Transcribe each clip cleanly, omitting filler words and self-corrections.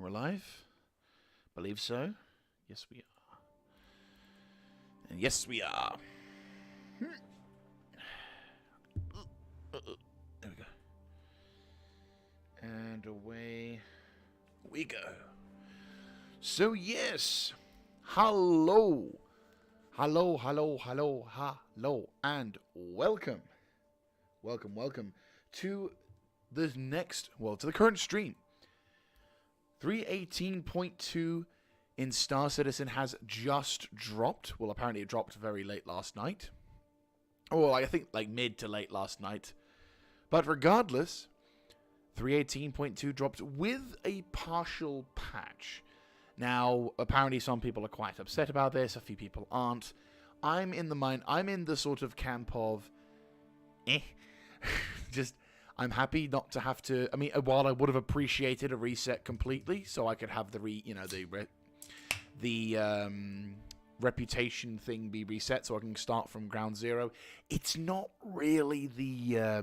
we're live. Believe so. Yes, we are. And yes, we are. There we go. And away we go. So, yes. Hello. Hello, hello, hello, hello. And welcome. Welcome to the next, to the current stream. 318.2 in Star Citizen has just dropped. Well, apparently it dropped very late last night. Or I think like mid to late last night. But regardless, 318.2 dropped with a partial patch. Now, apparently some people are quite upset about this, a few people aren't. I'm in the sort of camp of just I'm happy not to have to. I mean, while I would have appreciated a reset completely, so I could have the reputation thing be reset, so I can start from ground zero. It's not really the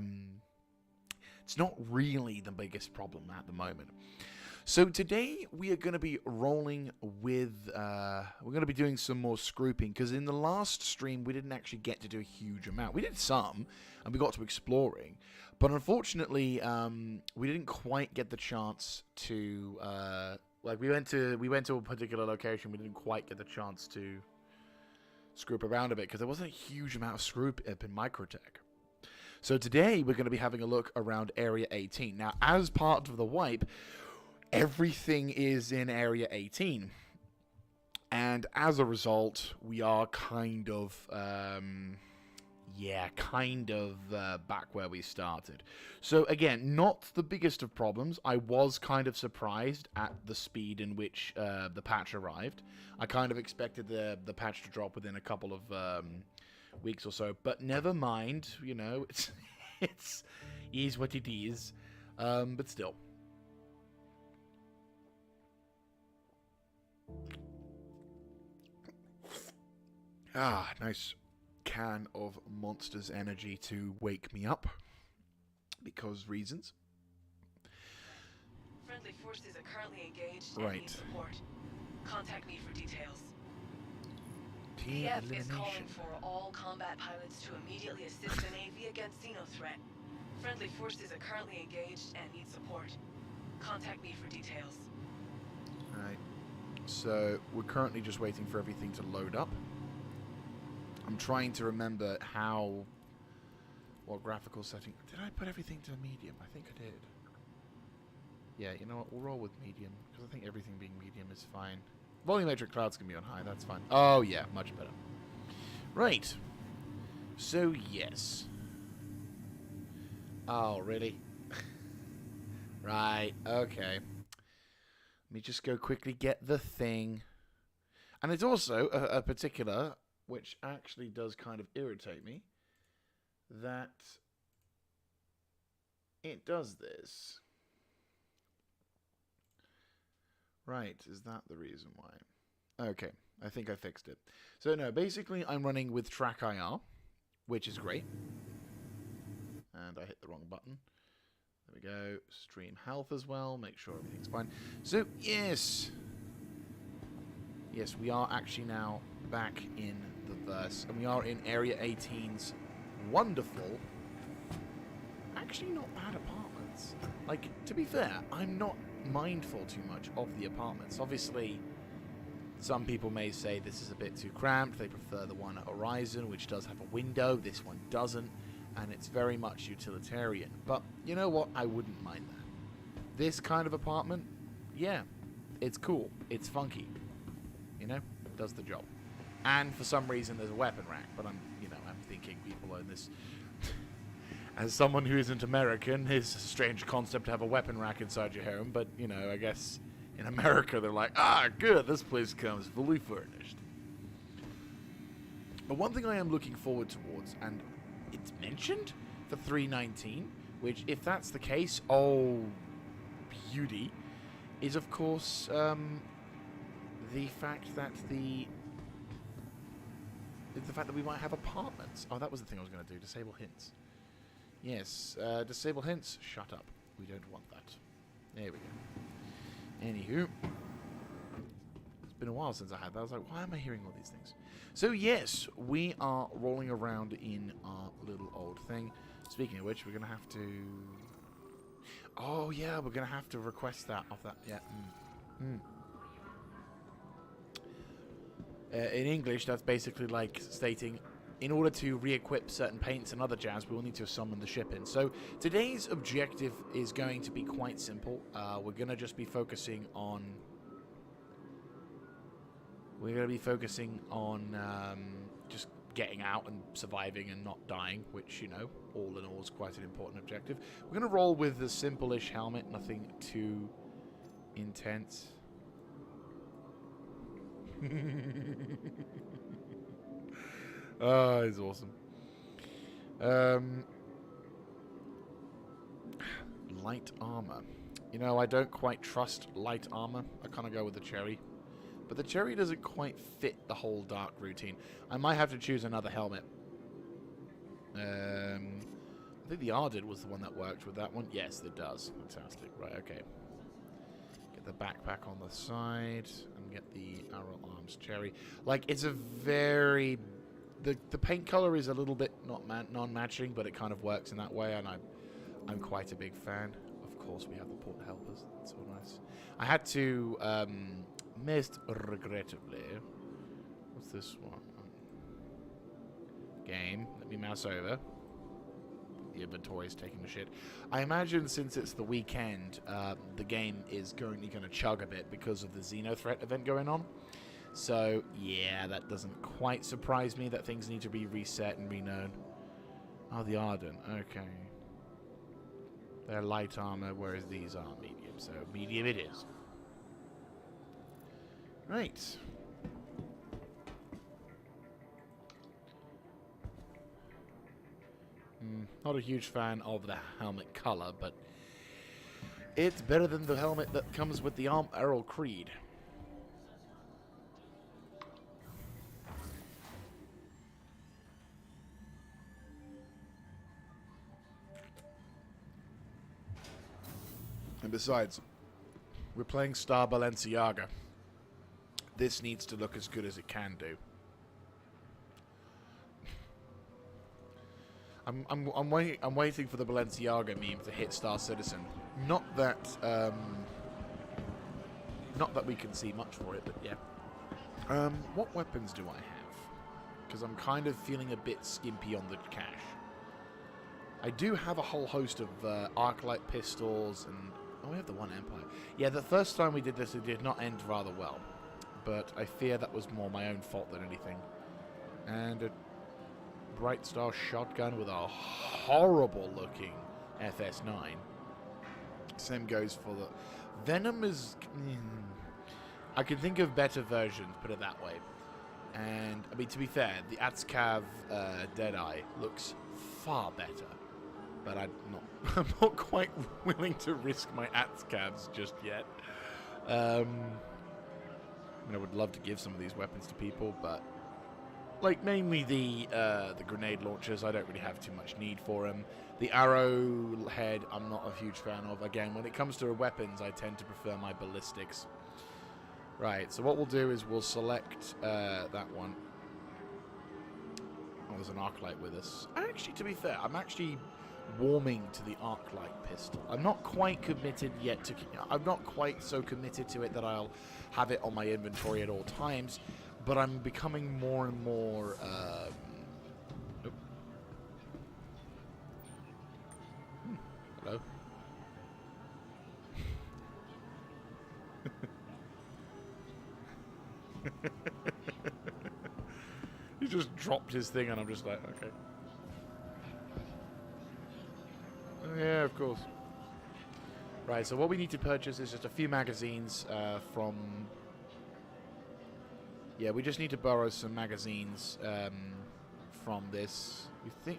biggest problem at the moment. So today we are going to be rolling with, we're going to be doing some more scrooping, because in the last stream we didn't actually get to do a huge amount. We did some, and we got to exploring, but unfortunately we didn't quite get the chance to, we went to a particular location, we didn't quite get the chance to scroop around a bit, because there wasn't a huge amount of scroop up in Microtech. So today we're going to be having a look around Area 18. Now, as part of the wipe, everything is in Area 18. And as a result, we are kind of back where we started. So again, not the biggest of problems. I was kind of surprised at the speed in which the patch arrived. I kind of expected the patch to drop within a couple of weeks or so, but never mind. You know, it is what it is. But still. Ah, nice can of Monster's Energy to wake me up. Because reasons. Friendly forces are currently engaged Right. and need support. Contact me for details. Team PF is elimination. calling for all combat pilots to immediately assist an AV against Xeno threat. Friendly forces are currently engaged and need support. Contact me for details. Alright. So, we're currently just waiting for everything to load up. I'm trying to remember what graphical setting. Did I put everything to medium? I think I did. Yeah, you know what? We'll roll with medium, because I think everything being medium is fine. Volumetric clouds can be on high, that's fine. Oh, yeah, much better. Right. So, yes. Oh, really? Right, okay. Let me just go quickly get the thing. And it's also a particular, which actually does kind of irritate me, that it does this. Right, is that the reason why? Okay, I think I fixed it. So no, basically I'm running with track IR, which is great. And I hit the wrong button. There we go. Stream health as well, make sure everything's fine. So, yes. Yes, we are actually now back in the verse. And we are in Area 18's wonderful, actually not bad apartments. Like, to be fair, I'm not mindful too much of the apartments. Obviously, some people may say this is a bit too cramped. They prefer the one at Horizon, which does have a window. This one doesn't, and it's very much utilitarian. But you know what? I wouldn't mind that. This kind of apartment, yeah, it's cool. It's funky. You know, does the job. And for some reason, there's a weapon rack. But I'm thinking people own this. As someone who isn't American, it's a strange concept to have a weapon rack inside your home, but, you know, I guess in America they're like, ah, good, this place comes fully furnished. But one thing I am looking forward towards, and it's mentioned for 319, which, if that's the case, oh, beauty, is, of course, the fact that we might have apartments. Oh, that was the thing I was going to do, disable hints. Yes, disable hints. Shut up. We don't want that. There we go. Anywho. It's been a while since I had that. I was like, why am I hearing all these things? So, yes, we are rolling around in our little old thing. Speaking of which, we're going to have to... Oh, yeah, we're going to have to request that off that. Yeah. In English, that's basically like stating, in order to re-equip certain paints and other jazz, we will need to summon the ship in. So today's objective is going to be quite simple. We're going to just be focusing on... We're going to be focusing on just getting out and surviving and not dying, which, you know, all in all is quite an important objective. We're going to roll with the simple-ish helmet, nothing too intense. Oh, it's awesome. Light armor. You know, I don't quite trust light armor. I kind of go with the cherry. But the cherry doesn't quite fit the whole dark routine. I might have to choose another helmet. I think the Ardent was the one that worked with that one. Yes, it does. Fantastic. Right, okay. Get the backpack on the side and get the arrow arms cherry. Like, it's a very... The paint color is a little bit non-matching, but it kind of works in that way, and I'm quite a big fan. Of course, we have the port helpers. That's so nice. I had to... missed regrettably. What's this one? Game. Let me mouse over. The inventory is taking the shit. I imagine since it's the weekend, the game is currently going to chug a bit because of the Xenothreat event going on. So, yeah, that doesn't quite surprise me that things need to be reset and reknown. Oh, the Ardent. Okay. They're light armor, whereas these are medium. So, medium it is. Right. Not a huge fan of the helmet color, but it's better than the helmet that comes with the Errol Creed. And besides, we're playing Star Balenciaga. This needs to look as good as it can do. I'm waiting for the Balenciaga meme to hit Star Citizen. Not that we can see much for it, but yeah. What weapons do I have? Because I'm kind of feeling a bit skimpy on the cash. I do have a whole host of arc-light pistols and... Oh, we have the one Empire. Yeah, the first time we did this, it did not end rather well. But I fear that was more my own fault than anything. And a Bright Star shotgun with a horrible-looking FS9. Same goes for the... Venom is... I can think of better versions, put it that way. And, I mean, to be fair, the Atzcav Deadeye looks far better. But I'm not quite willing to risk my Atzcavs just yet. I mean, I would love to give some of these weapons to people, but... Like, mainly the grenade launchers, I don't really have too much need for them. The arrowhead, I'm not a huge fan of. Again, when it comes to weapons, I tend to prefer my ballistics. Right, so what we'll do is we'll select that one. Oh, there's an arc light with us. Actually, to be fair, I'm actually warming to the arc light pistol. I'm not quite committed yet to... I'm not quite so committed to it that I'll have it on my inventory at all times. But I'm becoming more and more... Hello? He just dropped his thing and I'm just like, okay. Yeah, of course. Right, so what we need to purchase is just a few magazines from... Yeah, we just need to borrow some magazines from this.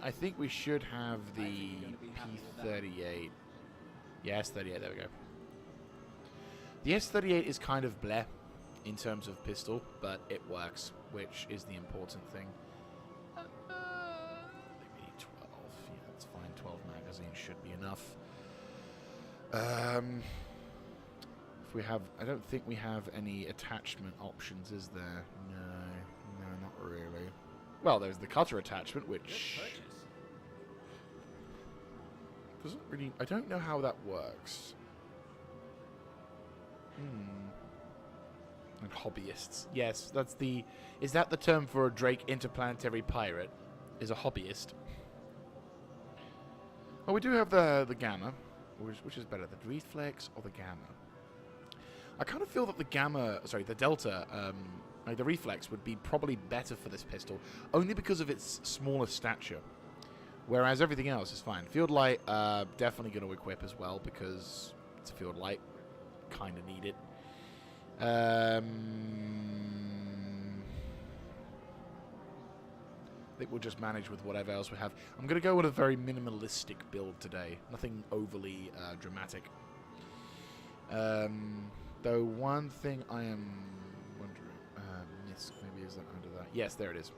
I think we should have the P38. Yeah, S38, there we go. The S38 is kind of bleh in terms of pistol, but it works, which is the important thing. I think we need 12. Yeah, that's fine. 12 magazines should be enough. If we have, I don't think we have any attachment options, is there? No, not really. Well, there's the cutter attachment, which doesn't really. I don't know how that works. And hobbyists. Yes, that's the. Is that the term for a Drake interplanetary pirate? Is a hobbyist. Oh, we do have the gamma, which is better, the reflex or the gamma? I kind of feel that the gamma, sorry, the delta, like the reflex would be probably better for this pistol, only because of its smaller stature. Whereas everything else is fine. Field light, definitely going to equip as well because it's a field light. Kind of need it. I think we'll just manage with whatever else we have. I'm going to go with a very minimalistic build today. Nothing overly dramatic. Though one thing I am wondering... yes, maybe is that under that? Yes, there it is.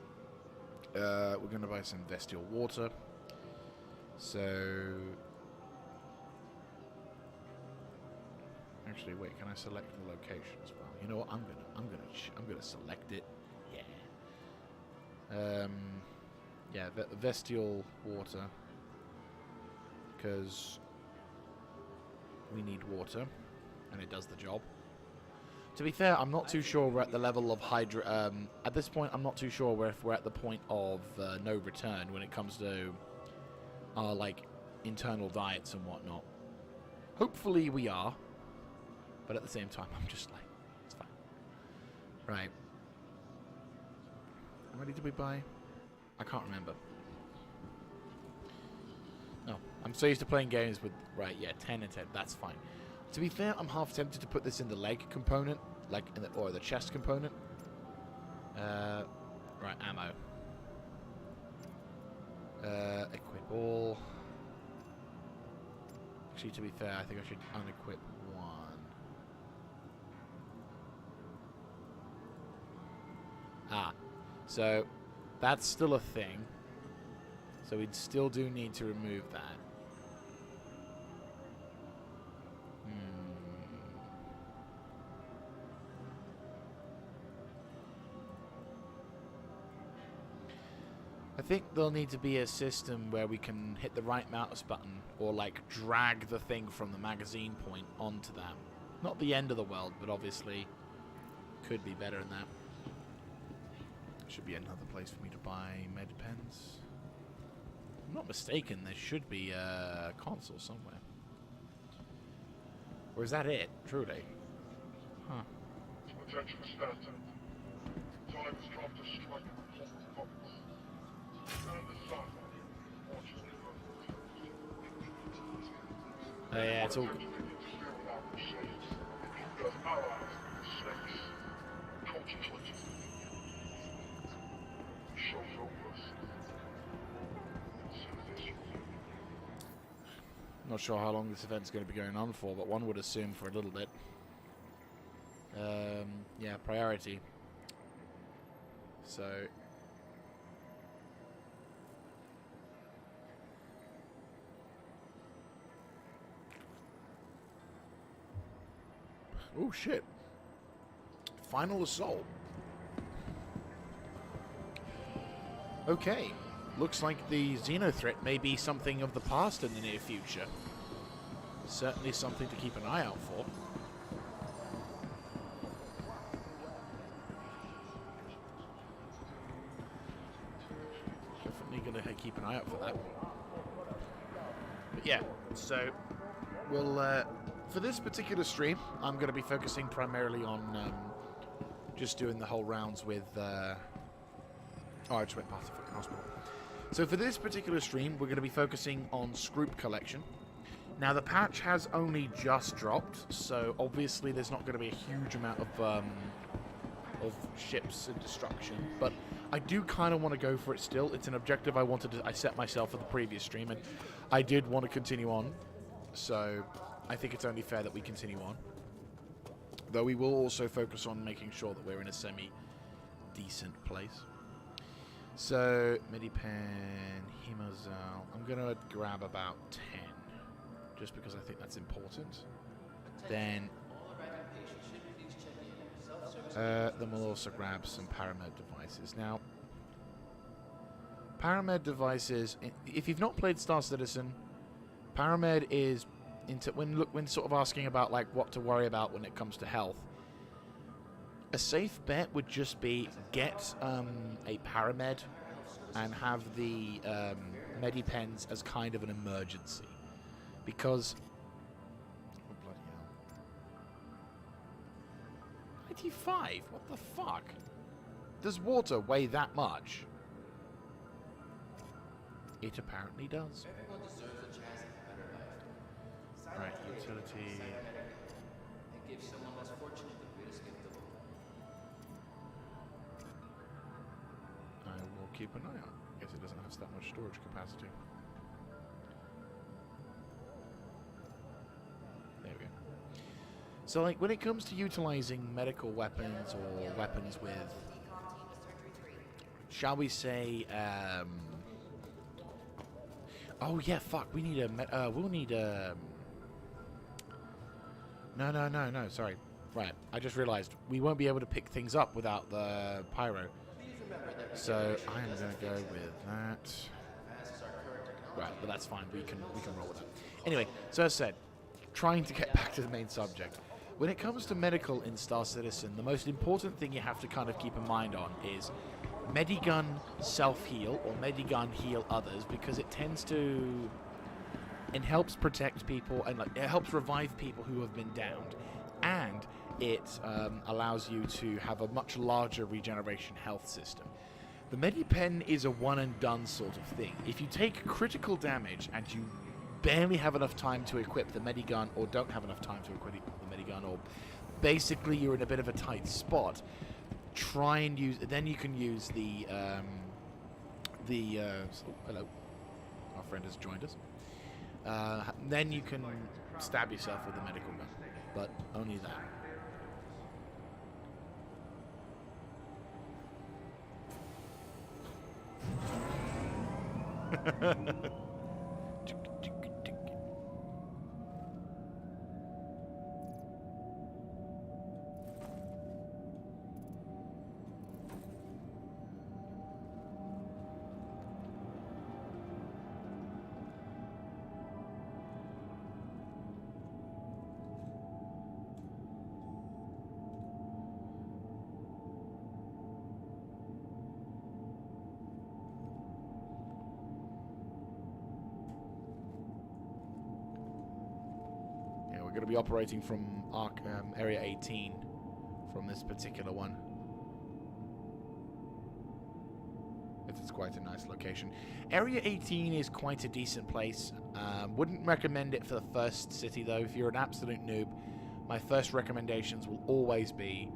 We're going to buy some Vestial water. So... Actually, wait, can I select the location as well? You know what? I'm gonna select it. Yeah. Yeah, Vestial water, because we need water, and it does the job. To be fair, I'm not too sure we're at the level of Hydra. At this point, I'm not too sure if we're at the point of no return when it comes to our like internal diets and whatnot. Hopefully, we are. But at the same time, I'm just like, it's fine. Right. How many did we buy? I can't remember. No, I'm so used to playing games with, right, yeah, 10 and 10. That's fine. To be fair, I'm half tempted to put this in the leg component, like, or the chest component. Right, ammo. Equip all. Actually, to be fair, I think I should unequip one. Ah, so that's still a thing. So we still do need to remove that. I think there'll need to be a system where we can hit the right mouse button or like drag the thing from the magazine point onto that. Not the end of the world, but obviously could be better than that. Should be another place for me to buy med pens. If I'm not mistaken, there should be a console somewhere. Or is that it? Truly? Huh. Attention staff. Time has come to strike a hostile focus. Stand aside. Watch as Oh yeah, it's all good. Because allies in the snakes. Concentrate. Show no mercy. Not sure how long this event's going to be going on for, but one would assume for a little bit. Yeah, priority. So... Oh shit. Final assault. Okay. Looks like the Xeno threat may be something of the past in the near future. Certainly something to keep an eye out for. Definitely going to keep an eye out for that. But yeah, so we'll... for this particular stream, I'm going to be focusing primarily on just doing the whole rounds with... Oh, I just went past the fucking hospital. So for this particular stream, we're going to be focusing on scroop collection. Now, the patch has only just dropped, so obviously there's not going to be a huge amount of ships and destruction. But I do kind of want to go for it still. It's an objective I set myself for the previous stream, and I did want to continue on. So I think it's only fair that we continue on. Though we will also focus on making sure that we're in a semi-decent place. So, Medipen, Hemozal. I'm going to grab about 10. Just because I think that's important. Then Then we'll also grab some paramed devices. Now, paramed devices, if you've not played Star Citizen, paramed is when sort of asking about like what to worry about when it comes to health. A safe bet would just be get a paramed and have the medipens as kind of an emergency, because oh bloody hell, 95. What the fuck? Does water weigh that much? It apparently does. Everyone deserves a chance at a better life. Right, utility. It gives someone less fortunate the greatest gift of all. I will keep an eye on. Guess it doesn't have that much storage capacity. There we go. So, like, when it comes to utilizing medical weapons or weapons with, shall we say, oh yeah, fuck. We need a. We'll need a. No. Sorry. Right. I just realized we won't be able to pick things up without the pyro. So I am going to go with that. Right, but that's fine. We can roll with that. Anyway, so as I said, trying to get back to the main subject. When it comes to medical in Star Citizen, the most important thing you have to kind of keep in mind on is Medigun self-heal or Medigun heal others, because it tends to... It helps protect people and like, it helps revive people who have been downed. And it allows you to have a much larger regeneration health system. The Medipen is a one-and-done sort of thing. If you take critical damage and you barely have enough time to equip the Medigun, or don't have enough time to equip the Medigun, or basically you're in a bit of a tight spot, try and use... Then you can use the... hello. Our friend has joined us. Then you can stab yourself with the medical gun, but only that. We're going to be operating from Area 18 from this particular one. It's quite a nice location. Area 18 is quite a decent place. Wouldn't recommend it for the first city, though. If you're an absolute noob, my first recommendations will always be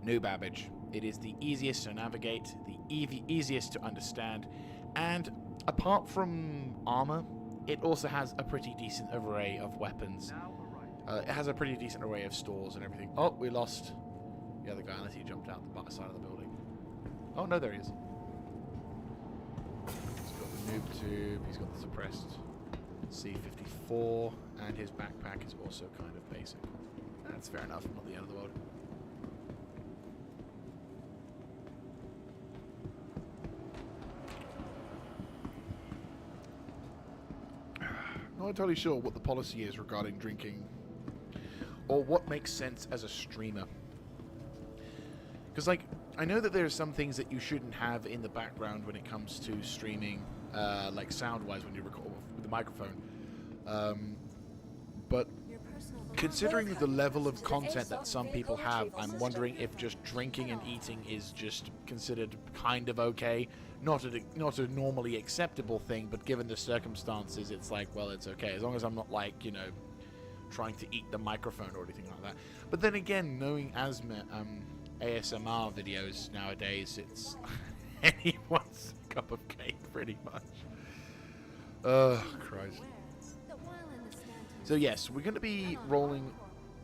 New Babbage. It is the easiest to navigate, the easiest to understand, and apart from armor, it also has a pretty decent array of weapons. It has a pretty decent array of stores and everything. Oh, we lost the other guy unless he jumped out the side of the building. Oh, no, there he is. He's got the noob tube, he's got the suppressed C-54, and his backpack is also kind of basic. That's fair enough, not the end of the world. Not entirely sure what the policy is regarding drinking, or what makes sense as a streamer. Because, like, I know that there are some things that you shouldn't have in the background when it comes to streaming, like sound-wise when you record with the microphone. But considering the level of content that some people have, I'm wondering if just drinking and eating is just considered kind of okay. Not a normally acceptable thing, but given the circumstances, it's like, well, it's okay. As long as I'm not, like, you know, trying to eat the microphone or anything like that. But then again, knowing ASMR videos nowadays, it's anyone's cup of cake, pretty much. Oh, Christ. So yes, we're going to be rolling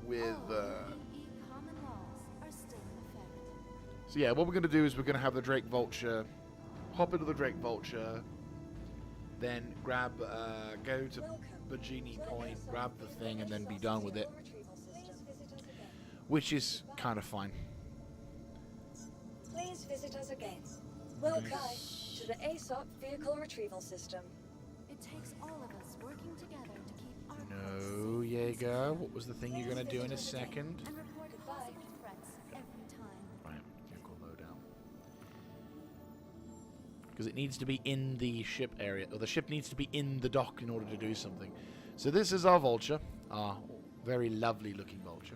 with... So yeah, what we're going to do is we're going to have the Drake Vulture, hop into the Drake Vulture, then grab, go to Bajini Point, grab the thing, and then be done with it. which is kind of fine. Please visit us again. Welcome to the ASOP Vehicle Retrieval System. It takes all of us working together to keep our No, Jaeger. What was the thing you're going to do in a second? and report Goodbye. positive threats every time. Right, vehicle loadout. Because it needs to be in the ship area, or the ship needs to be in the dock in order to do something. So this is our Vulture, our very lovely looking Vulture.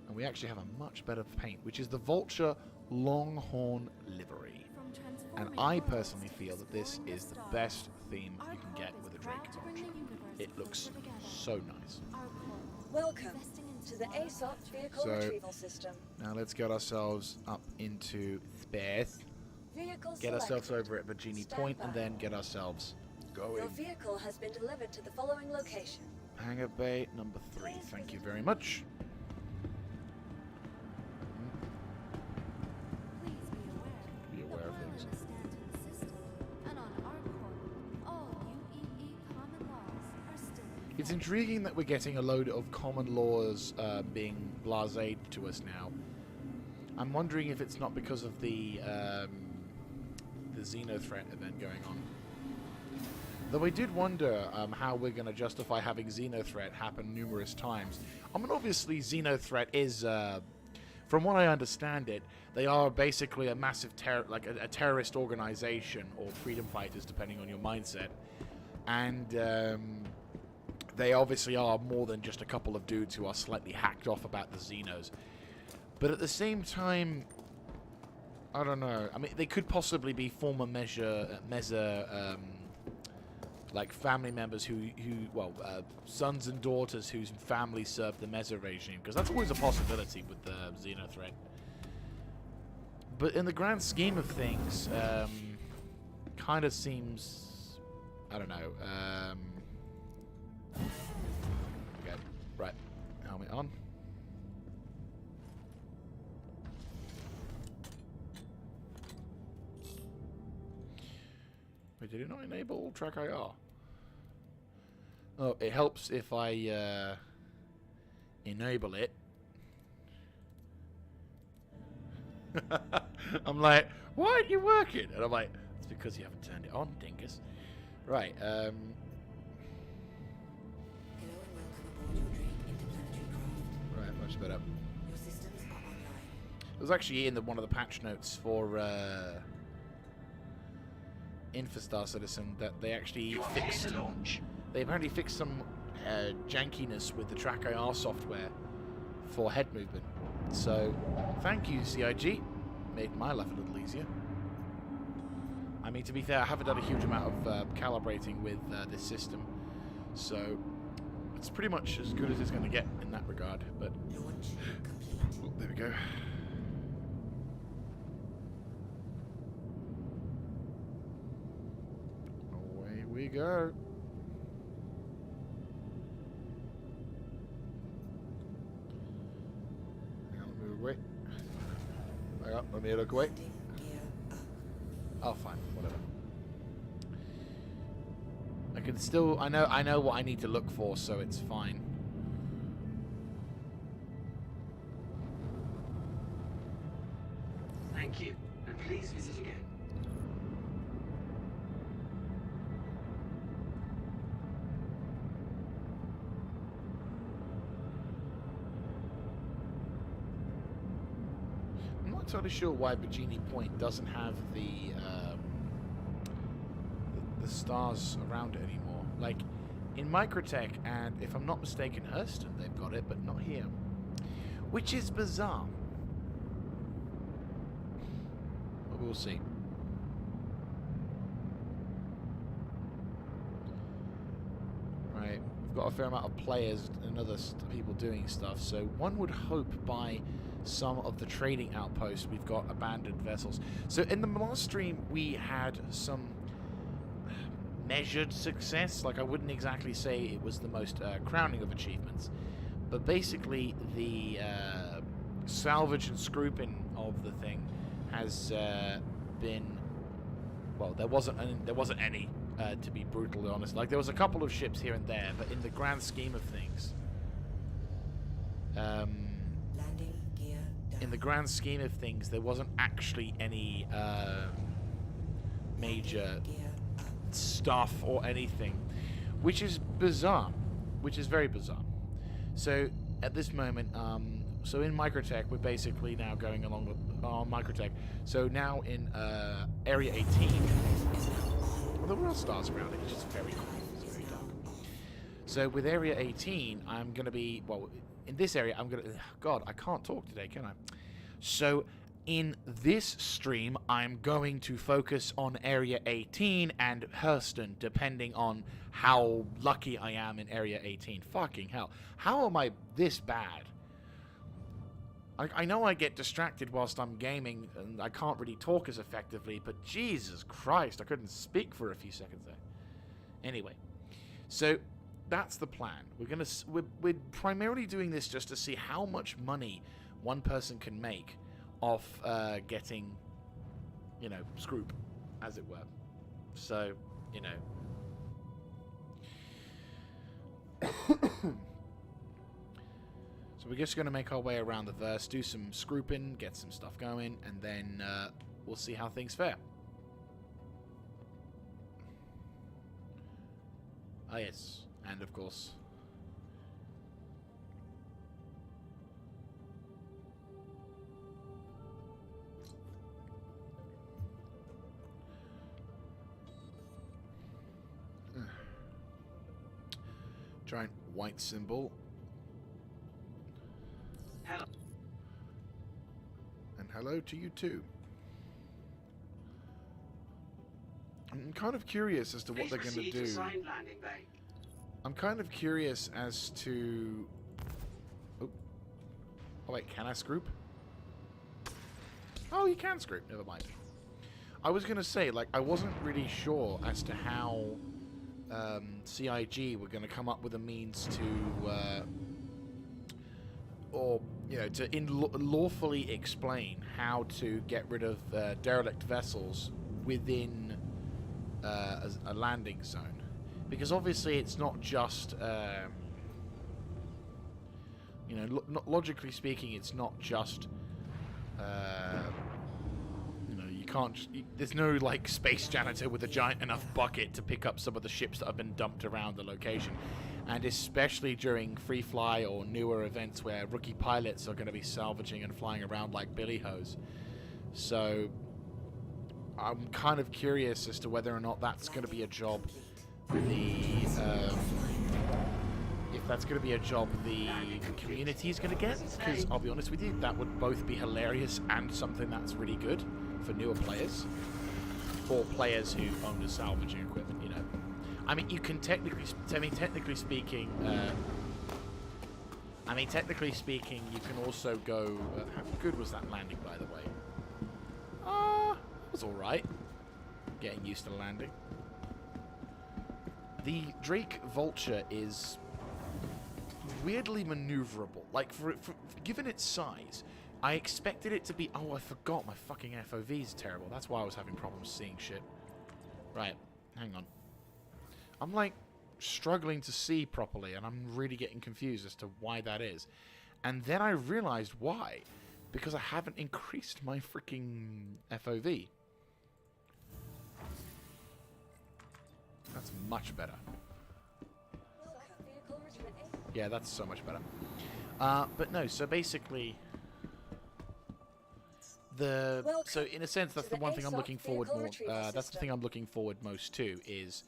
And we actually have a much better paint, which is the Vulture Longhorn livery. From And transforming I worlds personally to feel that this exploring is the stars, best theme our you can call get is with a proud Drake to bring the Vulture. universe It looks closer together. so nice. Our call, Welcome investing into to the small ASOP Vehicle So- Retrieval System. Now let's get ourselves up into space. Vehicle Get ourselves selected. over at Virginie Stand Point, by. and then get ourselves Your going. vehicle has been delivered to the following location. Hangar Bay number 3. Thank you very much. Please Be be aware. aware of the things. Stand in the system, and on our core, all UEE common laws are still in It's effect. intriguing that we're getting a load of common laws being blasé to us now. I'm wondering if it's not because of the Xenothreat event going on. Though I did wonder how we're going to justify having Xenothreat happen numerous times. I mean, obviously Xenothreat is, from what I understand it, they are basically a massive a terrorist organization, or freedom fighters, depending on your mindset. And they obviously are more than just a couple of dudes who are slightly hacked off about the Xenos. But at the same time, I don't know. I mean, they could possibly be former like family members who sons and daughters whose families served the Meza regime, because that's always a possibility with the Xenothreat. But in the grand scheme of things, kind of seems, I don't know. Okay, right, helmet on. Wait, did it not enable track IR? Oh, it helps if I enable it. I'm like, why aren't you working? And I'm like, it's because you haven't turned it on, dingus. Right, Hello and welcome aboard your Drake interplanetary craft. right, much better. Your systems are online. It was actually in one of the patch notes for Infostar Citizen that they actually fixed. They apparently fixed some jankiness with the track IR software for head movement. So, thank you, CIG. Made my life a little easier. I mean, to be fair, I haven't done a huge amount of calibrating with this system, so it's pretty much as good as it's going to get in that regard. But Launch complete. oh, there we go. Away we go. Hang on, move away. Hang on, let me look away. Landing gear up. Oh, fine, whatever. I can still, I know what I need to look for, so it's fine. Thank you, and please visit again. I'm not totally sure why Virginie Point doesn't have the stars around it anymore. Like, in Microtech, and if I'm not mistaken, Hurston, they've got it, but not here. Which is bizarre. But we'll see. Right, we've got a fair amount of players and other people doing stuff, so one would hope by some of the trading outposts we've got abandoned vessels. So in the last stream we had some measured success. Like, I wouldn't exactly say it was the most crowning of achievements, but basically the salvage and scrooping of the thing has been, well, there wasn't any to be brutally honest. Like, there was a couple of ships here and there, but in the grand scheme of things, Landing in the grand scheme of things, there wasn't actually any major stuff or anything, which is bizarre, which is very bizarre. So at this moment, so in Microtech, we're basically now going along with Microtech. So now in Area 18, well, there were all stars around it. It's just very cool. It's very dark. So with Area 18, I'm going to be, well, in this area, I'm going to, God, I can't talk today, can I? So in this stream, I'm going to focus on Area 18 and Hurston, depending on how lucky I am in Area 18. Fucking hell. How am I this bad? I know I get distracted whilst I'm gaming, and I can't really talk as effectively, but Jesus Christ, I couldn't speak for a few seconds there. Anyway, so that's the plan. We're primarily doing this just to see how much money one person can make off getting, you know, scroop, as it were. So, you know. So we're just going to make our way around the verse, do some scrooping, get some stuff going, and then we'll see how things fare. Ah, yes. And, of course... giant white symbol. Hello. And hello to you too. I'm kind of curious as to what they're going to do. Landing bay. I'm kind of curious as to... Oh, wait, can I scroop? Oh, you can scroop. Never mind. I was going to say, like, I wasn't really sure as to how CIG were going to come up with a means to... or, you know, to lawfully explain how to get rid of derelict vessels within a landing zone. Because obviously it's not just, you know, logically speaking, it's not just, you know, you can't just, there's no, like, space janitor with a giant enough bucket to pick up some of the ships that have been dumped around the location. And especially during free fly or newer events where rookie pilots are going to be salvaging and flying around like billy hose. So I'm kind of curious as to whether or not that's going to be a job if that's going to be a job the community is going to get, because I'll be honest with you, that would both be hilarious and something that's really good for newer players, for players who own the salvaging equipment, you know. I mean, you can technically speaking, you can also go... how good was that landing, by the way? It was alright. Getting used to landing. The Drake Vulture is weirdly maneuverable. Like, for given its size, I expected it to be... Oh, I forgot my fucking FOV is terrible. That's why I was having problems seeing shit. Right, hang on. I'm, like, struggling to see properly, and I'm really getting confused as to why that is. And then I realized why. Because I haven't increased my freaking FOV. That's much better. Yeah, that's so much better. But no, so basically... So in a sense, that's the one thing I'm looking forward more... that's the thing I'm looking forward most to, is...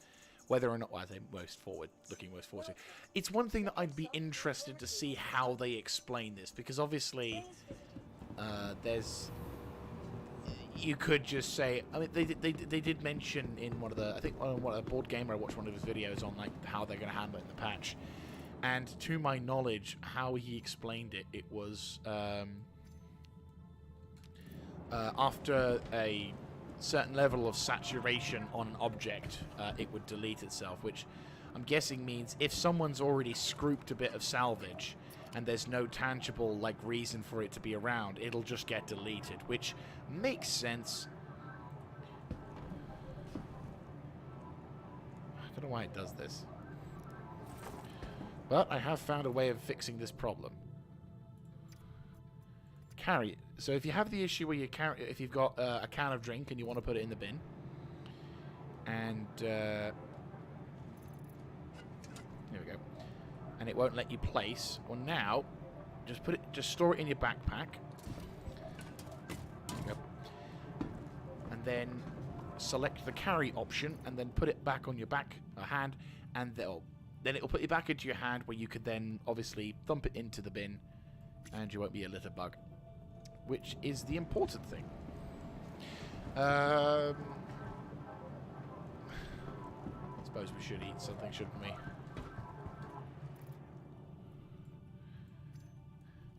whether or not, well, I say most forward to. It's one thing that I'd be interested to see how they explain this, because obviously there's... You could just say... I mean, they did mention in one of the... I think on a Board Gamer, I watched one of his videos on like how they're going to handle it in the patch. And to my knowledge, how he explained it, it was... after a certain level of saturation on an object, it would delete itself, which I'm guessing means if someone's already scrooped a bit of salvage and there's no tangible like reason for it to be around, it'll just get deleted, which makes sense. I don't know why it does this, but I have found a way of fixing this problem. carry. So if you have the issue where you carry, if you've got a can of drink and you want to put it in the bin, and here we go, and it won't let you place. Well, now just store it in your backpack. There you go. And then select the carry option, and then put it back on your back hand, and then it will put you back into your hand, where you could then obviously thump it into the bin, and you won't be a litter bug, which is the important thing. I suppose we should eat something, shouldn't we?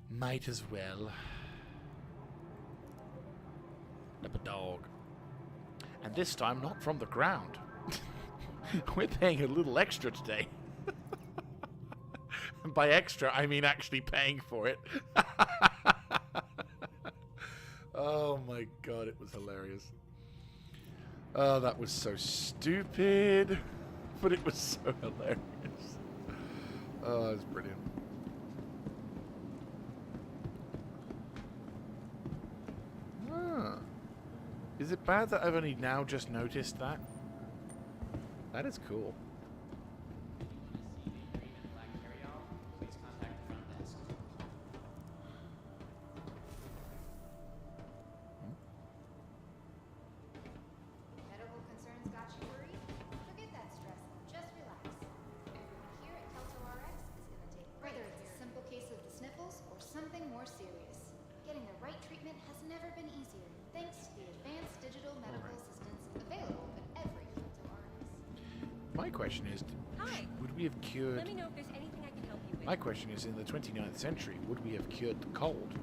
Might as well. Up a dog. And this time not from the ground. We're paying a little extra today. And by extra, I mean actually paying for it. Oh my god, it was hilarious. Oh, that was so stupid. But it was so hilarious. Oh, it was brilliant. Is it bad that I've only now just noticed that? That is cool. Black carry-on, please contact the front desk. Medical concerns got you worried? Forget that stress. Just relax. Everyone here at Kelso RX is going to take whether it's a simple case of the sniffles or something more serious. Getting the right treatment has never been easier, thanks to the advanced digital medical assistance available at every Kelso RX. My question is, Hi. would we have cured... Let me know if there's anything I can help you with. My question is, in the 29th century, would we have cured the cold?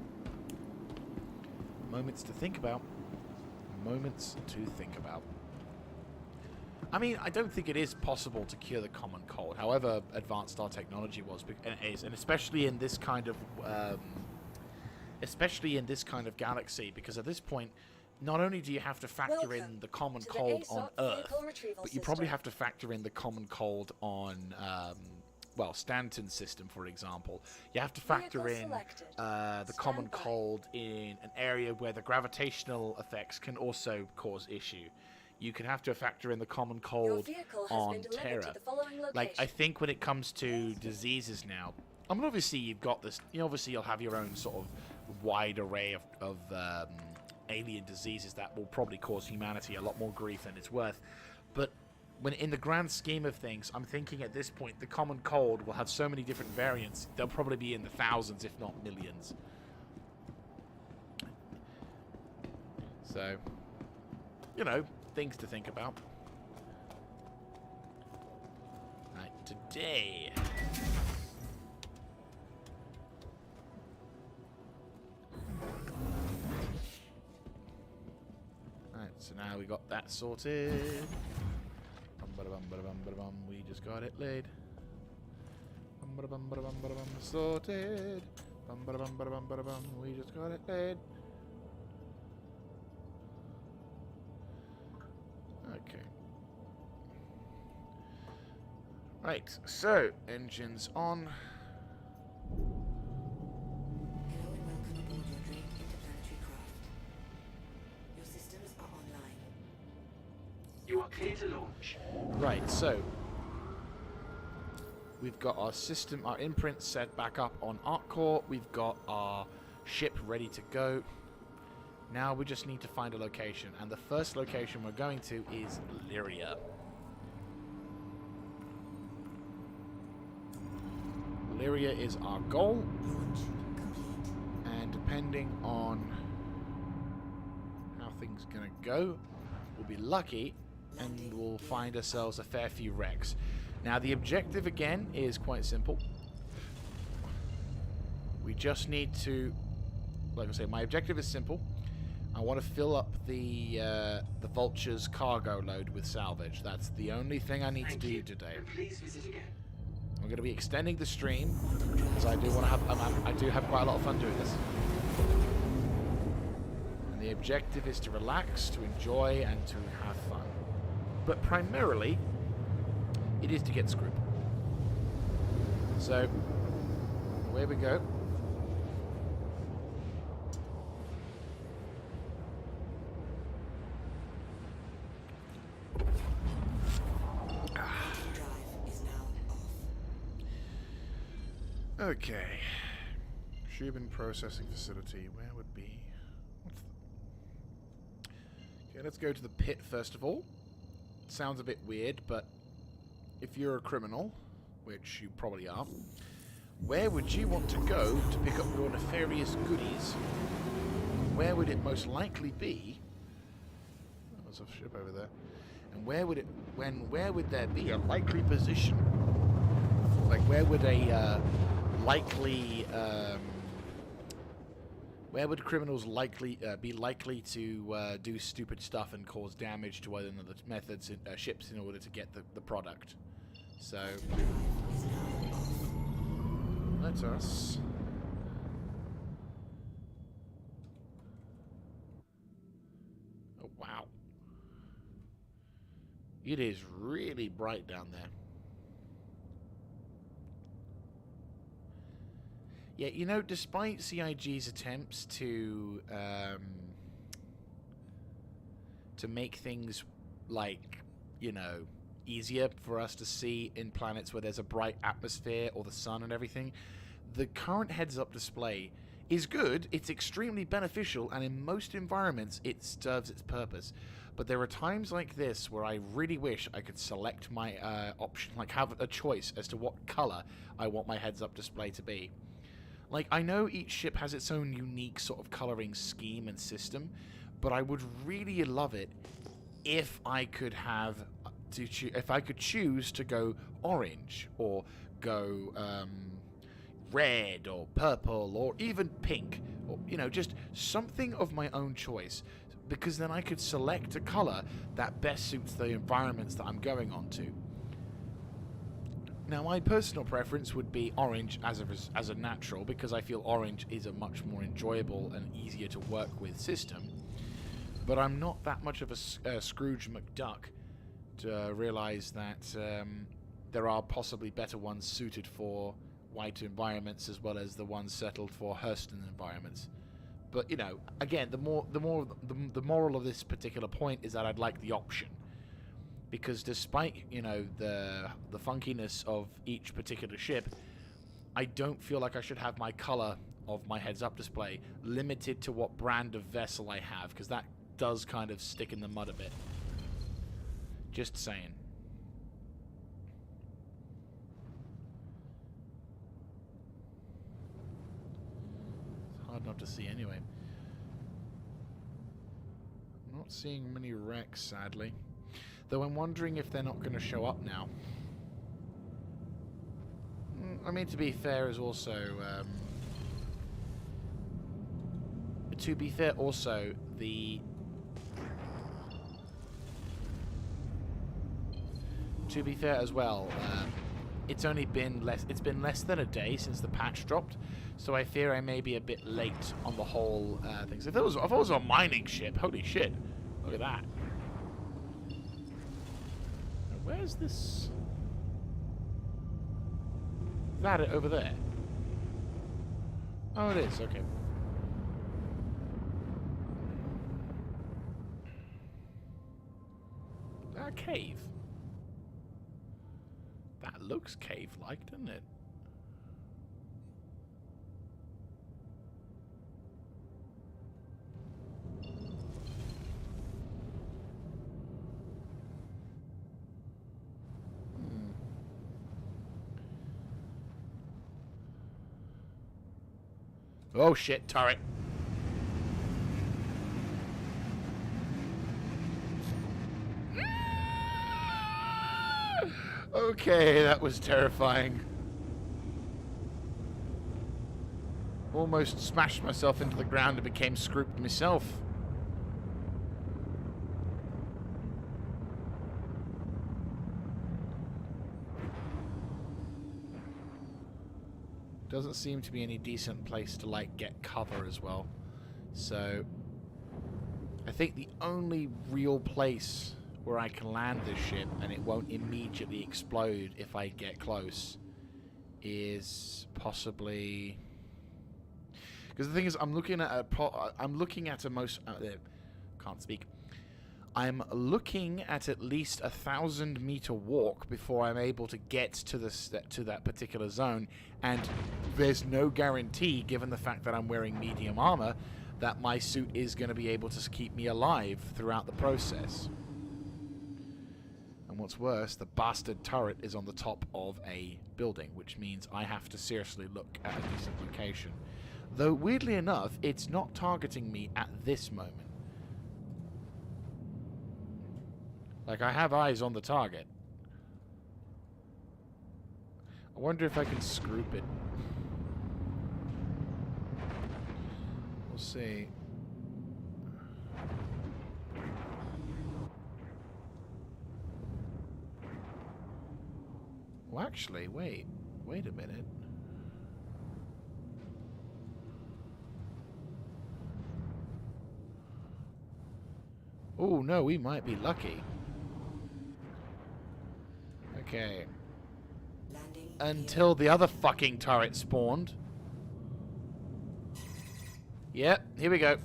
Moments to think about. Moments to think about. I mean, I don't think it is possible to cure the common cold, however advanced our technology is, and especially in this kind of... especially in this kind of galaxy, because at this point, not only do you have to factor in the common cold on Earth, but you probably have to factor in the common cold on, well, Stanton's system, for example. You have to factor in the common cold in an area where the gravitational effects can also cause issue. You can have to factor in the common cold on Terra. Like, I think when it comes to diseases now, I mean, obviously you've got this, obviously you'll have your own sort of wide array of alien diseases that will probably cause humanity a lot more grief than it's worth. But when in the grand scheme of things, I'm thinking at this point the common cold will have so many different variants, they'll probably be in the thousands, if not millions. So, things to think about. Right, today... So now we got that sorted. We just got it laid. Sorted. We just got it laid. Okay. Right, so engines on. Hello and welcome aboard your Drake interplanetary craft. Your systems are online. You are clear to launch. Right, so we've got our system, our imprint set back up on ArcCore. We've got our ship ready to go. Now we just need to find a location, and the first location we're going to is Lyria. Lyria is our goal, Launch complete. and depending on how things are going to go, we'll be lucky and we'll find ourselves a fair few wrecks. Now the objective again is quite simple. We just need to, like I say, my objective is simple. I want to fill up the Vulture's cargo load with salvage. That's the only thing I need to do today. And please visit again. I'm going to be extending the stream because I do want to have I do have quite a lot of fun doing this. And the objective is to relax, to enjoy, and to have fun. But primarily, it is to get scroop. So, away we go. Okay. Shubin processing facility. Where would be? What's okay, let's go to the pit first of all. Sounds a bit weird, but if you're a criminal, which you probably are, where would you want to go to pick up your nefarious goodies? Where would it most likely be? Oh, there's a ship over there. And where would there be a likely position? Like, where would a likely where would criminals be likely to do stupid stuff and cause damage to other methods ships in order to get the product? So let us oh wow, it is really bright down there. Yeah, you know, despite CIG's attempts to make things, like, you know, easier for us to see in planets where there's a bright atmosphere or the sun and everything, the current heads-up display is good, it's extremely beneficial, and in most environments it serves its purpose. But there are times like this where I really wish I could select my option, like have a choice as to what color I want my heads-up display to be. Like, I know each ship has its own unique sort of coloring scheme and system, but I would really love it if I could have if I could choose to go orange or go red or purple or even pink, or, you know, just something of my own choice, because then I could select a color that best suits the environments that I'm going on to. Now, my personal preference would be orange as a natural, because I feel orange is a much more enjoyable and easier to work with system. But I'm not that much of a Scrooge McDuck to realize that there are possibly better ones suited for white environments as well as the ones settled for Hurston environments. But, you know, again, the moral of this particular point is that I'd like the option. Because despite, you know, the funkiness of each particular ship, I don't feel like I should have my color of my heads-up display limited to what brand of vessel I have, because that does kind of stick in the mud a bit. Just saying. It's hard not to see anyway. I'm not seeing many wrecks, sadly. Though I'm wondering if they're not going to show up now. I mean, to be fair, is also... to be fair, also, the... To be fair as well, it's only been less than a day since the patch dropped, so I fear I may be a bit late on the whole thing. So if it was a mining ship, holy shit, look at that. Where's this? Is that it over there? Oh, it is, okay. That a cave? That looks cave-like, doesn't it? Oh shit, turret. Okay, that was terrifying. Almost smashed myself into the ground and became scrooped myself. Doesn't seem to be any decent place to, like, get cover as well. So I think the only real place where I can land this ship and it won't immediately explode if I get close is possibly... Because the thing is, I'm looking at a most... can't speak. I'm looking at least 1,000-meter walk before I'm able to get to that particular zone, and there's no guarantee, given the fact that I'm wearing medium armor, that my suit is going to be able to keep me alive throughout the process. And what's worse, the bastard turret is on the top of a building, which means I have to seriously look at a decent location. Though, weirdly enough, it's not targeting me at this moment. Like, I have eyes on the target. I wonder if I can scroop it. We'll see. Well, actually, wait a minute. Oh, no, we might be lucky. Okay. Until the other fucking turret spawned. Yep, here we go.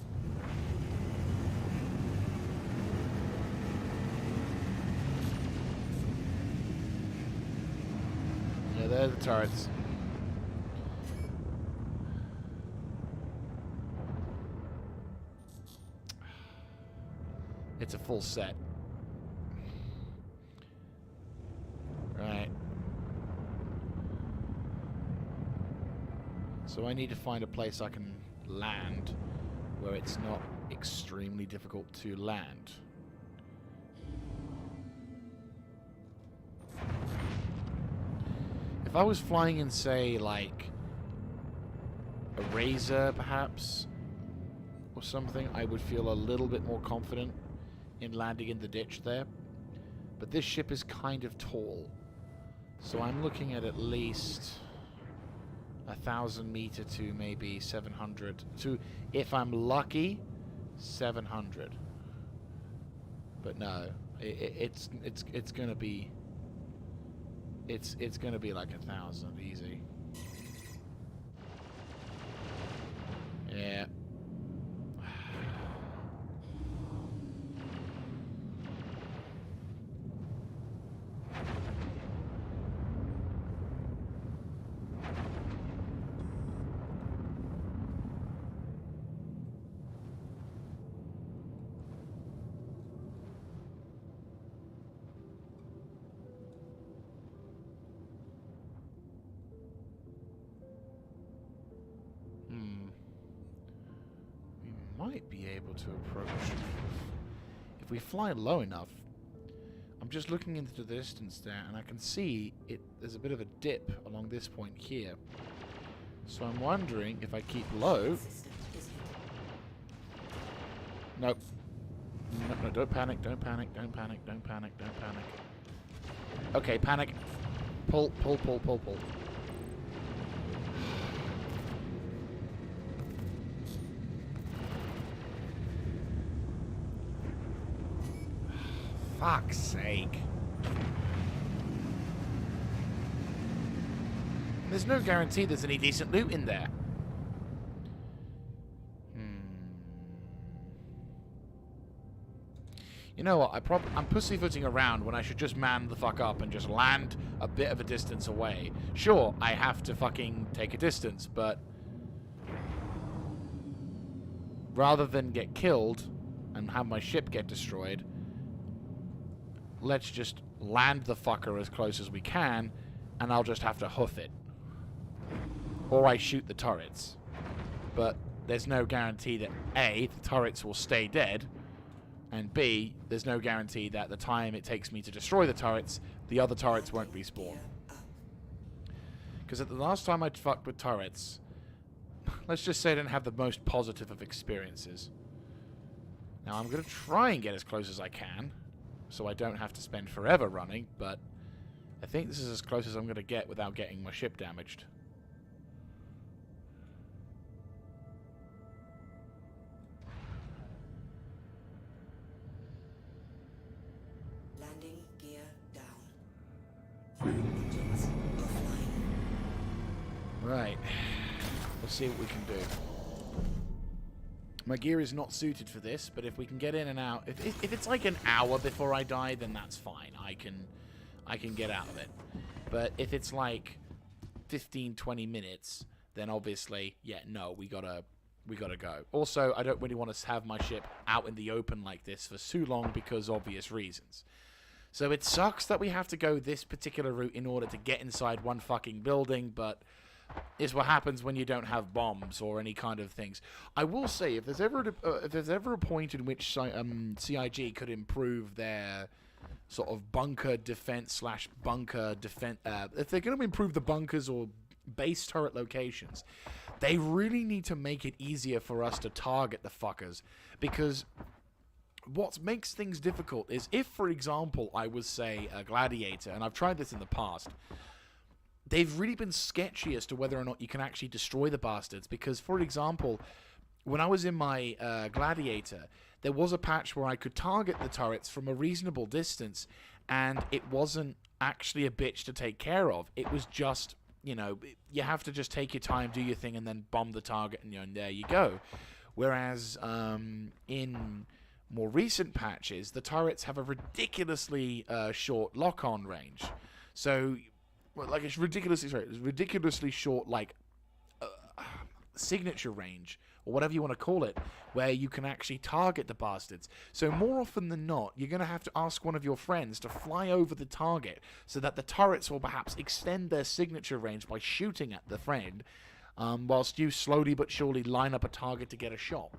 Yeah, they're the turrets. It's a full set. Right. So I need to find a place I can land where it's not extremely difficult to land. If I was flying in, say, like a Razor, perhaps, or something, I would feel a little bit more confident in landing in the ditch there. But this ship is kind of tall, so I'm looking at least 1,000 meter to maybe 700 to, if I'm lucky, 700. But no, it's gonna be it's gonna be like 1,000 easy. Yeah. Might be able to approach. If we fly low enough, I'm just looking into the distance there, and I can see it. There's a bit of a dip along this point here. So I'm wondering if I keep low. Nope. No, don't panic, don't panic, don't panic, don't panic, don't panic. Okay, panic. Pull, pull, pull, pull, pull. Fuck's sake. There's no guarantee there's any decent loot in there. You know what? I'm pussyfooting around when I should just man the fuck up and just land a bit of a distance away. Sure, I have to fucking take a distance, but rather than get killed and have my ship get destroyed, let's just land the fucker as close as we can, and I'll just have to hoof it. Or I shoot the turrets. But there's no guarantee that A, the turrets will stay dead, and B, there's no guarantee that the time it takes me to destroy the turrets, the other turrets won't respawn. Because at the last time I fucked with turrets, let's just say I didn't have the most positive of experiences. Now I'm going to try and get as close as I can, so I don't have to spend forever running, but I think this is as close as I'm going to get without getting my ship damaged. Landing gear down. Engines offline. Right. Let's see what we can do. My gear is not suited for this, but if we can get in and out... If it's like an hour before I die, then that's fine. I can get out of it. But if it's like 15, 20 minutes, then obviously, yeah, no, we gotta go. Also, I don't really want to have my ship out in the open like this for too long because obvious reasons. So it sucks that we have to go this particular route in order to get inside one fucking building, but it's what happens when you don't have bombs or any kind of things. I will say, if there's ever a point in which CIG could improve their sort of bunker defense / bunker defense, if they're going to improve the bunkers or base turret locations, they really need to make it easier for us to target the fuckers, because what makes things difficult is if, for example, I was, say, a gladiator, and I've tried this in the past, they've really been sketchy as to whether or not you can actually destroy the bastards, because, for example, when I was in my gladiator, there was a patch where I could target the turrets from a reasonable distance, and it wasn't actually a bitch to take care of. It was just, you know, you have to just take your time, do your thing, and then bomb the target, and, you know, and there you go. Whereas in more recent patches, the turrets have a ridiculously short lock-on range. So, well, like, it's ridiculously short, like, signature range, or whatever you want to call it, where you can actually target the bastards. So more often than not, you're going to have to ask one of your friends to fly over the target so that the turrets will perhaps extend their signature range by shooting at the friend, whilst you slowly but surely line up a target to get a shot.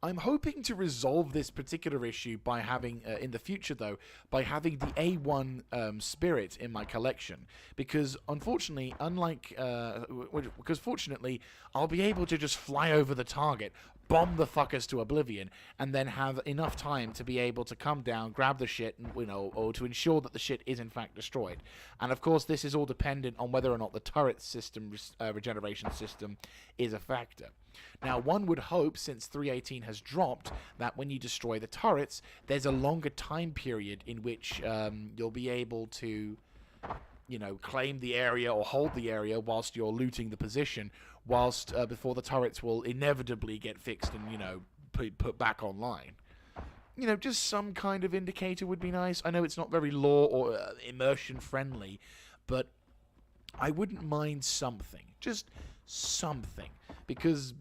I'm hoping to resolve this particular issue by having, in the future though, by having the A1 Spirit in my collection. Because unfortunately, because fortunately, I'll be able to just fly over the target, bomb the fuckers to oblivion, and then have enough time to be able to come down, grab the shit, and, you know, or to ensure that the shit is in fact destroyed. And of course, this is all dependent on whether or not the turret system, regeneration system, is a factor. Now, one would hope, since 318 has dropped, that when you destroy the turrets, there's a longer time period in which you'll be able to, you know, claim the area or hold the area whilst you're looting the position, whilst before the turrets will inevitably get fixed and, you know, put back online. You know, just some kind of indicator would be nice. I know it's not very lore or immersion friendly, but I wouldn't mind something. Just something. Because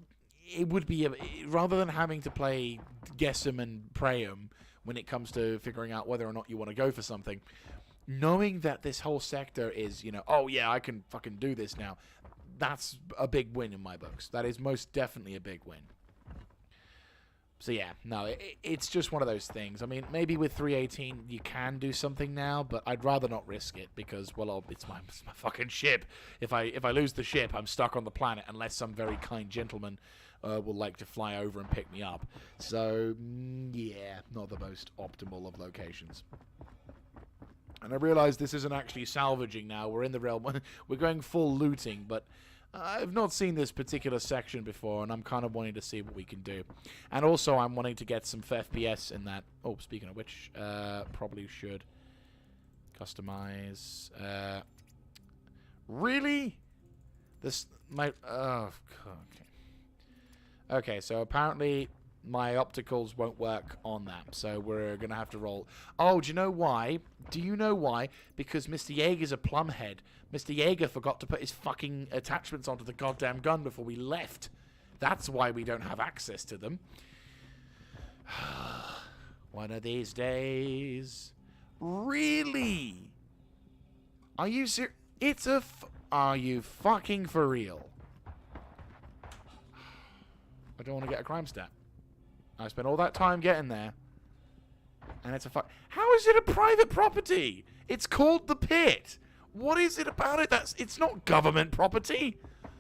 it would be, rather than having to play guess 'em and pray 'em when it comes to figuring out whether or not you want to go for something, knowing that this whole sector is, you know, oh yeah, I can fucking do this now, that's a big win in my books. That is most definitely a big win. So yeah, no, it's just one of those things. I mean, maybe with 318 you can do something now, but I'd rather not risk it because, well, it's my fucking ship. If I lose the ship, I'm stuck on the planet unless some very kind gentleman will like to fly over and pick me up. So yeah, not the most optimal of locations. And I realise this isn't actually salvaging now. We're in the realm. We're going full looting, but I've not seen this particular section before, and I'm kind of wanting to see what we can do. And also, I'm wanting to get some FPS in that. Oh, speaking of which, probably should customize. Really? Oh, okay. Okay, so apparently my opticals won't work on that, so we're going to have to roll. Oh, do you know why? Do you know why? Because Mr. Jaeger's a plumhead. Mr. Jaeger forgot to put his fucking attachments onto the goddamn gun before we left. That's why we don't have access to them. One of these days. Really? Are you serious? Are you fucking for real? I don't want to get a crime stat. I spent all that time getting there. And it's a How is it a private property? It's called the pit. What is it about it? It's not government property.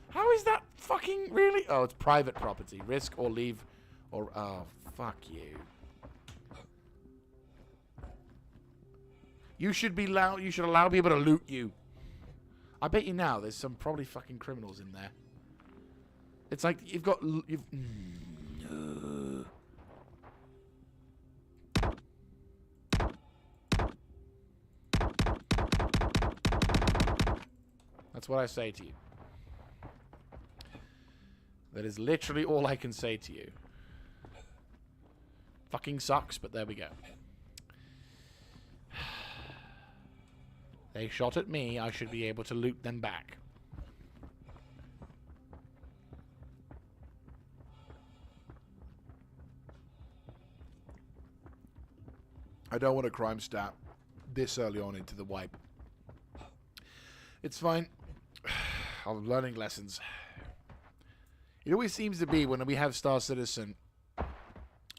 How is that fucking really? Oh, it's private property. Risk or leave or... Oh, fuck you. You should allow people to loot you. I bet you now there's some probably fucking criminals in there. It's like That's what I say to you. That is literally all I can say to you. Fucking sucks, but there we go. They shot at me, I should be able to loot them back. I don't want a crime stat this early on into the wipe. It's fine. I'm learning lessons. It always seems to be when we have Star Citizen,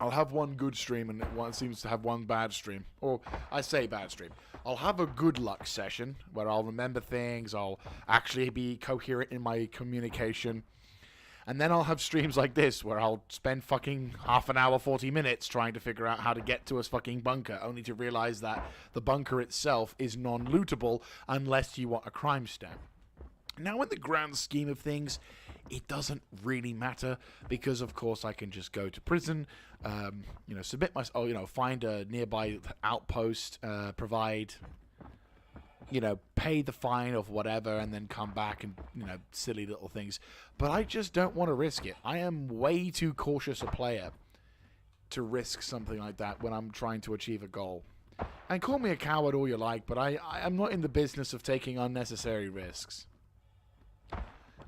I'll have one good stream and one seems to have one bad stream. Or, I say bad stream. I'll have a good luck session where I'll remember things, I'll actually be coherent in my communication. And then I'll have streams like this where I'll spend fucking half an hour, 40 minutes trying to figure out how to get to a fucking bunker, only to realize that the bunker itself is non-lootable unless you want a crime stat. Now, in the grand scheme of things, it doesn't really matter because, of course, I can just go to prison, submit my, find a nearby outpost, provide, pay the fine of whatever, and then come back and, silly little things. But I just don't want to risk it. I am way too cautious a player to risk something like that when I'm trying to achieve a goal. And call me a coward all you like, but I'm not in the business of taking unnecessary risks.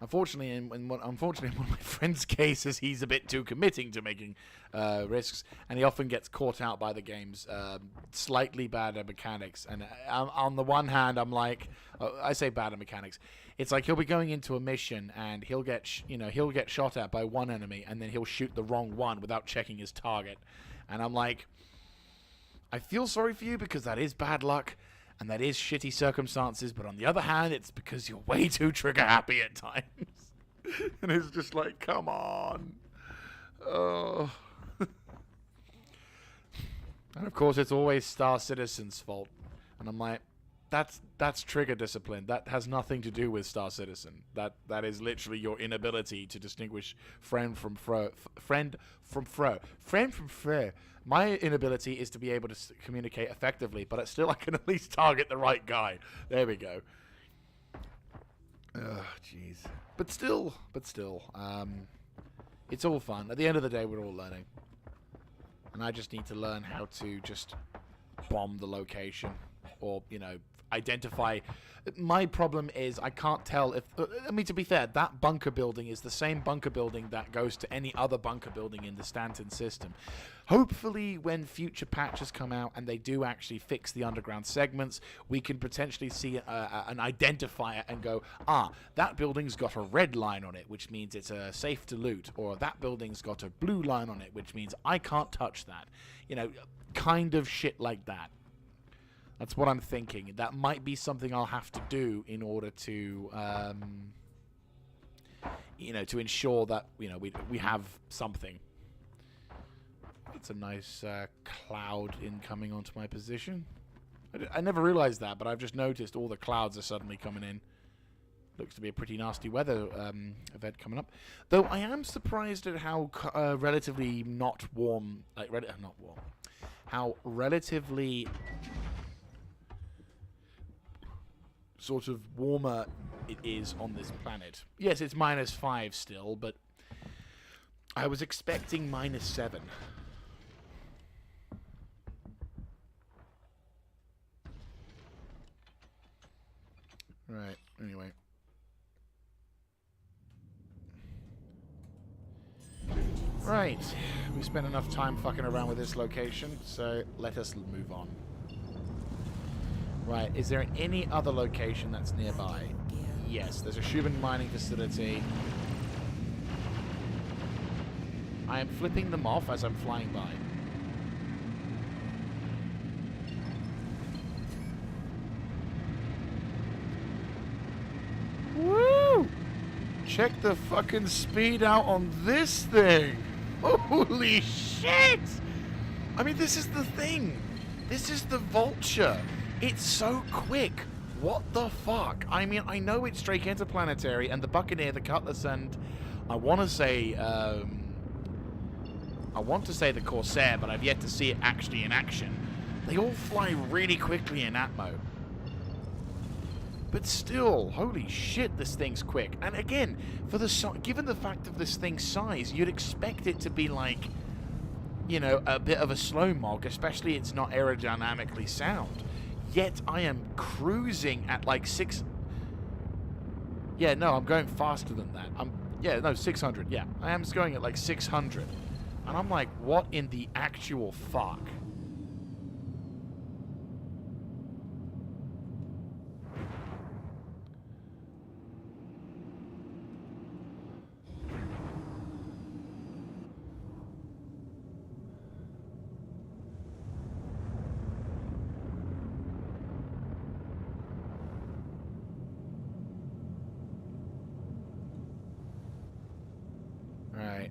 Unfortunately, in one of my friend's cases, he's a bit too committing to making risks, and he often gets caught out by the game's slightly bad mechanics. And on the one hand, I'm like, I say bad mechanics. It's like he'll be going into a mission, and he'll get shot at by one enemy, and then he'll shoot the wrong one without checking his target. And I'm like, I feel sorry for you because that is bad luck. And that is shitty circumstances, but on the other hand, it's because you're way too trigger happy at times. And it's just like, come on. Oh. And of course, it's always Star Citizen's fault. And I'm like, that's trigger discipline. That has nothing to do with Star Citizen. That is literally your inability to distinguish friend from foe. My inability is to be able to communicate effectively, but still I can at least target the right guy. There we go. Ugh, jeez. But still, it's all fun. At the end of the day, we're all learning. And I just need to learn how to just bomb the location or, identify. My problem is I can't tell if, to be fair, that bunker building is the same bunker building that goes to any other bunker building in the Stanton system. Hopefully, when future patches come out and they do actually fix the underground segments, we can potentially see an identifier and go, that building's got a red line on it, which means it's safe to loot, or that building's got a blue line on it, which means I can't touch that. Kind of shit like that. That's what I'm thinking. That might be something I'll have to do in order to, to ensure that, we have something. It's a nice cloud incoming onto my position. I never realized that, but I've just noticed all the clouds are suddenly coming in. Looks to be a pretty nasty weather event coming up. Though I am surprised at how relatively not warm, how relatively sort of warmer it is on this planet. Yes, it's -5 still, but I was expecting -7. Right, anyway. Right, we spent enough time fucking around with this location, so let us move on. Right, is there any other location that's nearby? Yes, there's a Schumann mining facility. I am flipping them off as I'm flying by. Woo! Check the fucking speed out on this thing! Holy shit! I mean, this is the thing. This is the Vulture. It's so quick. What the fuck? I mean, I know it's Drake Interplanetary and the Buccaneer, the Cutlass, and I want to say the Corsair, but I've yet to see it actually in action. They all fly really quickly in Atmo. But still, holy shit, this thing's quick. And again, for the given the fact of this thing's size, you'd expect it to be like, you know, a bit of a slow mog, especially it's not aerodynamically sound. Yet I am cruising at like 6... Yeah, no, I'm going faster than that. 600, yeah. I am going at like 600. And I'm like, what in the actual fuck? Right.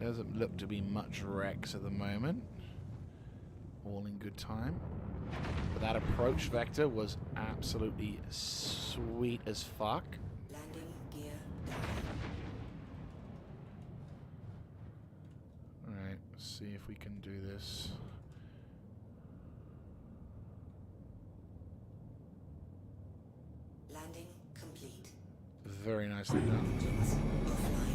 Doesn't look to be much wrecks at the moment. All in good time. But that approach vector was absolutely sweet as fuck. Landing gear down. Alright, let's see if we can do this. Landing complete. Very nicely done. Engines offline.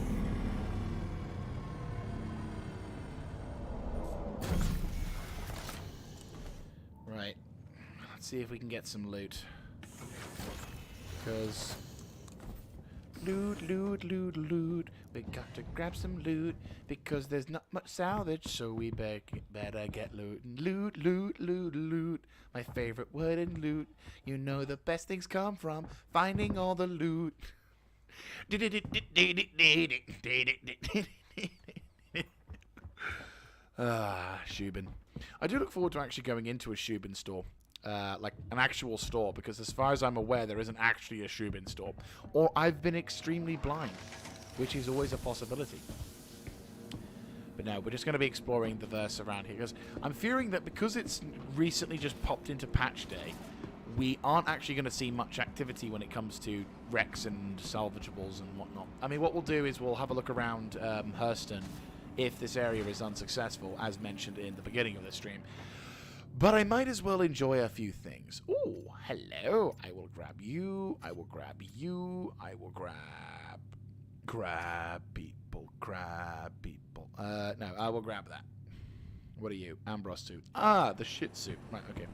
Right. Let's see if we can get some loot. Because... Loot, loot, loot, loot. We got to grab some loot. Because there's not much salvage, so we better get loot. Loot, loot, loot, loot. My favorite word in loot. You know the best things come from finding all the loot. Shubin. I do look forward to actually going into a Shubin store. Like an actual store, because as far as I'm aware, there isn't actually a Shubin store. Or I've been extremely blind, which is always a possibility. But no, we're just going to be exploring the verse around here, because I'm fearing that because it's recently just popped into patch day, we aren't actually going to see much activity when it comes to wrecks and salvageables and whatnot. I mean, what we'll do is we'll have a look around Hurston if this area is unsuccessful, as mentioned in the beginning of the stream. But I might as well enjoy a few things. Ooh, hello. I will grab you. I will grab you. I will grab people. Grab people. No, I will grab that. What are you? Ambros suit. Ah, the shit suit. Right, okay.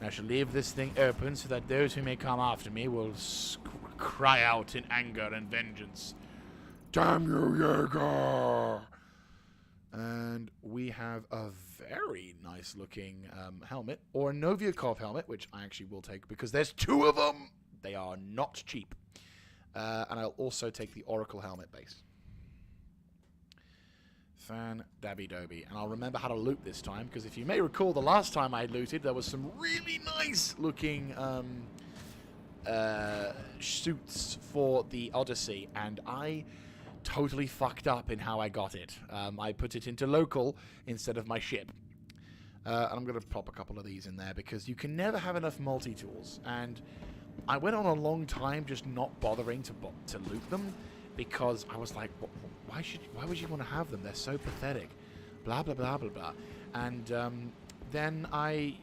I shall leave this thing open so that those who may come after me will cry out in anger and vengeance. Damn you, Jaeger! And we have a very nice looking helmet, or a Noviakov helmet, which I actually will take because there's two of them. They are not cheap. And I'll also take the Oracle helmet base. Fan dabby doby. And I'll remember how to loot this time, because if you may recall, the last time I looted, there was some really nice looking suits for the Odyssey, and I totally fucked up in how I got it. I put it into local instead of my ship. And I'm going to pop a couple of these in there, because you can never have enough multi-tools. And I went on a long time just not bothering to loot them, because I was like, why would you want to have them? They're so pathetic. Blah, blah, blah, blah, blah. And then I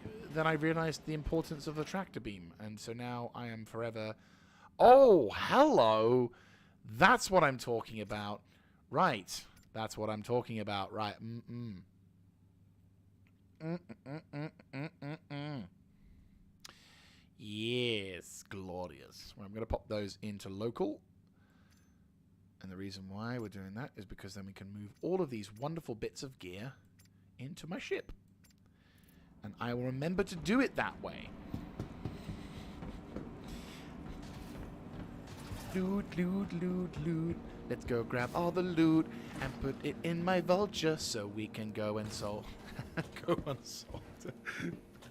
realized the importance of the tractor beam. And so now I am forever... Oh, hello! That's what I'm talking about. Right. That's what I'm talking about. Right. Yes. Glorious. Well, I'm going to pop those into local. And the reason why we're doing that is because then we can move all of these wonderful bits of gear into my ship. And I will remember to do it that way. Loot, loot, loot, loot. Let's go grab all the loot and put it in my vulture so we can go and salt. Go and salt.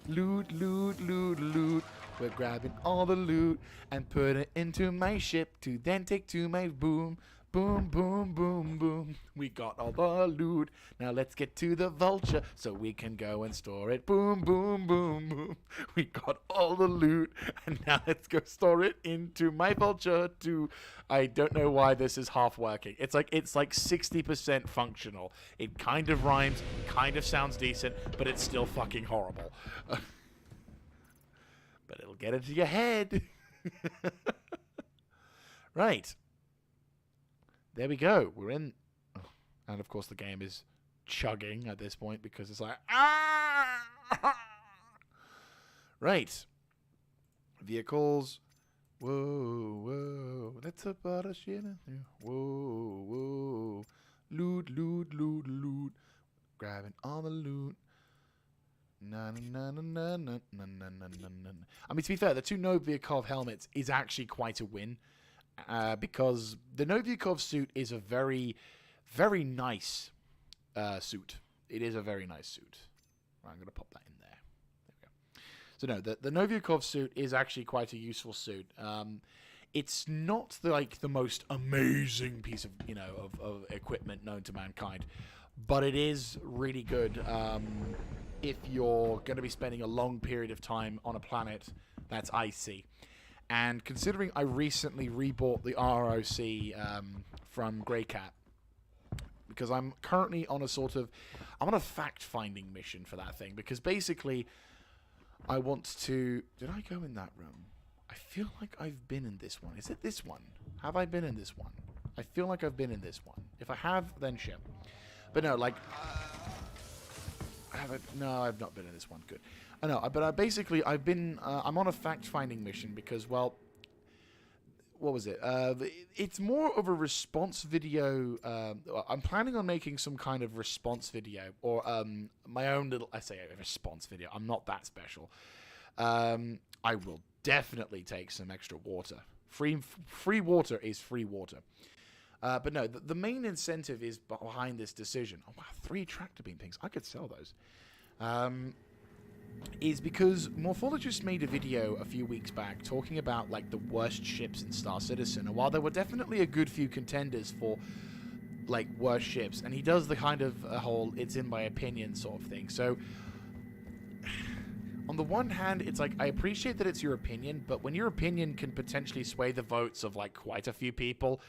Loot, loot, loot, loot. We're grabbing all the loot and put it into my ship to then take to my boom. Boom, boom, boom, boom. We got all the loot. Now let's get to the vulture so we can go and store it. Boom, boom, boom, boom. We got all the loot. And now let's go store it into my vulture to... I don't know why this is half working. It's like 60% functional. It kind of rhymes, kind of sounds decent, but it's still fucking horrible. but it'll get into your head. Right. There we go. We're in. Oh, and of course, the game is chugging at this point because it's like, ah! Right. Vehicles. Whoa, whoa. That's about a shit. Whoa, whoa. Loot, loot, loot, loot. Grabbing all the loot. Na na na na na na na na na na. I mean, to be fair, the two Novikov helmets is actually quite a win, because the Novikov suit is a very, very nice suit. It is a very nice suit. Right, I'm gonna pop that in there. There we go. So no, the Novikov suit is actually quite a useful suit. It's not the most amazing piece of of equipment known to mankind, but it is really good. If you're going to be spending a long period of time on a planet that's icy. And considering I recently rebought the ROC from Greycat, because I'm currently on I'm on a fact-finding mission for that thing, because basically I want to... Did I go in that room? I feel like I've been in this one. Is it this one? Have I been in this one? I feel like I've been in this one. If I have, then shit. But no, No, I've not been in this one. Good. I know, but I've been... I'm on a fact-finding mission because, well... What was it? It's more of a response video. I'm planning on making some kind of response video. Or my own little... I say a response video. I'm not that special. I will definitely take some extra water. Free water is free water. But no, the main incentive is behind this decision. Oh, wow, 3 tractor beam things. I could sell those. Is because Morphologist made a video a few weeks back talking about, the worst ships in Star Citizen. And while there were definitely a good few contenders for, worst ships, and he does the kind of whole it's in my opinion sort of thing. So, on the one hand, it's I appreciate that it's your opinion, but when your opinion can potentially sway the votes of, quite a few people...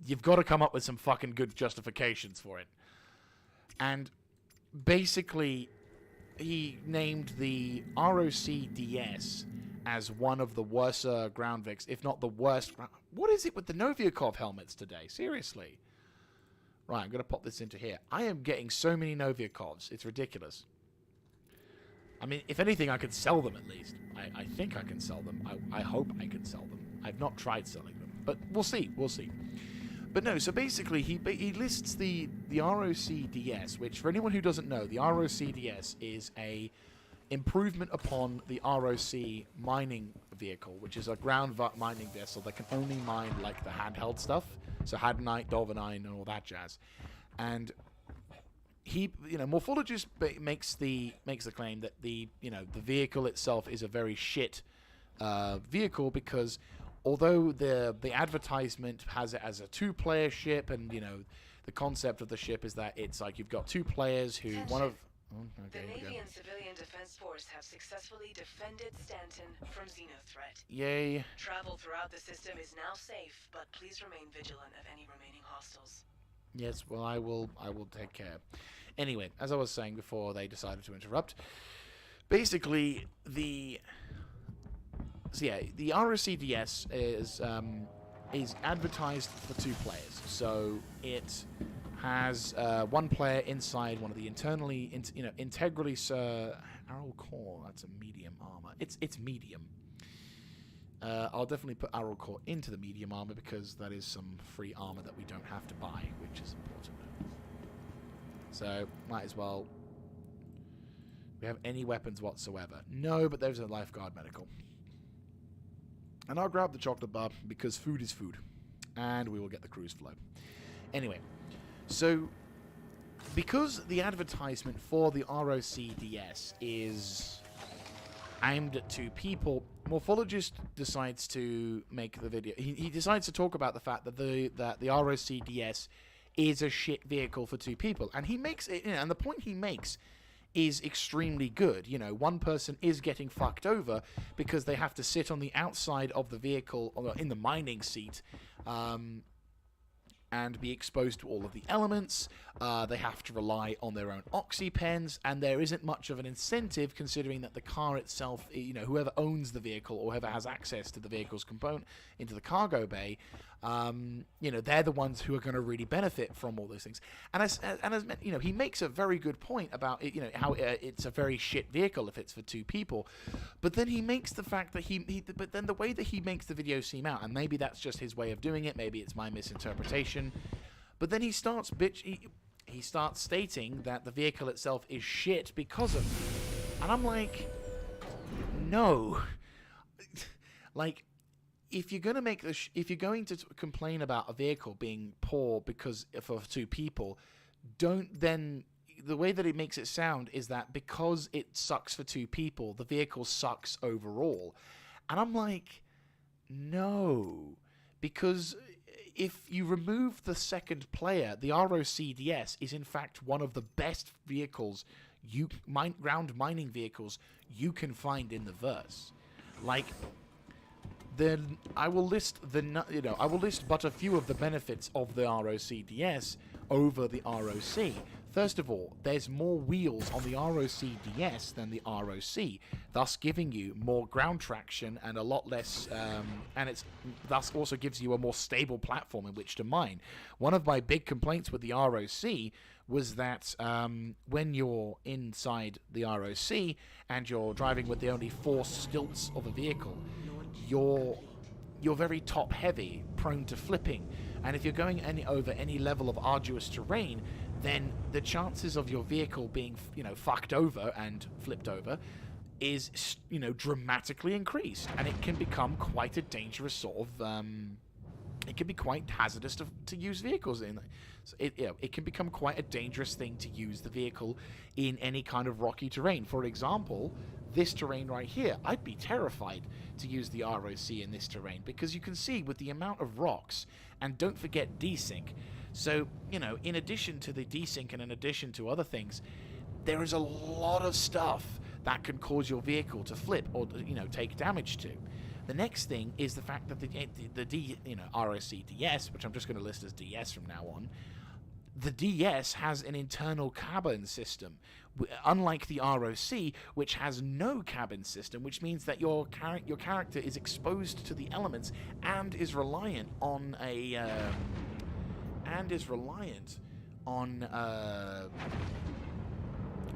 You've got to come up with some fucking good justifications for it. And basically, he named the ROC-DS as one of the worst ground vics, if not the worst. What is it with the Novikov helmets today? Seriously. Right, I'm going to pop this into here. I am getting so many Novikovs. It's ridiculous. I mean, if anything, I could sell them at least. I think I can sell them. I hope I can sell them. I've not tried selling them. But we'll see. We'll see. But no, so basically he lists the ROC-DS, which for anyone who doesn't know, the ROC-DS is a improvement upon the ROC mining vehicle, which is a ground mining vessel that can only mine the handheld stuff, so Hadanite, Dolvanite, and all that jazz. And he, Morphologist makes the claim that the vehicle itself is a very shit vehicle because although the advertisement has it as a 2-player ship, and the concept of the ship is that it's you've got 2 players who Attention. one of The Navy and Civilian Defense Force have successfully defended Stanton from Xenothreat. Yay. Travel throughout the system is now safe, but please remain vigilant of any remaining hostiles. Yes, well, I will take care. Anyway, as I was saying before they decided to interrupt, basically the ROC-DS is advertised for 2 players. So it has 1 player inside one of the integrally Arrow Core. That's a medium armor. It's medium. I'll definitely put Arrow Core into the medium armor because that is some free armor that we don't have to buy, which is important. So might as well. We have any weapons whatsoever? No, but there's a lifeguard medical. And I'll grab the chocolate bar because food is food. And we will get the cruise flow. Anyway, so because the advertisement for the ROC-DS is aimed at 2 people, Morphologist decides to make the video. He decides to talk about the fact that the ROC-DS is a shit vehicle for 2 people. And he makes it, and the point he makes is extremely good. 1 person is getting fucked over because they have to sit on the outside of the vehicle, or in the mining seat, and be exposed to all of the elements. They have to rely on their own oxy pens, and there isn't much of an incentive considering that the car itself, whoever owns the vehicle or whoever has access to the vehicle's component into the cargo bay, they're the ones who are going to really benefit from all those things. And as he makes a very good point about it, how it's a very shit vehicle if it's for two people. But then he makes the fact that but then the way that he makes the video seem out, and maybe that's just his way of doing it, maybe it's my misinterpretation, but then he starts stating that the vehicle itself is shit because of it. And I'm like, no. Like, if you're going to complain about a vehicle being poor because for two people, don't then. The way that it makes it sound is that because it sucks for two people, the vehicle sucks overall. And I'm like, no, because if you remove the second player, the ROCDS is in fact one of the best vehicles, ground mining vehicles you can find in the verse. Like, then I will list but a few of the benefits of the ROCDS over the ROC. First of all, there's more wheels on the ROCDS than the ROC, thus giving you more ground traction and a lot less, and it's thus also gives you a more stable platform in which to mine. One of my big complaints with the ROC was that when you're inside the ROC and you're driving with the only 4 stilts of a vehicle, you're very top heavy, prone to flipping, and if you're going over any level of arduous terrain, then the chances of your vehicle being fucked over and flipped over is dramatically increased, and it can become quite a dangerous sort of it can be quite hazardous to use vehicles in. So it can become quite a dangerous thing to use the vehicle in any kind of rocky terrain. For example, this terrain right here, I'd be terrified to use the ROC in this terrain because you can see with the amount of rocks, and don't forget desync. So, in addition to the desync and in addition to other things, there is a lot of stuff that can cause your vehicle to flip or, take damage to. The next thing is the fact that the ROCDS, which I'm just going to list as DS from now on, the DS has an internal cabin system, unlike the ROC, which has no cabin system, which means that your character is exposed to the elements and is reliant on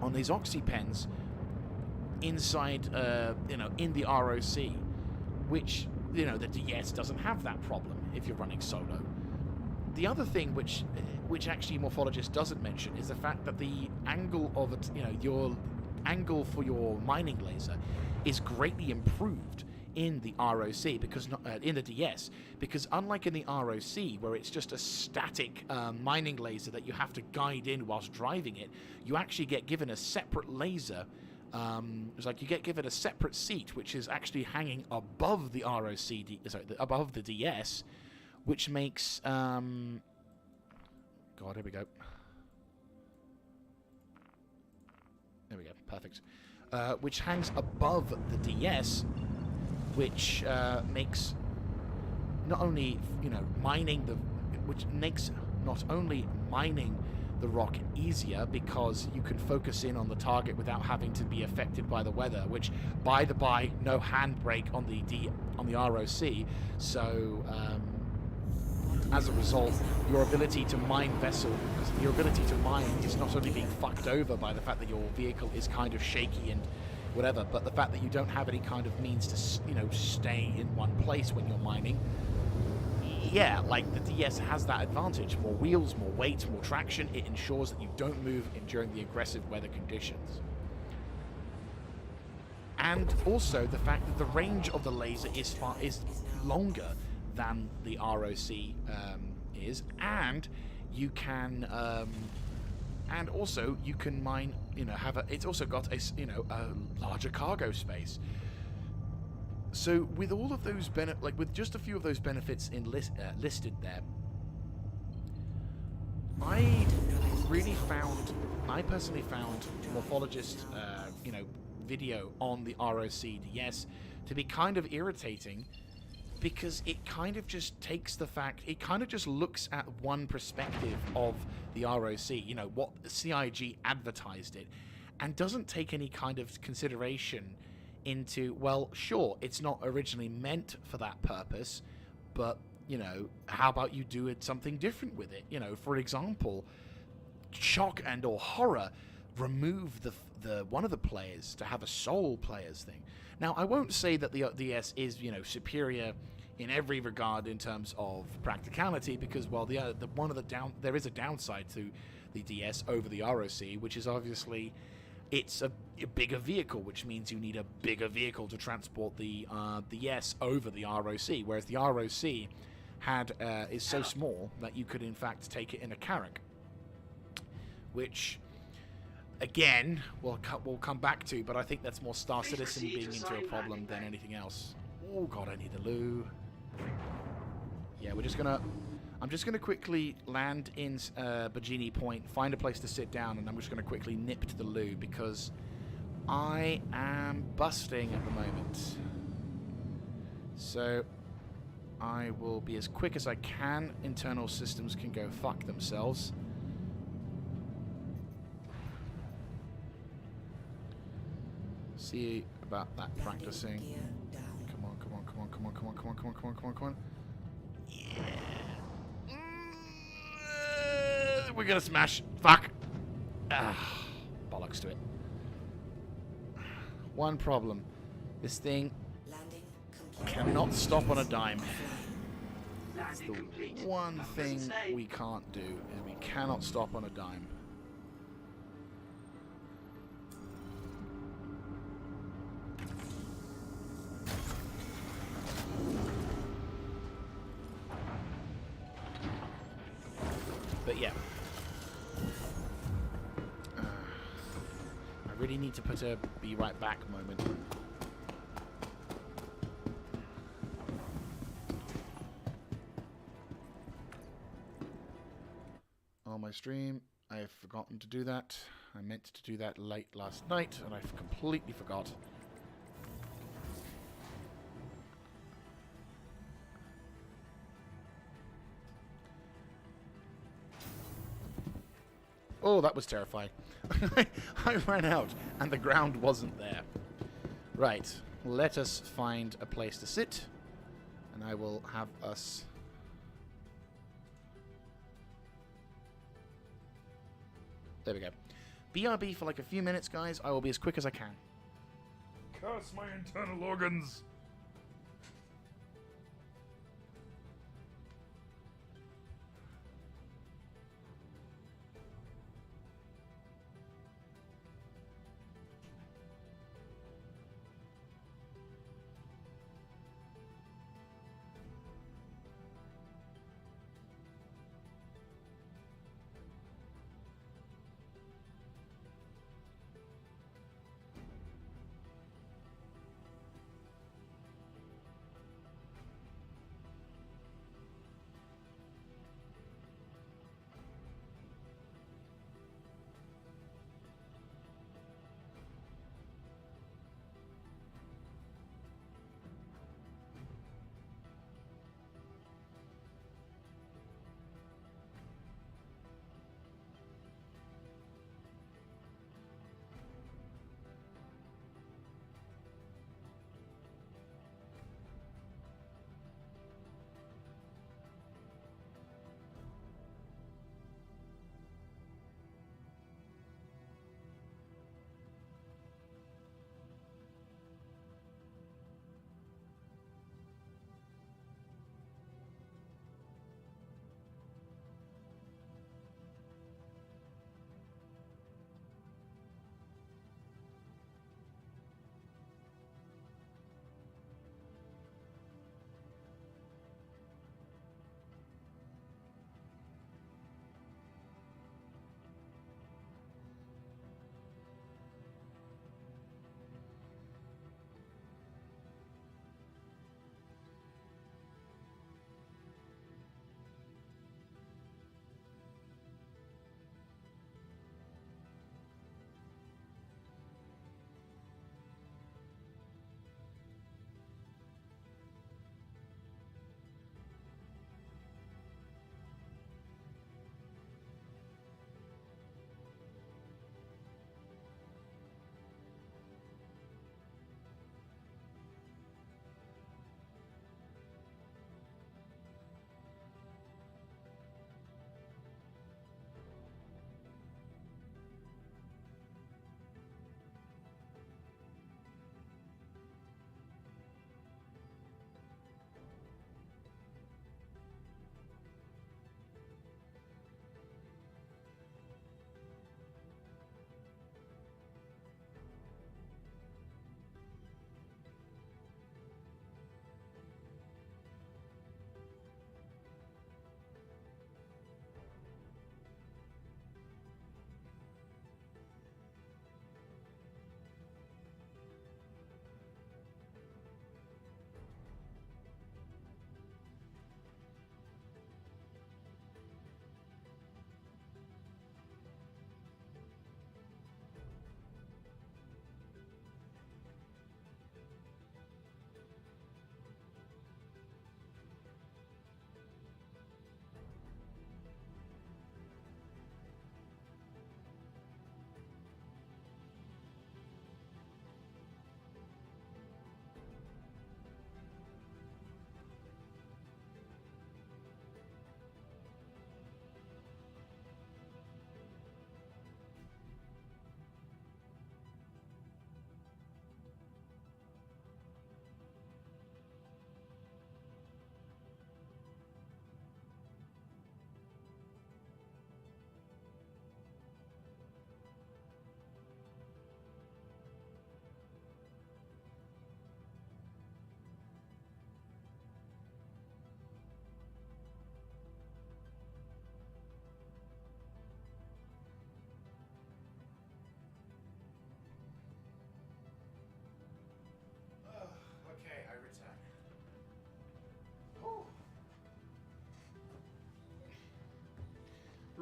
on these oxy pens inside in the ROC, which the DS doesn't have that problem if you're running solo. The other thing which actually Morphologist doesn't mention is the fact that the angle of it, your angle for your mining laser is greatly improved in the ROC because in the DS, because unlike in the ROC where it's just a static mining laser that you have to guide in whilst driving it, you actually get given a separate laser. It's like you get given a separate seat which is actually hanging above the above the DS, which makes God, here we go. There we go, perfect. Which hangs above the DS, which makes not only mining the rock easier because you can focus in on the target without having to be affected by the weather, which by the by, no handbrake on the ROC, so as a result, your ability to mine is not only being fucked over by the fact that your vehicle is kind of shaky and whatever, but the fact that you don't have any kind of means to stay in one place when you're mining. Yeah, like the DS has that advantage. More wheels, more weight, more traction. It ensures that you don't move during the aggressive weather conditions. And also the fact that the range of the laser is longer than the ROC is, and you can and also you can mine, it's also got a larger cargo space. So with all of those with just a few of those benefits listed there, I personally found Morphologist video on the ROCDS to be kind of irritating because it kind of just takes the fact, it kind of just looks at one perspective of the ROC, you know, what CIG advertised it, and doesn't take any kind of consideration into, well, sure, it's not originally meant for that purpose, but, you know, how about you do it something different with it? You know, for example, shock and or horror remove the one of the players to have a sole players thing. Now, I won't say that the DS is, you know, superior in every regard in terms of practicality, because, well, there is a downside to the DS over the ROC, which is obviously it's a bigger vehicle, which means you need a bigger vehicle to transport the DS over the ROC, whereas the ROC is so small that you could in fact take it in a Carrack, which again we'll come back to, but I think that's more Star Please Citizen proceed being to into a sign problem landing than bay. anything else. Oh god, I need a loo. Yeah, I'm just gonna quickly land in Bajini Point, find a place to sit down, and I'm just gonna quickly nip to the loo because I am busting at the moment. So I will be as quick as I can. Internal systems can go fuck themselves. See about that practicing. Gear down. Come on, come on, come on, come on, come on, come on, come on, come on, come on, come on. Yeah. We're gonna smash. Fuck. Ah, bollocks to it. One problem. This thing Landing complete. cannot stop on a dime. It's Landing the complete. one Have a thing pleasant stay. we can't do, is we cannot stop on a dime. But yeah. I really need to put a be right back moment. On my stream, I have forgotten to do that. I meant to do that late last night, and I completely forgot. Oh, that was terrifying. I ran out, and the ground wasn't there. Right, let us find a place to sit, and I will have us... There we go. BRB for like a few minutes, guys. I will be as quick as I can. Curse my internal organs!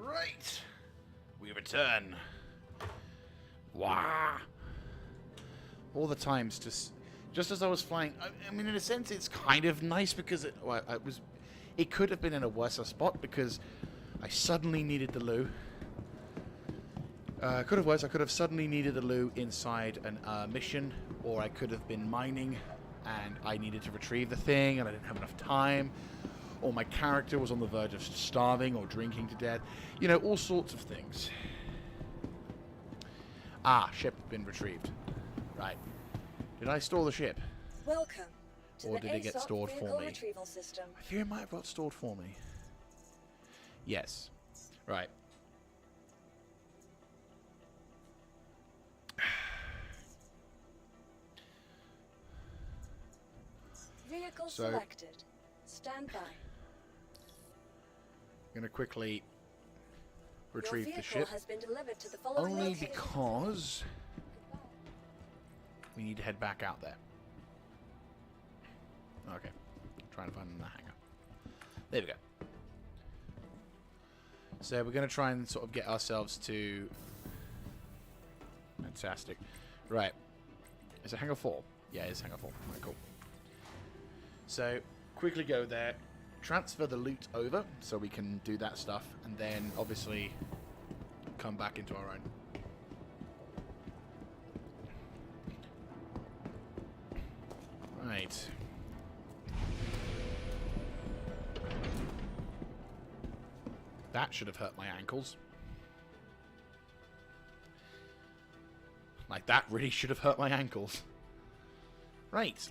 Right. We return. Wah! All the times, just as I was flying. I mean, in a sense, it's kind of nice because it could have been in a worse spot because I suddenly needed the loo. Could have worse. I could have suddenly needed the loo inside an mission, or I could have been mining and I needed to retrieve the thing and I didn't have enough time, or my character was on the verge of starving or drinking to death. You know, all sorts of things. Ah, ship been retrieved. Right. Did I store the ship? Welcome to Or the did it get ASOP stored for vehicle me? retrieval system. I fear it might have got stored for me. Yes. Right. Vehicle So- selected. Stand by. I'm going to quickly Your retrieve vehicle the ship. has been delivered to the following Only location. because we need to head back out there. Okay. Trying to find the hangar. There we go. So we're going to try and sort of get ourselves to... Fantastic. Right. Is it hangar 4? Yeah, it's hangar 4. Right, cool. So, quickly go there. Transfer the loot over so we can do that stuff. And then, obviously, come back into our own. Right. That should have hurt my ankles. Like, that really should have hurt my ankles. Right.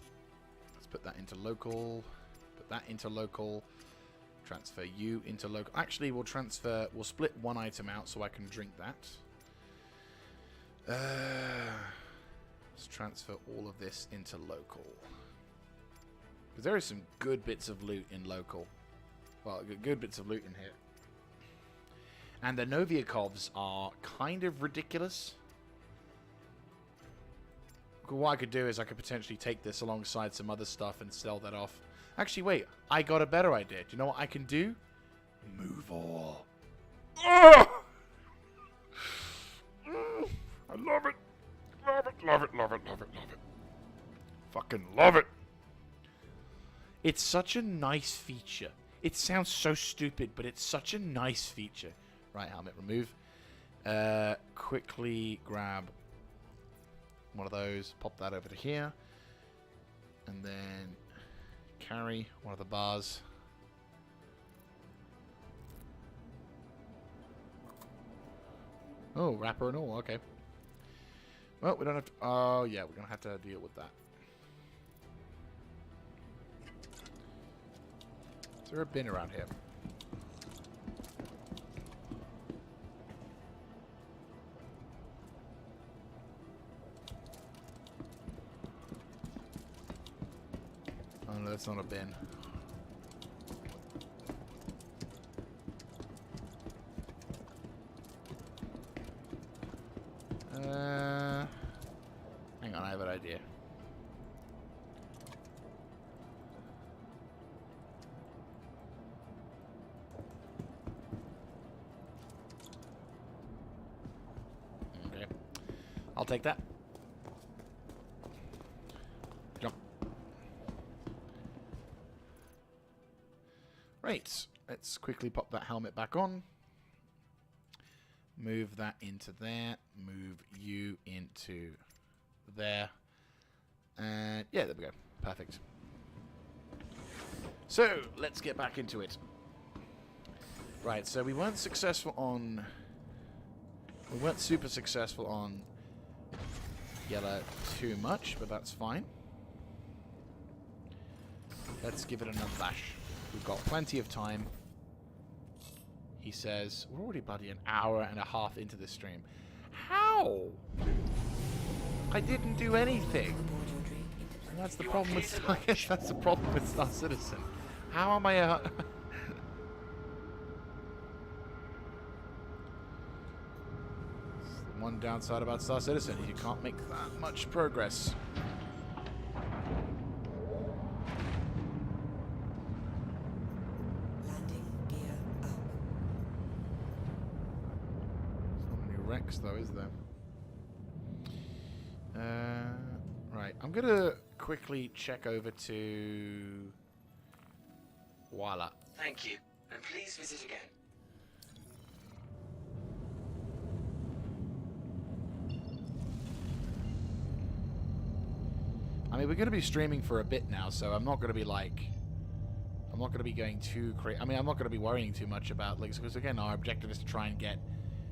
Let's put that into local. Put that into local. Transfer you into local. Actually, we'll split one item out so I can drink that. Let's transfer all of this into local. Because there are some good bits of loot in local. Well, good bits of loot in here. And the Noviakovs are kind of ridiculous. What I could do is I could potentially take this alongside some other stuff and sell that off. Actually, wait. I got a better idea. Do you know what I can do? Move all. I love it. Love it, love it, love it, love it, love it. Fucking love it. It's such a nice feature. It sounds so stupid, but it's such a nice feature. Right, helmet remove. Quickly grab one of those, pop that over to here, and then carry one of the bars. Oh, wrapper and all, okay. Well, we don't have to... Oh, yeah, we're going to have to deal with that. Is there a bin around here? Oh, no, that's not a bin. Hang on, I have an idea. Okay. I'll take that. Jump. Right. Let's quickly pop that helmet back on. Move that into there. Move you into there. And yeah, there we go. Perfect. So, let's get back into it. Right, so we weren't successful on... We weren't super successful on Yellow too much, but that's fine. Let's give it another bash. We've got plenty of time. He says, we're already bloody an hour and a half into this stream. How? I didn't do anything. And that's the problem with... I guess that's the problem with Star Citizen. How am I... One downside about Star Citizen is you can't make that much progress. Landing gear up. RX though, is there? Right, I'm gonna quickly check over to Voila. Thank you, and please visit again. I mean, we're going to be streaming for a bit now, so I'm not going to be like... I'm not going to be going too crazy. I mean, I'm not going to be worrying too much about... like, because, again, our objective is to try and get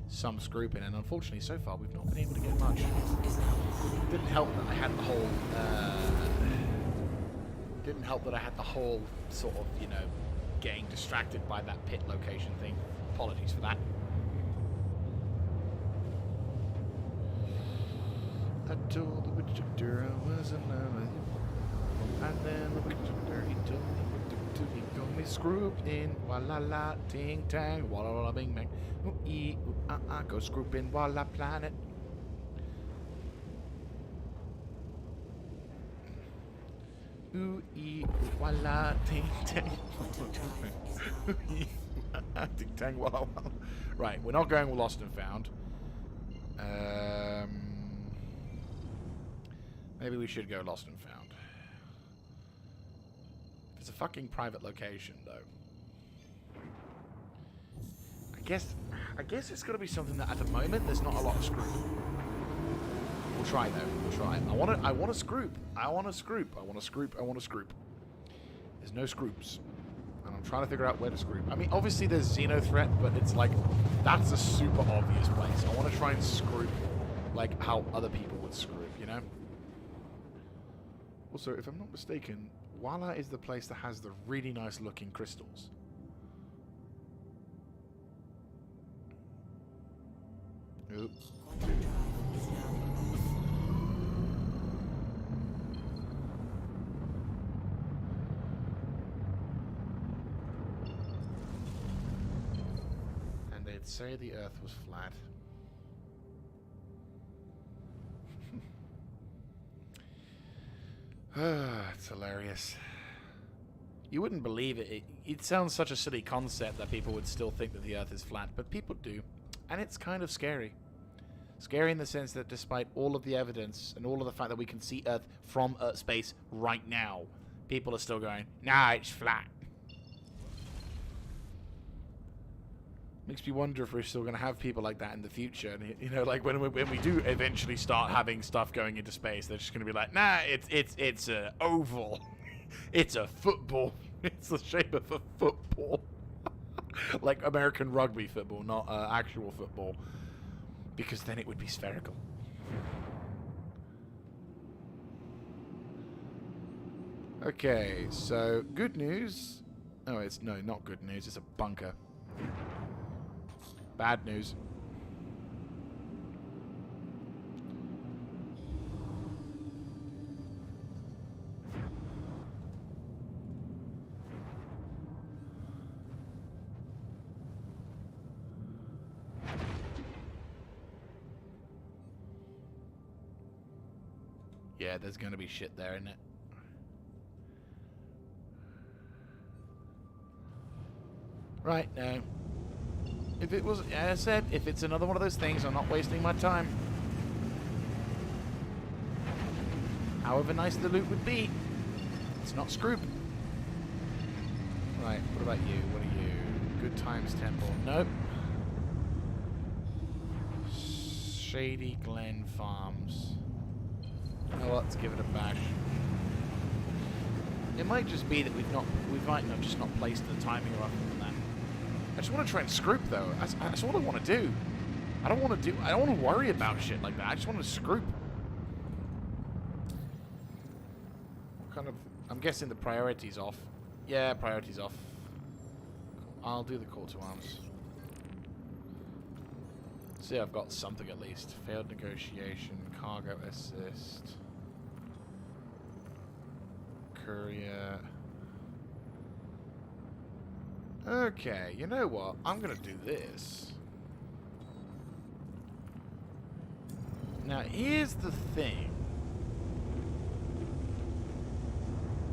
some scroop in, and unfortunately, so far, we've not been able to get much. It didn't help that I had the whole... didn't help that I had the whole sort of, you know, getting distracted by that pit location thing. Apologies for that. I told the witch doctor I wasn't alone. And then the witch doctor, he told me what to do. He told me scroop in, walla la, ting tang, walla walla bing bang. Ooh ee, ooh go scroop in, walla planet. Ooh ee, ooh walla, ting tang. Ooh ee, ting tang, walla walla. Right, we're not going lost and found. Maybe we should go lost and found. It's a fucking private location, though. I guess it's got to be something that at the moment there's not a lot of scroop. We'll try though. We'll try. I want to scroop. I want to scroop. I want to scroop. I want to scroop. There's no scroops, and I'm trying to figure out where to scroop. I mean, obviously there's Xeno threat, but it's like that's a super obvious place. I want to try and scroop like how other people would scroop, you know. Also, if I'm not mistaken, Wala is the place that has the really nice looking crystals. Oops. And they'd say the Earth was flat. It's hilarious. You wouldn't believe it. It sounds such a silly concept that people would still think that the Earth is flat, but people do. And it's kind of scary. Scary in the sense that despite all of the evidence and all of the fact that we can see Earth from Earth space right now, people are still going, nah, it's flat. Makes me wonder if we're still going to have people like that in the future. And, you know, like when we do eventually start having stuff going into space, they're just going to be like, nah, it's a oval. It's a football. It's the shape of a football. Like American rugby football, not actual football. Because then it would be spherical. Okay, so good news. Oh, it's no, not good news. It's a bunker. Bad news. Yeah, there's gonna be shit there, isn't it? Right, no. If it was, as I said, if it's another one of those things, I'm not wasting my time. However nice the loot would be, it's not scroop. Right, what about you? What are you? Good Times Temple. Nope. Shady Glen Farms. Oh, let's give it a bash. It might just be that we might not just not placed the timing or anything than that. I just want to try and scroop though. That's all I want to do. I don't want to worry about shit like that. I just want to scroop. What kind of? I'm guessing the priority's off. Yeah, priority's off. I'll do the call to arms. See, I've got something at least. Failed negotiation, cargo assist, courier. Okay, you know what? I'm gonna do this. Now, here's the thing.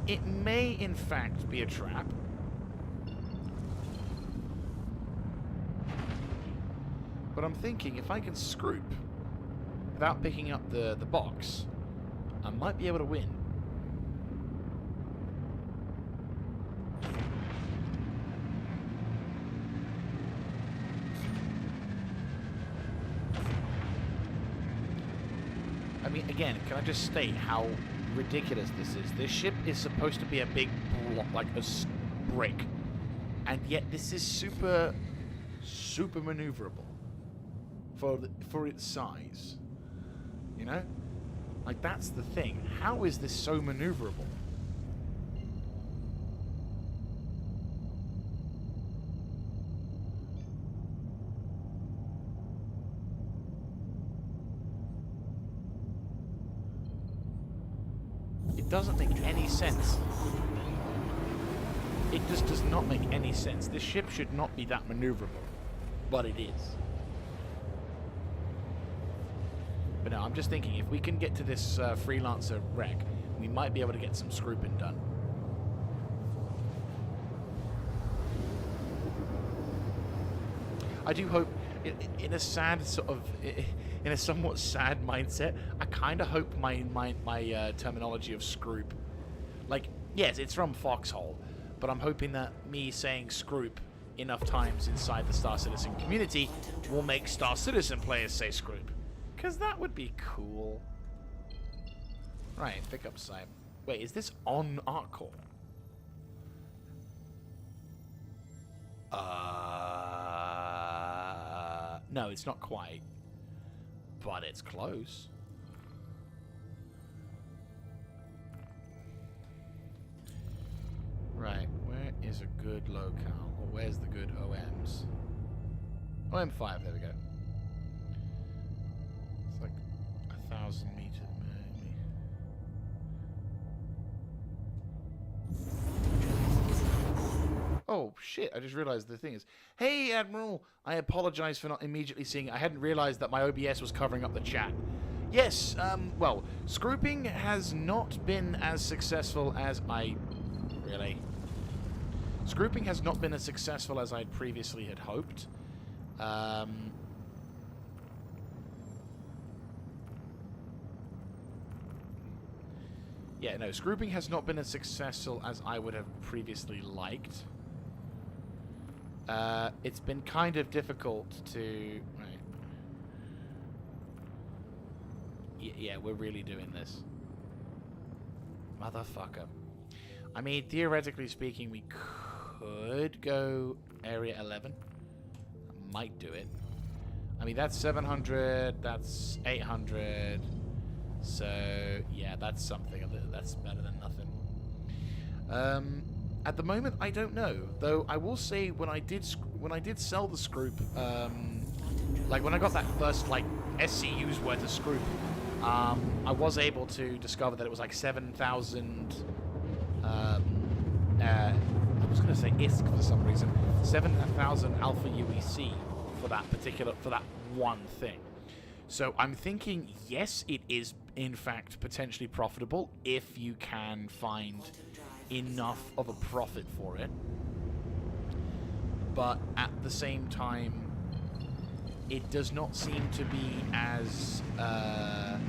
It may, in fact, be a trap. But I'm thinking if I can scroop without picking up the box, I might be able to win. I mean, again, can I just state how ridiculous this is? This ship is supposed to be a big block, like a brick, and yet this is super maneuverable for its size. You know, like that's the thing. How is this so maneuverable? It doesn't make any sense. It just does not make any sense. This ship should not be that maneuverable, but it is. But no, I'm just thinking, if we can get to this freelancer wreck, we might be able to get some scrooping done. I do hope, in a sad sort of, in a somewhat sad mindset, I kind of hope my terminology of scroop, like, yes, it's from Foxhole, but I'm hoping that me saying scroop enough times inside the Star Citizen community will make Star Citizen players say scroop. Because that would be cool. Right, pick up site. Wait, is this on Arcor? No, it's not quite. But it's close. Right, where is a good locale? Or where's the good OMs? OM5, there we go. It's like 1,000 meters, maybe. Oh, shit, I just realized the thing is... Hey, Admiral! I apologize for not immediately seeing it. I hadn't realized that my OBS was covering up the chat. Yes, well, scrooping has not been as successful as I... Really? Scrooping has not been as successful as I previously had hoped. Yeah, no, scrooping has not been as successful as I would have previously liked. It's been kind of difficult to... Right. Yeah, we're really doing this. Motherfucker. I mean, theoretically speaking, we could go Area 11. I might do it. I mean, that's 700, that's 800. So, yeah, that's something. That's better than nothing. At the moment, I don't know. Though, I will say, when I did sell the scroop, like, when I got that first, like, SCU's worth of scroop, I was able to discover that it was, like, 7,000... I was going to say ISK for some reason. 7,000 Alpha UEC for that one thing. So I'm thinking, yes, it is in fact potentially profitable if you can find enough of a profit for it. But at the same time, it does not seem to be as... let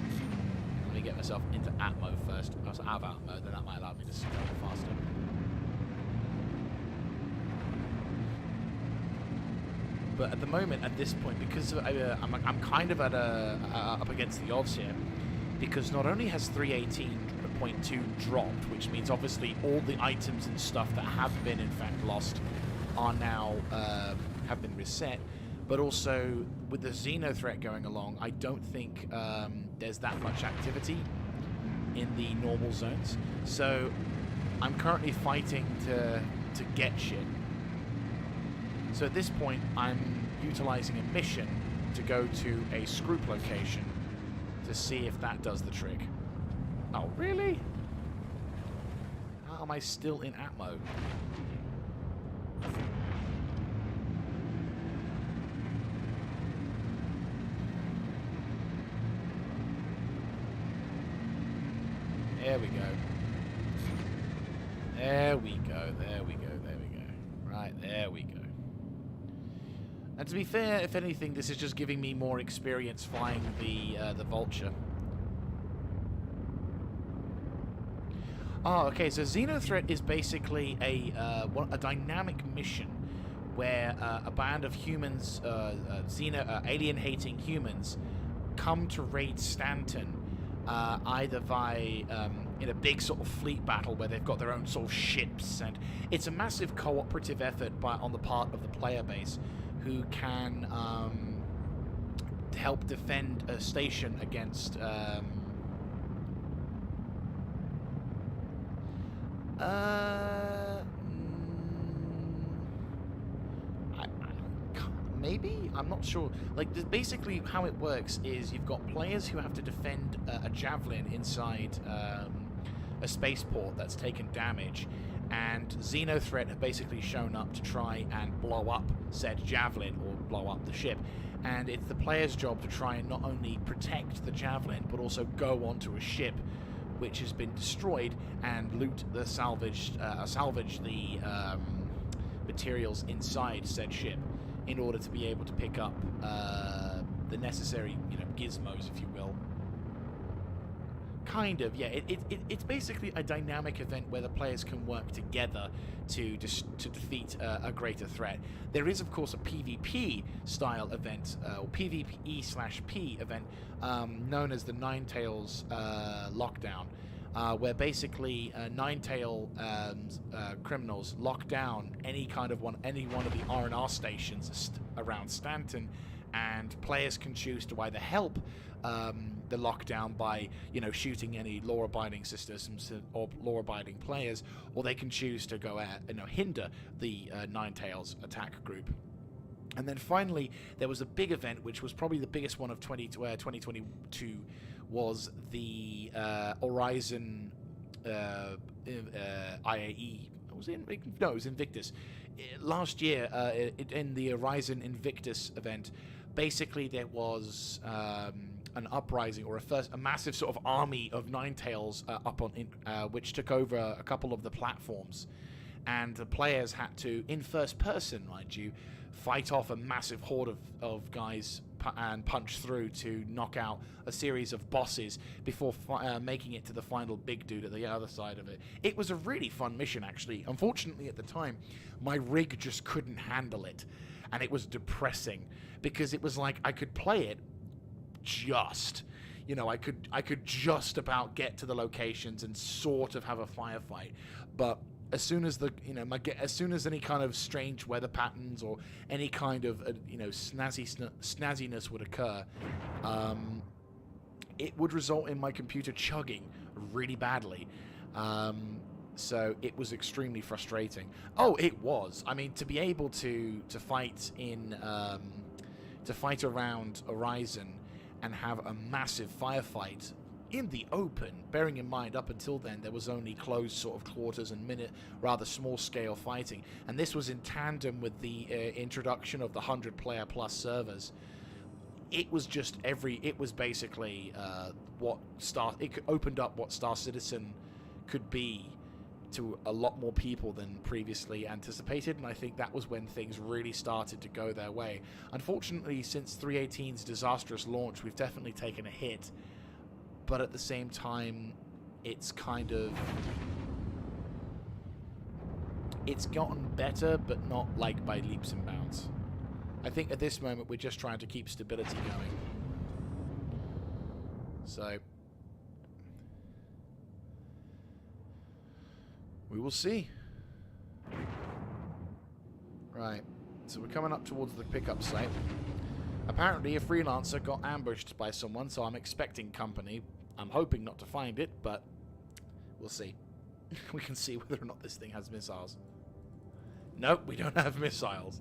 me get myself into Atmo first. If I was out of Atmo, then that might allow me to go faster. But at the moment, at this point, because I'm kind of at up against the odds here, because not only has 318.2 dropped, which means obviously all the items and stuff that have been in fact lost are now have been reset, but also with the Xeno threat going along, I don't think there's that much activity in the normal zones. So I'm currently fighting to get shit. So at this point, I'm utilizing a mission to go to a scroop location to see if that does the trick. Oh, really? How am I still in Atmo? There we go. There we go, there we go, there we go. Right, there we go. And to be fair, if anything, this is just giving me more experience flying the Vulture. Oh, okay, so Xenothreat is basically a dynamic mission where a band of humans, alien-hating humans, come to raid Stanton, either in a big sort of fleet battle where they've got their own sort of ships, and it's a massive cooperative effort on the part of the player base, who can help defend a station against maybe? I'm not sure. Like, basically how it works is you've got players who have to defend a javelin inside a spaceport that's taken damage, and Xenothreat have basically shown up to try and blow up said javelin, or blow up the ship. And it's the player's job to try and not only protect the javelin, but also go onto a ship which has been destroyed and loot the salvage the materials inside said ship, in order to be able to pick up the necessary, gizmos, if you will. Kind of, yeah. It's basically a dynamic event where the players can work together to defeat a greater threat. There is, of course, a PvP style event, or PvE/P event, known as the Ninetales Lockdown, where basically Ninetale criminals lock down any one of the R&R stations around Stanton, and players can choose to either help the lockdown by, shooting any law-abiding systems or law-abiding players, or they can choose to go at, hinder the Ninetales attack group. And then finally, there was a big event, which was probably the biggest one of 2022, was the Horizon IAE. It was Invictus. Last year, in the Horizon Invictus event, basically there was an uprising, or a massive sort of army of Ninetales which took over a couple of the platforms, and the players had to, in first person, mind you, fight off a massive horde of guys and punch through to knock out a series of bosses before making it to the final big dude at the other side of it. It was a really fun mission, actually. Unfortunately, at the time, my rig just couldn't handle it, and it was depressing, because it was like I could play it I could just about get to the locations and sort of have a firefight, but as soon as any kind of strange weather patterns or any kind of snazziness would occur, it would result in my computer chugging really badly. So it was extremely frustrating. Oh, it was. I mean, to be able to fight around Horizon and have a massive firefight in the open, bearing in mind up until then there was only closed sort of quarters and rather small scale fighting, and this was in tandem with the introduction of the 100-player plus servers. It was basically it opened up what Star Citizen could be to a lot more people than previously anticipated, and I think that was when things really started to go their way. Unfortunately, since 318's disastrous launch, we've definitely taken a hit, but at the same time, it's gotten better, but not like by leaps and bounds. I think at this moment we're just trying to keep stability going. So we will see. Right, so we're coming up towards the pickup site. Apparently a freelancer got ambushed by someone, so I'm expecting company. I'm hoping not to find it, but we'll see. We can see whether or not this thing has missiles. Nope, we don't have missiles.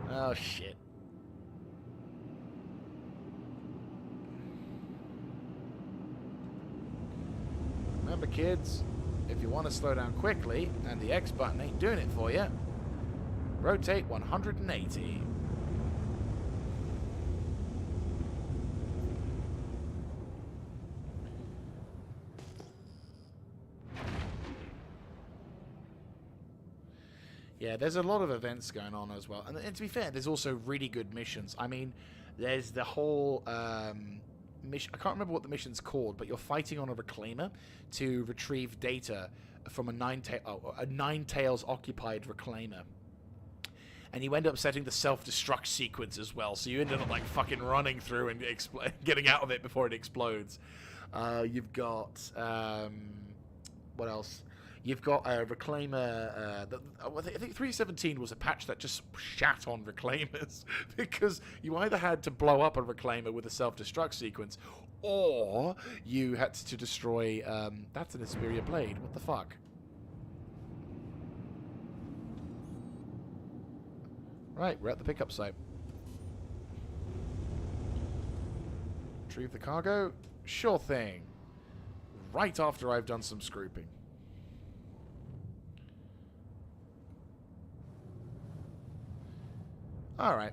Oh, shit. Remember, kids, if you want to slow down quickly, and the X button ain't doing it for you, rotate 180. Yeah, there's a lot of events going on as well. And to be fair, there's also really good missions. I mean, there's the whole mission. I can't remember what the mission's called, but you're fighting on a reclaimer to retrieve data from a nine tails occupied reclaimer. And you end up setting the self-destruct sequence as well. So you ended up like fucking running through and getting out of it before it explodes. You've got what else? You've got a reclaimer. I think 317 was a patch that just shat on reclaimers because you either had to blow up a reclaimer with a self-destruct sequence, or you had to destroy. That's an Asperia blade. What the fuck? Right, we're at the pickup site. Retrieve the cargo? Sure thing. Right after I've done some scrooping. Alright.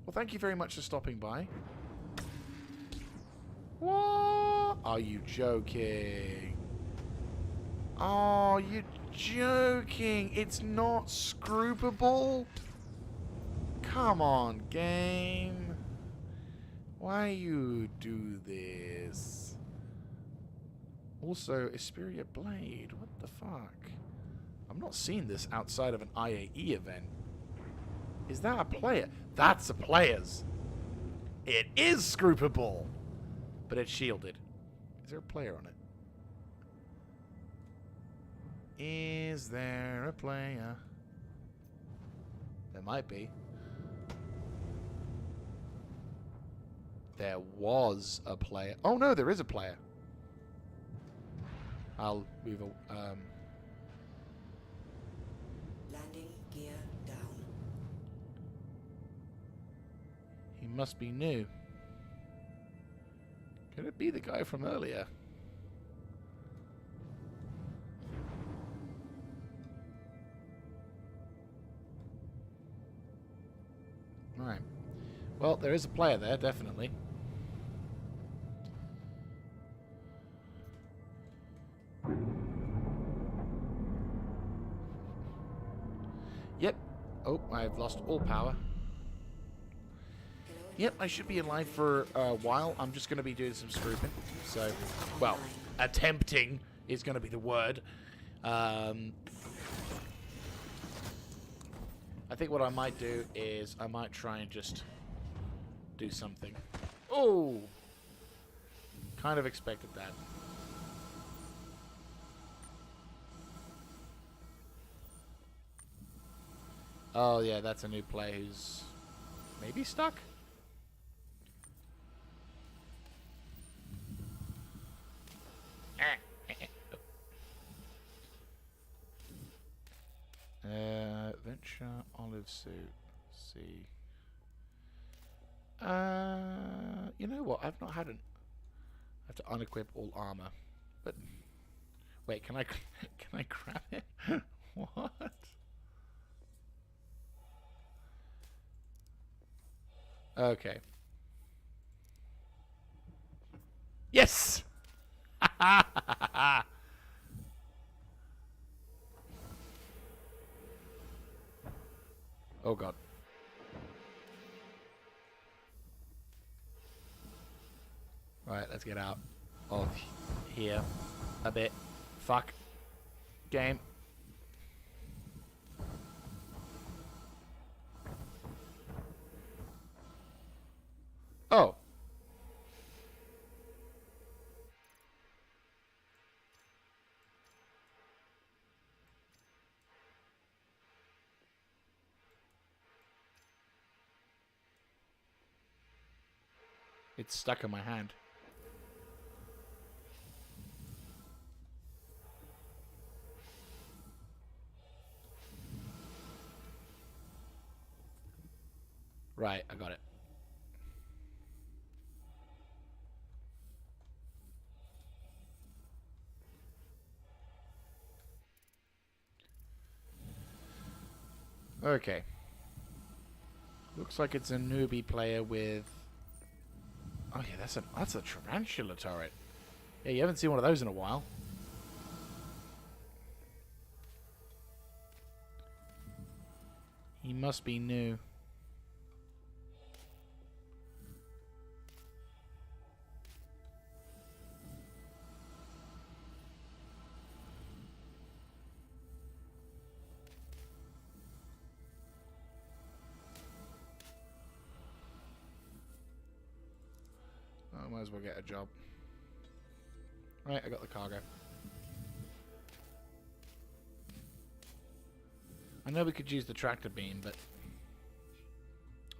Well, thank you very much for stopping by. What? Are you joking? Oh, you're joking. It's not scroopable? Come on, game. Why you do this? Also, Asperia Blade. What the fuck? I'm not seeing this outside of an IAE event. Is that a player? That's a player's. It is scroopable. But it's shielded. Is there a player on it? Is there a player? There might be. There was a player. Oh no, there is a player. I'll move a Landing gear down. He must be new. Could it be the guy from earlier? Right. Well, there is a player there, definitely. Yep. Oh, I've lost all power. Yep, I should be alive for a while. I'm just going to be doing some scrooping. So, well, attempting is going to be the word. I think what I might do is I might try and just do something. Oh! Kind of expected that. Oh, yeah, that's a new player who's maybe stuck? Venture, olive suit, C. You know what? I've not had an... I have to unequip all armor. But... Wait, can I grab it? What? Okay. Yes! Oh god. Right, let's get out of here a bit. Fuck. Game. Oh. It's stuck in my hand. Right, I got it. Okay. Looks like it's a newbie player with... Oh yeah, that's a tarantula turret. Yeah, you haven't seen one of those in a while. He must be new. I might as well get a job. Right, I got the cargo. I know we could use the tractor beam, but...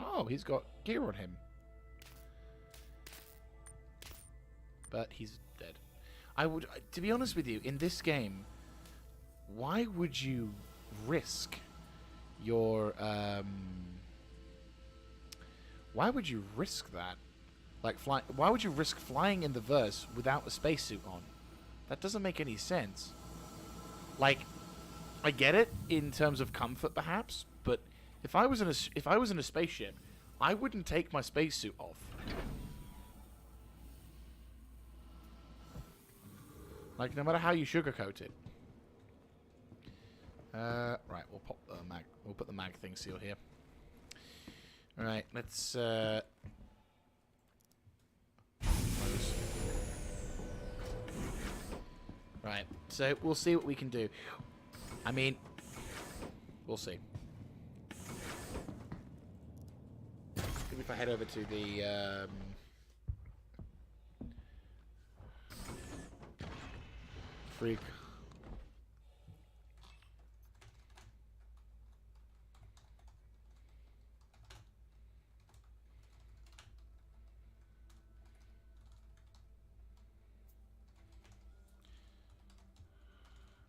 Oh, he's got gear on him. But he's dead. I would... To be honest with you, in this game, why would you risk your... Why would you risk that? Like, why would you risk flying in the verse without a spacesuit on? That doesn't make any sense. Like... I get it in terms of comfort, perhaps, but if I was in a spaceship, I wouldn't take my spacesuit off. Like, no matter how you sugarcoat it. Right, we'll pop the mag. We'll put the mag thing seal here. All right, let's. Close. Right, so we'll see what we can do. I mean, we'll see. Maybe if I head over to the freak.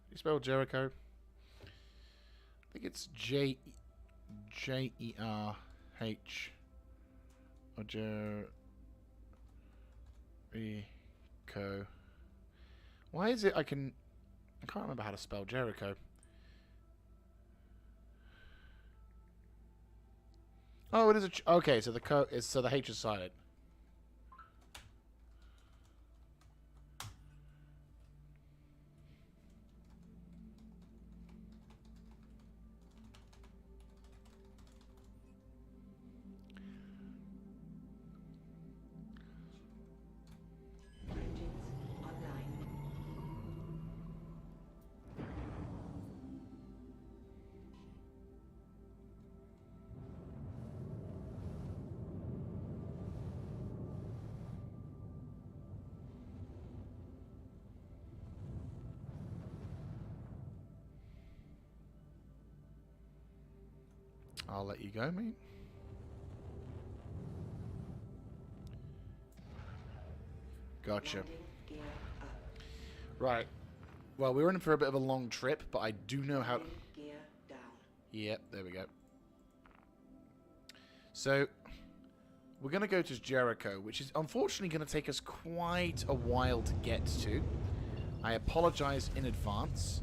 You spell Jericho? I think it's J-E-R-H or Jericho. Why is it I can't remember how to spell Jericho. Oh, it is okay, so the H is silent. I'll let you go, mate. Gotcha. Right. Well, we were in for a bit of a long trip, but I do know how... Yep, there we go. So, we're going to go to Jericho, which is unfortunately going to take us quite a while to get to. I apologize in advance.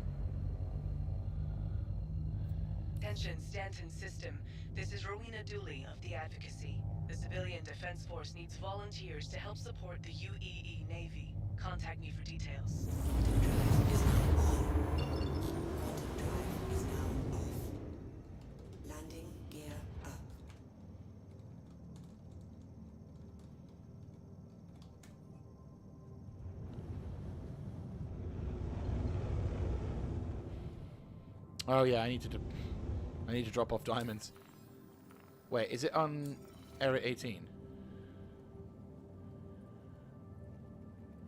Attention, Stanton System. This is Rowena Dooley of the Advocacy. The Civilian Defense Force needs volunteers to help support the UEE Navy. Contact me for details. Drive is now on. Quantum drive is now off. Landing gear up. Oh yeah, I need to drop off diamonds. Wait, is it on Area 18?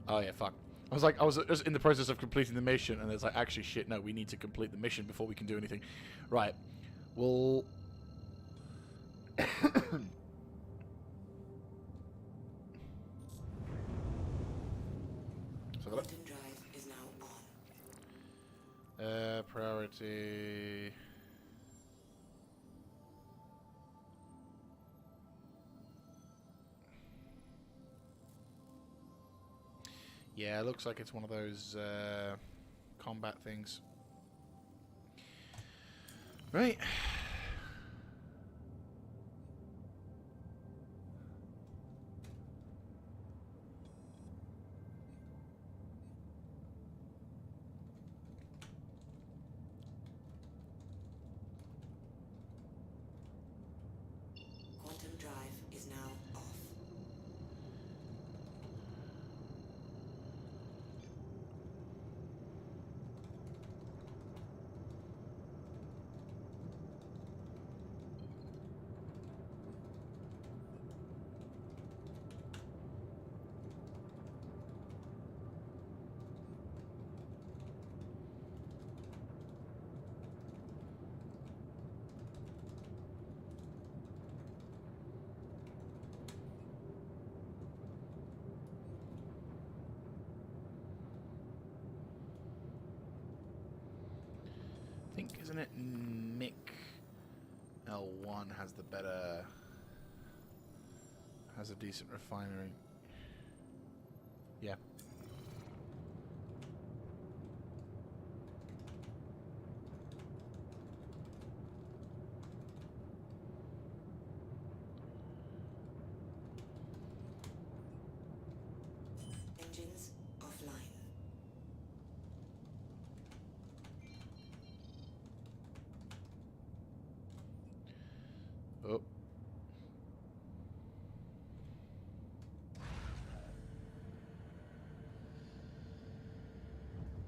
Oh yeah, fuck. I was just in the process of completing the mission, and it's like, actually, shit, no, we need to complete the mission before we can do anything. Right. We'll... Quantum drive is now on. Priority... Yeah, it looks like it's one of those combat things. Right. isn't it Mick L1 has the better, has a decent refinery? Yeah. Engines offline. Oh.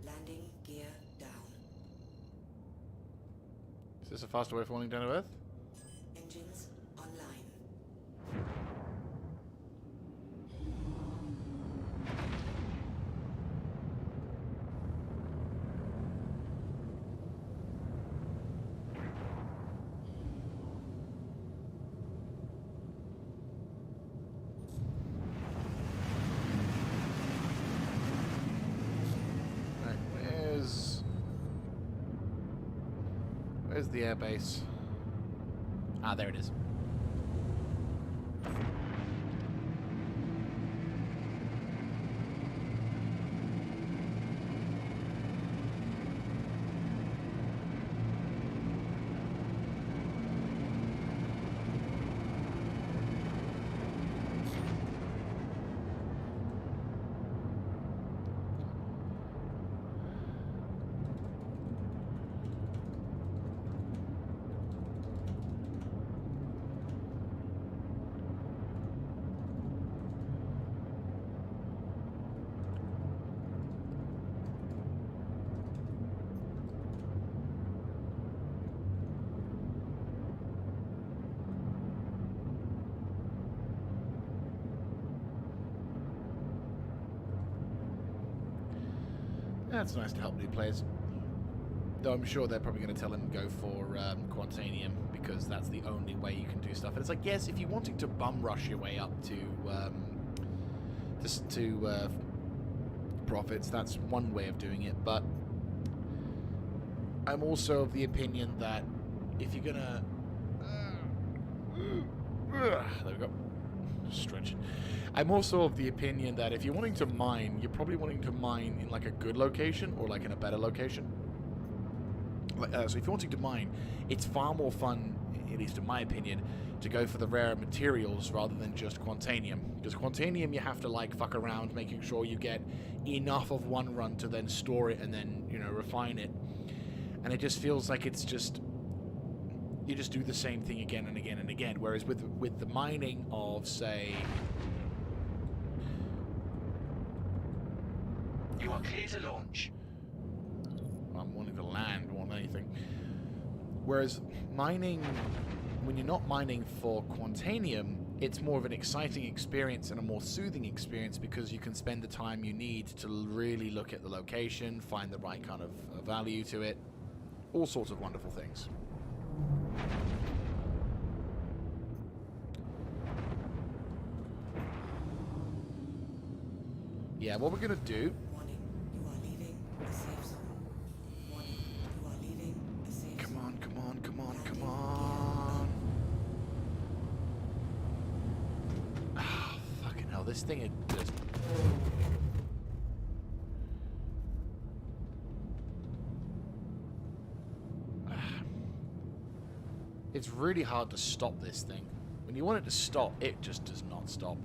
Landing gear down. Is this a faster way of falling down to Earth? Engines online. Right, where's the airbase? Ah, there it is. That's nice to help new players. Though I'm sure they're probably going to tell him to go for Quantanium, because that's the only way you can do stuff. And it's like, yes, if you're wanting to bum rush your way up to profits, that's one way of doing it. But I'm also of the opinion that if you're gonna there we go, stretching. I'm also of the opinion that if you're wanting to mine, you're probably wanting to mine in like a good location or like in a better location. So if you're wanting to mine, it's far more fun, at least in my opinion, to go for the rare materials rather than just Quantanium. Because Quantanium, you have to like fuck around, making sure you get enough of one run to then store it and then, you know, refine it. And it just feels like it's just, you just do the same thing again and again and again. Whereas with the mining of, say, You are clear to launch. I'm wanting to land more than anything. Whereas mining, when you're not mining for Quantanium, it's more of an exciting experience and a more soothing experience because you can spend the time you need to really look at the location, find the right kind of value to it, all sorts of wonderful things. Yeah, what we're going to do... Warning, you are leaving a safe zone. Warning, you are leaving a safe zone. Come on, come on, come on, come on. Ah, fucking hell, this thing is just... It's really hard to stop this thing. When you want it to stop, it just does not stop.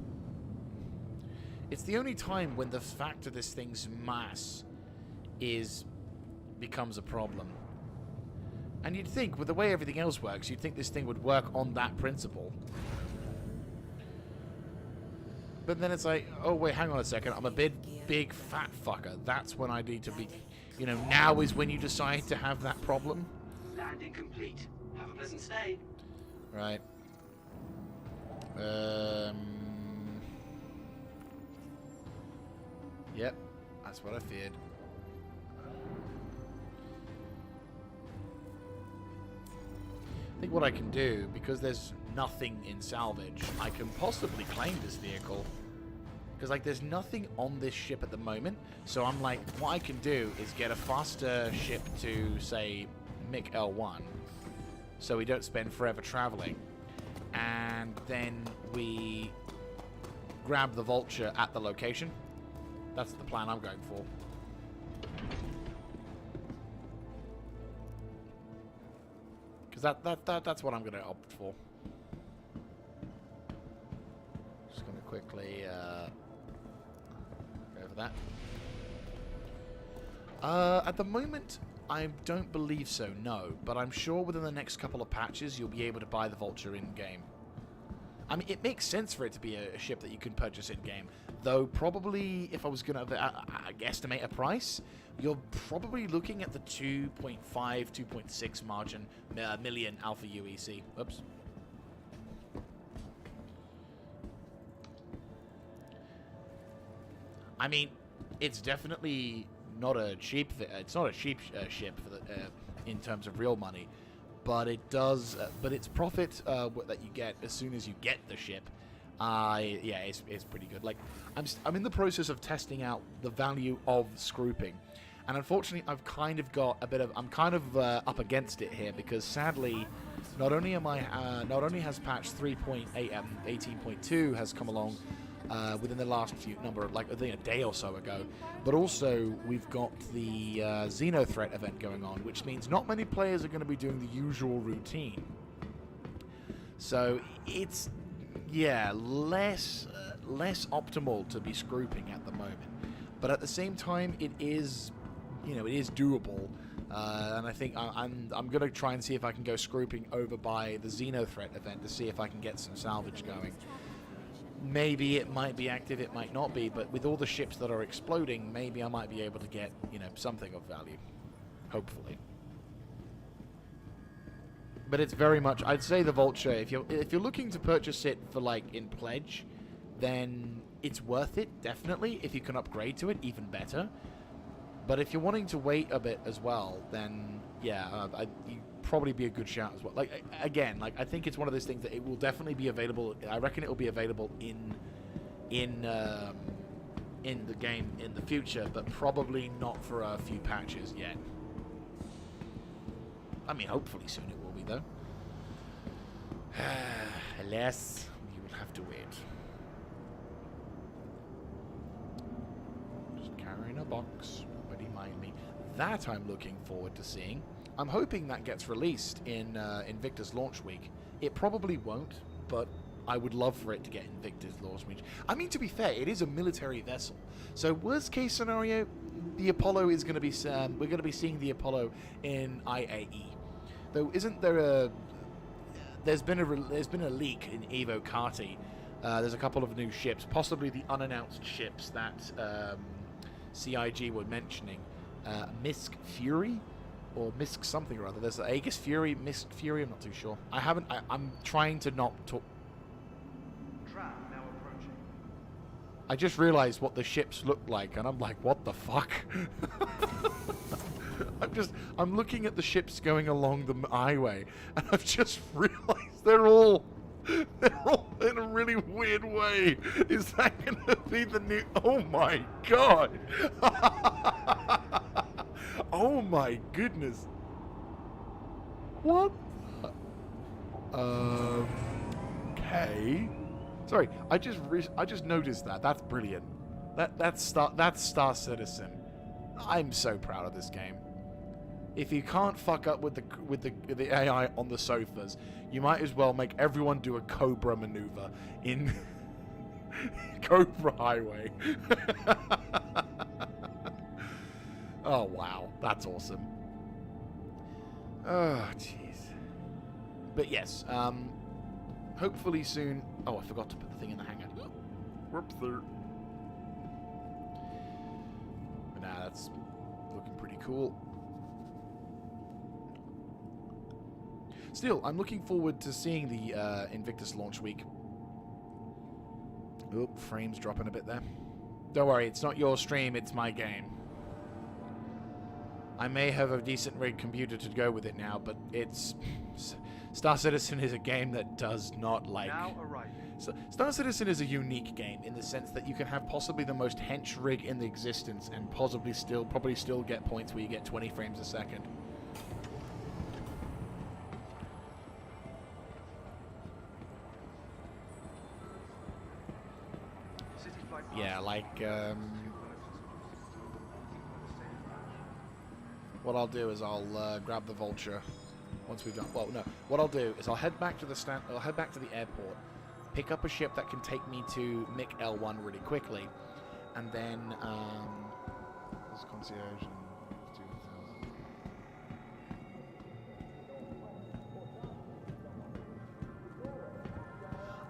It's the only time when the fact of this thing's mass becomes a problem. And you'd think, with the way everything else works, you'd think this thing would work on that principle. But then it's like, oh wait, hang on a second, I'm a big fat fucker. That's when I need to be, you know, now is when you decide to have that problem. Landing complete. Have a pleasant stay. Right. Yep, that's what I feared. I think what I can do, because there's nothing in salvage, I can possibly claim this vehicle. Because, like, there's nothing on this ship at the moment. So I'm like, what I can do is get a faster ship to, say, MIC L1, so we don't spend forever traveling. And then we grab the vulture at the location. That's the plan I'm going for. Because that's what I'm going to opt for. Just going to quickly go for that. At the moment, I don't believe so, no. But I'm sure within the next couple of patches, you'll be able to buy the vulture in-game. I mean, it makes sense for it to be a ship that you can purchase in-game. Though, probably, if I was going to estimate a price, you're probably looking at the 2.5, 2.6 million Alpha UEC. Oops. I mean, it's definitely not a cheap. It's not a cheap ship for the, in terms of real money, but it does. But its profit that you get as soon as you get the ship, yeah, it's pretty good. Like, I'm in the process of testing out the value of scrooping, and unfortunately, I've kind of got a bit of. I'm kind of up against it here because sadly, not only has patch 3.18.2 has come along. Within the last few I think a day or so ago, but also we've got the Xeno threat event going on, which means not many players are going to be doing the usual routine. So it's less optimal to be scrooping at the moment, but at the same time it is doable. And I think I'm going to try and see if I can go scrooping over by the Xeno threat event to see if I can get some salvage going. Maybe it might be active, it might not be, but with all the ships that are exploding, maybe I might be able to get, something of value. Hopefully. But it's very much, I'd say the Vulture, if you're looking to purchase it for, in pledge, then it's worth it, definitely. If you can upgrade to it, even better. But if you're wanting to wait a bit as well, then, yeah, you probably be a good shout as well. I think it's one of those things that it will definitely be available. I reckon it will be available in the game in the future, but probably not for a few patches yet. I mean, hopefully soon it will be, though. Alas, you will have to wait. Just carrying a box. Nobody mind me. That I'm looking forward to seeing. I'm hoping that gets released in Invictus launch week. It probably won't, but I would love for it to get Invictus launch week. I mean, to be fair, it is a military vessel. So worst case scenario, the Apollo is going to be we're going to be seeing the Apollo in IAE. Though isn't there there's been a leak in Evo Carti. There's a couple of new ships, possibly the unannounced ships that CIG were mentioning. Misk Fury. Or Misk something or other. There's the Aegis Fury, Misk Fury, I'm not too sure. I'm trying to not talk. Trap now approaching. I just realized what the ships look like, and I'm like, what the fuck? I'm looking at the ships going along the highway, and I've just realized they're all in a really weird way. Is that gonna be the new? Oh my god! Oh my goodness! What? Okay. Sorry, I just noticed that. That's brilliant. That's Star Citizen. I'm so proud of this game. If you can't fuck up with the AI on the sofas, you might as well make everyone do a Cobra maneuver in Cobra Highway. Oh wow, that's awesome. Oh jeez. But yes, hopefully soon. Oh, I forgot to put the thing in the hangar. Whoops there. But nah, that's looking pretty cool. Still, I'm looking forward to seeing the Invictus launch week. Oop, frames dropping a bit there. Don't worry, it's not your stream, it's my game. I may have a decent rig computer to go with it now, but it's... Star Citizen is a game that does not like... Now arriving. Star Citizen is a unique game in the sense that you can have possibly the most hench rig in the existence and probably still get points where you get 20 frames a second. yeah, like, what I'll do is I'll grab the Vulture once we've done. Well, no. What I'll do is I'll head back to the I'll head back to the airport, pick up a ship that can take me to MiC L1 really quickly, and then this concierge and 2,000.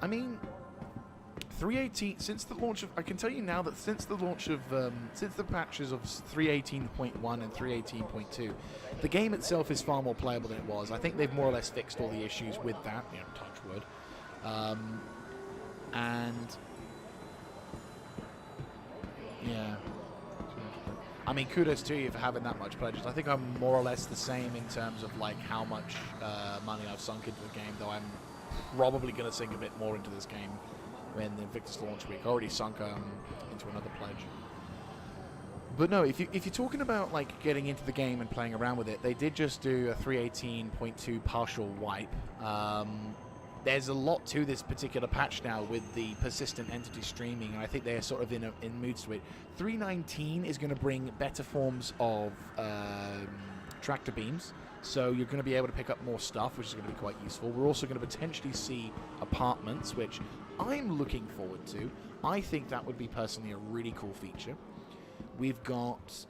I mean, 318, since the launch of, I can tell you now that since the launch of, since the patches of 318.1 and 318.2, the game itself is far more playable than it was. I think they've more or less fixed all the issues with that, you know, touch wood. And, yeah. I mean, kudos to you for having that much pledges. I think I'm more or less the same in terms of, like, how much money I've sunk into the game, though I'm probably going to sink a bit more into this game when the Invictus launch week. I already sunk into another pledge. But no, if you're talking about like getting into the game and playing around with it, they did just do a 318.2 partial wipe. There's a lot to this particular patch now with the persistent entity streaming, and I think they're sort of in moods to it. 319 is going to bring better forms of tractor beams. So you're going to be able to pick up more stuff, which is going to be quite useful. We're also going to potentially see apartments, which I'm looking forward to. I think that would be personally a really cool feature. We've got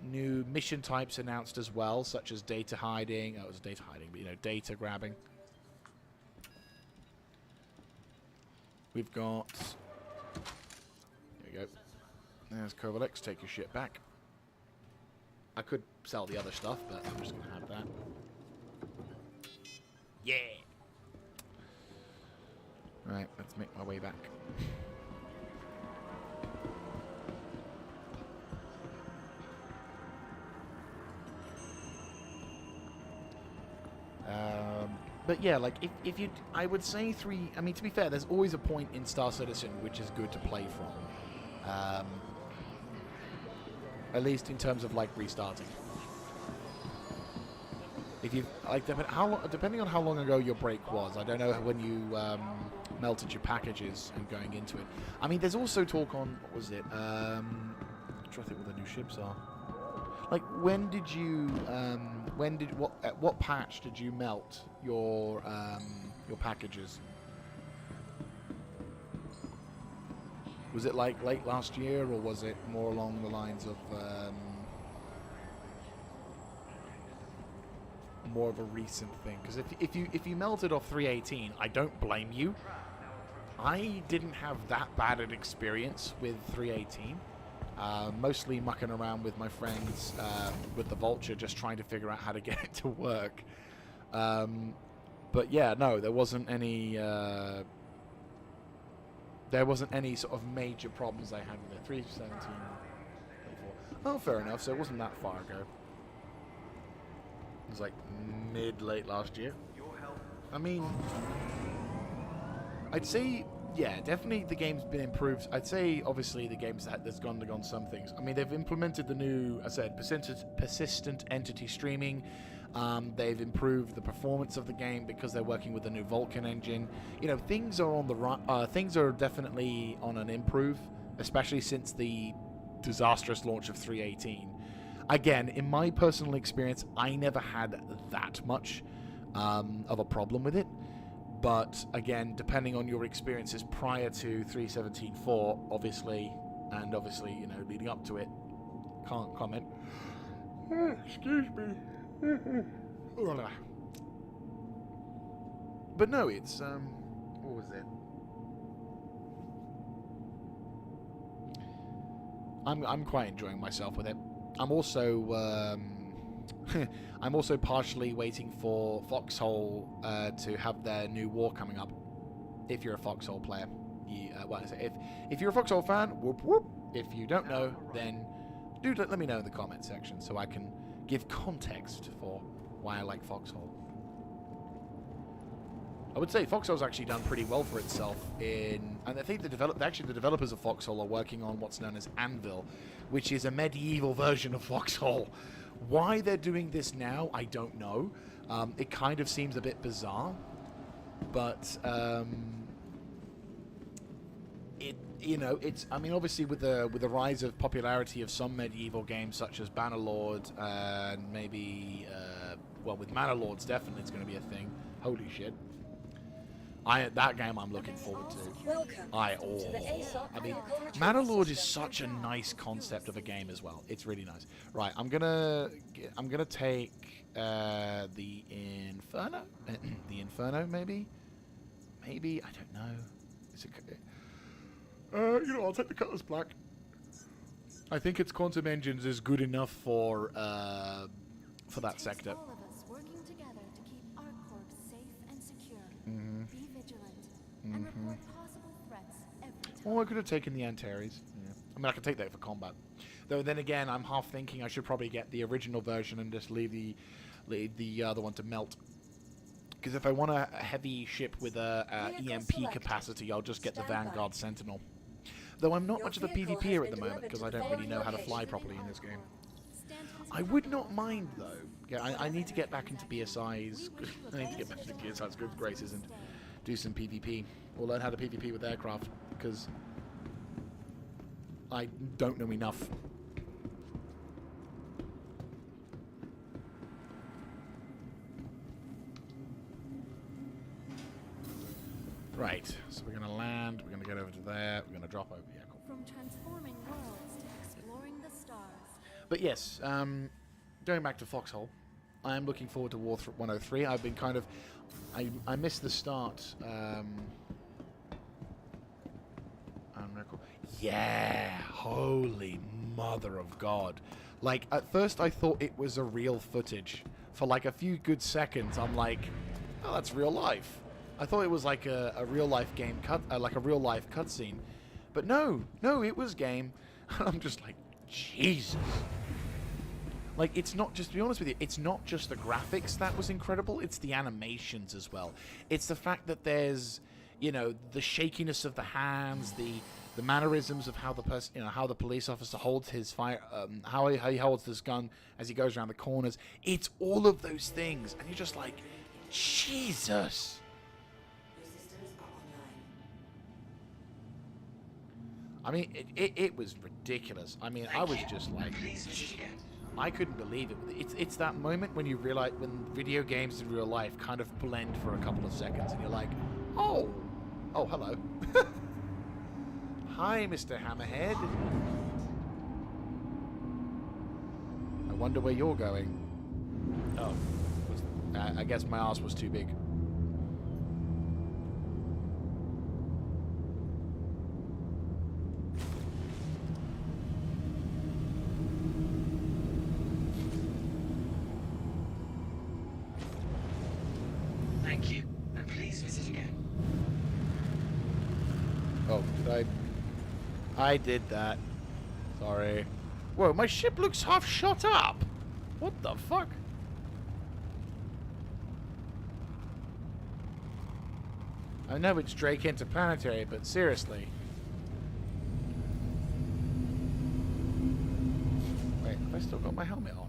new mission types announced as well, such as data hiding. Oh, it was data hiding, but you know, data grabbing. We've got... There we go. There's Kovalex. Take your shit back. I could sell the other stuff, but I'm just going to have that. Yeah! Right, let's make my way back. But yeah, like, if you... I would say I mean, to be fair, there's always a point in Star Citizen which is good to play from. At least in terms of, like, restarting. If you like, depending on how long ago your break was, I don't know when you melted your packages and going into it. I mean, there's also talk on, what was it? I'm trying to think what the new ships are. Like, when did you? At what patch did you melt your packages? Was it like late last year, or was it more along the lines of more of a recent thing? Because if you melted off 318, I don't blame you. I didn't have that bad an experience with 318. Mostly mucking around with my friends with the Vulture, just trying to figure out how to get it to work. But yeah, no, there wasn't any. There wasn't any sort of major problems I had with it. 317, 24. Oh, fair enough. So it wasn't that far ago. It was like mid-late last year. I mean, I'd say, yeah, definitely the game's been improved. I'd say, obviously, the game's there's gone some things. I mean, they've implemented the new, I said, persistent entity streaming. They've improved the performance of the game because they're working with the new Vulcan engine. You know, things are on the things are definitely on an improve, especially since the disastrous launch of 318. Again, in my personal experience, I never had that much of a problem with it. But again, depending on your experiences prior to 317.4, obviously, and obviously, you know, leading up to it, can't comment. Excuse me. But no, it's what was it? I'm quite enjoying myself with it. I'm also I'm also partially waiting for Foxhole to have their new war coming up. If you're a Foxhole player, if you're a Foxhole fan, whoop whoop. If you don't know, then do let me know in the comment section so I can give context for why I like Foxhole. I would say Foxhole's actually done pretty well for itself and I think the developers of Foxhole are working on what's known as Anvil, which is a medieval version of Foxhole. Why they're doing this now, I don't know. It kind of seems a bit bizarre, but it's. I mean, obviously with the rise of popularity of some medieval games such as Bannerlord, and maybe with Manor-Lords definitely it's going to be a thing. Holy shit! That game I'm looking forward to. Welcome to the ASOP I mean, vehicle retrieval Manor-Lord is system. such a nice concept of a game as well. It's really nice. Right, I'm gonna take the Inferno, the Inferno maybe. I don't know. Is it? I'll take the Cutlass Black. I think its quantum engines is good enough for that sector. All of us working together to keep ArcCorp safe and secure. Be vigilant and report possible threats every time. Well, I could have taken the Antares. Yeah. I mean, I could take that for combat. Though then again, I'm half thinking I should probably get the original version and just leave the other one to melt. Because if I want a heavy ship with a EMP capacity, I'll just get the Vanguard Sentinel. Though I'm not much of a PvPer at the moment because I don't really know how to fly properly in this game. I would not mind though. Yeah, I need to get back into BSI's. I need to get back into BSI's good graces and do some PvP or learn how to PvP with aircraft because I don't know enough. Right, so we're going to land, we're going to get over to there, we're going to drop over. Yeah, cool. From transforming worlds to exploring the stars. But yes, going back to Foxhole, I am looking forward to War 103. I've been kind of... I missed the start. Yeah, holy mother of God. Like, at first I thought it was a real footage. For like a few good seconds, I'm like, oh, that's real life. I thought it was like a real life game like a real life cutscene, but no, it was game. I'm just like, Jesus. Like, it's not just, to be honest with you, it's not just the graphics that was incredible. It's the animations as well. It's the fact that there's, the shakiness of the hands, the mannerisms of how the person, how the police officer holds his fire, how he holds this gun as he goes around the corners. It's all of those things, and you're just like, Jesus. I mean, it was ridiculous. I mean, I was just like, I couldn't believe it. It's that moment when you realize, when video games in real life kind of blend for a couple of seconds, and you're like, oh, hello. Hi, Mr. Hammerhead. I wonder where you're going. Oh, I guess my arse was too big. Thank you, and please visit again. Oh, did I did that. Sorry. Whoa, my ship looks half shot up. What the fuck? I know it's Drake Interplanetary, but seriously. Wait, have I still got my helmet on?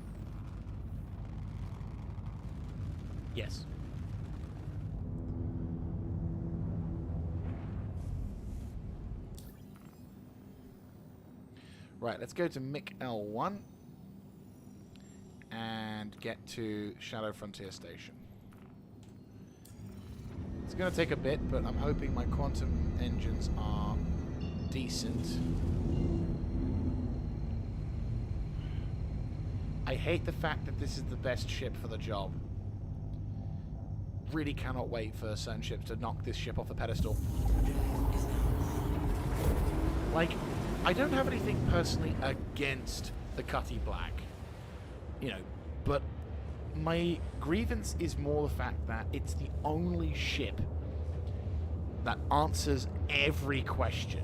Yes. Right, let's go to MIC L1 and get to Shadow Frontier Station. It's going to take a bit, but I'm hoping my quantum engines are decent. I hate the fact that this is the best ship for the job. Really cannot wait for certain ships to knock this ship off the pedestal. Like, I don't have anything personally against the Cutty Black, but my grievance is more the fact that it's the only ship that answers every question.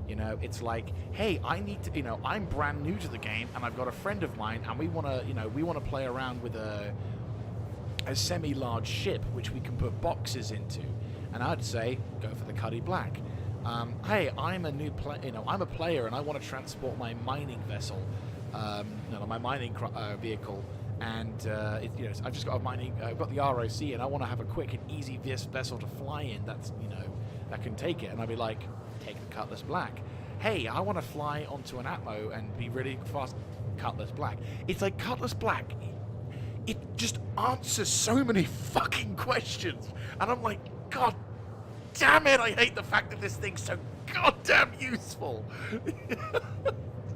It's like, hey, I need to, I'm brand new to the game, and I've got a friend of mine, and we want to play around with a semi-large ship which we can put boxes into, and I'd say go for the Cutty Black. Hey, I'm a new I'm a player, and I want to transport my mining vessel, my mining vehicle, and I've just got I've got the ROC, and I want to have a quick and easy vessel to fly in. That's that can take it, and I'd be like, take the Cutlass Black. Hey, I want to fly onto an Atmo and be really fast. Cutlass Black. It's like Cutlass Black. It just answers so many fucking questions, and I'm like, God damn it! I hate the fact that this thing's so goddamn useful.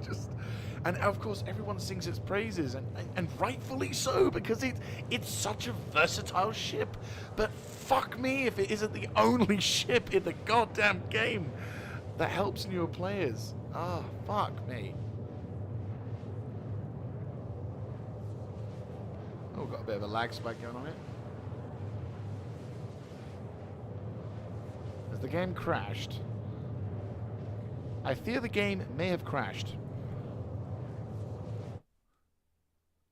Just, and of course, everyone sings its praises, and rightfully so, because it's such a versatile ship. But fuck me if it isn't the only ship in the goddamn game that helps newer players. Ah, fuck me. Oh, got a bit of a lag spike going on here. Has the game crashed? I fear the game may have crashed.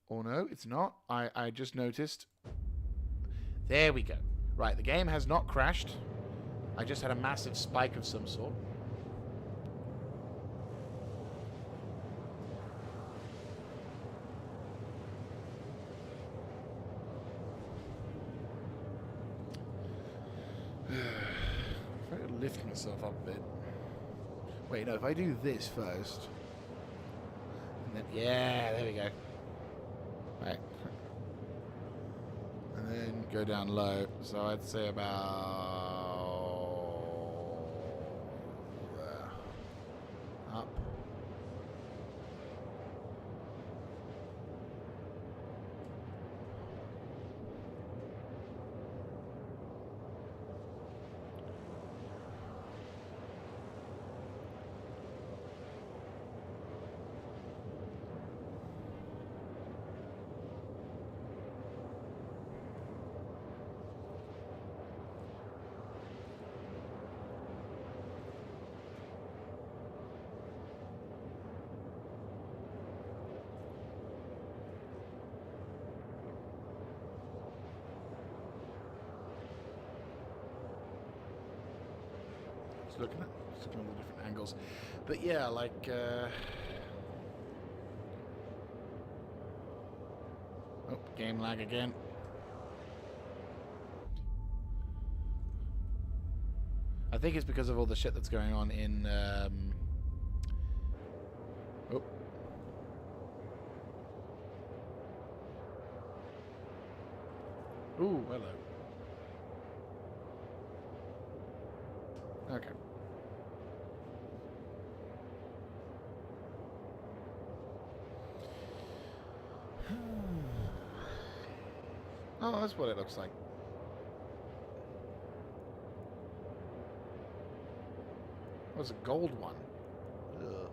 Or no, it's not. I just noticed. There we go. Right, the game has not crashed. I just had a massive spike of some sort. If I could lift myself up a bit. Wait, no, if I do this first. And then, yeah, there we go. Right. And then go down low. So I'd say about there. Up. Looking at all the different angles, but yeah, like oh, game lag again. I think it's because of all the shit that's going on in oh. Ooh, hello. Okay. Oh, that's what it looks like. That was a gold one. Ugh.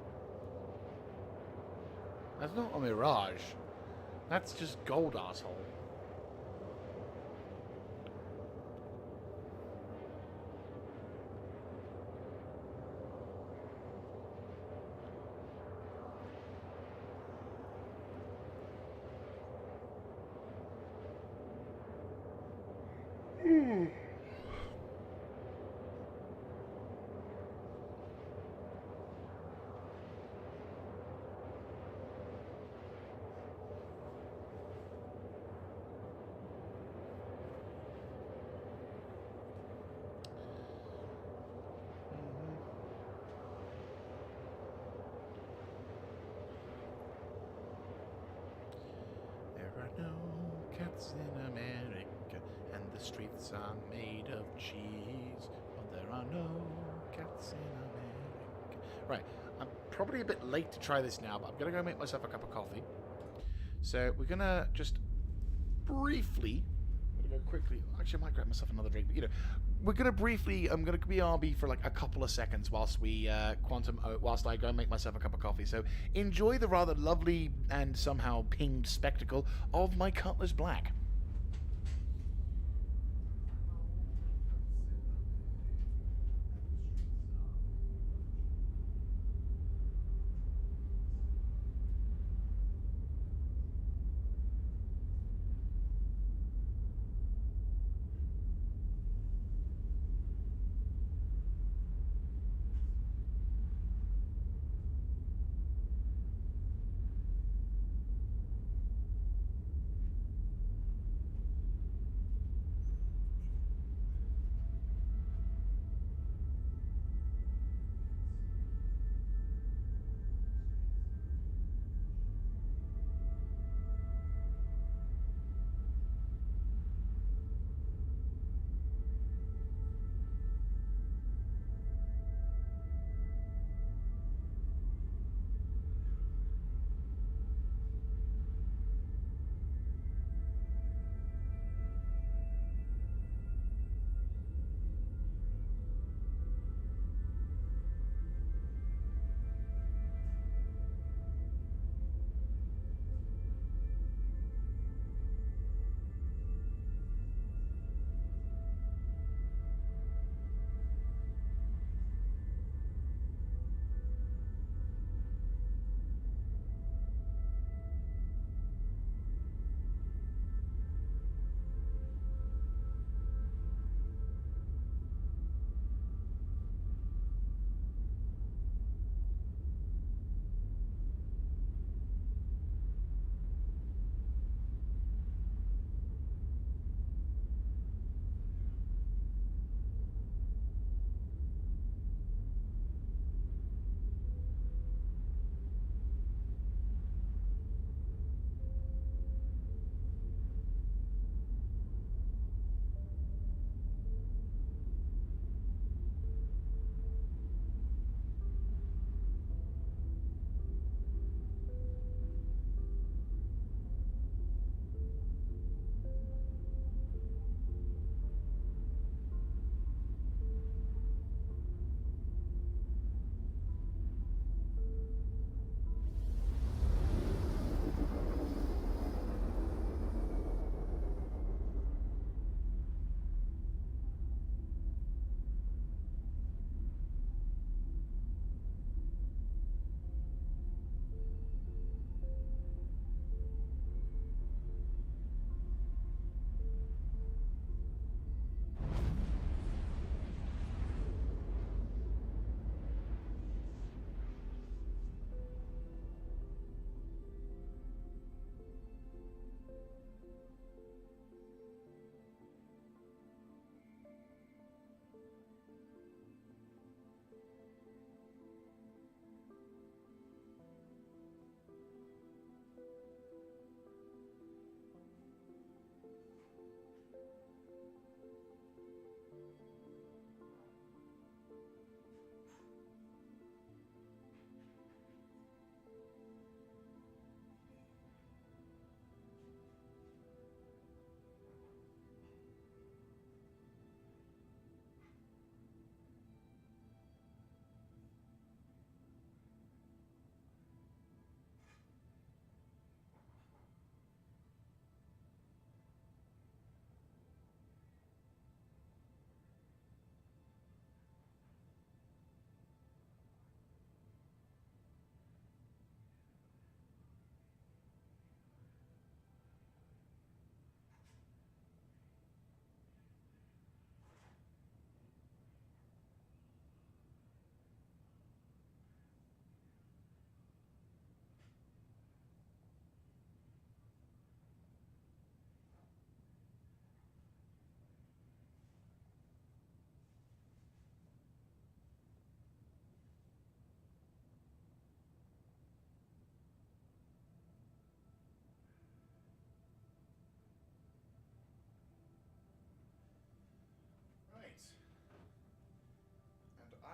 That's not a mirage. That's just gold, asshole. There are no cats in America, and the streets are made of cheese. But there are no cats in America. Right, I'm probably a bit late to try this now, but I'm gonna go make myself a cup of coffee. So we're gonna just briefly, I'm gonna go quickly. Actually, I might grab myself another drink, but we're gonna briefly. I'm gonna BRB for like a couple of seconds whilst we whilst I go and make myself a cup of coffee. So enjoy the rather lovely and somehow pinged spectacle of my Cutlass Black.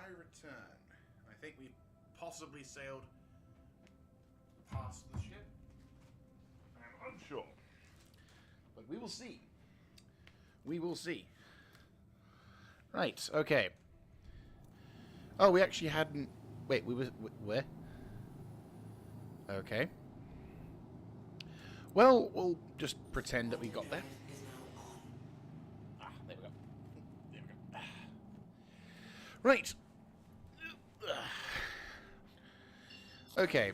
return. I think we possibly sailed past the ship. I'm unsure. But we will see. We will see. Right, okay. Oh, we actually hadn't... Wait, we were... Where? Okay. Well, we'll just pretend that we got there. Ah, there we go. There we go. Right. Okay.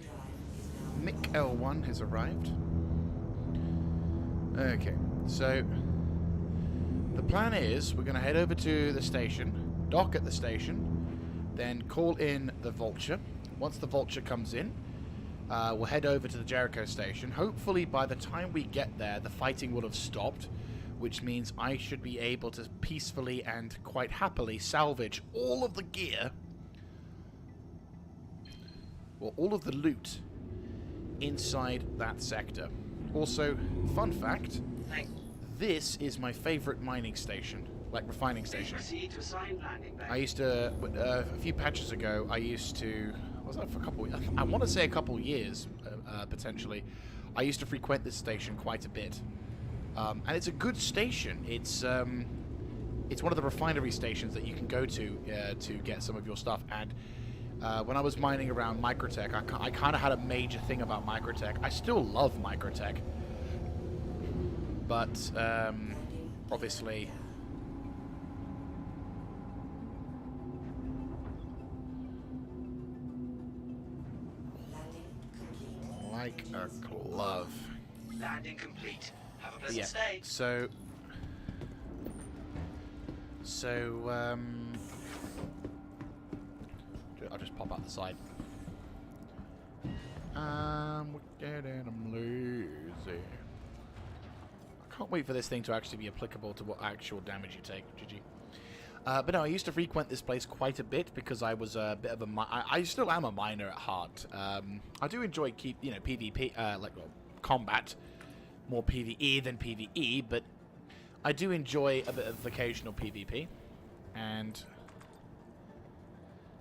Mick L1 has arrived. Okay, so the plan is we're going to head over to the station, dock at the station, then call in the Vulture. Once the Vulture comes in, we'll head over to the Jericho station. Hopefully by the time we get there, the fighting will have stopped, which means I should be able to peacefully and quite happily salvage all of the gear, well, all of the loot inside that sector. Also, fun fact, this is my favorite mining station, like refining station. Proceed to assigned landing bay. I used to, a few patches ago, I used to, was that for a couple, I want to say a couple years, potentially. I used to frequent this station quite a bit. And it's a good station. It's one of the refinery stations that you can go to get some of your stuff. And when I was mining around Microtech, I kind of had a major thing about Microtech. I still love Microtech, but obviously, like a glove. Landing complete. Have a pleasant Yeah. stay. So I'll just pop out the side. I'm wicked and I'm lazy. I can't wait for this thing to actually be applicable to what actual damage you take, GG. But no, I used to frequent this place quite a bit because I was a bit of a... I still am a miner at heart. I do enjoy PvP, combat. More PvE than PvE, but I do enjoy a bit of occasional PvP. And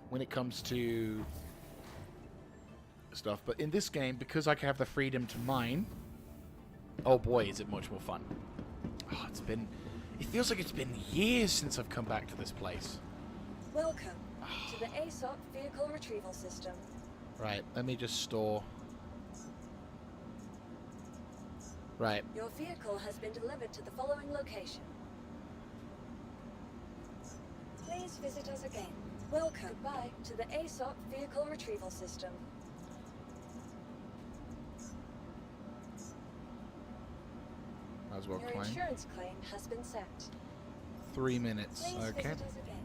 when it comes to stuff, but in this game, because I have the freedom to mine, oh boy, is it much more fun. Oh, it feels like it's been years since I've come back to this place. Welcome to the ASOP vehicle retrieval system. Right, let me just store. Right. Your vehicle has been delivered to the following location. Please visit us again. Welcome goodbye to the ASOP vehicle retrieval system. Might as well Your claim. insurance claim has been set. 3 minutes. Please Okay. visit us again.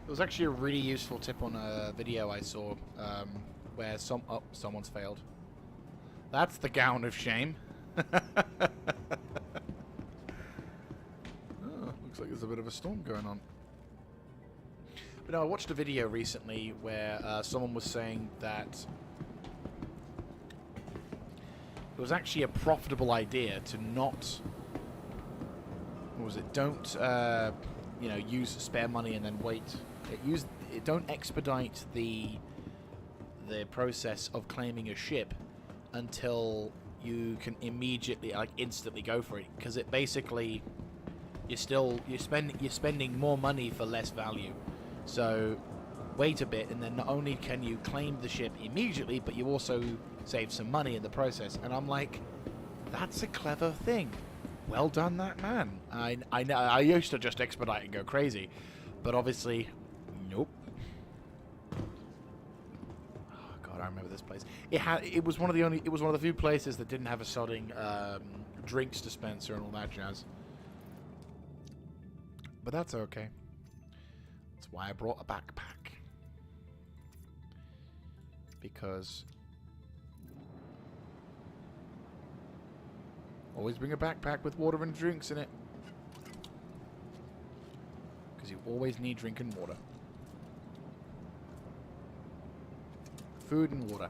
It was actually a really useful tip on a video I saw where someone's failed. That's the gown of shame. Oh, looks like there's a bit of a storm going on. But no, I watched a video recently where someone was saying that it was actually a profitable idea to not... What was it? Don't, use spare money and then wait. Don't expedite the process of claiming a ship until you can immediately, instantly go for it, because it basically you're spending more money for less value. So wait a bit, and then not only can you claim the ship immediately, but you also save some money in the process. And I'm like, that's a clever thing. Well done, that man. I know. I used to just expedite and go crazy, but obviously, nope. Oh God, I remember this place. It was one of the few places that didn't have a sodding drinks dispenser and all that jazz. But that's okay. That's why I brought a backpack, because always bring a backpack with water and drinks in it, because you always need drinking water. Food and water.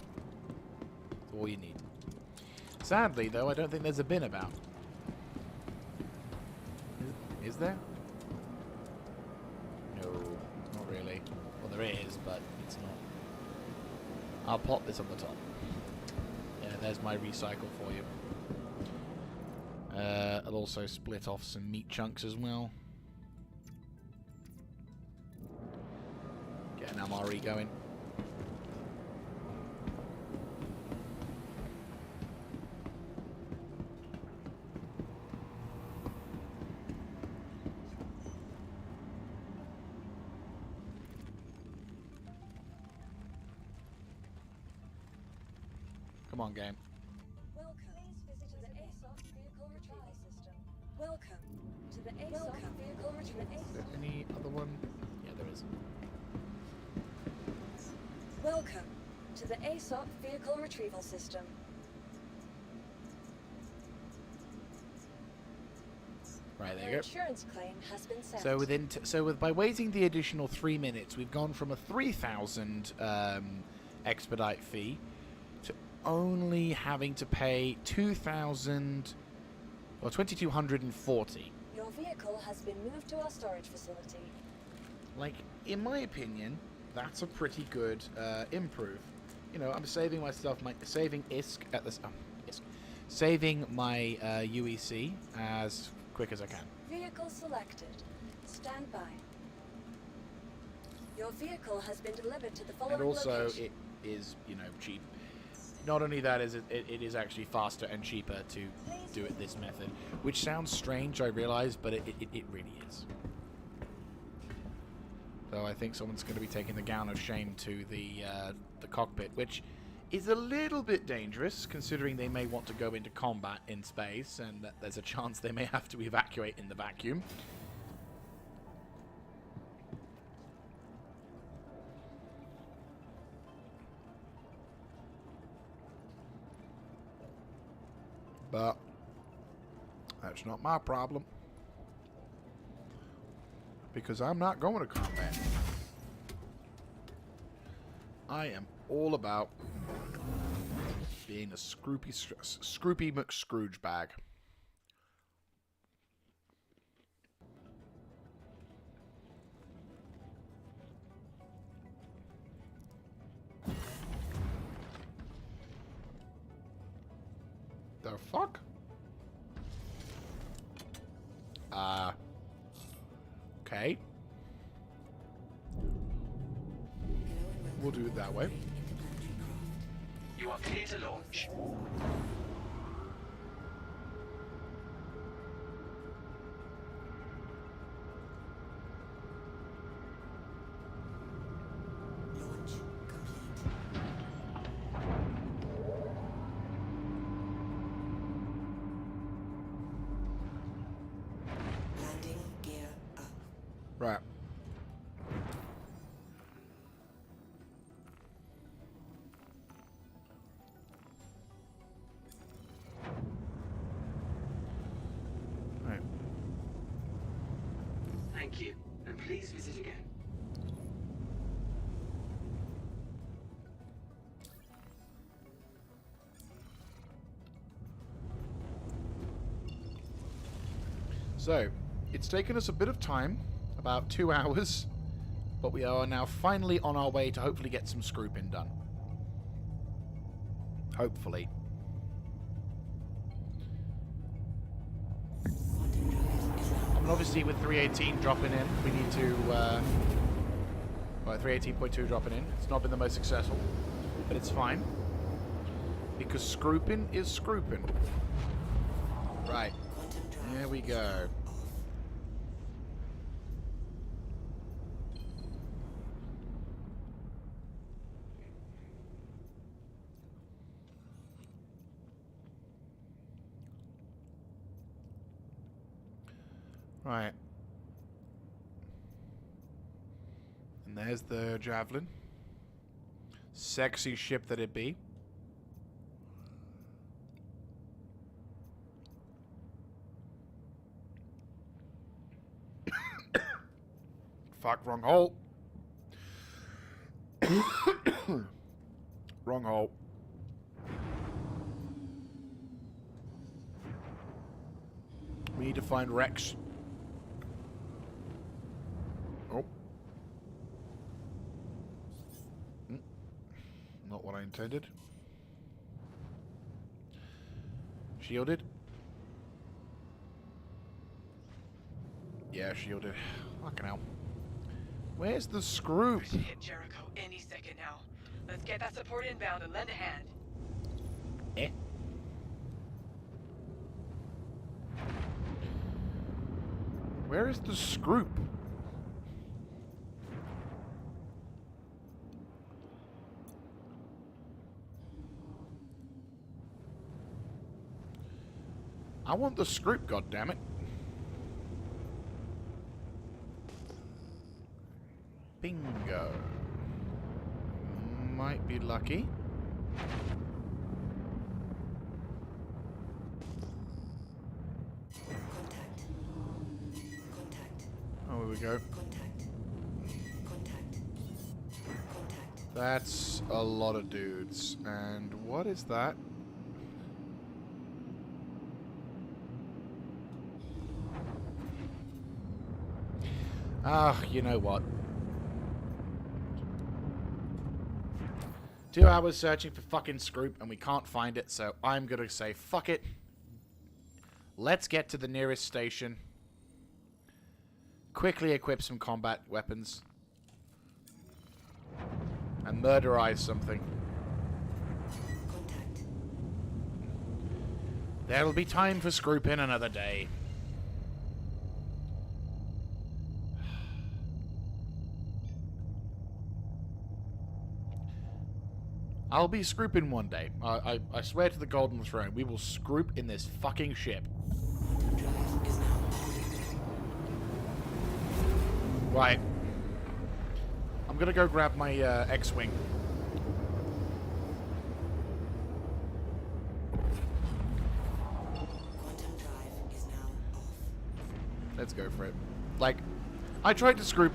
That's all you need. Sadly, though, I don't think there's a bin about. Is there? No, not really. Well, there is, but it's not. I'll pop this on the top. Yeah, there's my recycle for you. I'll also split off some meat chunks as well. Get an MRE going. Come on, game. Welcome. Please visit the ASOP vehicle retrieval system. Welcome to the ASOP vehicle retrieval Is there system. any other one? Yeah, there is. Welcome to the ASOP vehicle retrieval system. Right, there Your you go. insurance claim has been sent. So by waiting the additional 3 minutes, we've gone from a 3,000 expedite fee to only having to pay 2,000 or 2,240. Your vehicle has been moved to our storage facility. Like, in my opinion, that's a pretty good improve. You know, I'm saving myself saving saving my UEC as quick as I can. Vehicle selected. Stand by. Your vehicle has been delivered to the following And also, location. it is, you know, cheap. Not only that, is it is actually faster and cheaper to do it this method, which sounds strange, I realize, but it really is. So I think someone's going to be taking the gown of shame to the cockpit, which is a little bit dangerous, considering they may want to go into combat in space, and that there's a chance they may have to evacuate in the vacuum. But that's not my problem, because I'm not going to combat. I am all about being a scroopy McScrooge bag. The fuck? Okay. We'll do it that way. You are clear to launch. Launch complete. Landing gear up. Right. Right. Thank you, and please visit again. So, it's taken us a bit of time, about 2 hours, but we are now finally on our way to hopefully get some scrooping done. Hopefully. I mean, obviously with 318 dropping in, we need to... well, 318.2 dropping in. It's not been the most successful, but it's fine. Because scrooping is scrooping. Right. Here we go. Right. And there's the Javelin. Sexy ship that it be. Fuck, wrong hole. Wrong hole. We need to find Rex. Oh. I intended. Shielded. Yeah, shielded. Fucking hell. Where's the screw? Should hit Jericho any second now. Let's get that support inbound and lend a hand. Eh? Where is the scroop? I want the scroop, goddammit. Bingo. Might be lucky. Contact. Contact. Oh, here we go. Contact. Contact. Contact. That's a lot of dudes. And what is that? Ah, you know what? 2 hours searching for fucking Scroop and we can't find it, so I'm gonna say fuck it. Let's get to the nearest station. Quickly equip some combat weapons. And murderize something. Contact. There'll be time for Scroop in another day. I'll be Scrooping one day. I swear to the Golden Throne, we will Scroop in this fucking ship. Drive is now Right. I'm gonna go grab my X-Wing. quantum drive is now off. Let's go for it. Like, I tried to Scroop.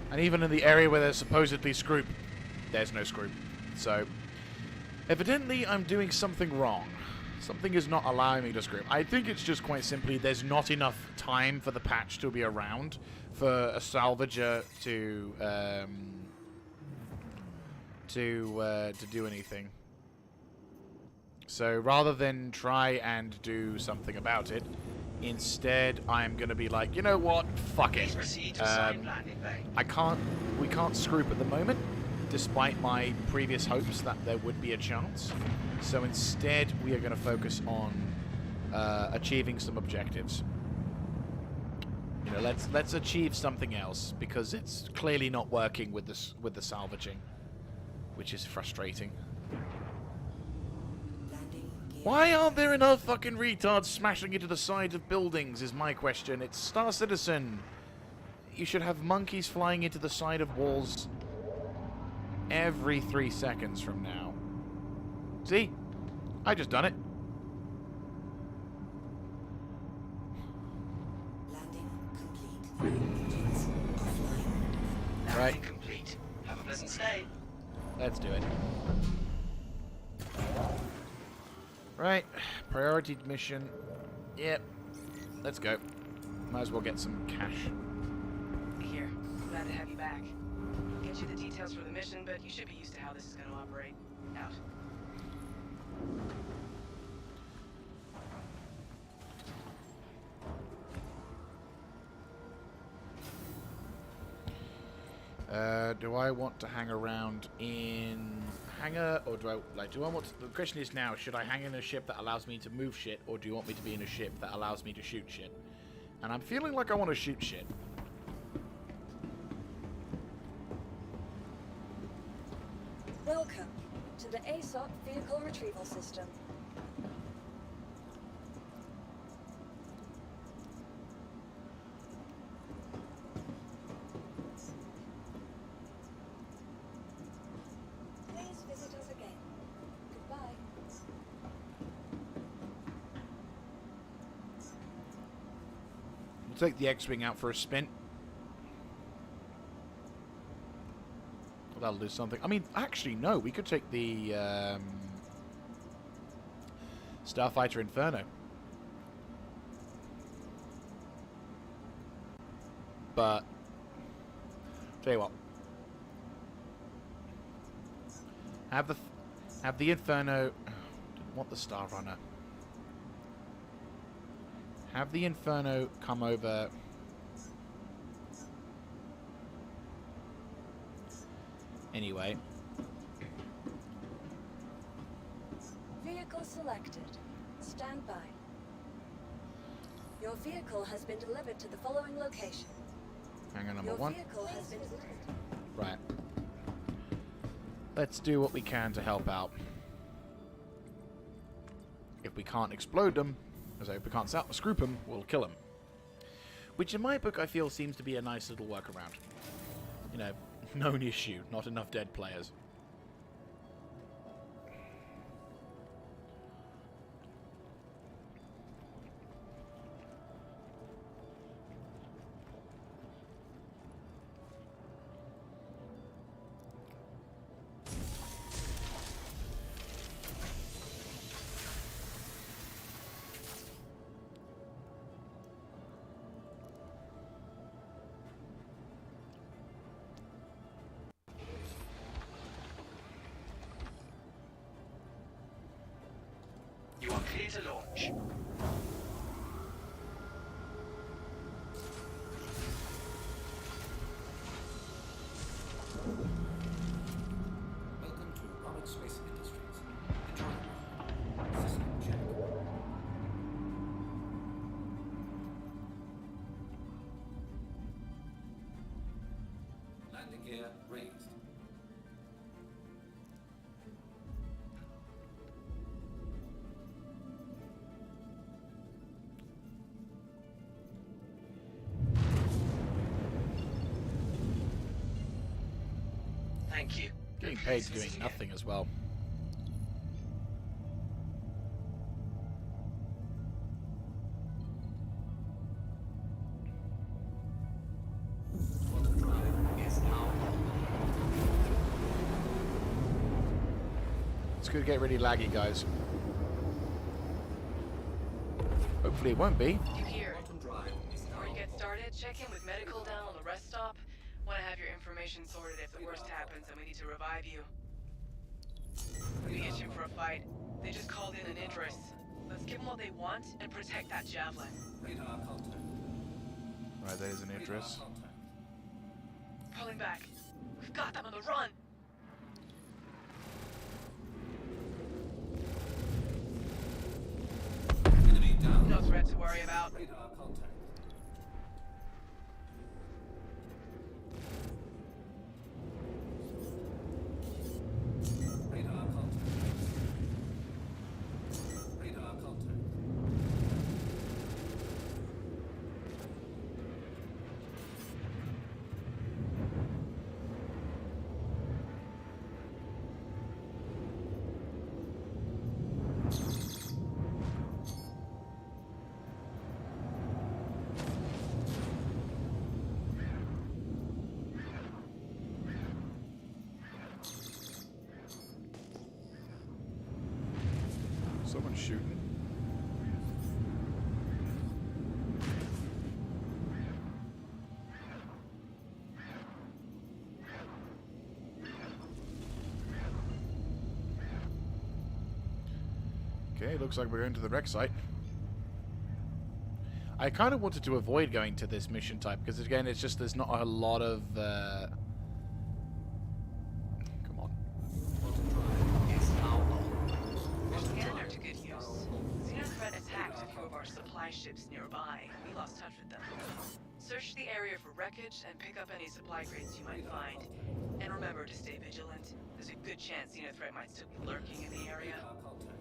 And even in the area where there's supposedly Scroop, there's no Scroop. So, evidently I'm doing something wrong. Something is not allowing me to Scroop. I think it's just quite simply there's not enough time for the patch to be around for a salvager to do anything. So rather than try and do something about it, instead I'm gonna be like, you know what? Fuck it. Please proceed to assigned landing bay. We can't Scroop at the moment, despite my previous hopes that there would be a chance. So instead, we are going to focus on achieving some objectives. You know, let's achieve something else because it's clearly not working with the salvaging, which is frustrating. Landing gear. Why aren't there enough fucking retards smashing into the side of buildings? Is my question. It's Star Citizen. You should have monkeys flying into the side of walls every 3 seconds from now. See? I just done it. Landing complete. Engines offline. Right. Landing complete. Have a pleasant stay. Let's do it. Right. Priority mission. Yep. Let's go. Might as well get some cash. Here, glad to have you back. Get you the details for the mission, but you should be used to how this is going to operate. Out. Do I want to hang around in hangar, or do I want to, the question is now, should I hang in a ship that allows me to move shit, or do you want me to be in a ship that allows me to shoot shit? And I'm feeling like I want to shoot shit. Welcome to the ASOP Vehicle Retrieval System. Please visit us again. Goodbye. We'll take the X-Wing out for a spin. That'll do something. I mean, actually, no. We could take the Starfighter Inferno. But, tell you what. Have the Inferno... Didn't want the Star Runner. Have the Inferno come over... Anyway. Vehicle selected. Stand by. Your vehicle has been delivered to the following location. Hangar number Your 1. vehicle has been delivered. Right. Let's do what we can to help out. If we can't explode them, as if we can't scroop them, we'll kill them. Which in my book I feel seems to be a nice little workaround. You know, known issue, not enough dead players. You are clear to launch. Welcome to Roberts Space Industries. Enjoy the ride. System check. Landing gear raised. Thank you. Getting paid for doing nothing as well. It's going to get really laggy, guys. Hopefully it won't be. You hear? Before you get started, check in with medical down on the rest stop. Want to have your information sorted if the worst happens and we need to revive you. We itching for a fight. They just called in an Idris. Let's give them what they want and protect that javelin. Radar contact. Right, there's an Idris. Radar contact. Pulling back. We've got them on the run. Enemy down. No threat to worry about. Radar contact. Radar contact. Radar contact. Someone's shooting. Okay, looks like we're going to the wreck site. I kind of wanted to avoid going to this mission type because again, it's just there's not a lot of. Come on. Scanner to good use. Xenothreat attacked a few of our supply ships nearby. We lost touch with them. Search the area for wreckage and pick up any supply crates you might find. And remember to stay vigilant. There's a good chance Xenothreat might still be lurking in the area. Radar contact.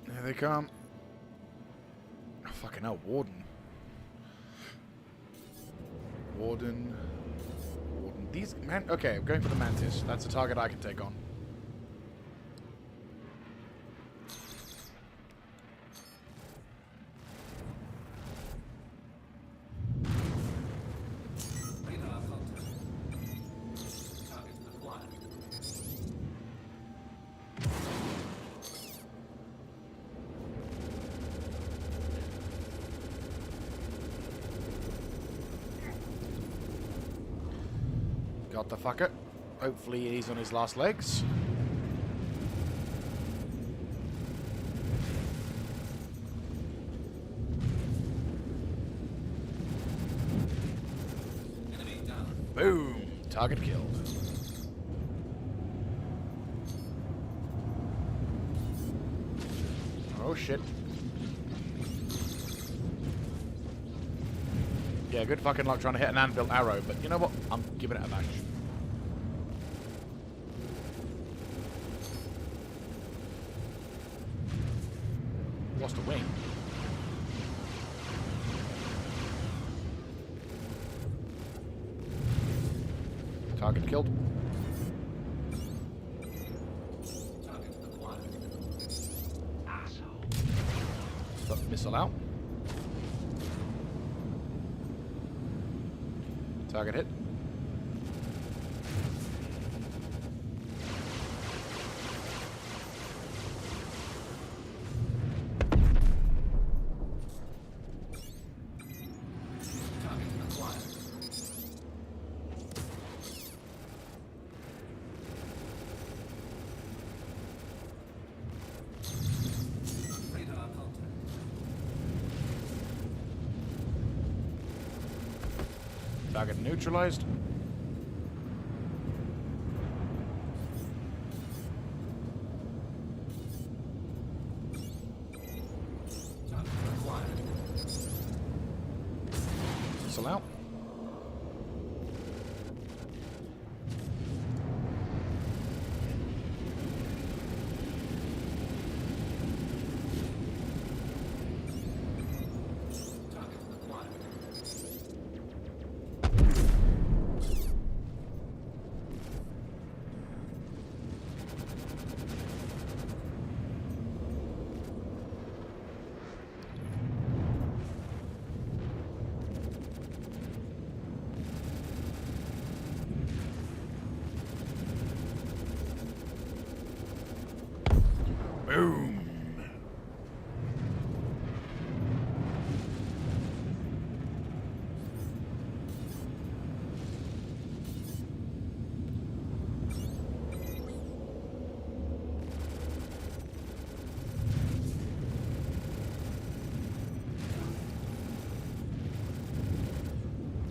There they come. Oh, fucking hell, Warden. Warden. These man. Okay, I'm going for the Mantis. That's a target I can take on. Radar contact. Target acquired. Got the fucker. Hopefully he's on his last legs. Boom. Target killed. Oh shit. Yeah, good fucking luck trying to hit an anvil arrow, but you know what? I'm giving it a bash. Lost a wing. Target killed. Target acquired. Asshole. Missile out. Target hit. Target acquired. Radar contact. Target neutralized. Target acquired. Missile out. Target acquired. Boom.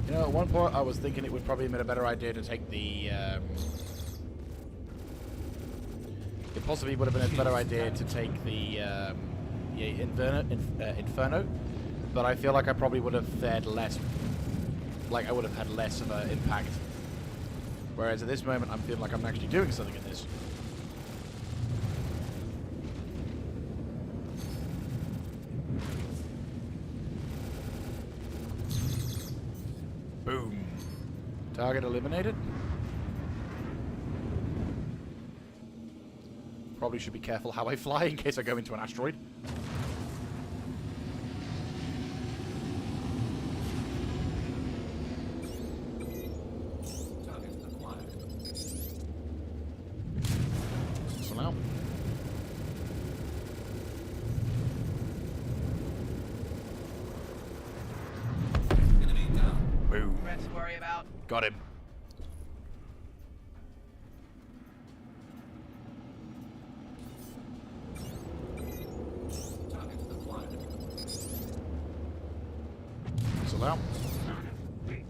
You know, at one point I was thinking it would probably have been a better idea to take the, it possibly would have been a better idea to take the, Inferno, but I feel like I probably would have fared less, like I would have had less of an impact. Whereas at this moment I'm feeling like I'm actually doing something in this. Boom. Target eliminated. Probably should be careful how I fly in case I go into an asteroid. Target acquired. Missile out. Enemy down. Boom. Threat to worry about. Got him. Target acquired. Missile out. Bitch.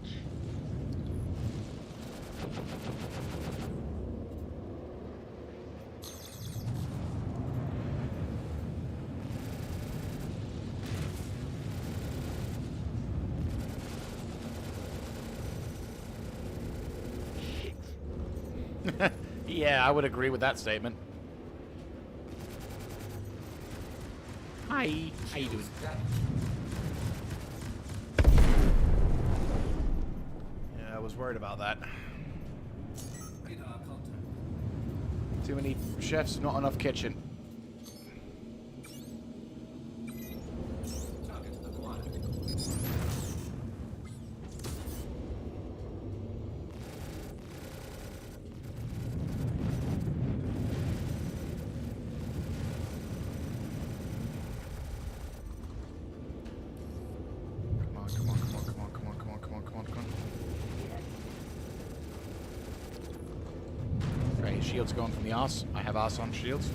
Yeah, I would agree with that statement. Hi. How you doing? Yeah, I was worried about that. Radar contact. Too many chefs, not enough kitchen. Target acquired. Come on, come on, come on, come on, come on, come on, come on, come on, come on. Okay, shields going from the arse. I have arse on shields.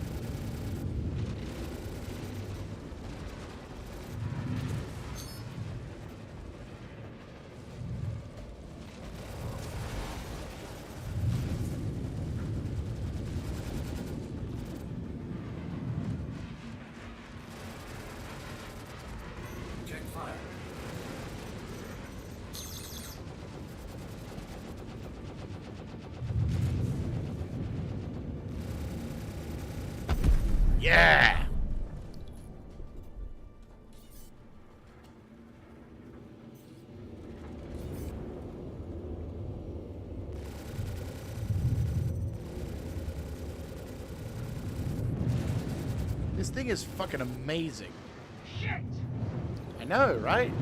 Yeah! This thing is fucking amazing. Shit! I know, right?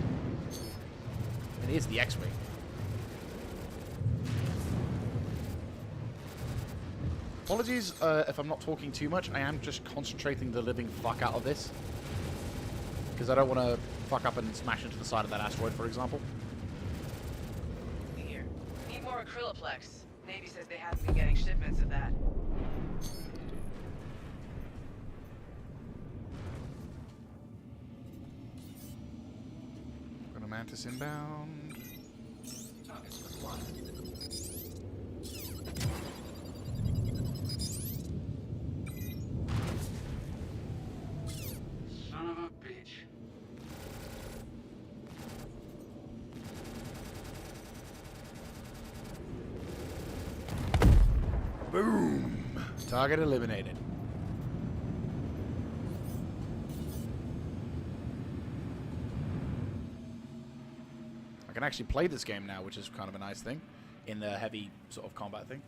It is the X-Wing. Apologies if I'm not talking too much. I am just concentrating the living fuck out of this. Because I don't want to fuck up and smash into the side of that asteroid, for example. Here. Need more acryloplex. Navy says they haven't been getting shipments of that. Gonna Mantis inbound. Target acquired. Son of a bitch. Boom! Target eliminated. I can actually play this game now, which is kind of a nice thing in the heavy sort of combat thing.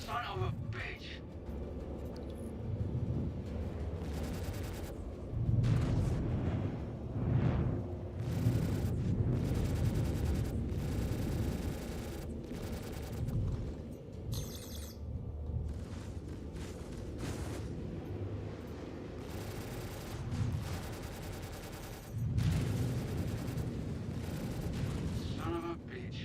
Son of a bitch. Son of a bitch.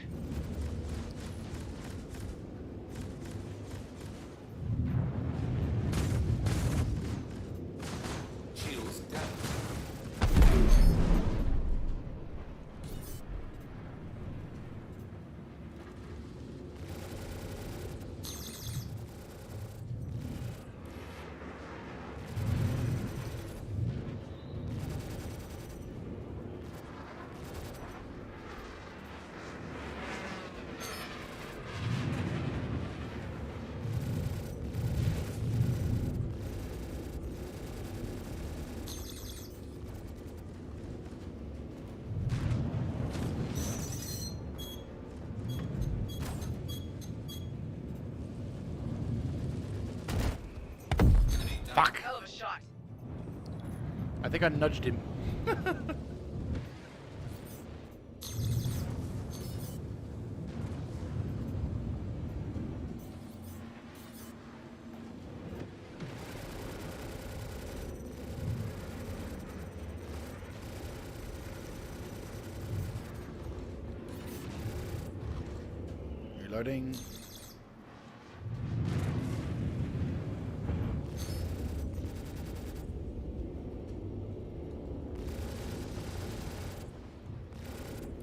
Shields down. Enemy down. Fuck! Hell of a shot. I think I nudged him. Reloading.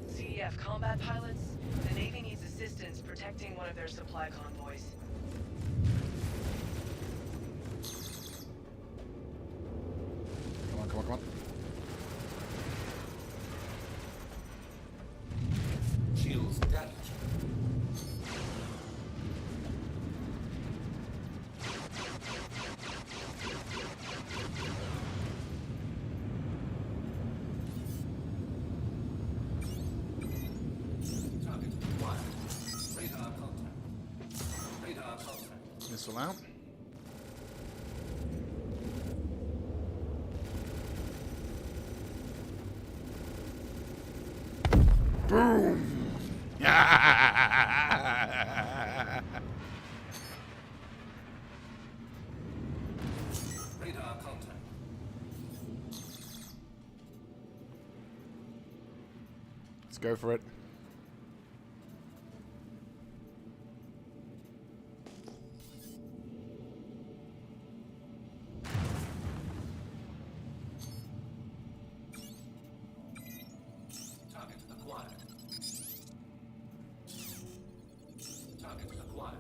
CDF combat pilots, the Navy needs assistance protecting one of their supply convoys. Come on, come on, come on. Shields damaged. Target acquired. Radar contact. Radar contact. Missile out. Boom! Radar contact. Let's go for it. Target acquired. Target acquired.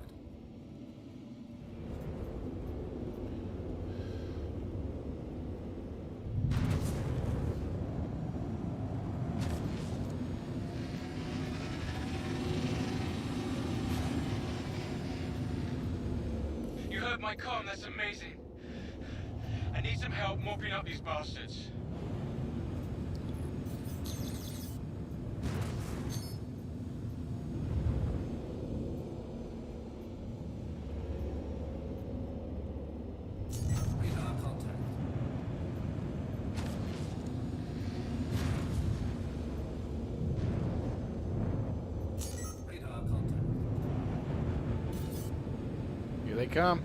heard my comm, that's amazing. I need some help mopping up these bastards. Radar contact. Radar contact. Here they come.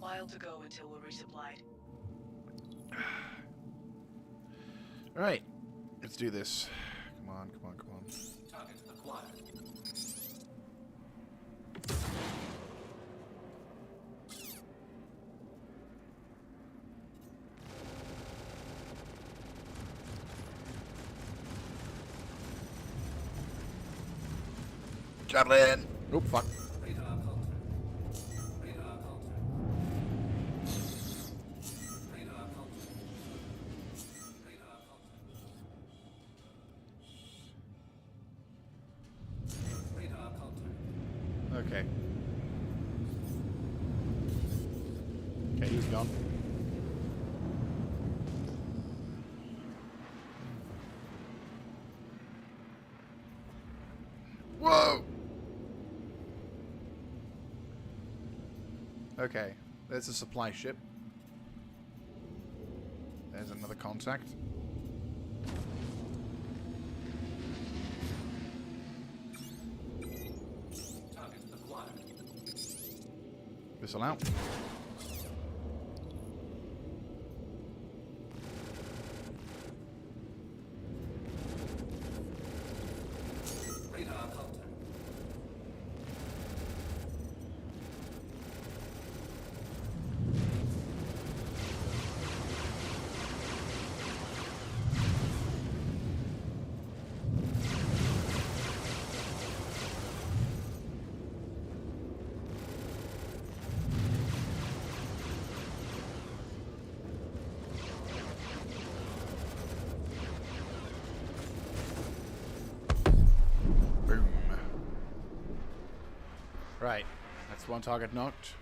While to go until we're resupplied. All right, let's do this. Come on, come on, come on. Target acquired. Javelin. Oh fuck. Radar contact. Radar contact. Radar contact. Radar contact. Radar contact. Okay. Okay, he's gone. Whoa! Okay, there's a supply ship. There's another contact. Target acquired. Whistle out. Radar contact. Boom. Right, that's one target knocked.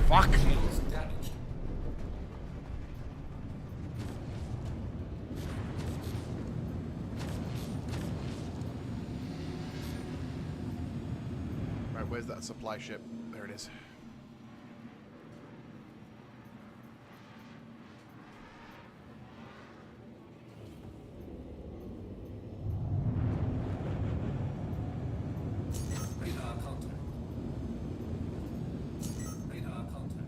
Fuck! Shields damaged. Right, where's that supply ship? There it is. Radar contact. Radar contact.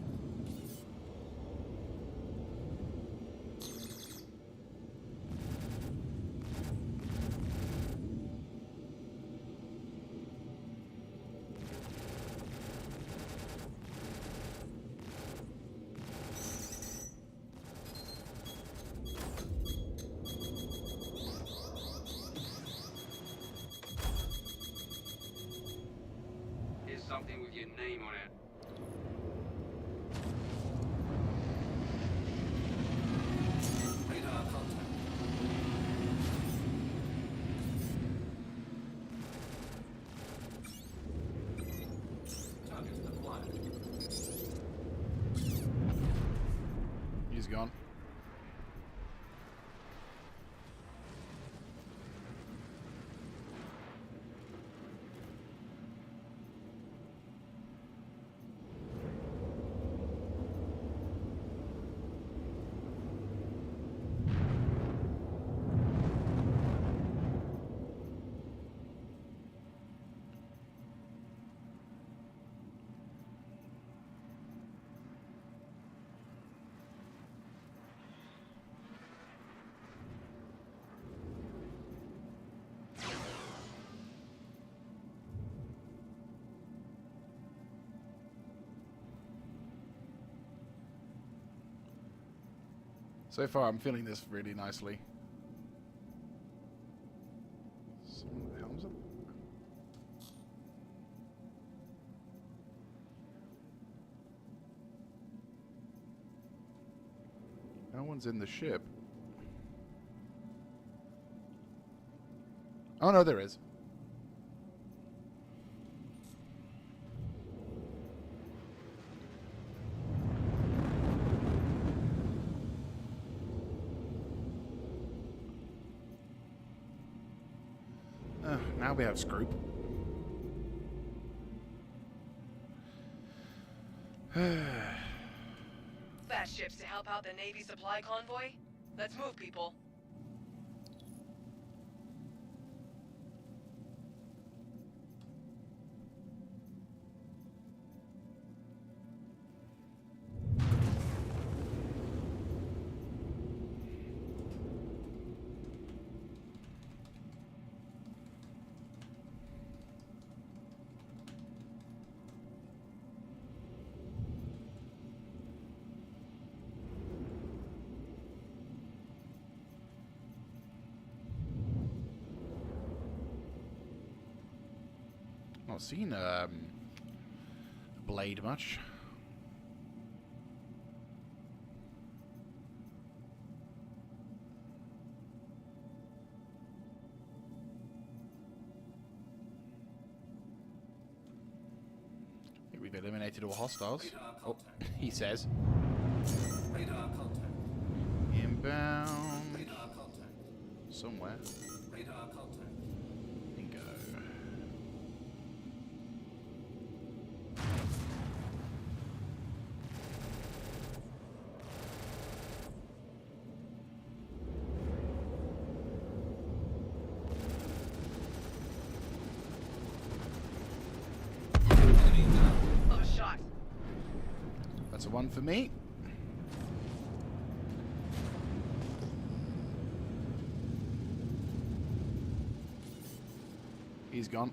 Here's something with your name on it. Radar contact. Target acquired. He's gone. So far, I'm feeling this really nicely. Someone with helms up? No one's in the ship. Oh, no, there is. Now we have scroop. Fat ships to help out the Navy supply convoy? Let's move, people. Not seen blade much. I think we've eliminated all hostiles. Radar Oh, contact. he says. Radar contact. Inbound. Radar contact. Somewhere. Radar contact. Bingo. Enemy down. Oh, a shot. That's a one for me. He's gone.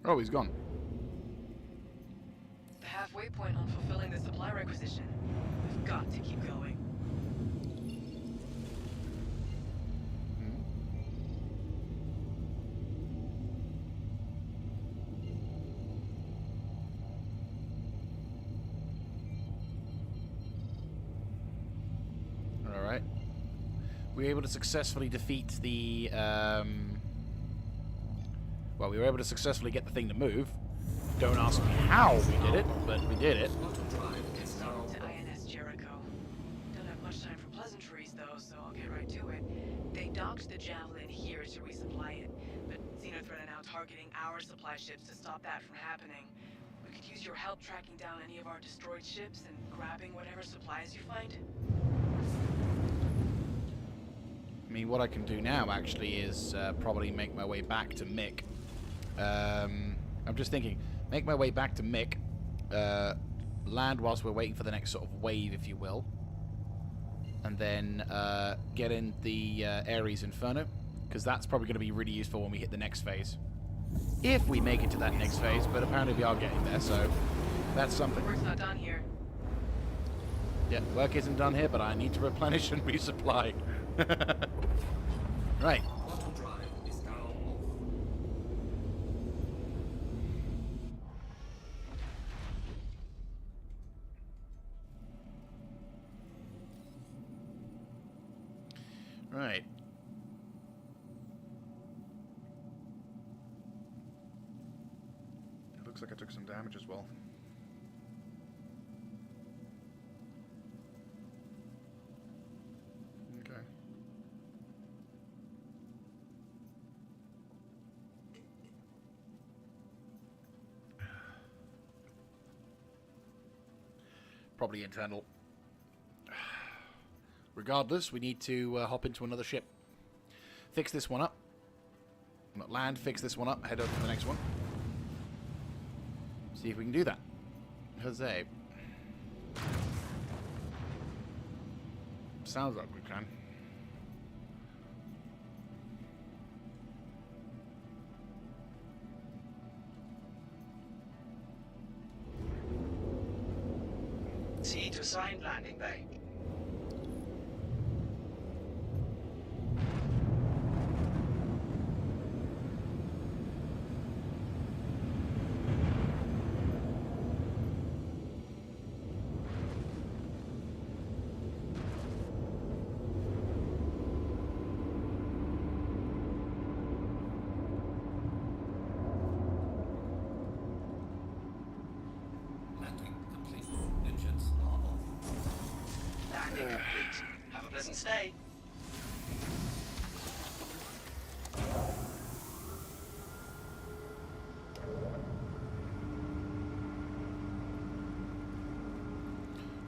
Oh, he's gone. The halfway point on fulfilling the supply requisition. We've got to keep going. All right. We were able to successfully defeat the. Well, we were able to successfully get the thing to move. Don't ask me how we did it, but we did it. Auto drive is now. To INS Jericho. Don't have much time for pleasantries, though, so I'll get right to it. They docked the Javelin here to resupply it, but Xenothreat are now targeting our supply ships to stop that from happening. We could use your help tracking down any of our destroyed ships and grabbing whatever supplies you find. I mean, what I can do now actually is probably make my way back to Mick. I'm just thinking, make my way back to Mick, land whilst we're waiting for the next sort of wave, if you will, and then get in the Ares Inferno, because that's probably going to be really useful when we hit the next phase. If we make it to that next phase, but apparently we are getting there, so that's something. Work's not done here. Yeah, work isn't done here, but I need to replenish and resupply. Right. Auto drive is now off. Right. like I took some damage as well. Okay. Probably internal. Regardless, we need to hop into another ship. Fix this one up. Not land, fix this one up, head over to the next one. See if we can do that. Jose. Sounds like we can. T to assigned landing bay. Landing complete. Engines are off. Landing complete. Have a pleasant stay.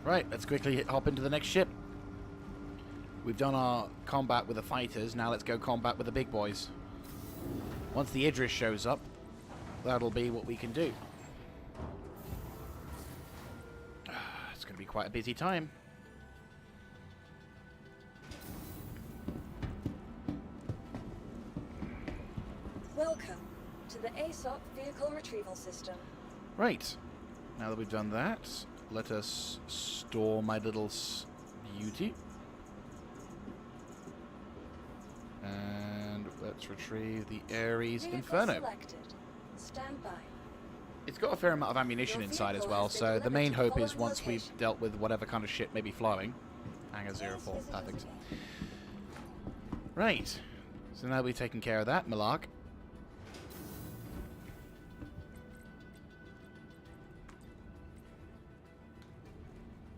Right, let's quickly hop into the next ship. We've done our combat with the fighters, now let's go combat with the big boys. Once the Idris shows up, that'll be what we can do. It's going to be quite a busy time. Welcome to the ASOC vehicle retrieval system. Right, now that we've done that, let us store my little beauty. And let's retrieve the Ares Vehicle Inferno. selected. Stand by. It's got a fair amount of ammunition Your inside as vehicle well, has been so the delivered main to hope the is once following we've location. dealt with whatever kind of ship may be flowing. Hangar 04, Please visit perfect. again. Right, so now we've taken care of that, Malark.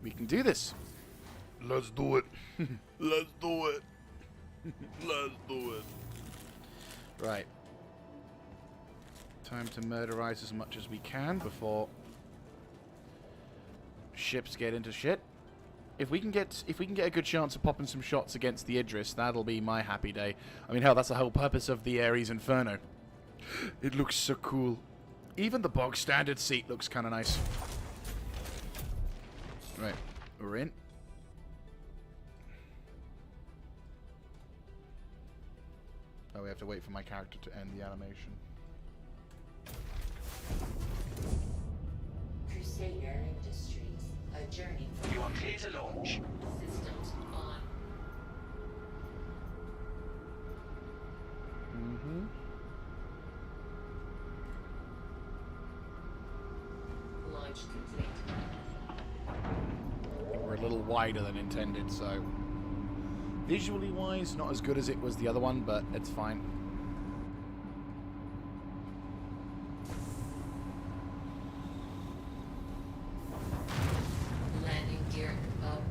We can do this. Let's do it. Let's do it. Let's do it. Right. Time to murderize as much as we can before ships get into shit. If we can get a good chance of popping some shots against the Idris, that'll be my happy day. I mean, hell, that's the whole purpose of the Ares Inferno. It looks so cool. Even the bog standard seat looks kind of nice. Right, we're in. Oh, we have to wait for my character to end the animation. Crusader Industries, a journey for You are clear to launch. systems on. Mm-hmm. Launch complete. We're a little wider than intended, so visually wise, not as good as it was the other one, but it's fine. Landing gear up.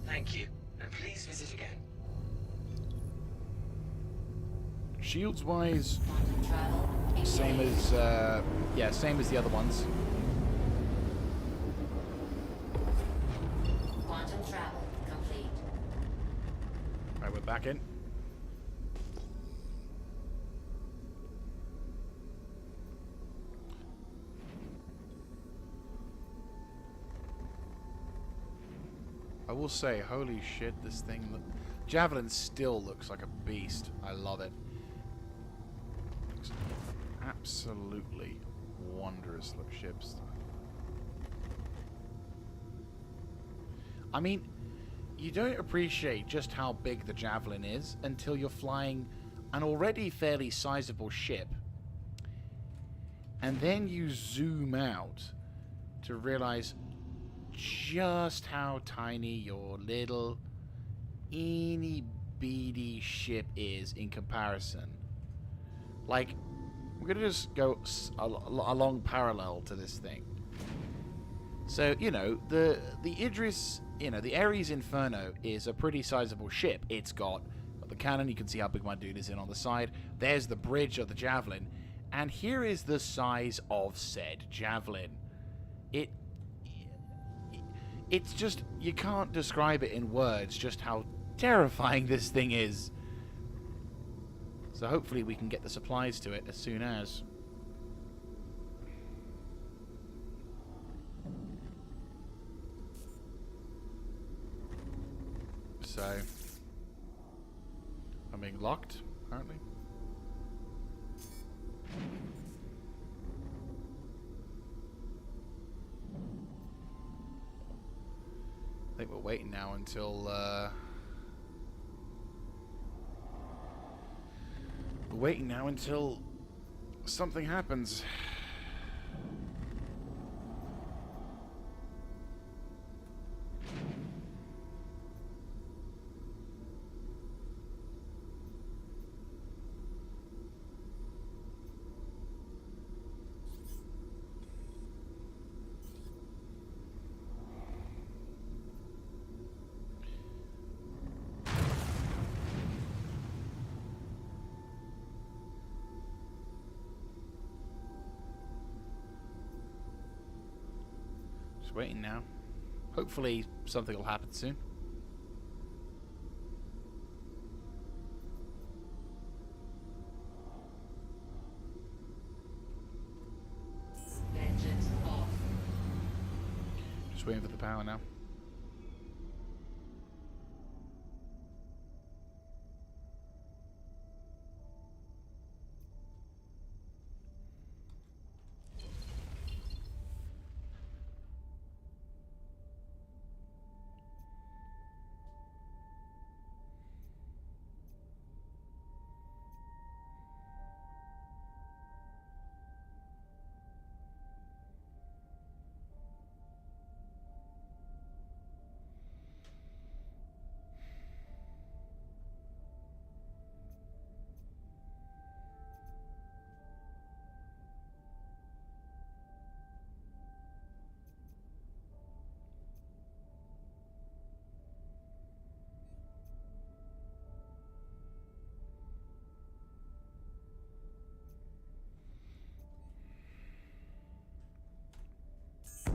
Thank you, and please visit again. Shields wise, Quantum travel. same engaged. as yeah, same as the other ones. Quantum travel complete. Right, we're back in. I will say, holy shit, this thing Javelin still looks like a beast. I love it. Looks absolutely wondrous look ships. I mean, you don't appreciate just how big the Javelin is until you're flying an already fairly sizable ship And then you zoom out to realize just how tiny your little eeny beady ship is in comparison. Like, we're gonna just go along parallel to this thing. So, you know, the Idris, you know, the Ares Inferno is a pretty sizable ship. It's got the cannon. You can see how big my dude is in on the side. There's the bridge of the Javelin. And here is the size of said Javelin. It's just, you can't describe it in words just how terrifying this thing is. So hopefully we can get the supplies to it as soon as. So, I'm being locked, apparently. I think we're waiting now until, we're waiting now until something happens. Waiting now. Hopefully something will happen soon. Engines off. Just waiting for the power now.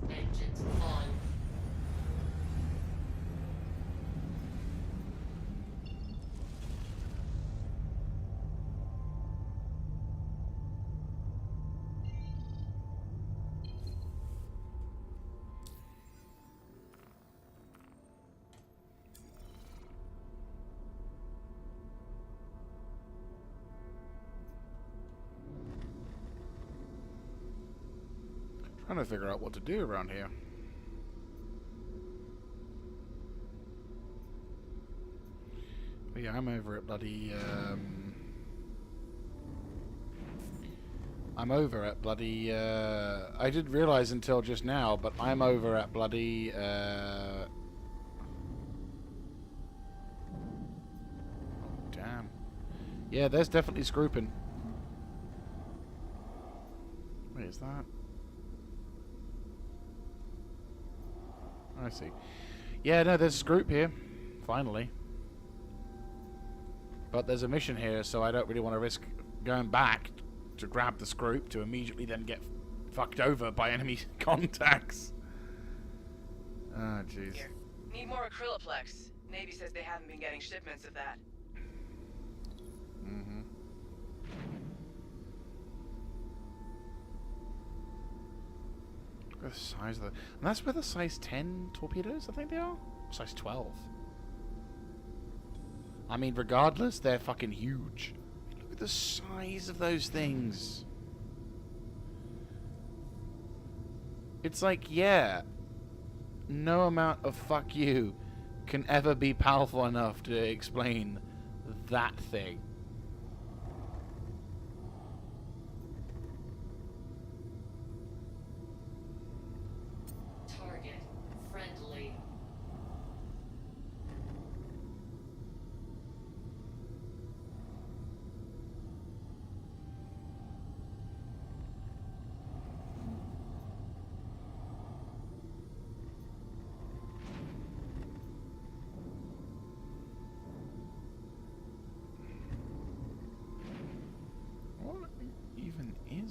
Engines on. Trying to figure out what to do around here. But yeah, I'm over at bloody, I'm over at bloody, I didn't realize until just now, but I'm over at bloody, oh, damn. Yeah, there's definitely scrooping. Wait, is that? I see. Yeah, no, there's a group here. Finally. But there's a mission here, so I don't really want to risk going back to grab the scroop to immediately then get fucked over by enemy contacts. Ah, jeez. Here. Need more acryloplex. Navy says they haven't been getting shipments of that. Mm-hmm. The size of the... And that's where the size 10 torpedoes, I think they are? Size 12. I mean, regardless, they're fucking huge. Look at the size of those things. It's like, yeah, no amount of fuck you can ever be powerful enough to explain that thing.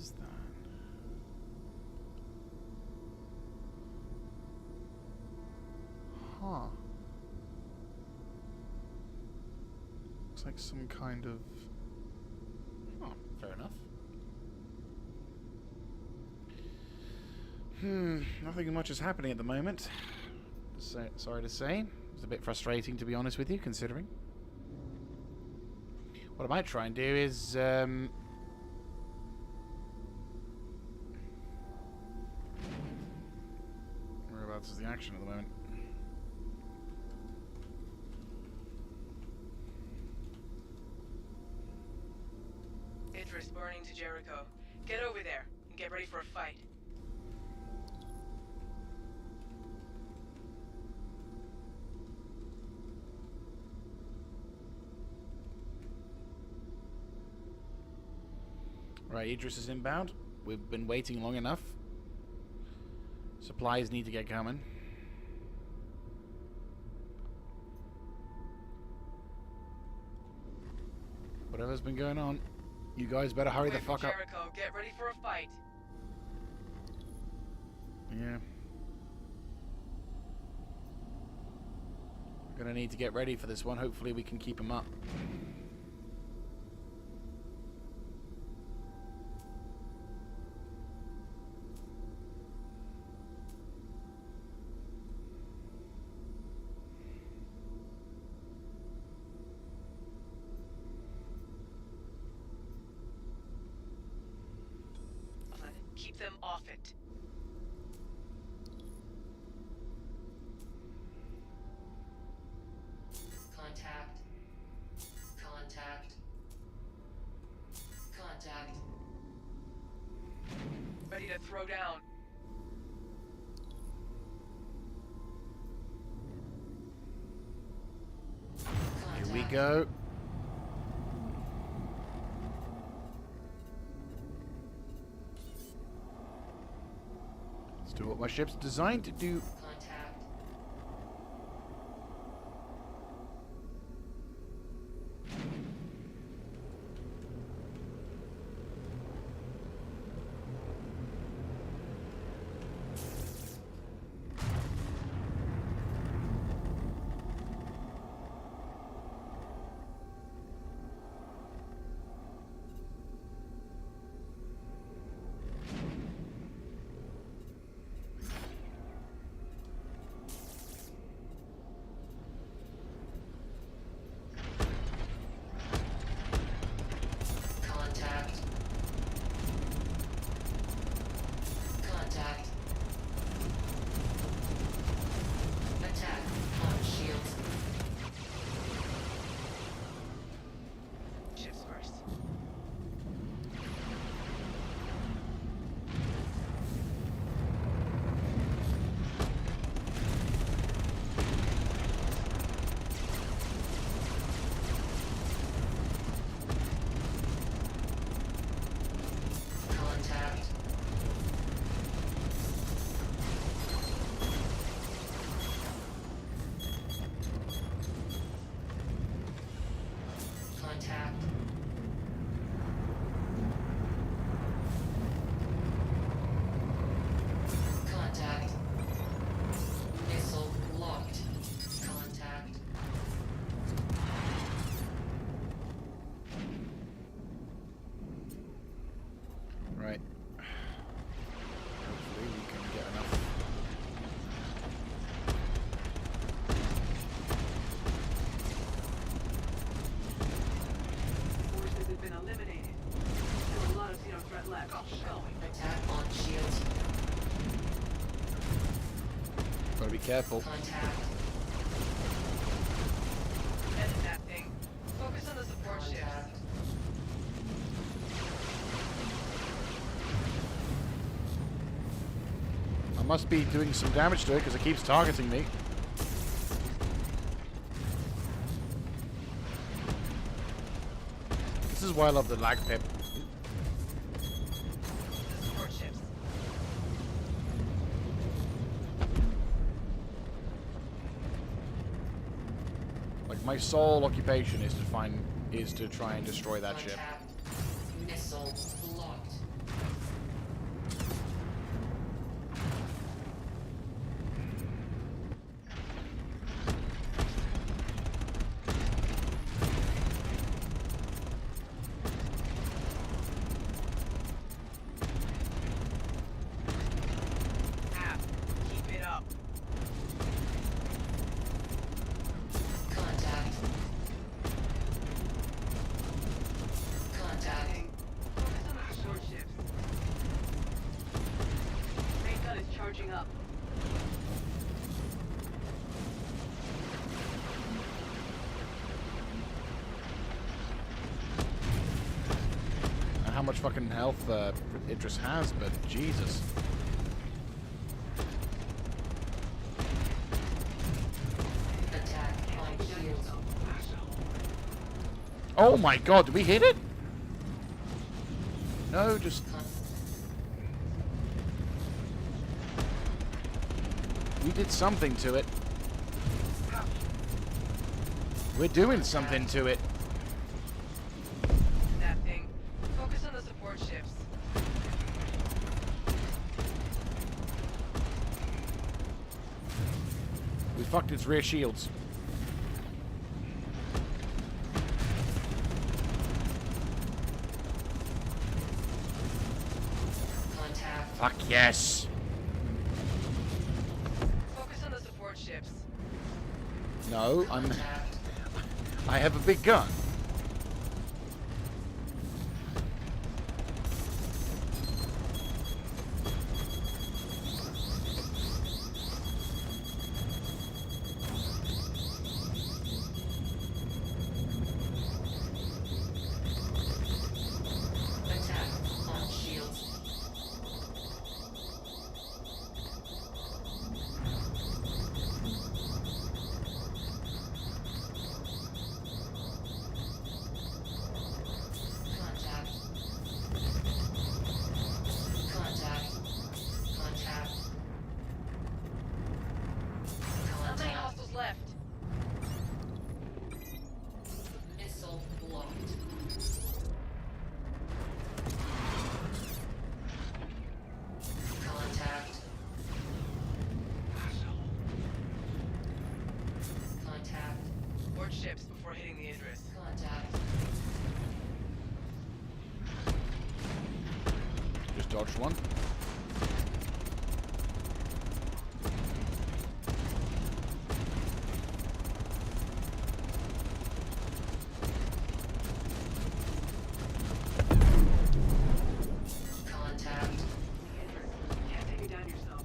is that? Huh. Looks like some kind of... Oh, fair enough. Nothing much is happening at the moment. Sorry to say. It's a bit frustrating, to be honest with you, considering. What I might try and do is... Whereabouts is the action at the moment? Idris burning to Jericho. Get over there and get ready for a fight. Right, Idris is inbound. We've been waiting long enough. Supplies need to get coming. Whatever's been going on, you guys better hurry the fuck up. Jericho, get ready for a fight. Yeah. We're gonna need to get ready for this one. Hopefully we can keep him up. Keep them off it. Contact. Contact. Contact. Ready to throw down. Here we go. Let's do what my ship's designed to do. Contact. Contact. Contact. Attack on shields. Ships first. Contact. Contact. Contact. Missile locked. Contact. Right. Hopefully we can get enough. Forces have been eliminated. Still a lot of Xeno threat left. Going. Attack on shields. Gotta be careful. Contact. End that thing. Focus on the support ships. Contact. I must be doing some damage to it because it keeps targeting me. This is why I love the lag pip. Support ships. Like my sole occupation is to try and destroy that ship. Contact. Missile locked. much fucking health Idris has, but Jesus. Attack on shields. Oh my god, did we hit it? No, just... We did something to it. We're doing something to it. That thing. Focus on the support ships. We fucked its rear shields. Contact. Fuck yes. Focus on the support ships. No, Contact. I have a big gun. Attack on shields. Contact. Contact. Contact. Not many Contact. hostiles left. Missile blocked. Contact. Contact. Board ships before hitting the Idris. Contact. Just dodged one. Contact. Can't take it down yourself.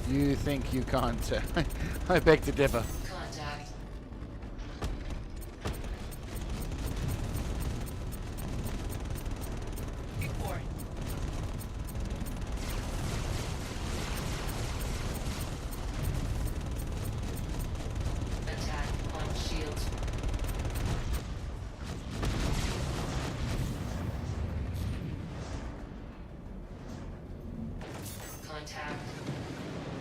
You think you can't? I beg to differ. Contact. Big four. Attack on shields. Contact.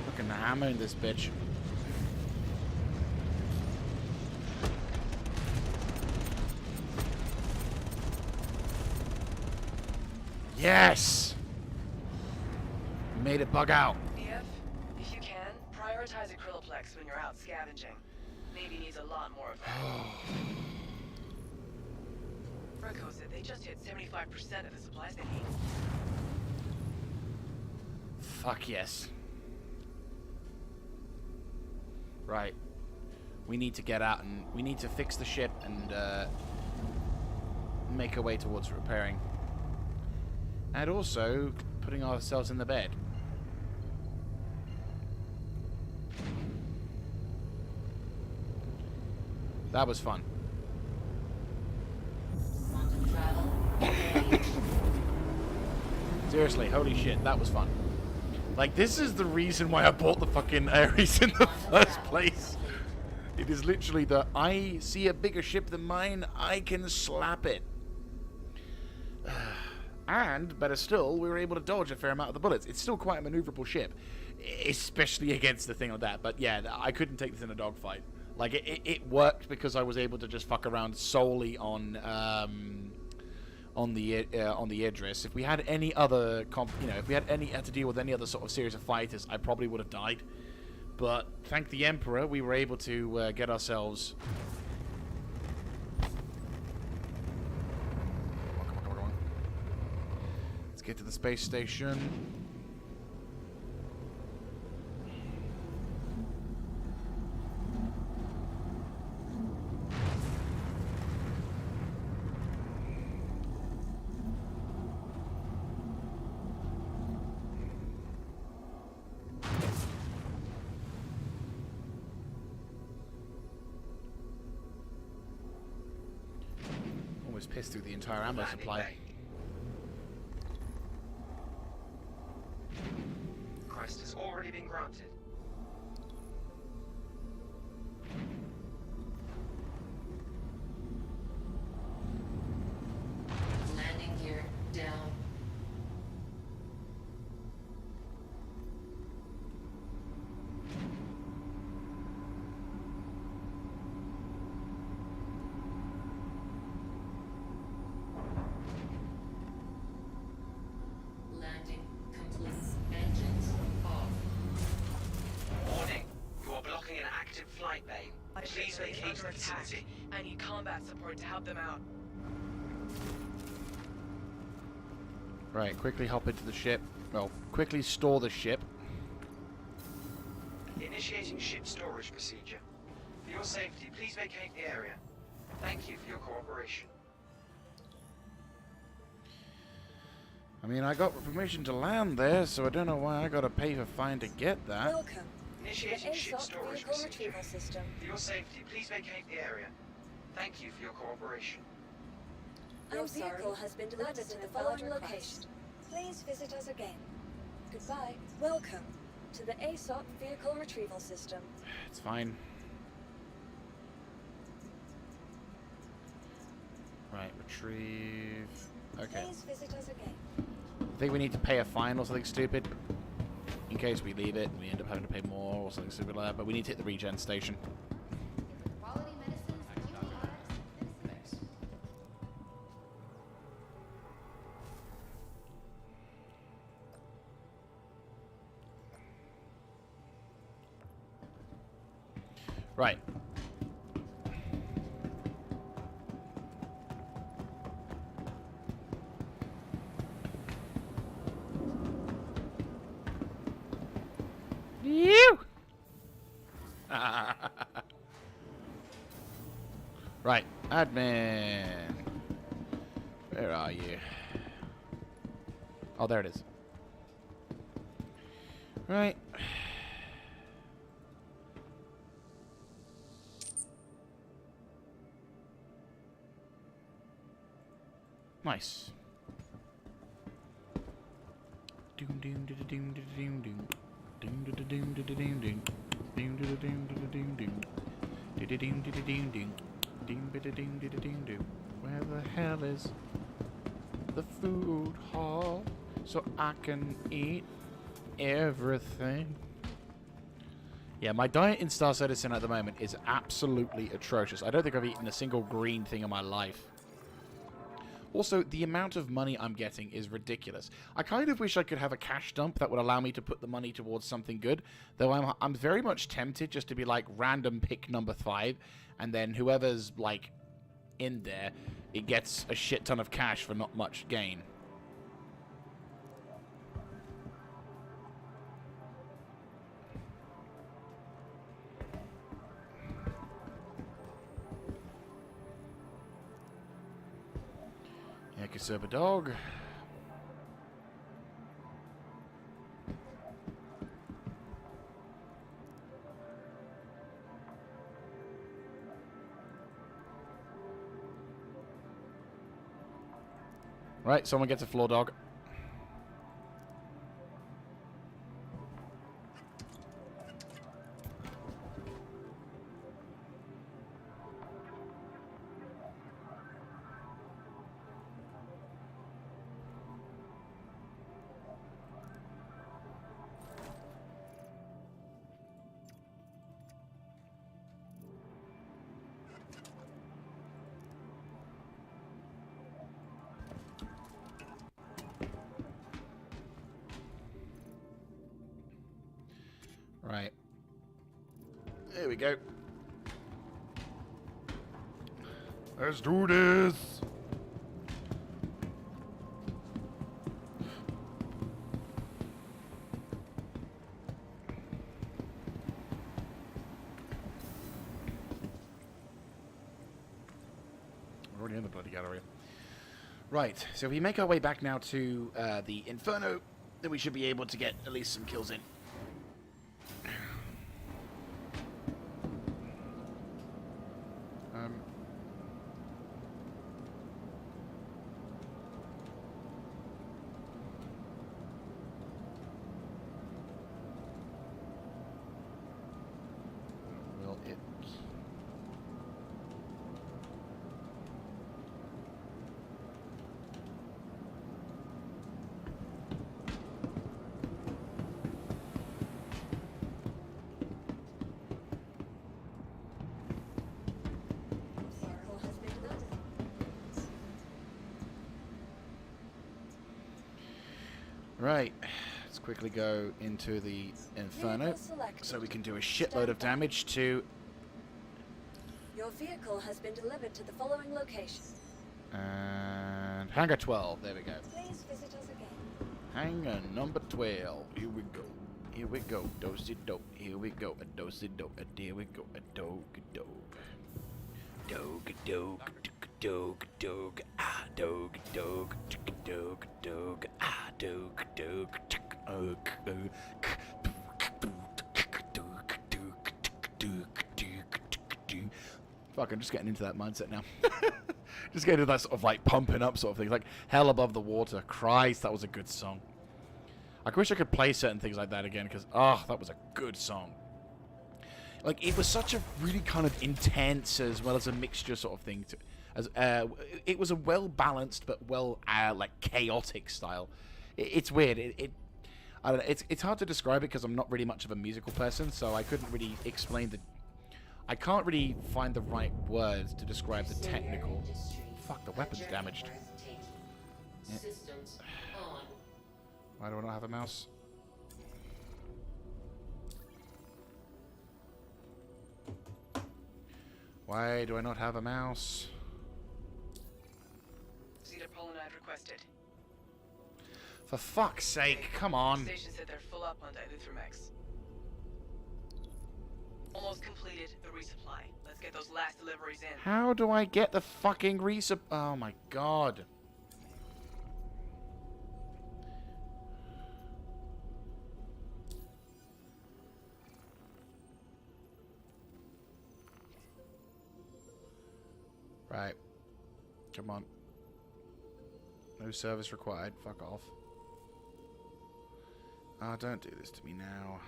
Fucking hammering this bitch. Yes! We made it bug out. BF, if you can, prioritize acryloplex when you're out scavenging. Navy needs a lot more of that. Rico said they just hit 75% of the supplies they need. Fuck yes. Right. We need to get out and we need to fix the ship and make our way towards repairing. And also putting ourselves in the bed. That was fun. Quantum travel. Seriously, holy shit, that was fun. Like, this is the reason why I bought the fucking Ares in the first place. It is literally the, I see a bigger ship than mine, I can slap it. And, better still, we were able to dodge a fair amount of the bullets. It's still quite a maneuverable ship, especially against the thing like that. But yeah, I couldn't take this in a dogfight. Like, it worked because I was able to just fuck around solely on the Idris. If we had any other, if we had to deal with any other sort of series of fighters, I probably would have died. But thank the Emperor, we were able to get ourselves. Come on. Let's get to the space station. almost pissed through the entire ammo Landing supply. bay. Quest has already been granted. Landing gear down. Landing complete. Engines off. Warning. You are blocking an active flight bay. Please vacate the vicinity. I need combat support to help them out. Right, quickly hop into the ship. Well, quickly store the ship. Initiating ship storage procedure. For your safety, please vacate the area. Thank you for your cooperation. I mean, I got permission to land there, so I don't know why I gotta pay for fine to get that. Welcome to the Initiating ship ASOC storage vehicle procedure. retrieval system. For your safety, please vacate the area. Thank you for your cooperation. Our vehicle has been delivered to the following location. Please visit us again. Goodbye. Welcome to the ASOC vehicle retrieval system. It's fine. Right, retrieve. Okay. Please visit us again. I think we need to pay a fine or something stupid. In case we leave it, we end up having to pay more or something stupid like that. But we need to hit the regen station. Quality medicines, antibiotics, medicines. Right. You. Right, admin. Where are you? Oh, there it is. Right. Nice. Doom doom doom doom doom doom. Doom doom doom doom doom doom. Doom doom doom doom doom doom. Doom doom doom doom doom. Doom doom doom doom doom. Where the hell is the food hall so I can eat everything? Yeah, my diet in Star Citizen at the moment is absolutely atrocious. I don't think I've eaten a single green thing in my life. Also, the amount of money I'm getting is ridiculous. I kind of wish I could have a cash dump that would allow me to put the money towards something good. Though I'm very much tempted just to be like random pick number 5, and then whoever's like in there, it gets a shit ton of cash for not much gain. Serve a dog. Right, someone gets a floor dog. Right. There we go. Let's do this. We're already in the bloody gallery. Right, so if we make our way back now to the Inferno, then we should be able to get at least some kills in. it. Vehicle has been delivered. Right, let's quickly go into the Inferno Vehicle selected. so we can do a shitload of damage to... Your vehicle has been delivered to the following location. And Hangar 12, there we go. Please visit us again. Hangar number 12, here we go. Here we go, dosey-dope. Here we go, a dosey-dope. Here we go, a dog-a-dope. Dog-a-dope, dog-a-dope, ah, dog-a-dope, dog-a-dope, ah, dog-a-dope, Fuck, I'm just getting into that mindset now. Just getting into that sort of like pumping up sort of thing. Like Hell Above the Water. Christ, that was a good song. I wish I could play certain things like that again because, oh, that was a good song. Like, it was such a really kind of intense as well as a mixture sort of thing. It was a well-balanced but like, chaotic style. It's weird. I don't know. It's hard to describe it because I'm not really much of a musical person, so I couldn't really explain the... I can't really find the right words to describe the technical... Fuck, the weapon's damaged. Yeah. Systems on. Why do I not have a mouse? Why do I not have a mouse? Zeta Polinide requested. For fuck's sake, come on. Station said they're full up on Diluthermex. Almost completed the resupply. Let's get those last deliveries in. How do I get the fucking resup? Oh my god. Right. Come on. No service required. Fuck off. Oh, don't do this to me now.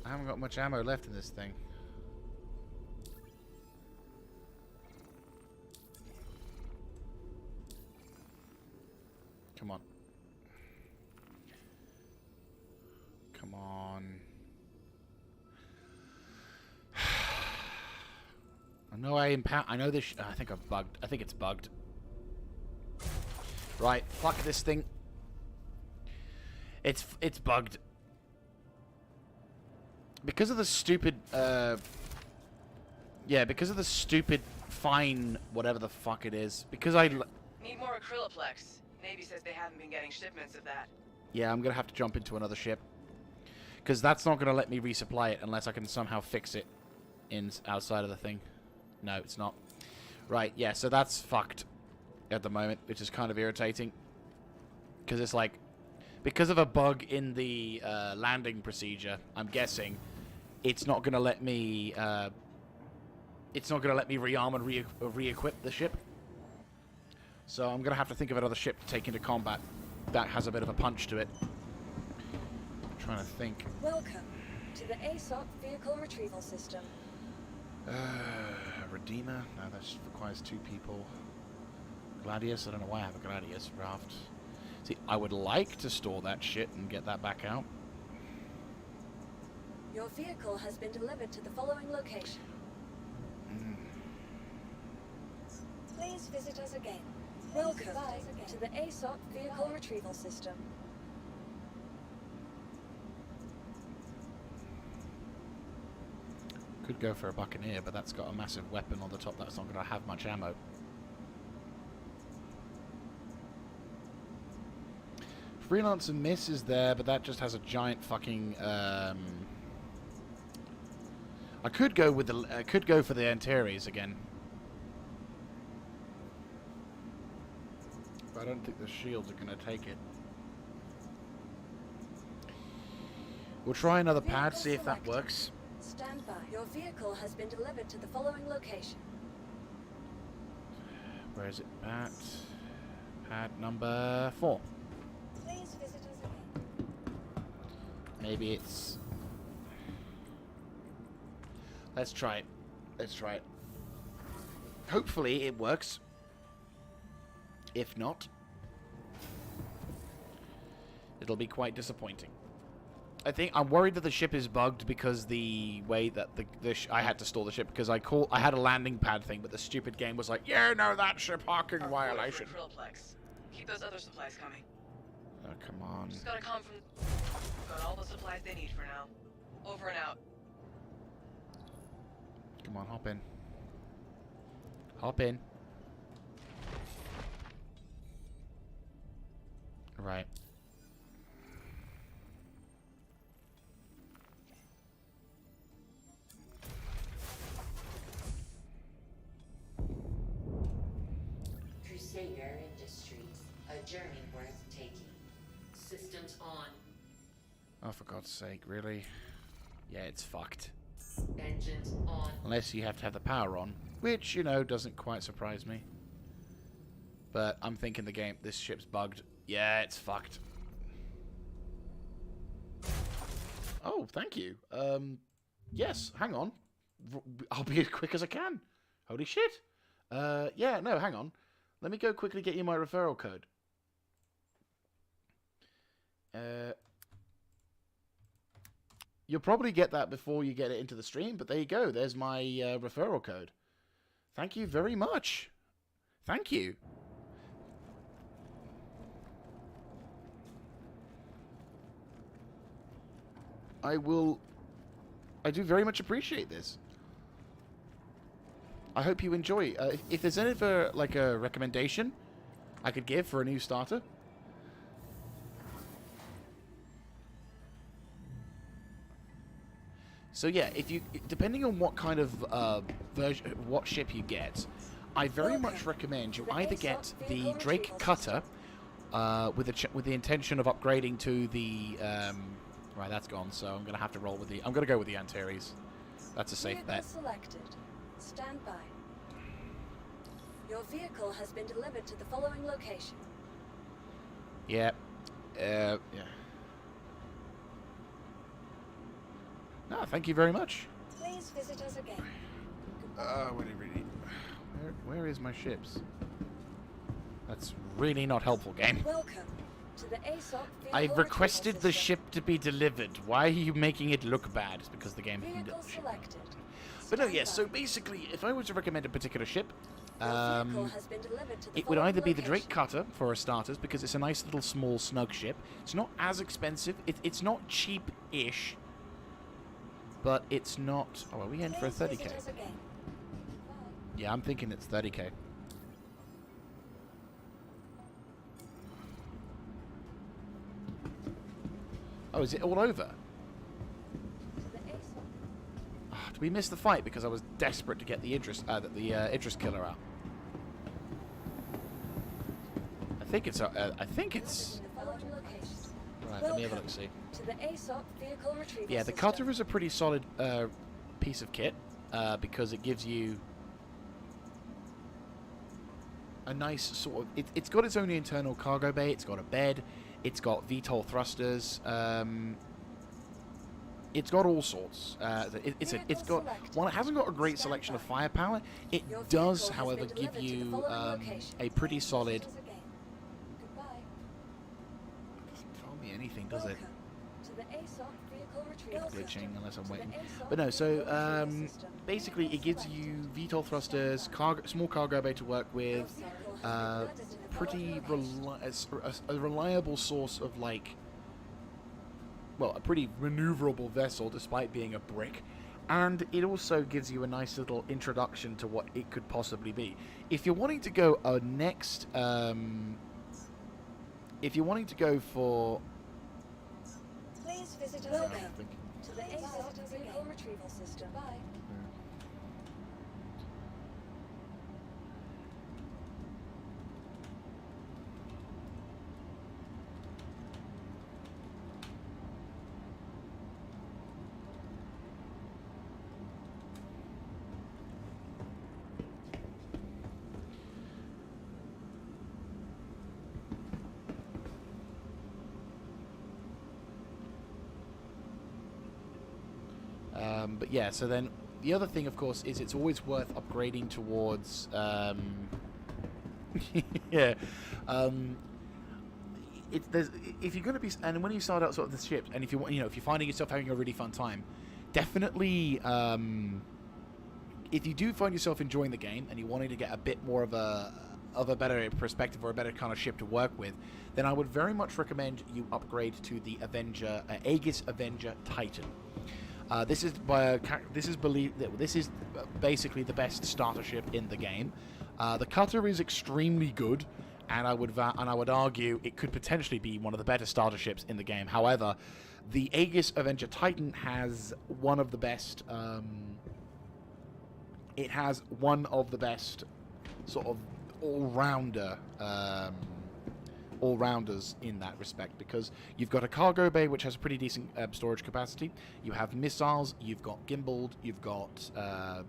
I haven't got much ammo left in this thing. Come on. Come on. I know this. I think I've bugged. I think it's bugged. Right. Fuck this thing. It's bugged. Because of the stupid. Yeah, because of the stupid fine, whatever the fuck it is. Because I. Need more acryloplex. Navy says they haven't been getting shipments of that. Yeah, I'm gonna have to jump into another ship. Because that's not gonna let me resupply it unless I can somehow fix it outside of the thing. No, it's not. Right, yeah, so that's fucked at the moment, which is kind of irritating. Because it's like, because of a bug in the landing procedure, I'm guessing, it's not going to let me, rearm and re-equip the ship. So I'm going to have to think of another ship to take into combat that has a bit of a punch to it. I'm trying to think. Welcome to the ASOP Vehicle Retrieval System. Redeemer? No, that requires 2 people. Gladius? I don't know why I have a Gladius raft. See, I would like to store that shit and get that back out. Your vehicle has been delivered to the following location. Please visit us again. Welcome to the ASOP Vehicle Retrieval System. Could go for a Buccaneer, but that's got a massive weapon on the top that's not going to have much ammo. Freelance and Miss is there, but that just has a giant fucking. I could go with the. I could go for the Antares again, but I don't think the shields are going to take it. We'll try another pad, see if that works. Stand by. Your vehicle has been delivered to the following location. Where is it? Pad number 4. Please visit us again. Maybe it's... Let's try it. Let's try it. Hopefully it works. If not, it'll be quite disappointing. I'm worried that the ship is bugged because the way that I had to store the ship because I had a landing pad thing, but the stupid game was like, yeah, no, that ship hawking violation. Keep those other supplies coming. Oh, come on. Just gotta come from. Got all the supplies they need for now. Over and out. Come on, hop in. Hop in. Right. Jaeger Industries, a journey worth taking. Systems on. Oh, for God's sake, really? Yeah, it's fucked. Engines on. Unless you have to have the power on, which, you know, doesn't quite surprise me. But I'm thinking this ship's bugged. Yeah, it's fucked. Oh, thank you. Yes, hang on. I'll be as quick as I can. Holy shit. Yeah, no, hang on. Let me go quickly get you my referral code. You'll probably get that before you get it into the stream, but there you go. There's my referral code. Thank you very much. Thank you. I do very much appreciate this. I hope you enjoy. If there's any other, like, a recommendation I could give for a new starter. So yeah, depending on what kind of what ship you get, I very much recommend you either get the Drake Cutter with the intention of upgrading to the right, that's gone. So I'm gonna have to roll with I'm gonna go with the Antares. That's a safe bet. Selected. Stand by. Your vehicle has been delivered to the following location. Yeah. Yeah. No, thank you very much. Please visit us again. Where is my ships? That's really not helpful, game. Welcome to the ASOP. I requested the ship to be delivered. Why are you making it look bad? It's because the game hasn't done the ship. But no, yes. So basically, if I were to recommend a particular ship, it would either be the Drake Cutter for starters, because it's a nice little small snug ship. It's not as expensive. It's not cheap-ish. But it's not... Oh, are we in for a 30k? Yeah, I'm thinking it's 30k. Oh, is it all over? Oh, did we miss the fight because I was desperate to get the Idris killer out? I think it's... Right, let me have a look, see. Yeah, the cutter is a pretty solid piece of kit because it gives you a nice sort of... It's got its own internal cargo bay, it's got a bed, it's got VTOL thrusters, it's got all sorts. It's got... While it hasn't got a great selection of firepower, it does, however, give you a pretty solid... Anything, does it? Glitching unless I'm waiting. But no, so basically it gives you VTOL thrusters, small cargo bay to work with, pretty a reliable source of, like, well, a pretty maneuverable vessel despite being a brick, and it also gives you a nice little introduction to what it could possibly be. If you're wanting to go if you're wanting to go for... Please visit us again to the ASOP vehicle retrieval system. Bye. But yeah, so then the other thing, of course, is it's always worth upgrading towards. Yeah. If you're going to be, and when you start out sort of the ship, and if you want, if you're finding yourself having a really fun time, definitely, if you do find yourself enjoying the game and you're wanting to get a bit more of a better perspective or a better kind of ship to work with, then I would very much recommend you upgrade to the Aegis Avenger Titan. This is basically the best starter ship in the game. The cutter is extremely good, and I would argue it could potentially be one of the better starter ships in the game. However, the Aegis Avenger Titan has one of the best. It has one of the best sort of all-rounders in that respect, because you've got a cargo bay which has a pretty decent storage capacity. You have missiles, you've got gimbaled, you've got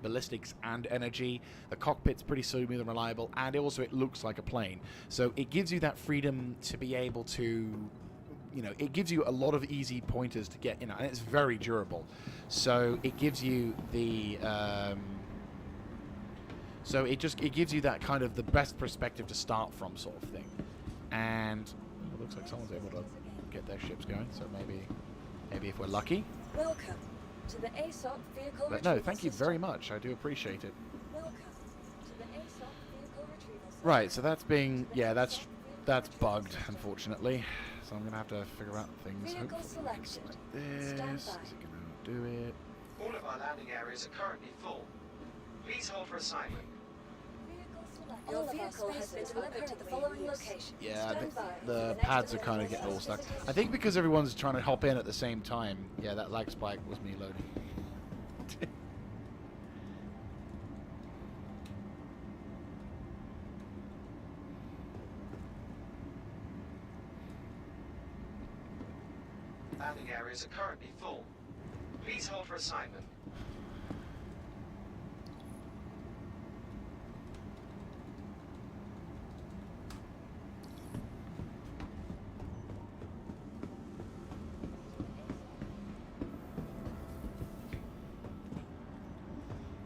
ballistics and energy. The cockpit's pretty smooth and reliable, and also it looks like a plane. So it gives you that freedom to be able to, it gives you a lot of easy pointers to get, and it's very durable. So it gives you the so it gives you that kind of the best perspective to start from, sort of thing. And it looks like someone's able to get their ships going, so maybe if we're lucky. Welcome to the ASOP vehicle But no, thank you very much. I do appreciate it. Welcome to the ASOP vehicle retrieval system. Right, so that's being, that's bugged, unfortunately. So I'm gonna have to figure out things. Vehicle Hopefully we can selected. select this. Stand Is by. it gonna do it? All of our landing areas are currently full. Please hold for assignment. Your vehicle has been delivered to the following location. Yeah, Stand by for the next pads are kind of getting all stuck. I think because everyone's trying to hop in at the same time. Yeah, that lag spike was me loading. Landing areas are currently full. Please hold for assignment.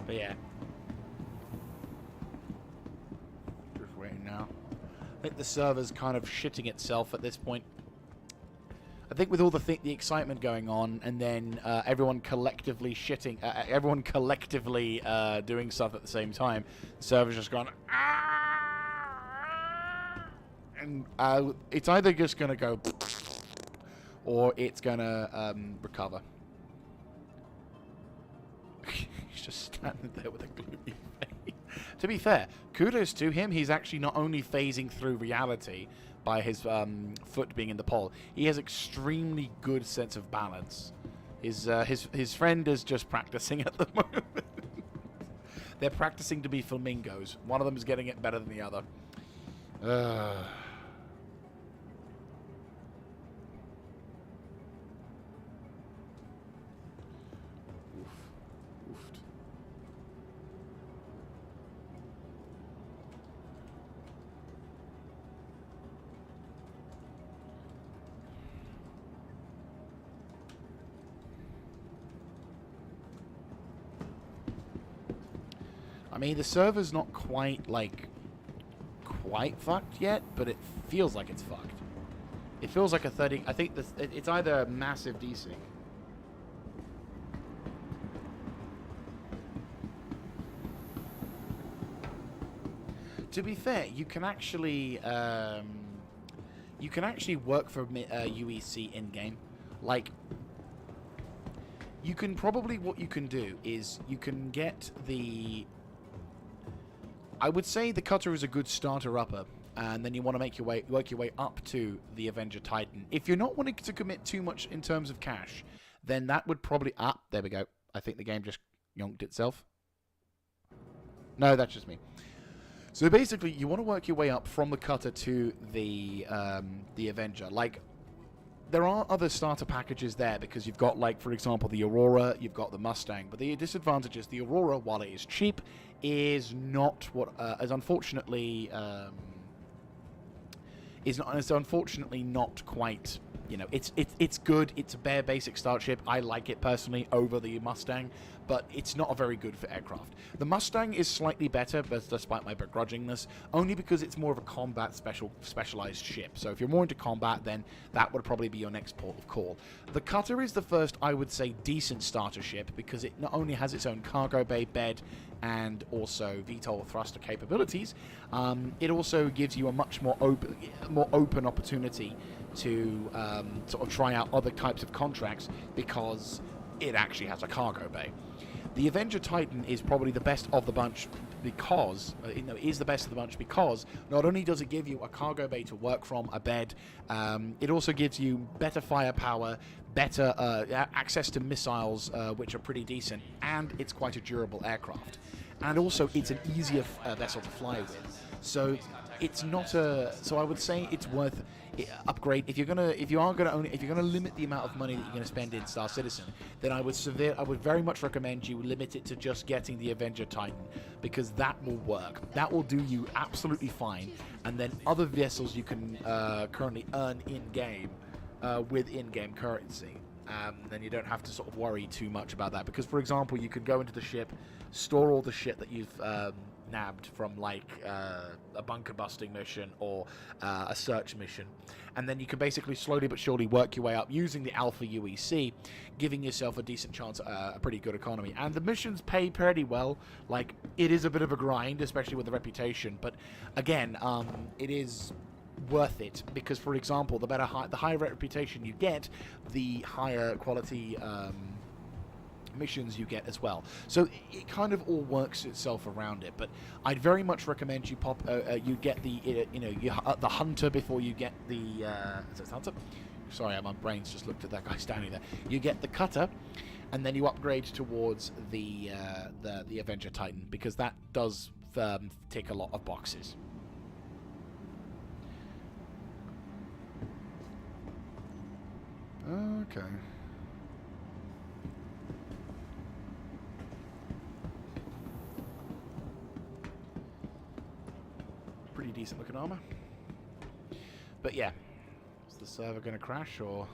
But yeah. Just waiting now. I think the server's kind of shitting itself at this point. I think with all the excitement going on, and then everyone collectively shitting, everyone collectively doing stuff at the same time, the server's just gone, and it's either just gonna go, or it's gonna recover. He's just standing there with a gloomy face. To be fair, kudos to him. He's actually not only phasing through reality by his foot being in the pole, he has extremely good sense of balance. His friend is just practicing at the moment. They're practicing to be flamingos. One of them is getting it better than the other. I mean, the server's not quite fucked yet, but it feels like it's fucked. It feels like a 30... I think it's either a massive desync. To be fair, you can actually work for UEC in-game. Like, you can probably... What you can do is you can get the... I would say the cutter is a good starter-upper, and then you want to work your way up to the Avenger Titan. If you're not wanting to commit too much in terms of cash, then that would probably... there we go. I think the game just yonked itself. No, that's just me. So basically, you want to work your way up from the cutter to the Avenger. Like, there are other starter packages there, because you've got, like, for example, the Aurora, you've got the Mustang. But the disadvantage is the Aurora, while it is cheap, is not what is unfortunately not quite You know, it's good. It's a bare basic start ship. I like it personally over the Mustang, but it's not a very good for aircraft. The Mustang is slightly better, but despite my begrudgingness, only because it's more of a combat specialized ship. So if you're more into combat, then that would probably be your next port of call. The Cutter is the first, I would say, decent starter ship because it not only has its own cargo bay, bed, and also VTOL thruster capabilities, it also gives you a much more open opportunity to sort of try out other types of contracts because it actually has a cargo bay. The Avenger Titan is probably the best of the bunch because not only does it give you a cargo bay to work from, a bed, it also gives you better firepower, better access to missiles, which are pretty decent, and it's quite a durable aircraft. And also, it's an easier vessel to fly with. So it's not a. So I would say it's worth upgrade if you're gonna limit the amount of money that you're gonna spend in Star Citizen. Then I would very much recommend you limit it to just getting the Avenger Titan because that will work. That will do you absolutely fine. And then other vessels you can currently earn in game with in-game currency. Then you don't have to sort of worry too much about that because, for example, you could go into the ship, store all the shit that you've nabbed from like a bunker busting mission or a search mission, and then you can basically slowly but surely work your way up using the Alpha UEC, giving yourself a decent chance at a pretty good economy. And the missions pay pretty well. Like, it is a bit of a grind, especially with the reputation, but again, it is worth it because, for example, the higher reputation you get, the higher quality missions you get as well. So it kind of all works itself around it. But I'd very much recommend you you get the the Hunter before you get the is it Hunter? Sorry, my brain's just looked at that guy standing there. You get the Cutter, and then you upgrade towards the Avenger Titan because that does tick a lot of boxes. Okay. Pretty decent looking armor. But yeah, is the server going to crash or?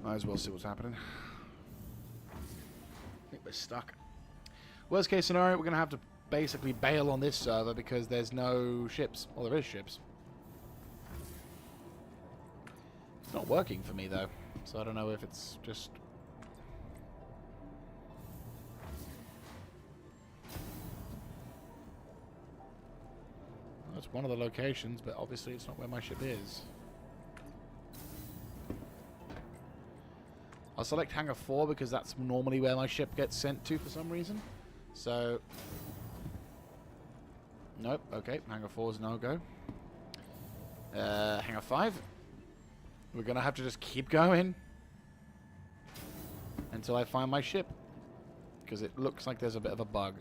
Might as well see what's happening. I think we're stuck. Worst case scenario, we're going to have to basically bail on this server because there's no ships. Well, there is ships. It's not working for me, though. So I don't know if it's just... Well, it's one of the locations, but obviously it's not where my ship is. I'll select Hangar 4 because that's normally where my ship gets sent to for some reason. So... Nope, okay, Hangar 4 is no-go. Hangar 5. We're going to have to just keep going until I find my ship. Because it looks like there's a bit of a bug.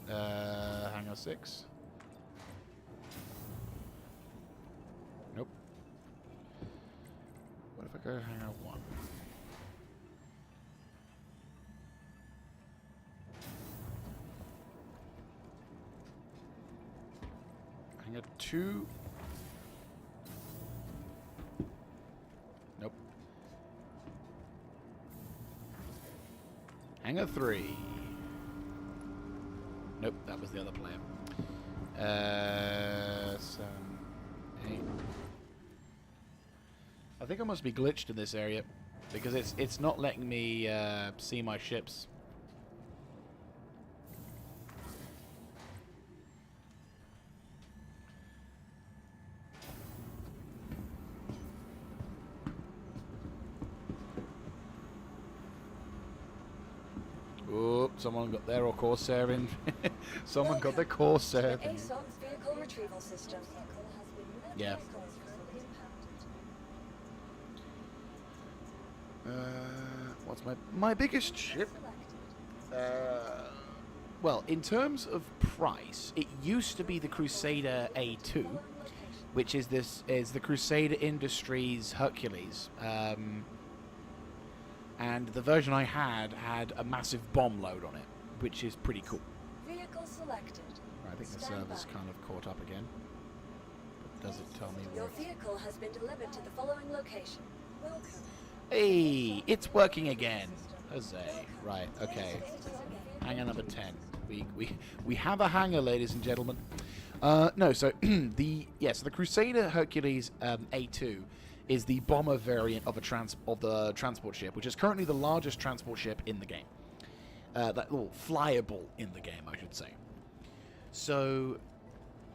Hangar 6. Nope. What if I go Hangar 1? Hangar 2. Nope. Hangar 3. Nope, that was the other player. 7, 8. I think I must be glitched in this area because it's not letting me see my ships. Someone got their Corsair in. Someone got their Corsair in. Vehicle retrieval system. Yeah. What's my biggest ship? Well, in terms of price, it used to be the Crusader A2, which is the Crusader Industries Hercules. And the version I had a massive bomb load on it, which is pretty cool. Vehicle selected. Right, I think the Stand server's by. kind of caught up again. But does it tell me Your what? vehicle has been delivered to the following location. Welcome. Hey, it's working again. Huzzay. Right, okay. Please visit us again. Hangar number 10. We have a hangar, ladies and gentlemen. No, so the Crusader Hercules A2 is the bomber variant of the transport ship, which is currently the largest transport ship in the game. Flyable in the game, I should say. So,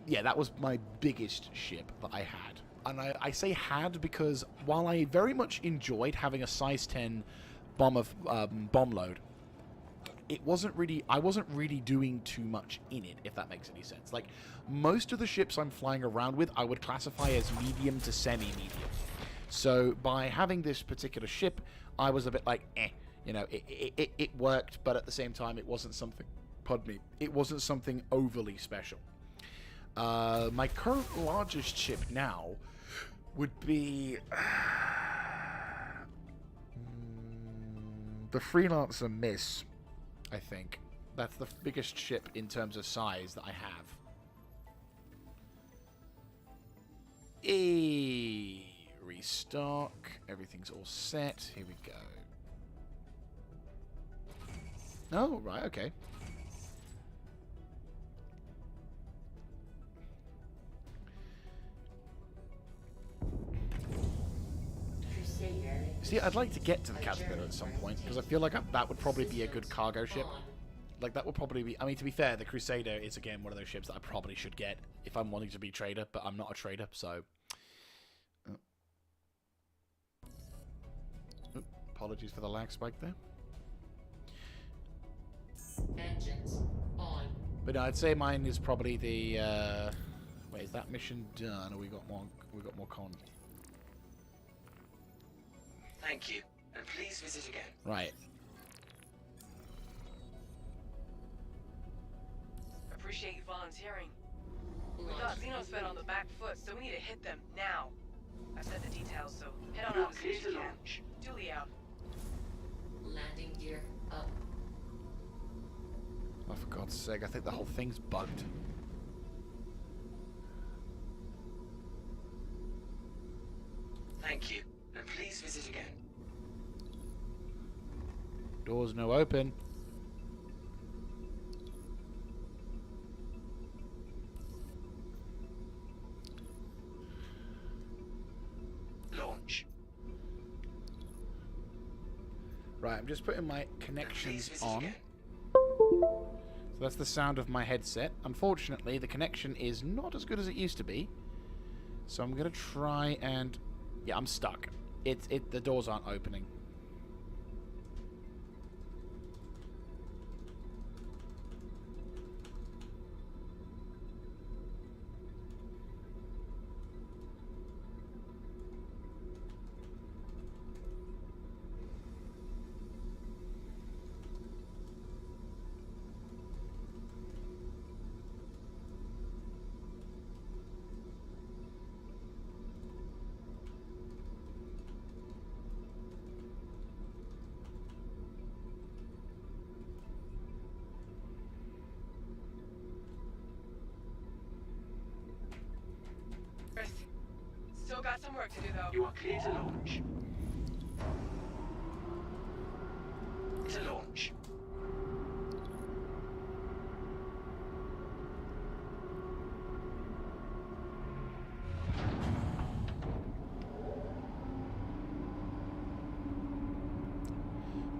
yeah, that was my biggest ship that I had. And I say had because while I very much enjoyed having a size 10 bomb load, I wasn't really doing too much in it, if that makes any sense. Like, most of the ships I'm flying around with, I would classify as medium to semi-medium. So, by having this particular ship, I was a bit like, eh. You know, it worked, but at the same time, it wasn't something, pardon me, it wasn't something overly special. My current largest ship now would be the Freelancer Miss, I think. That's the biggest ship in terms of size that I have. Restock. Everything's all set. Here we go. Oh, right, okay. See, I'd like to get to the Caterpillar at some point, because I feel like that would probably be a good cargo ship. Like, that would probably be... I mean, to be fair, the Crusader is, again, one of those ships that I probably should get if I'm wanting to be a trader, but I'm not a trader, so... Apologies for the lag spike there. Engines on. But no, I'd say mine is probably the... Wait, is that mission done, or we got more con? Thank you, and please visit again. Right. Appreciate you volunteering. We got Xenos fed on the back foot, so we need to hit them now. I've said the details, so head on You're out as soon clear as to you can. launch. Duly out. Landing gear up. Oh, for God's sake, I think the whole thing's bugged. Thank you, and please visit again. Doors no open. Launch. Right, I'm just putting my connections Please visit on. again. So that's the sound of my headset. Unfortunately, the connection is not as good as it used to be. So I'm going to try and... Yeah, I'm stuck. The doors aren't opening. Still got some work to do, though. You are clear to launch. To launch.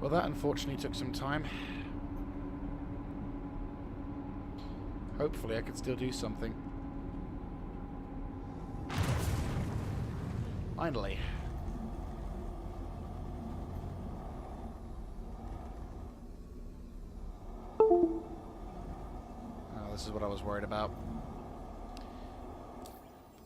Well, that unfortunately took some time. Hopefully I could still do something. Finally. Oh, this is what I was worried about.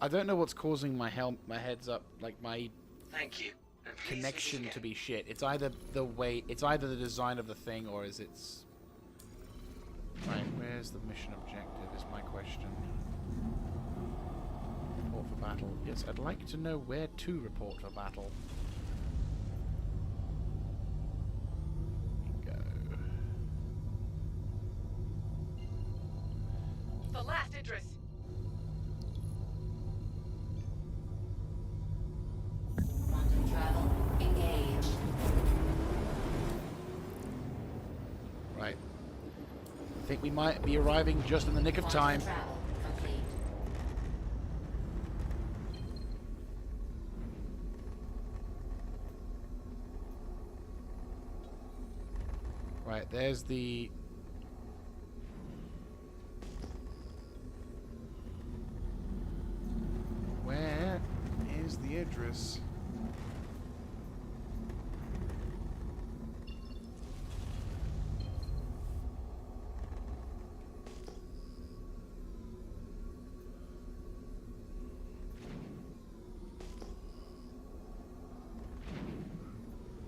I don't know what's causing my heads up, like my Thank you. And please connection visit to again. be shit. It's either the design of the thing or is it's... Right, where's the mission objective is my question. Report for for battle. Yes, I'd like to know where to report for battle. Go. The last Idris. Quantum travel engaged. Right. I think we might be arriving just in the nick of time. Quantum travel complete. Right, there's the... Where is the Idris?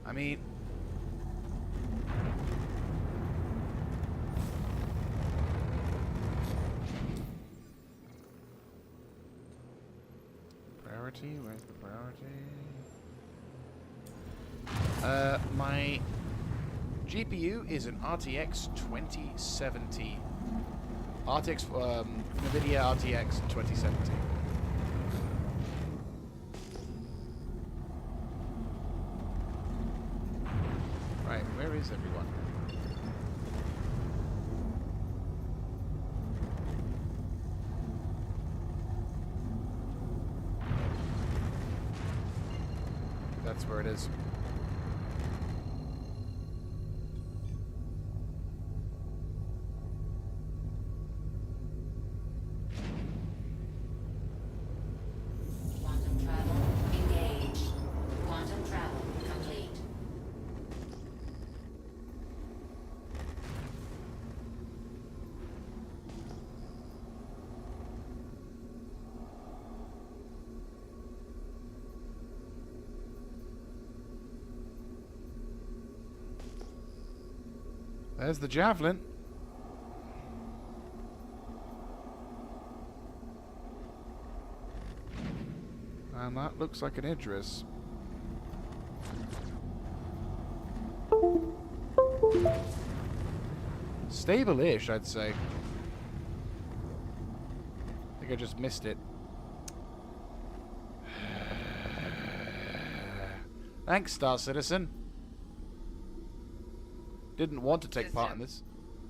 I mean... Priority? Where's the priority? My GPU is an RTX 2070. NVIDIA RTX 2070. Right, where is everyone? That's where it is. Quantum travel engaged. Quantum travel complete. There's the javelin. And that looks like an Idris. Stable-ish, I'd say. I think I just missed it. Thanks, Star Citizen. Didn't want to take part in this.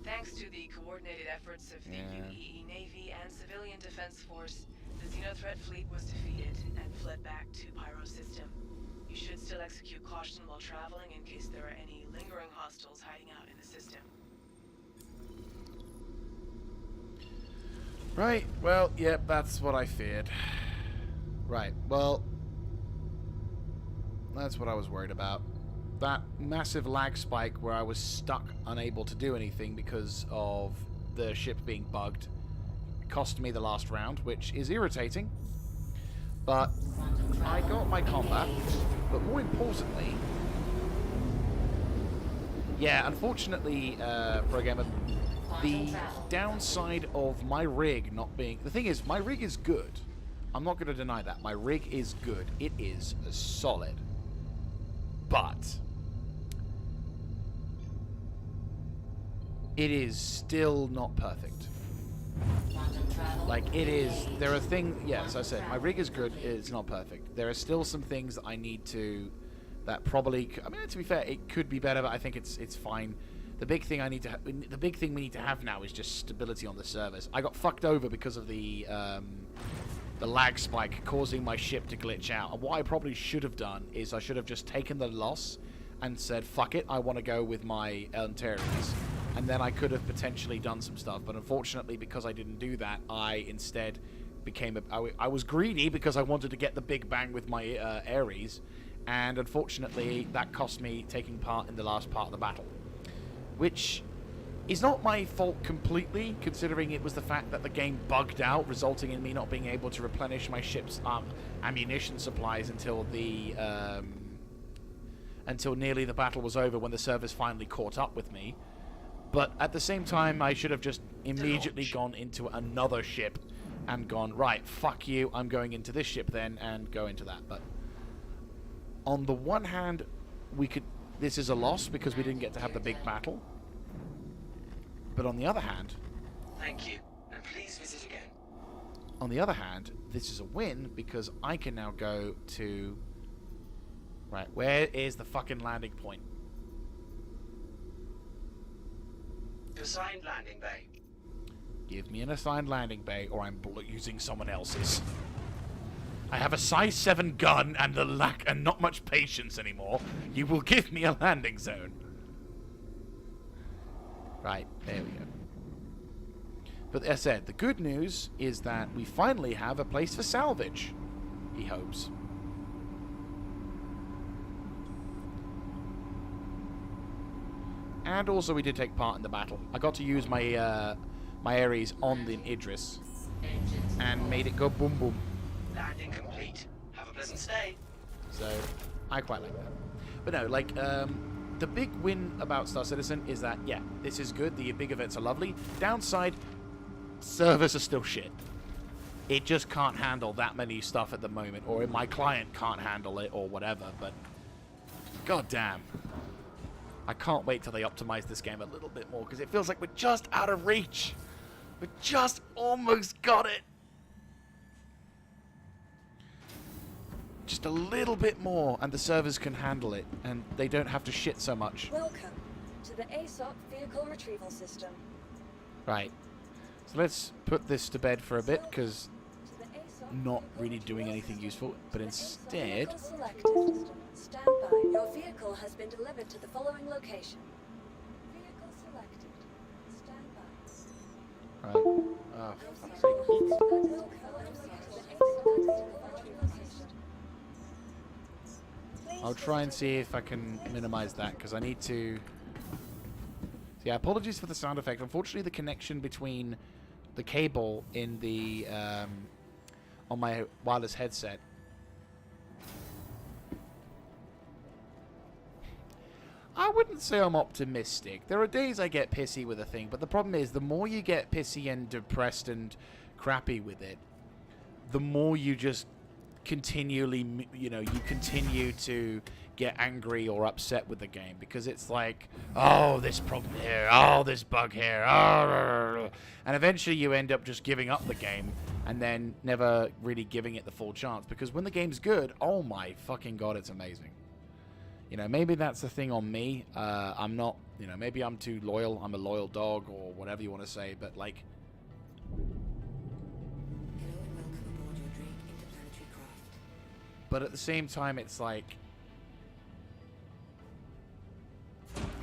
Thanks to the coordinated efforts of the UEE Navy and Civilian Defense Force, the Xenothreat fleet was defeated and fled back to Pyro System. You should still execute caution while traveling in case there are any lingering hostiles hiding out in the system. Right, well, yep, that's what I feared. Right, well, that's what I was worried about. That massive lag spike where I was stuck, unable to do anything because of the ship being bugged, cost me the last round, which is irritating. But I got my combat, but more importantly... Yeah, unfortunately, programmer, the downside of my rig not being... The thing is, my rig is good. I'm not going to deny that. My rig is good. It is solid. But... it is still not perfect. Like, it is... There are things... Yes, I said, my rig is good. It's not perfect. There are still some things that I need to... That probably... I mean, to be fair, it could be better, but I think it's fine. The big thing I need to... The big thing we need to have now is just stability on the servers. I got fucked over because of the lag spike causing my ship to glitch out. And what I probably should have done is I should have just taken the loss and said, fuck it, I want to go with my Antares. And then I could have potentially done some stuff. But unfortunately, because I didn't do that, I instead became I was greedy because I wanted to get the big bang with my Ares. And unfortunately, that cost me taking part in the last part of the battle. Which is not my fault completely, considering it was the fact that the game bugged out, resulting in me not being able to replenish my ship's ammunition supplies until the... until nearly the battle was over, when the servers finally caught up with me. But at the same time, I should have just immediately gone into another ship and gone, right, fuck you, I'm going into this ship then, and go into that. But on the one hand, this is a loss because we didn't get to have the big battle. But on the other hand... Thank you, and please visit again. On the other hand, this is a win because I can now go to... Right, where is the fucking landing point? Assigned landing bay. Give me an assigned landing bay or I'm using someone else's. I have a size 7 gun and not much patience anymore. You will give me a landing zone. Right, there we go. But as I said, the good news is that we finally have a place for salvage. He hopes. And also we did take part in the battle. I got to use my my Ares on the Idris and made it go boom boom. Landing complete. Have a pleasant stay. So I quite like that. But no, like the big win about Star Citizen is that, yeah, this is good. The big events are lovely. Downside, servers are still shit. It just can't handle that many stuff at the moment, or my client can't handle it, or whatever, but god damn. I can't wait till they optimize this game a little bit more, because it feels like we're just out of reach. We just almost got it. Just a little bit more, and the servers can handle it, and they don't have to shit so much. Welcome to the ASOC vehicle retrieval system. Right. So let's put this to bed for a bit, because not really doing anything useful, but instead... Vehicle selected. Stand by. Your vehicle has been delivered to the following location. Vehicle selected. Stand by. Right. Oh, for fuck's sake. I'll try and see if I can minimize that, because I need to... So yeah, apologies for the sound effect. Unfortunately, the connection between the cable in the... on my wireless headset... I wouldn't say I'm optimistic. There are days I get pissy with a thing, but the problem is, the more you get pissy and depressed and crappy with it, the more you just continually, you continue to get angry or upset with the game, because it's like, oh, this problem here, oh, this bug here, oh, and eventually you end up just giving up the game and then never really giving it the full chance, because when the game's good, oh my fucking god, it's amazing. You know, maybe that's the thing on me. I'm not, maybe I'm too loyal. I'm a loyal dog or whatever you want to say, but like... Hello and welcome aboard your Drake interplanetary craft. But at the same time, it's like...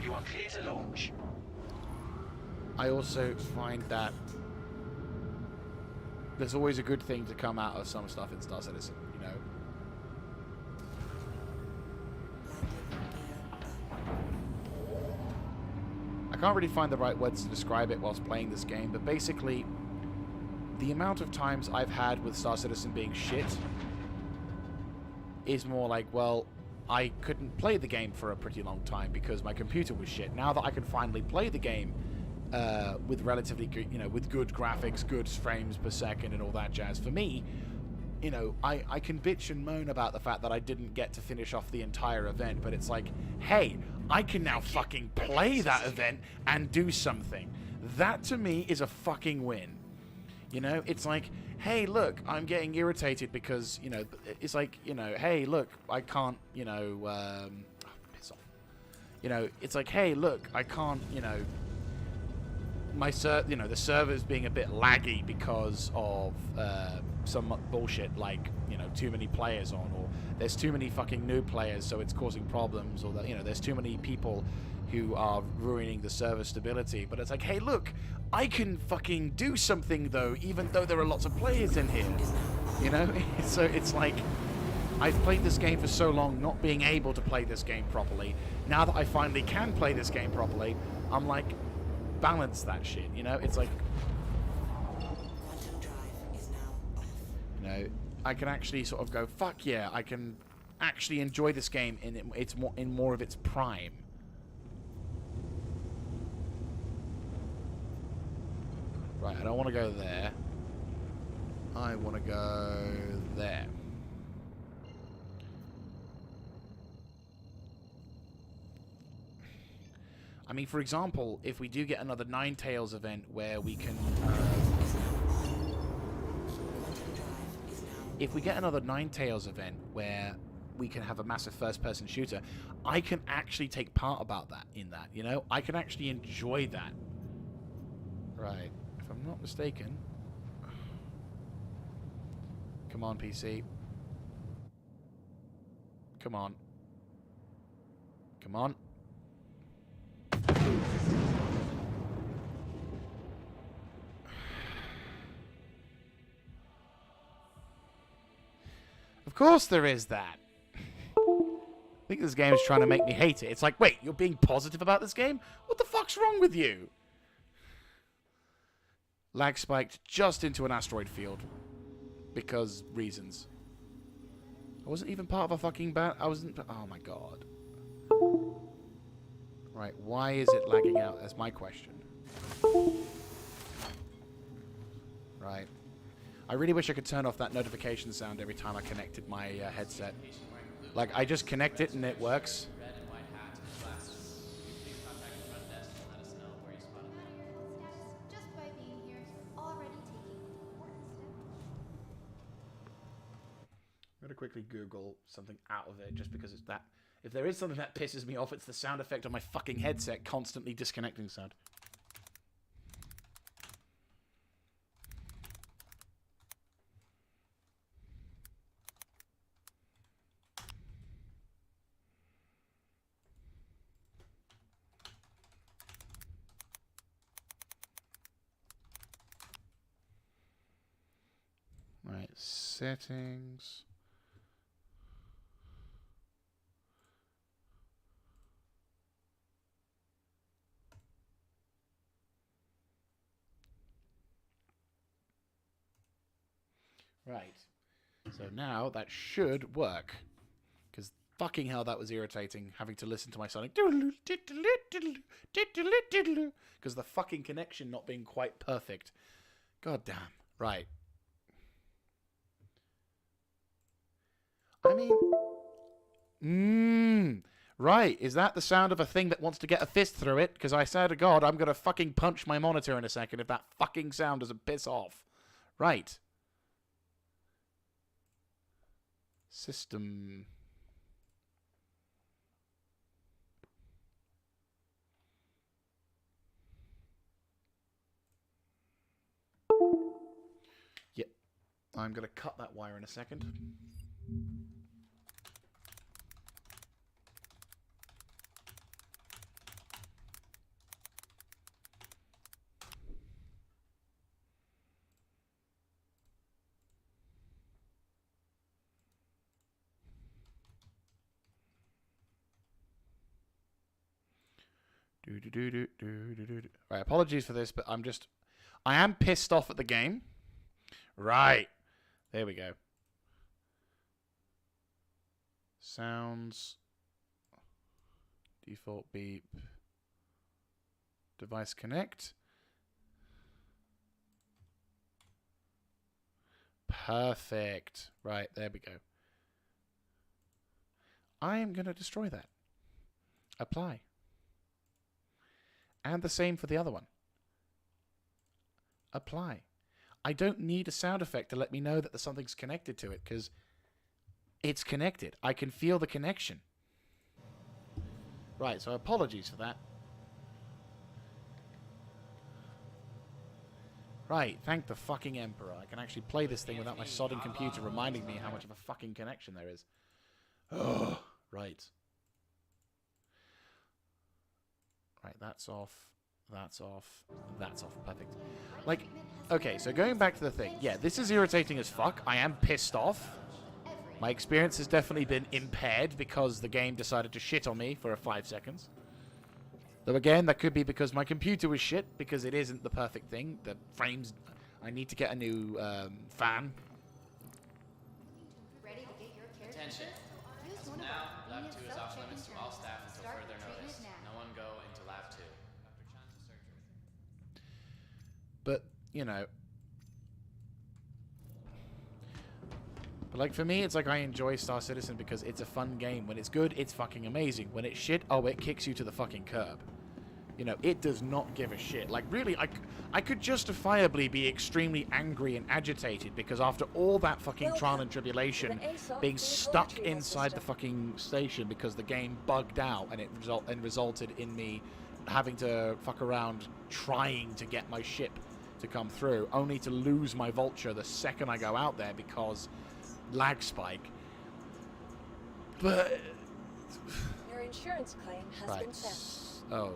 You are clear to launch. I also find that there's always a good thing to come out of some stuff in Star Citizen, you know? I can't really find the right words to describe it whilst playing this game, but basically, the amount of times I've had with Star Citizen being shit is more like, well, I couldn't play the game for a pretty long time because my computer was shit. Now that I can finally play the game with relatively good, with good graphics, good frames per second and all that jazz, for me, I can bitch and moan about the fact that I didn't get to finish off the entire event, but it's like, hey, I can now fucking play that event and do something. That to me is a fucking win. It's like, hey, look, I'm getting irritated because, it's like, hey, look, I can't, piss off. It's like, hey, look, I can't, the server's being a bit laggy because of some bullshit like, too many players on, or there's too many fucking new players so it's causing problems, or that, there's too many people who are ruining the server stability. But it's like, hey, look, I can fucking do something though, even though there are lots of players in here. So it's like, I've played this game for so long not being able to play this game properly. Now that I finally can play this game properly, I'm like, balance that shit, It's like, Quantum drive is now off. I can actually sort of go, fuck yeah, I can actually enjoy this game in more of its prime. Right, I don't want to go there. I want to go there. I mean, for example, if we do get another Ninetales event where we can... if we get another Ninetales event where we can have a massive first-person shooter, I can actually take part about that, in that, you know? I can actually enjoy that. Right. If I'm not mistaken... Come on, PC. Come on. Come on. Of course there is that. I think this game is trying to make me hate it. It's like, wait, you're being positive about this game? What the fuck's wrong with you? Lag spiked just into an asteroid field. Because reasons. I wasn't even part of a fucking I wasn't... Oh my god. Right, why is it lagging out? That's my question. Right. I really wish I could turn off that notification sound every time I connected my headset. Like, I just connect it and it works. Just by being here, already taking important steps. I'm going to quickly Google something out of it just because it's that. If there is something that pisses me off, it's the sound effect on my fucking headset constantly disconnecting sound. Right, settings. Right. So now that should work. Because fucking hell, that was irritating, having to listen to my Sonic. Because the fucking connection not being quite perfect. God damn. Right. I mean... Right. Is that the sound of a thing that wants to get a fist through it? Because I swear to God, I'm going to fucking punch my monitor in a second if that fucking sound doesn't piss off. Right. System. Yep. I'm going to cut that wire in a second. Right, apologies for this, but I am pissed off at the game. Right. There we go. Sounds. Default beep. Device connect. Perfect. Right, there we go. I am going to destroy that. Apply. And the same for the other one. Apply. I don't need a sound effect to let me know that something's connected to it, because it's connected. I can feel the connection. Right, so apologies for that. Right, thank the fucking Emperor. I can actually play this thing without my sodding computer reminding me how much of a fucking connection there is. Oh, right. Right, that's off. That's off. That's off. Perfect. Like, okay, so going back to the thing. Yeah, this is irritating as fuck. I am pissed off. My experience has definitely been impaired because the game decided to shit on me for 5 seconds. Though again, that could be because my computer was shit, because it isn't the perfect thing. The frames... I need to get a new fan. Ready to get your character? Attention. Use As one of of now, our Lab 2 is off limits to all staff until Start further treatment notice. now. No one go into Lab 2. Dr. Chan's surgery. But, you know... But like for me, it's like I enjoy Star Citizen because it's a fun game. When it's good, it's fucking amazing. When it's shit, oh, it kicks you to the fucking curb. You know, it does not give a shit. Like, really, I could justifiably be extremely angry and agitated because after all that fucking trial and tribulation, being stuck inside the fucking station because the game bugged out and it resulted in me having to fuck around trying to get my ship to come through, only to lose my Vulture the second I go out there because lag spike. But... Your insurance claim has been sent. Oh.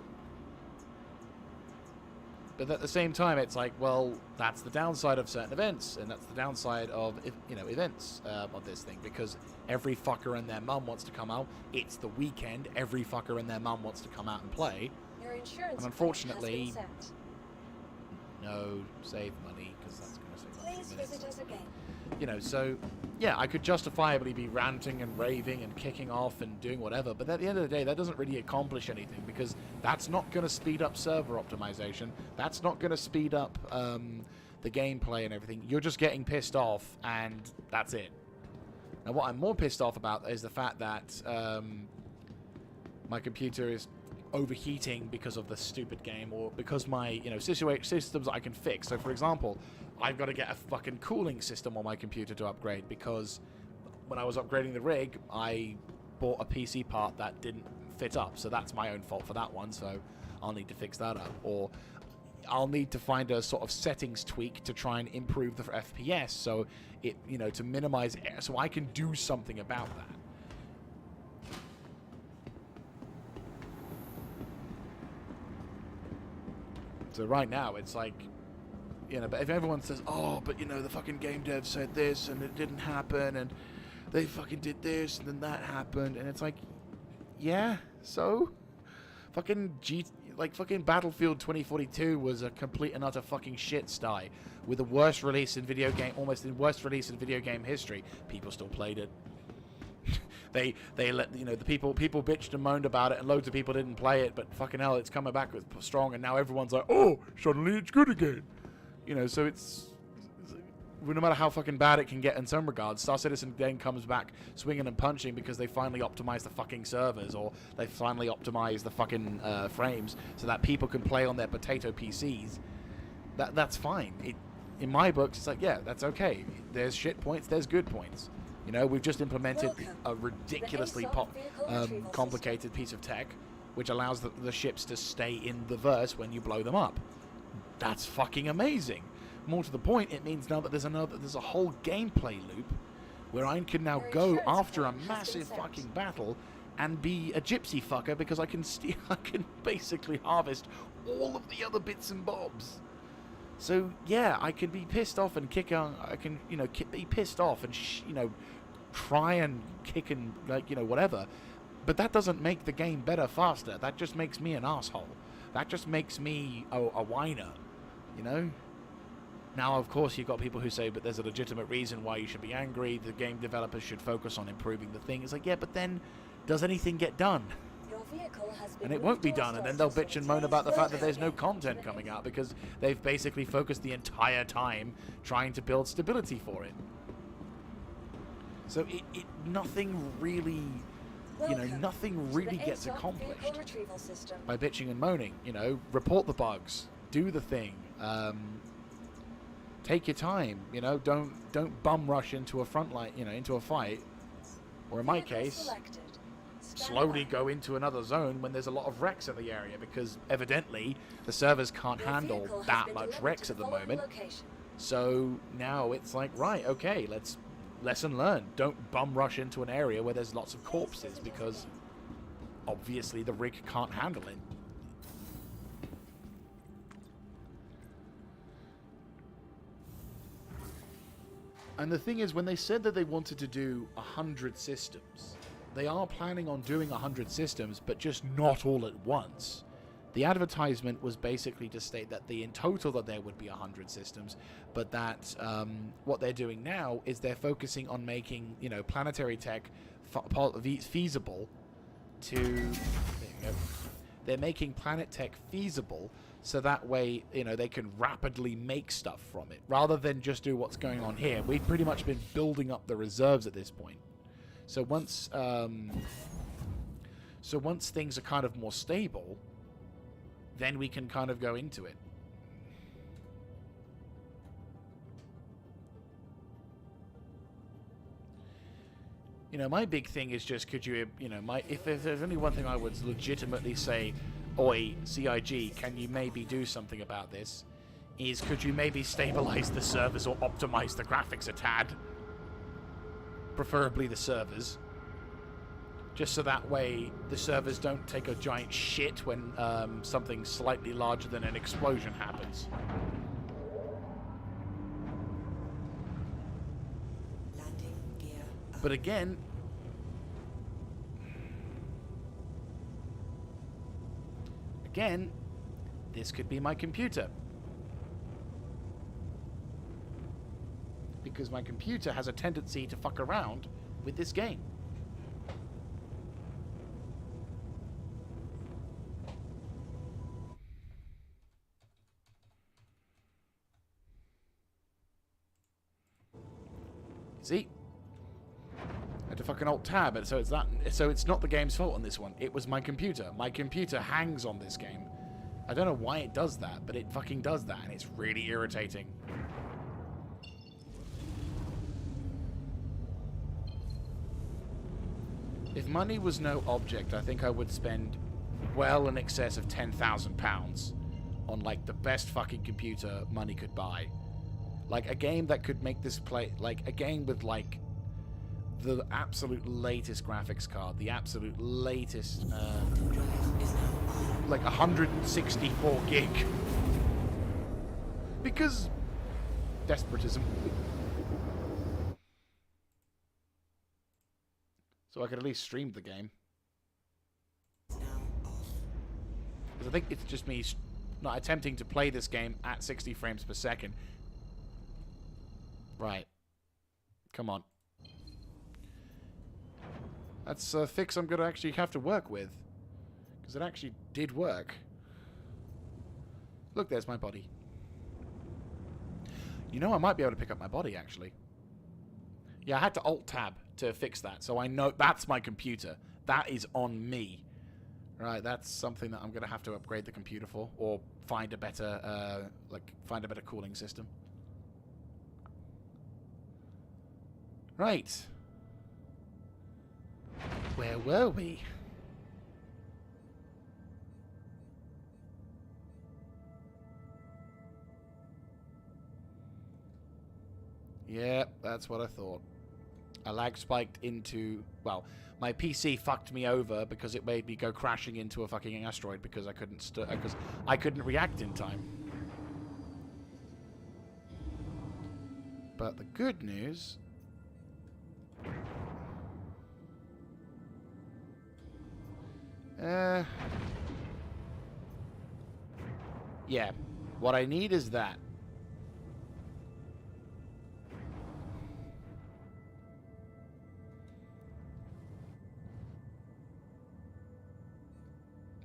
But at the same time, it's like, well, that's the downside of certain events, and that's the downside of, you know, events of this thing, because every fucker and their mum wants to come out. It's the weekend. Every fucker and their mum wants to come out and play. Your insurance And unfortunately, has been sent. No, save money, because that's going to save money. Please visit us again. You know, so, yeah, I could justifiably be ranting and raving and kicking off and doing whatever, but at the end of the day, that doesn't really accomplish anything, because that's not going to speed up server optimization. That's not going to speed up the gameplay and everything. You're just getting pissed off, and that's it. Now, what I'm more pissed off about is the fact that my computer is overheating because of the stupid game, or because my, you know, systems I can fix. So, for example, I've got to get a fucking cooling system on my computer to upgrade, because when I was upgrading the rig, I bought a PC part that didn't fit up, so that's my own fault for that one, so I'll need to fix that up. Or I'll need to find a sort of settings tweak to try and improve the FPS, so it, you know, to minimize, so I can do something about that. So right now, it's like, you know, but if everyone says, oh, but, you know, the fucking game dev said this, and it didn't happen, and they fucking did this, and then that happened, and it's like, yeah, so? Fucking fucking Battlefield 2042 was a complete and utter fucking shit sty, with the worst release in video game, almost the worst release in video game history. People still played it. They let, you know, the people bitched and moaned about it, and loads of people didn't play it, but fucking hell, it's coming back with strong, and now everyone's like, oh, suddenly it's good again. You know, so it's no matter how fucking bad it can get in some regards, Star Citizen then comes back swinging and punching because they finally optimized the fucking servers, or they finally optimized the fucking frames so that people can play on their potato PCs. That's fine. In my books, it's like, yeah, that's okay. There's shit points, there's good points. You know, we've just implemented a ridiculously complicated piece of tech which allows the ships to stay in the verse when you blow them up. That's fucking amazing. More to the point, it means now that there's a whole gameplay loop where I can now go after a massive fucking battle and be a gypsy fucker, because I can basically harvest all of the other bits and bobs. So yeah, I can be pissed off and kick on. I can, you know, be pissed off and you know, try and kick and, like, you know, whatever. But that doesn't make the game better faster. That just makes me an asshole. That just makes me a whiner. You know? Now, of course, you've got people who say, but there's a legitimate reason why you should be angry. The game developers should focus on improving the thing. It's like, yeah, but then does anything get done? Your vehicle has been And it won't be done, and then they'll bitch and moan about the fact that there's no content coming out because they've basically focused the entire time trying to build stability for it. So nothing really, you know, nothing really gets accomplished by bitching and moaning. You know, report the bugs, do the thing, take your time. You know, don't bum rush into a front line, you know, into a fight, or in my case, slowly go into another zone when there's a lot of wrecks in the area, because evidently the servers can't handle that much wrecks at the moment. So now it's like, right, okay, let's lesson learned. Don't bum rush into an area where there's lots of corpses, because obviously the rig can't handle it. And the thing is, when they said that they wanted to do 100 systems, they are planning on doing 100 systems, but just not all at once. The advertisement was basically to state that in total that there would be 100 systems, but that what they're doing now is they're focusing on making, you know, planetary tech feasible to They're making Planet Tech feasible so that way, you know, they can rapidly make stuff from it rather than just do what's going on here. We've pretty much been building up the reserves at this point. So once things are kind of more stable, then we can kind of go into it. You know, my big thing is just, could you, you know, if there's only one thing I would legitimately say, oi, CIG, can you maybe do something about this, is could you maybe stabilize the servers or optimize the graphics a tad? Preferably the servers. Just so that way the servers don't take a giant shit when something slightly larger than an explosion happens. Landing gear up. But again, this could be my computer. Because my computer has a tendency to fuck around with this game. See? I had to fucking alt tab it, so it's not the game's fault on this one. It was my computer. My computer hangs on this game. I don't know why it does that, but it fucking does that, and it's really irritating. If money was no object, I think I would spend well in excess of £10,000 on, like, the best fucking computer money could buy. Like, a game that could make this play... Like, a game with, like, the absolute latest graphics card. The absolute latest... like, 164 gig. Because... Desperatism. So I could at least stream the game. Because I think it's just me not attempting to play this game at 60 frames per second. Right. Come on. That's a fix I'm going to actually have to work with. Because it actually did work. Look, there's my body. You know, I might be able to pick up my body, actually. Yeah, I had to Alt-Tab to fix that. So I know that's my computer. That is on me. Right, that's something that I'm going to have to upgrade the computer for. Or find a better, find a better cooling system. Right. Where were we? Yeah, that's what I thought. I lag spiked into... Well, my PC fucked me over because it made me go crashing into a fucking asteroid because I couldn't react in time. But the good news... yeah. What I need is that.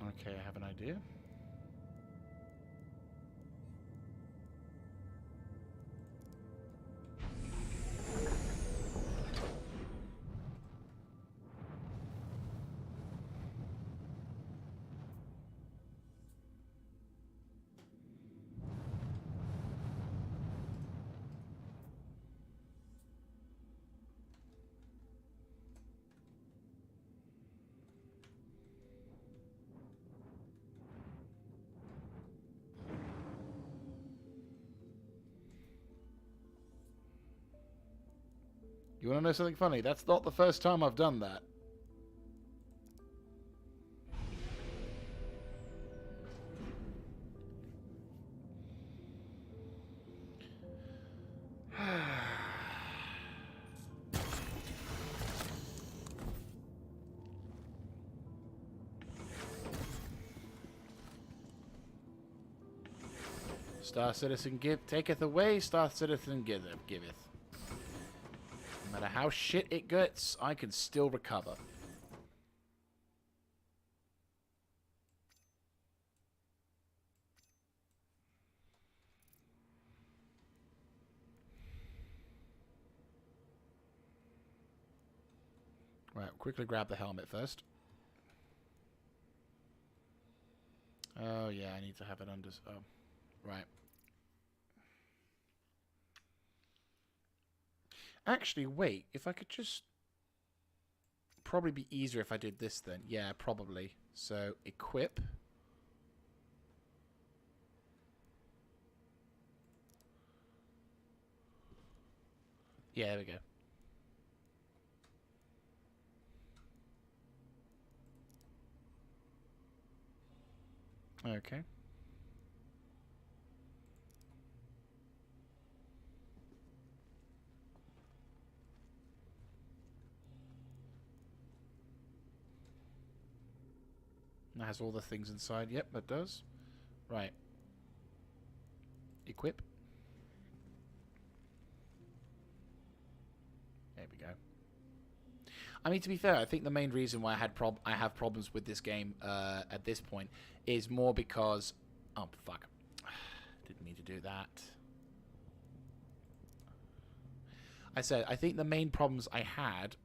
Okay, I have an idea. You want to know something funny? That's not the first time I've done that. Star Citizen taketh away, Star Citizen giveth. No matter how shit it gets, I can still recover. Right, quickly grab the helmet first. Oh, yeah, I need to have it under... Oh, right. Actually, wait. If I could just... Probably be easier if I did this then. Yeah, probably. So, equip. Yeah, there we go. Okay. That has all the things inside. Yep, that does. Right. Equip. There we go. I mean, to be fair, I think the main reason why I have problems with this game at this point is more because... Oh, fuck. Didn't mean to do that. I said, I think the main problems I had...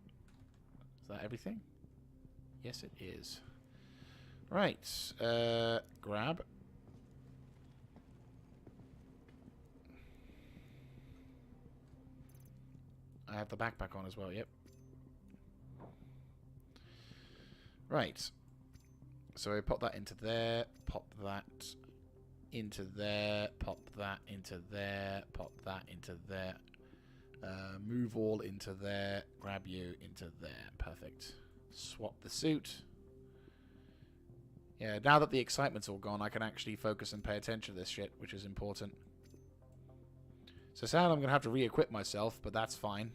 Is that everything? Yes, it is. Right. Grab. I have the backpack on as well, yep. Right. So I pop that into there, pop that into there, pop that into there, pop that into there. Move all into there, grab you into there. Perfect. Swap the suit. Yeah, now that the excitement's all gone, I can actually focus and pay attention to this shit, which is important. So sad I'm going to have to re-equip myself, but that's fine.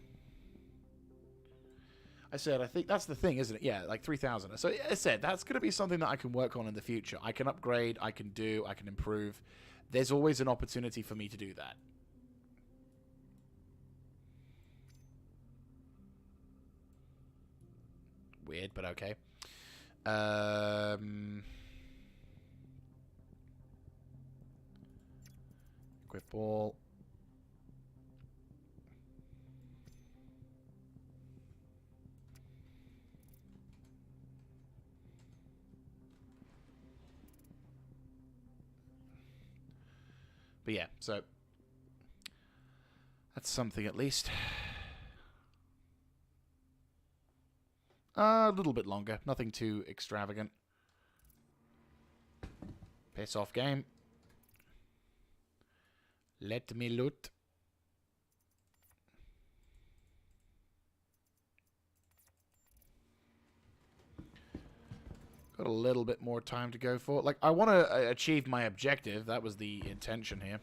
I said, I think that's the thing, isn't it? Yeah, like 3,000. So I said, that's going to be something that I can work on in the future. I can upgrade, I can do, I can improve. There's always an opportunity for me to do that. Weird, but okay. Equip all. But yeah, so that's something at least. A little bit longer. Nothing too extravagant. Piss off, game. Let me loot. Got a little bit more time to go for. Like, I want to achieve my objective. That was the intention here.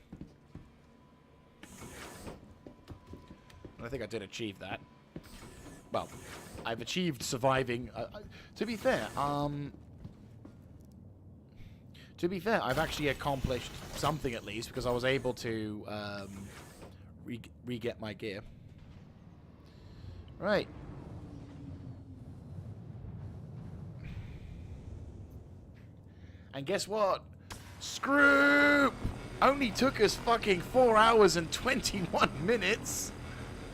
And I think I did achieve that. Well, I've achieved surviving. To be fair, I've actually accomplished something at least because I was able to re-get my gear. Right. And guess what? Scroop! Only took us fucking 4 hours and 21 minutes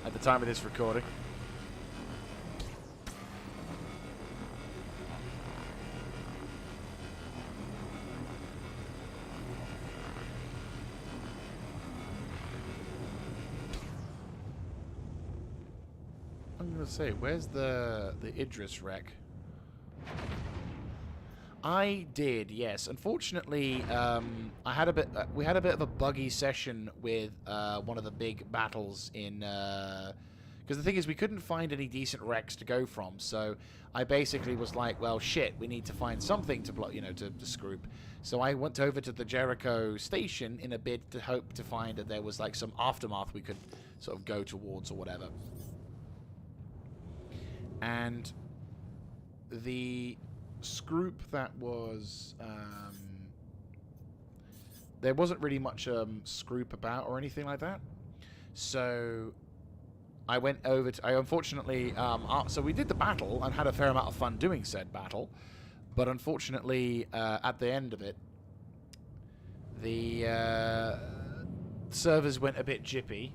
at the time of this recording. I'm gonna say, where's the Idris wreck? I did, yes. Unfortunately, we had a bit of a buggy session with one of the big battles in. Because the thing is, we couldn't find any decent wrecks to go from. So I basically was like, well, shit, we need to find something to block, to scroop. So I went over to the Jericho station in a bid to hope to find that there was like some aftermath we could sort of go towards or whatever. And the scroop that was there wasn't really much scroop about or anything like that, so I went over to unfortunately so we did the battle and had a fair amount of fun doing said battle, but unfortunately at the end of it the servers went a bit jippy,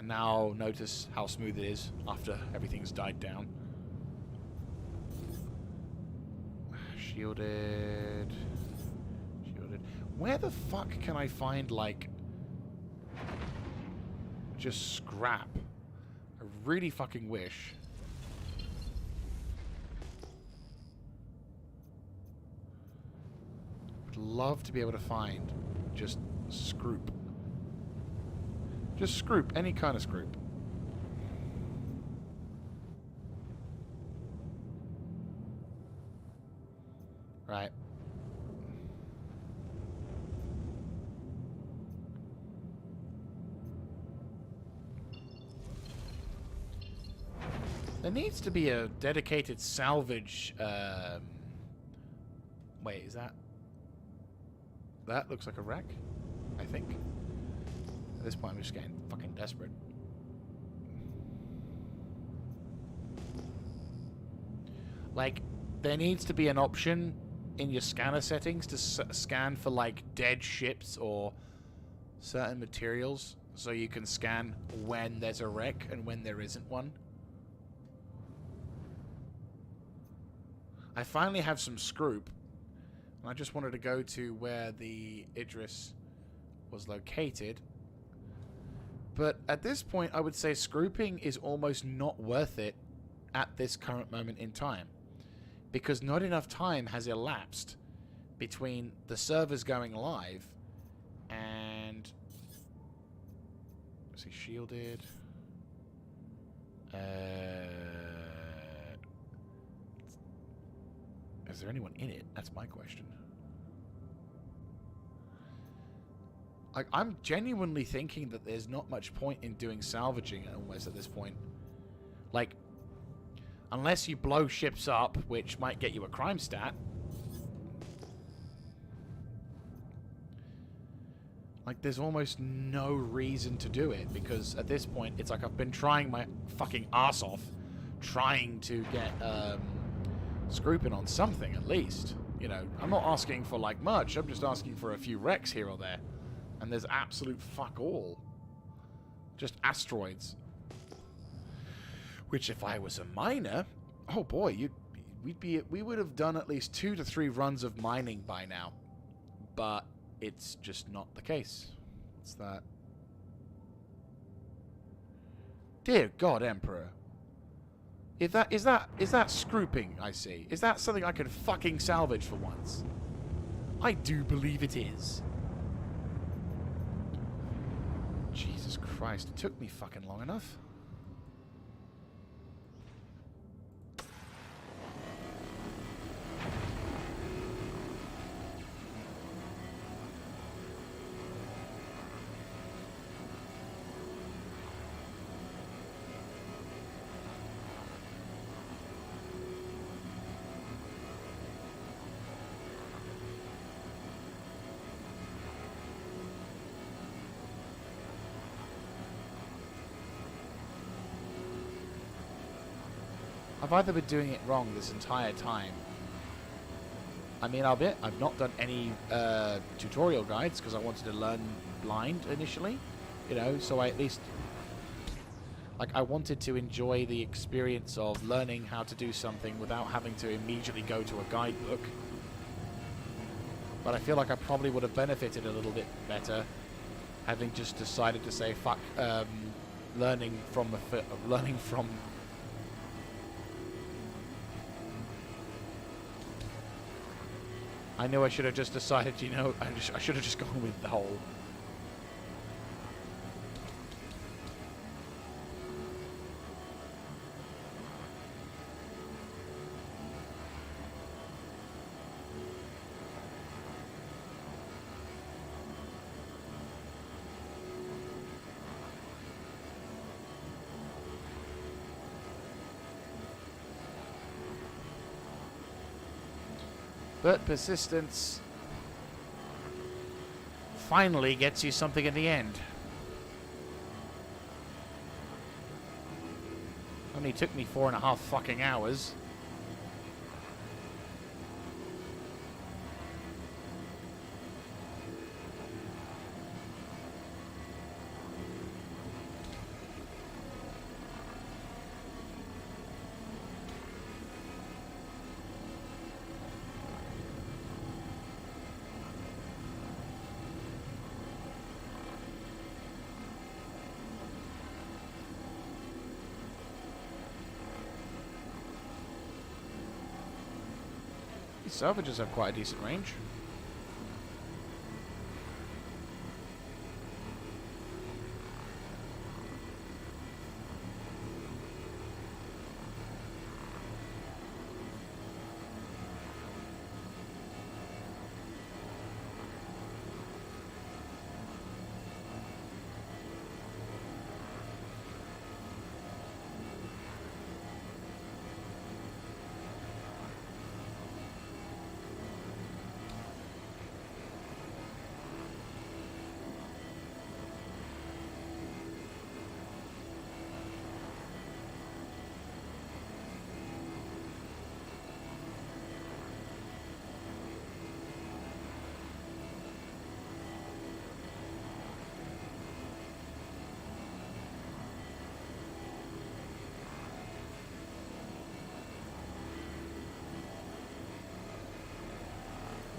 and now notice how smooth it is after everything's died down. Shielded. Shielded. Where the fuck can I find, like, just scrap? I really fucking wish. Would love to be able to find just scroop. Just scroop. Any kind of scroop. Right. There needs to be a dedicated salvage. Wait, is that? That looks like a wreck, I think. At this point, I'm just getting fucking desperate. Like, there needs to be an option in your scanner settings to scan for, like, dead ships or certain materials, so you can scan when there's a wreck and when there isn't one. I finally have some scroop, and I just wanted to go to where the Idris was located. But at this point, I would say scrooping is almost not worth it at this current moment in time, because not enough time has elapsed between the servers going live and... Is he shielded? Is there anyone in it? That's my question. I'm genuinely thinking that there's not much point in doing salvaging almost at this point. Like, unless you blow ships up, which might get you a crime stat. Like, there's almost no reason to do it, because at this point, it's like I've been trying my fucking ass off, trying to get, scrooping on something, at least. You know, I'm not asking for, like, much, I'm just asking for a few wrecks here or there. And there's absolute fuck all. Just asteroids. Which, if I was a miner, oh boy, we would have done at least 2 to 3 runs of mining by now. But it's just not the case. What's that? Dear God, Emperor. Is that scrooping I see? Is that something I can fucking salvage for once? I do believe it is. Jesus Christ, it took me fucking long enough. I've either been doing it wrong this entire time. I mean, I'll admit, I've not done any tutorial guides because I wanted to learn blind initially. You know, so I at least... Like, I wanted to enjoy the experience of learning how to do something without having to immediately go to a guidebook. But I feel like I probably would have benefited a little bit better having just decided to say, fuck, learning from... I knew I should have just decided, you know, I should have just gone with the whole... But persistence finally gets you something in the end. Only took me 4.5 fucking hours. The salvages have quite a decent range.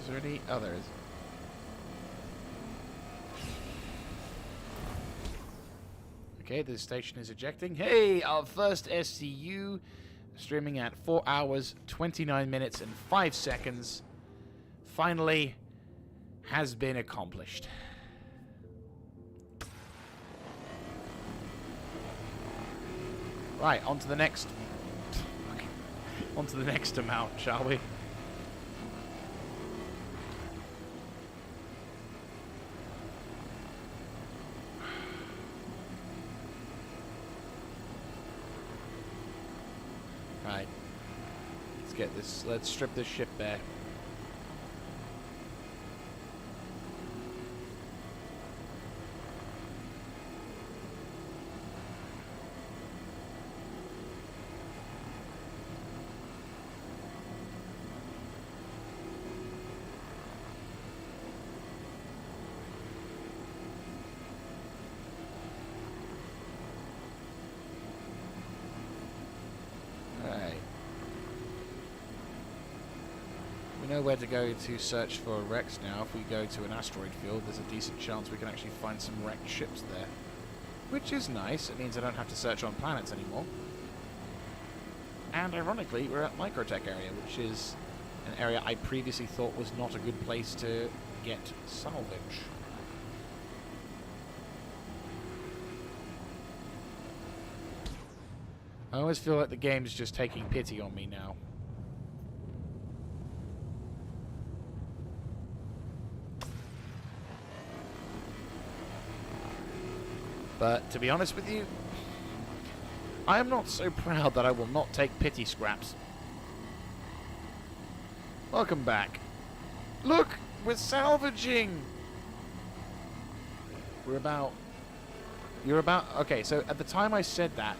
Is there any others? Okay, the station is ejecting. Hey, our first SCU streaming at 4 hours, 29 minutes, and 5 seconds finally has been accomplished. Right, on to the next. On to the next amount, shall we? Right. Let's get this. Let's strip this ship bare. We know where to go to search for wrecks now. If we go to an asteroid field, there's a decent chance we can actually find some wrecked ships there. Which is nice. It means I don't have to search on planets anymore. And ironically, we're at Microtech area, which is an area I previously thought was not a good place to get salvage. I always feel like the game's just taking pity on me now. But to be honest with you, I am not so proud that I will not take pity scraps. Welcome back. Look, we're salvaging. You're about. Okay, so at the time I said that,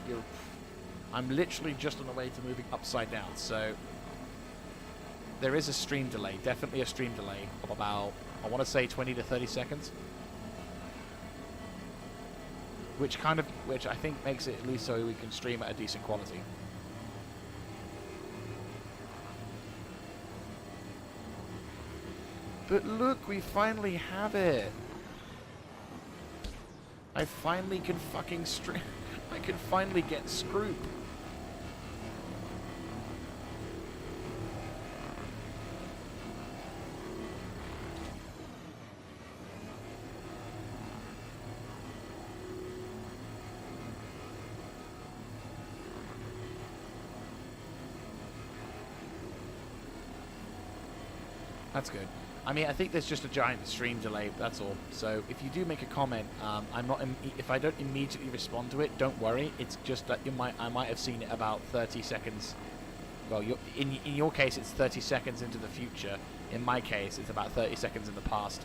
I'm literally just on the way to moving upside down. So there is a stream delay, definitely a stream delay of about, I want to say 20 to 30 seconds. Which I think makes it at least so we can stream at a decent quality. But look, we finally have it. I finally can fucking stream. I can finally get scroop. That's good. I mean, I think there's just a giant stream delay, that's all. So if you do make a comment, if I don't immediately respond to it, don't worry. It's just that I might have seen it about 30 seconds. Well, in your case, it's 30 seconds into the future. In my case, it's about 30 seconds in the past.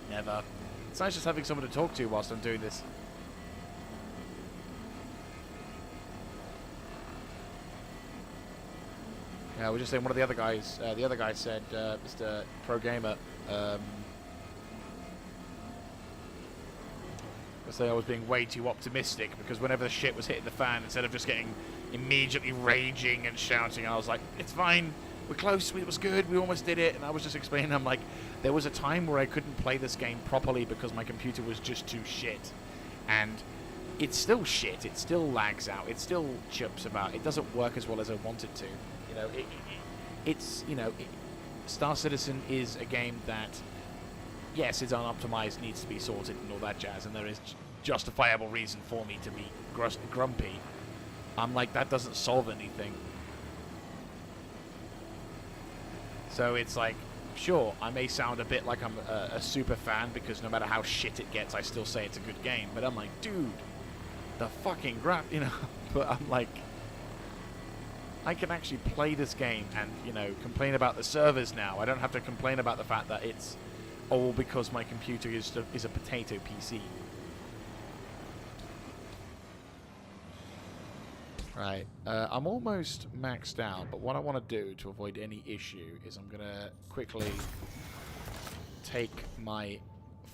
Never. It's nice just having someone to talk to whilst I'm doing this. Yeah, we're just saying one of the other guys. The other guy said, Mr. Pro Gamer. as though I was being way too optimistic, because whenever the shit was hitting the fan, instead of just getting immediately raging and shouting, I was like, it's fine, we're close, it was good, we almost did it. And I was just explaining, I'm like, there was a time where I couldn't play this game properly because my computer was just too shit. And it's still shit, it still lags out, it still chirps about, it doesn't work as well as I want it to. You know, it's, you know, Star Citizen is a game that, yes, it's unoptimized, needs to be sorted and all that jazz, and there is justifiable reason for me to be grumpy. I'm like, that doesn't solve anything. So it's like, sure, I may sound a bit like I'm a super fan, because no matter how shit it gets, I still say it's a good game. But I'm like, dude, the fucking you know. But I'm like, I can actually play this game and, you know, complain about the servers now. I don't have to complain about the fact that it's all because my computer is a potato PC. Right, I'm almost maxed out, but what I want to do to avoid any issue is I'm going to quickly take my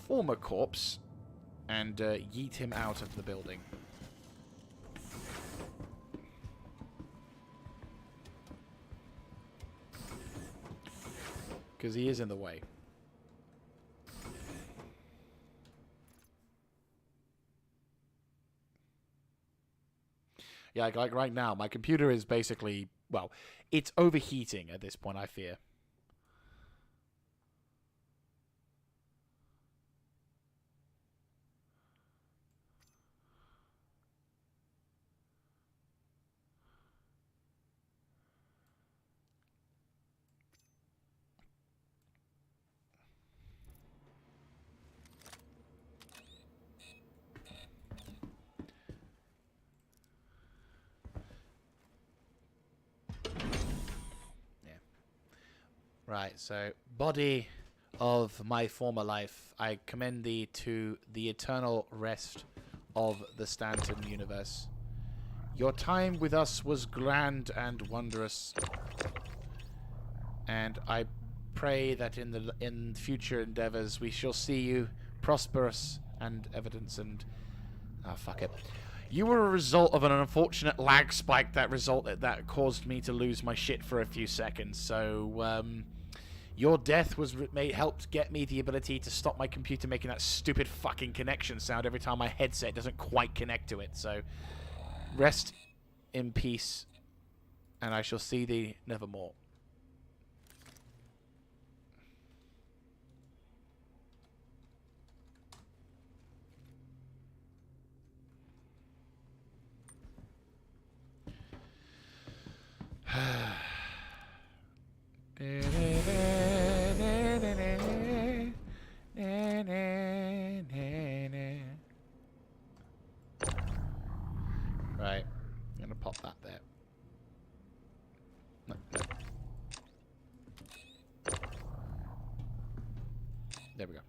former corpse and yeet him out of the building. Because he is in the way. Yeah, like right now, my computer is basically, well, it's overheating at this point, I fear. Right, so, body of my former life, I commend thee to the eternal rest of the Stanton universe. Your time with us was grand and wondrous, and I pray that in future endeavors we shall see you prosperous and evidence and... ah, fuck it. You were a result of an unfortunate lag spike that caused me to lose my shit for a few seconds, so, your death was helped get me the ability to stop my computer making that stupid fucking connection sound every time my headset doesn't quite connect to it. So, rest in peace, and I shall see thee nevermore. Right, I'm gonna pop that there. No. There we go.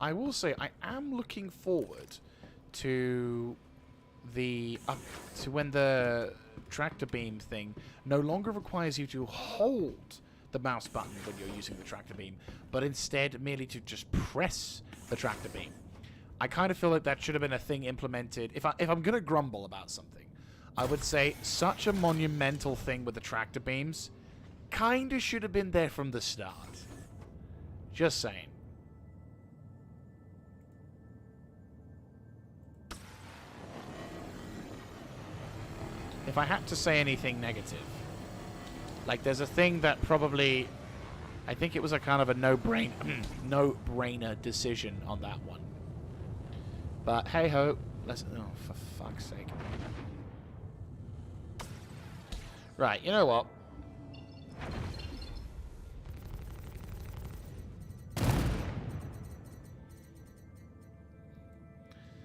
I will say I am looking forward to to when the tractor beam thing no longer requires you to hold the mouse button when you're using the tractor beam, but instead merely to just press the tractor beam. I kind of feel like that should have been a thing implemented. If I'm going to grumble about something, I would say such a monumental thing with the tractor beams kind of should have been there from the start. Just saying. If I had to say anything negative, like there's a thing that probably, I think it was a kind of a no-brainer decision on that one. But hey ho, let's, oh, for fuck's sake. Right, you know what?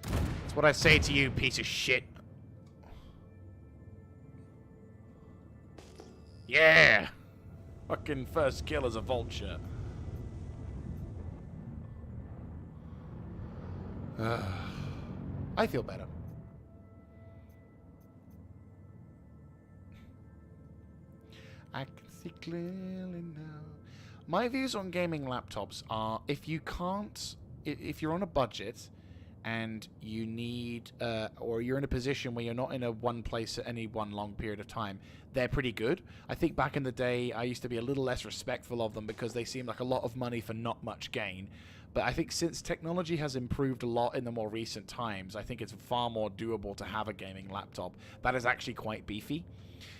That's what I say to you, piece of shit. Yeah! Fucking first kill as a vulture. I feel better. I can see clearly now. My views on gaming laptops are, if you're on a budget, and you need, or you're in a position where you're not in a one place at any one long period of time, they're pretty good. I think back in the day, I used to be a little less respectful of them because they seemed like a lot of money for not much gain. But I think since technology has improved a lot in the more recent times, I think it's far more doable to have a gaming laptop that is actually quite beefy.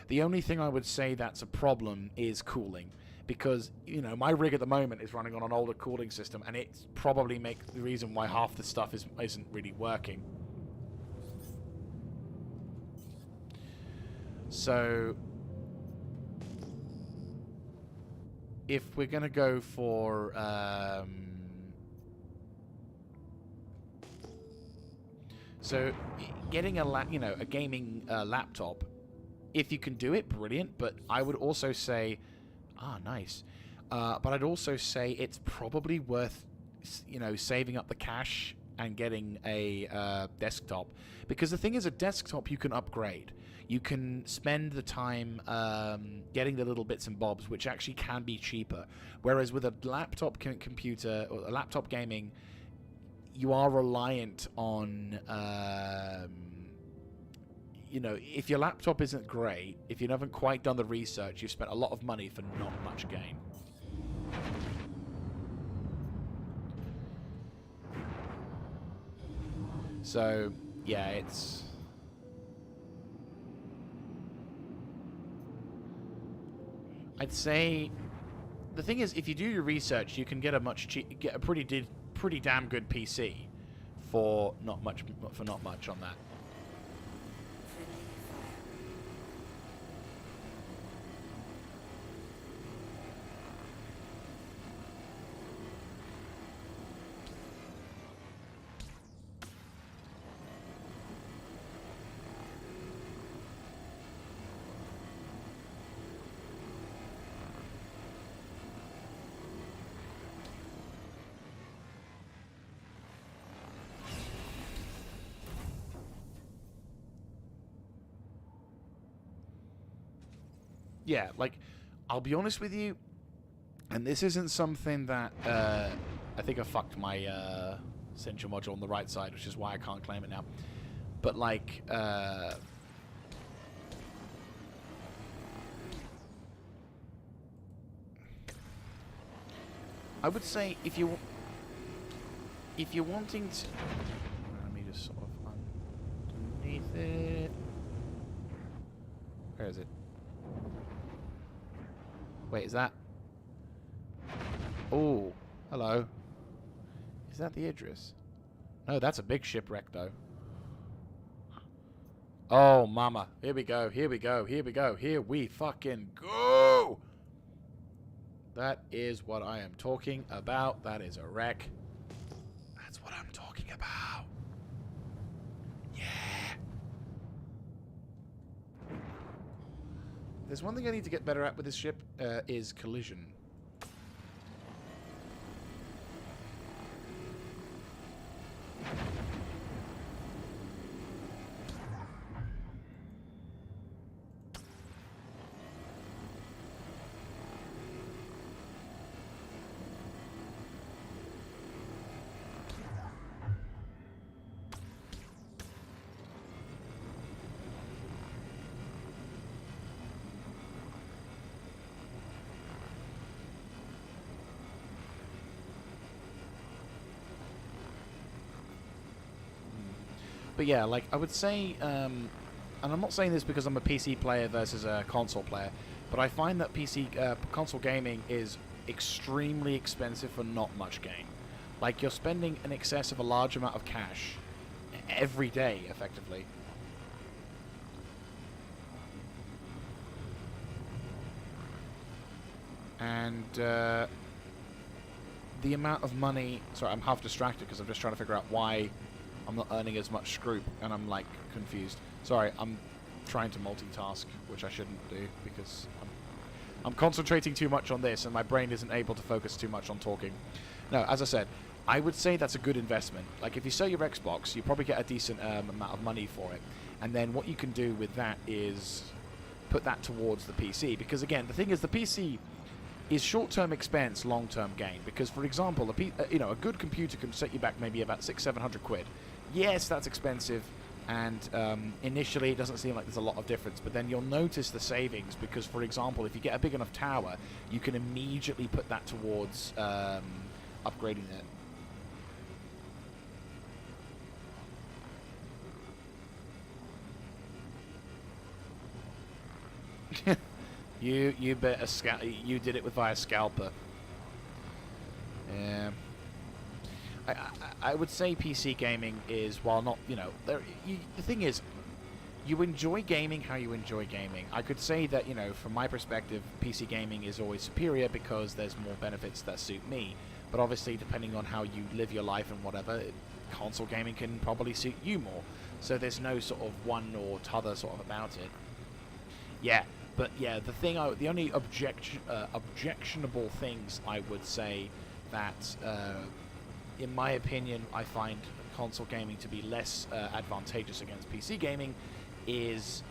The only thing I would say that's a problem is cooling. Because, you know, my rig at the moment is running on an older cooling system, and it's probably the reason why half the stuff isn't really working. So, if we're going to go for... so, getting a gaming laptop, if you can do it, brilliant, but I would also say... Ah, nice. But I'd also say it's probably worth, saving up the cash and getting a desktop. Because the thing is, a desktop you can upgrade. You can spend the time getting the little bits and bobs, which actually can be cheaper. Whereas with a laptop computer, or a laptop gaming, you are reliant on... if your laptop isn't great, if you haven't quite done the research, you've spent a lot of money for not much gain. So, yeah, it's... I'd say... The thing is, if you do your research, you can get a pretty damn good PC for not much on that. Yeah, like, I'll be honest with you, and this isn't something that, I think I fucked my, Central module on the right side, which is why I can't claim it now. But, like, I would say if you're wanting to... Let me just sort of underneath it. Where is it? Wait, is that... Oh, hello. Is that the Idris? No, that's a big shipwreck, though. Oh, mama. Here we go, here we go, here we go. Here we fucking go! That is what I am talking about. That is a wreck. That's what I'm talking about. Yeah. There's one thing I need to get better at with this ship, is collision. But yeah, like, I would say, and I'm not saying this because I'm a PC player versus a console player, but I find that console gaming is extremely expensive for not much gain. Like, you're spending in excess of a large amount of cash every day, effectively. And, the amount of money... Sorry, I'm half distracted because I'm just trying to figure out why I'm not earning as much scroop, and I'm, like, confused. Sorry, I'm trying to multitask, which I shouldn't do, because I'm concentrating too much on this, and my brain isn't able to focus too much on talking. No, as I said, I would say that's a good investment. Like, if you sell your Xbox, you probably get a decent amount of money for it. And then what you can do with that is put that towards the PC. Because, again, the thing is, the PC is short-term expense, long-term gain. Because, for example, a good computer can set you back maybe about $600-700 quid. yes, that's expensive, and initially it doesn't seem like there's a lot of difference, but then you'll notice the savings because, for example, if you get a big enough tower, you can immediately put that towards upgrading it. you bet you did it with via scalper. Yeah. I would say PC gaming is, while not, the thing is, you enjoy gaming how you enjoy gaming. I could say that, from my perspective, PC gaming is always superior because there's more benefits that suit me. But obviously, depending on how you live your life and whatever, console gaming can probably suit you more. So there's no sort of one or t'other sort of about it. Yeah, but yeah, the only objectionable things I would say that, in my opinion, I find console gaming to be less advantageous against PC gaming is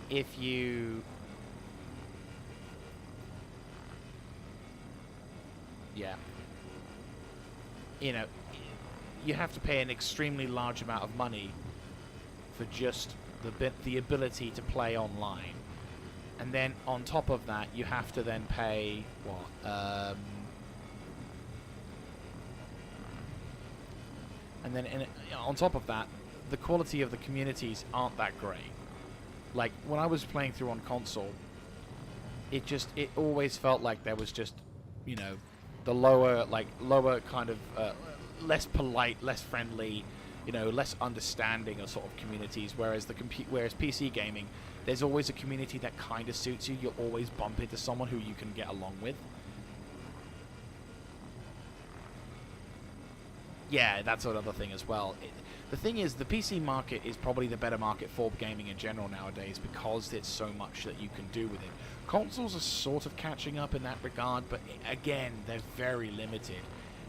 if you... Yeah. You have to pay an extremely large amount of money for just the ability to play online. And then on top of that, you have to then pay, and then on top of that, the quality of the communities aren't that great. Like, when I was playing through on console, it always felt like there was just, the lower kind of, less polite, less friendly, less understanding of sort of communities, whereas whereas PC gaming, there's always a community that kind of suits you. You'll always bump into someone who you can get along with. Yeah, that's another thing as well. The thing is, the PC market is probably the better market for gaming in general nowadays because there's so much that you can do with it. Consoles are sort of catching up in that regard, but again, they're very limited.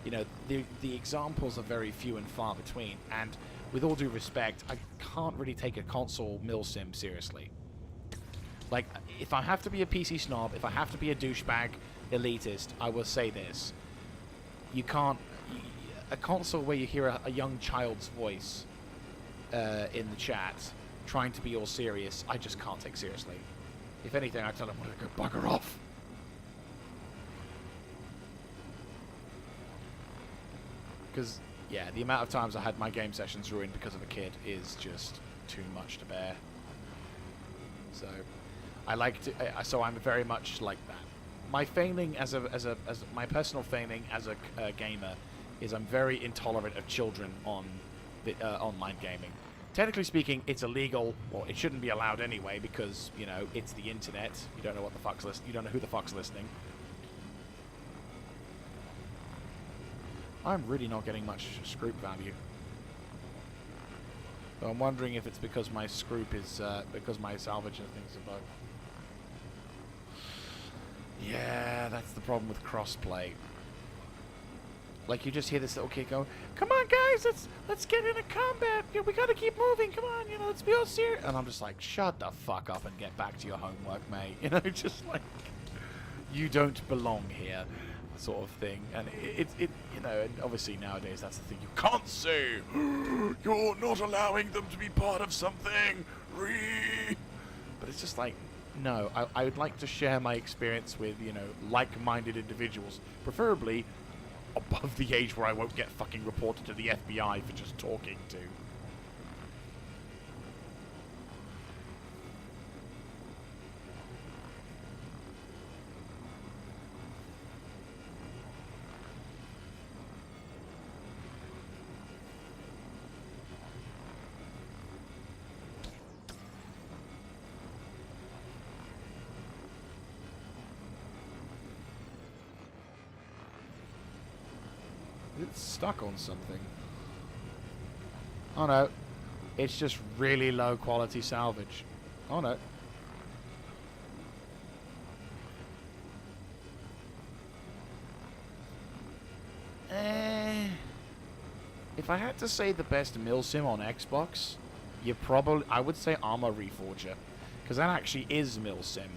The examples are very few and far between, and with all due respect, I can't really take a console milsim seriously. Like, if I have to be a PC snob, if I have to be a douchebag elitist, I will say this. You can't... A console where you hear a young child's voice in the chat trying to be all serious, I just can't take seriously. If anything, I tell them, to go bugger off. Because, yeah, the amount of times I had my game sessions ruined because of a kid is just too much to bear. So, so I'm very much like that. My failing as my personal failing as a gamer is I'm very intolerant of children on online gaming. Technically speaking, it's illegal, or it shouldn't be allowed anyway, because it's the internet. You don't know what the fuck's you don't know who the fuck's listening. I'm really not getting much scroop value. So I'm wondering if it's because my scroop is because my salvage and things are low. Yeah, that's the problem with crossplay. Like, you just hear this little kid go, "Come on, guys, let's get into combat. We gotta keep moving. Come on, let's be all serious." And I'm just like, "Shut the fuck up and get back to your homework, mate." Just like, you don't belong here, sort of thing. And and obviously nowadays that's the thing you can't say. You're not allowing them to be part of something. But it's just like, no, I would like to share my experience with like-minded individuals, preferably above the age where I won't get fucking reported to the FBI for just talking to. It's stuck on something. Oh no. It's just really low quality salvage. Oh no. If I had to say the best milsim on Xbox, I would say Armor Reforger, because that actually is milsim.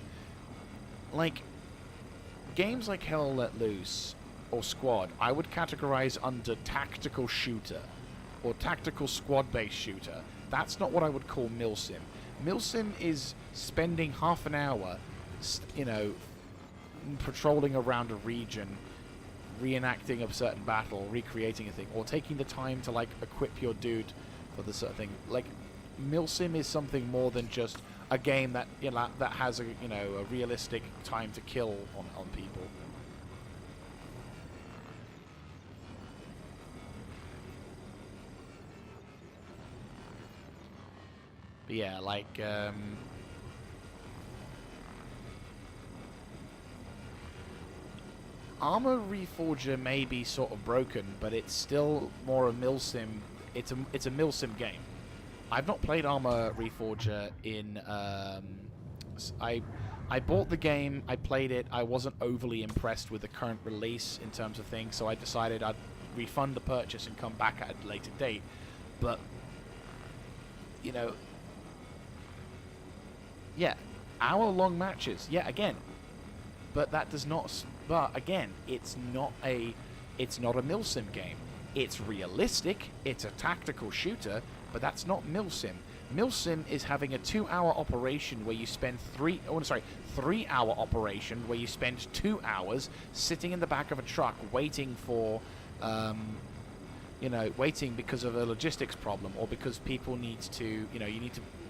Like, games like Hell Let Loose or Squad, I would categorize under tactical shooter. or tactical squad-based shooter, that's not what I would call milsim. Milsim is spending half an hour, patrolling around a region, reenacting a certain battle, recreating a thing, or taking the time to like equip your dude for the certain thing. Like, milsim is something more than just a game that that has a a realistic time to kill on people. But yeah, like Armor Reforger may be sort of broken, but it's still more a milsim. It's a milsim game. I've not played Armor Reforger in. I bought the game. I played it. I wasn't overly impressed with the current release in terms of things, so I decided I'd refund the purchase and come back at a later date. But yeah, hour-long matches. Yeah, again, but that does not. But again, it's not a milsim game. It's realistic. It's a tactical shooter, but that's not milsim. Milsim is having a 2-hour operation where you spend 3-hour operation where you spend 2 hours sitting in the back of a truck waiting for, waiting because of a logistics problem, or because people need to,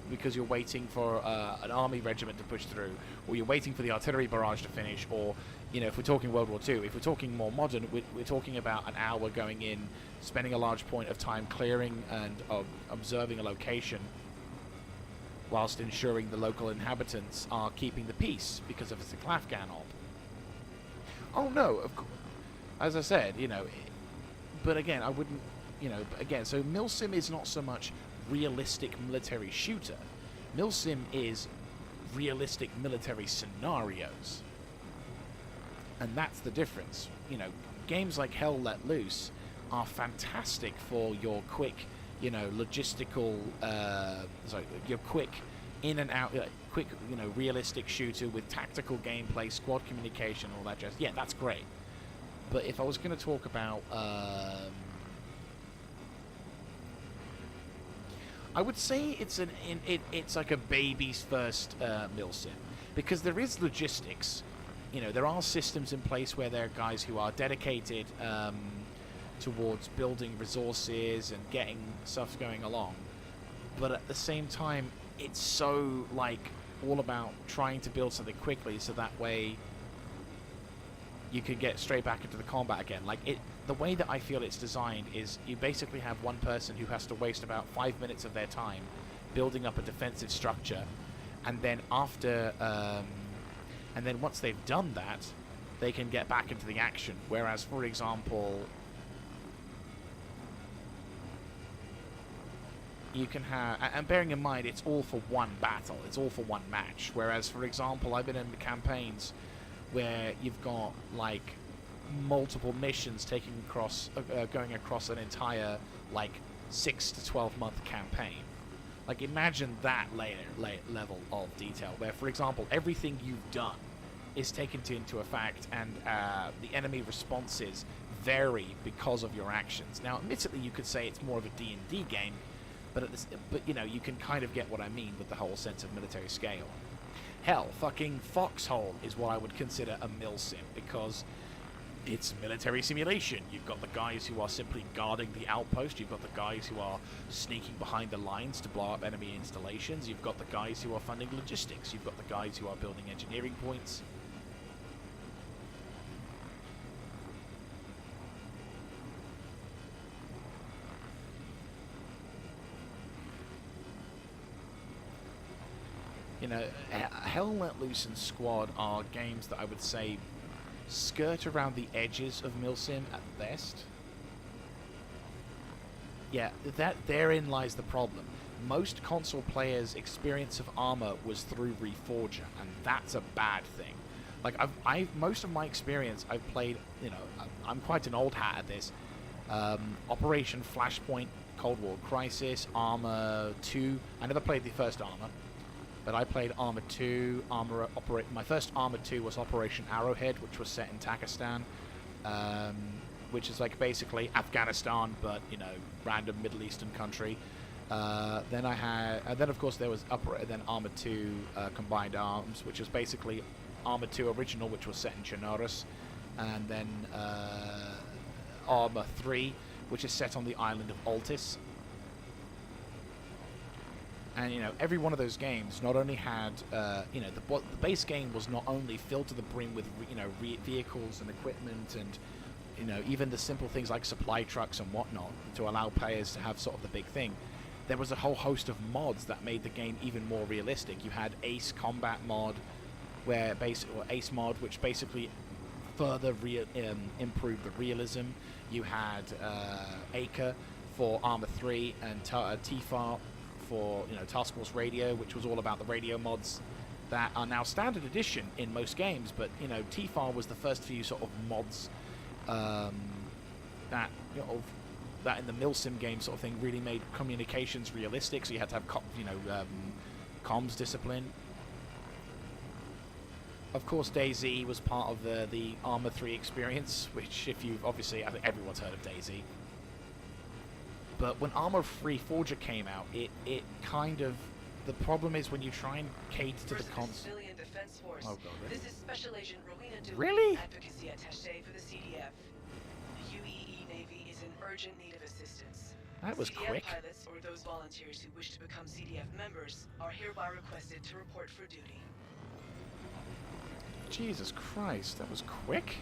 because you're waiting for an army regiment to push through, or you're waiting for the artillery barrage to finish, or, if we're talking World War II, if we're talking more modern, we're talking about an hour going in, spending a large point of time clearing and observing a location, whilst ensuring the local inhabitants are keeping the peace because of it's a Klafgan op. Oh no, of course. As I said, but again, I wouldn't, so milsim is not so much realistic military shooter. Milsim is realistic military scenarios. And that's the difference. Games like Hell Let Loose are fantastic for your quick, logistical, your quick in and out, quick, realistic shooter with tactical gameplay, squad communication, all that jazz. Yeah, that's great. But if I was going to talk about, I would say it's like a baby's first milsim, because there is logistics. There are systems in place where there are guys who are dedicated towards building resources and getting stuff going along. But at the same time, it's so, all about trying to build something quickly so that way you can get straight back into the combat again. The way that I feel it's designed is you basically have one person who has to waste about 5 minutes of their time building up a defensive structure, and then and then once they've done that, they can get back into the action. Whereas, for example, you can have, and bearing in mind, it's all for one battle, it's all for one match. Whereas, for example, I've been in campaigns where you've got multiple missions going across an entire 6 to 12 month campaign. Imagine that level of detail, where, for example, everything you've done is taken into effect, and the enemy responses vary because of your actions. Now, admittedly, you could say it's more of a D&D game, but you can kind of get what I mean with the whole sense of military scale. Hell, fucking Foxhole is what I would consider a milsim, because it's military simulation. You've got the guys who are simply guarding the outpost. You've got the guys who are sneaking behind the lines to blow up enemy installations. You've got the guys who are funding logistics. You've got the guys who are building engineering points. Hell Let Loose and Squad are games that I would say skirt around the edges of milsim at best. Yeah, therein lies the problem. Most console players' experience of Armor was through Reforger, and that's a bad thing. Most of my experience, I've played, I'm quite an old hat at this. Operation Flashpoint, Cold War Crisis, Armor 2. I never played the first Armor, but I played Armor 2, my first Armor 2 was Operation Arrowhead, which was set in Takistan. which is like basically Afghanistan, but you know, random Middle Eastern country. Then I had, and then of course there was Armored 2 Combined Arms, which was basically Armored 2 Original, which was set in Chernarus, and then Armor 3, which is set on the island of Altis. And you know, every one of those games not only had, you know, the base game was not only filled to the brim with vehicles and equipment, and you know, even the simple things like supply trucks and whatnot to allow players to have sort of the big thing. There was a whole host of mods that made the game even more realistic. You had Ace Combat mod, or Ace mod, which basically further improved the realism. You had Acre for Armor 3 and TFAR for, you know, Task Force Radio, which was all about the radio mods that are now standard edition in most games. But you know, TFAR was the first few sort of mods that, you know, that in the Milsim game sort of thing really made communications realistic. So you had to have comms discipline. Of course, DayZ was part of the Armor 3 experience, which, if you've obviously, I think everyone's heard of DayZ. But when Armor 3 Forger came out, it kind of, the problem is when you try and cater to the Civilian Defense Force. Oh god, really? This is Special Agent Rowena Dooley, Really? Advocacy Attaché for the CDF. The UEE Navy is in urgent need of assistance. That was CDF quick. pilots or those volunteers who wish to become CDF members are hereby requested to report for duty. Jesus Christ, that was quick.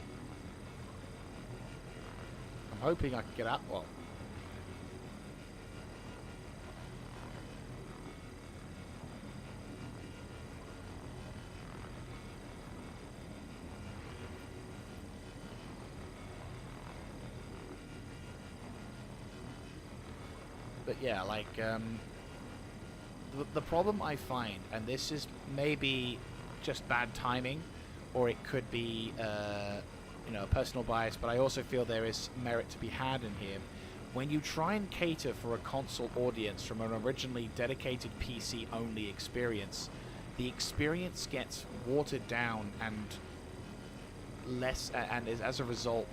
I'm hoping I can get out. Well, but yeah, like the problem I find, and this is maybe just bad timing, or it could be you know, personal bias, but I also feel there is merit to be had in here. When you try and cater for a console audience from an originally dedicated PC only experience, the experience gets watered down and less, and is, as a result,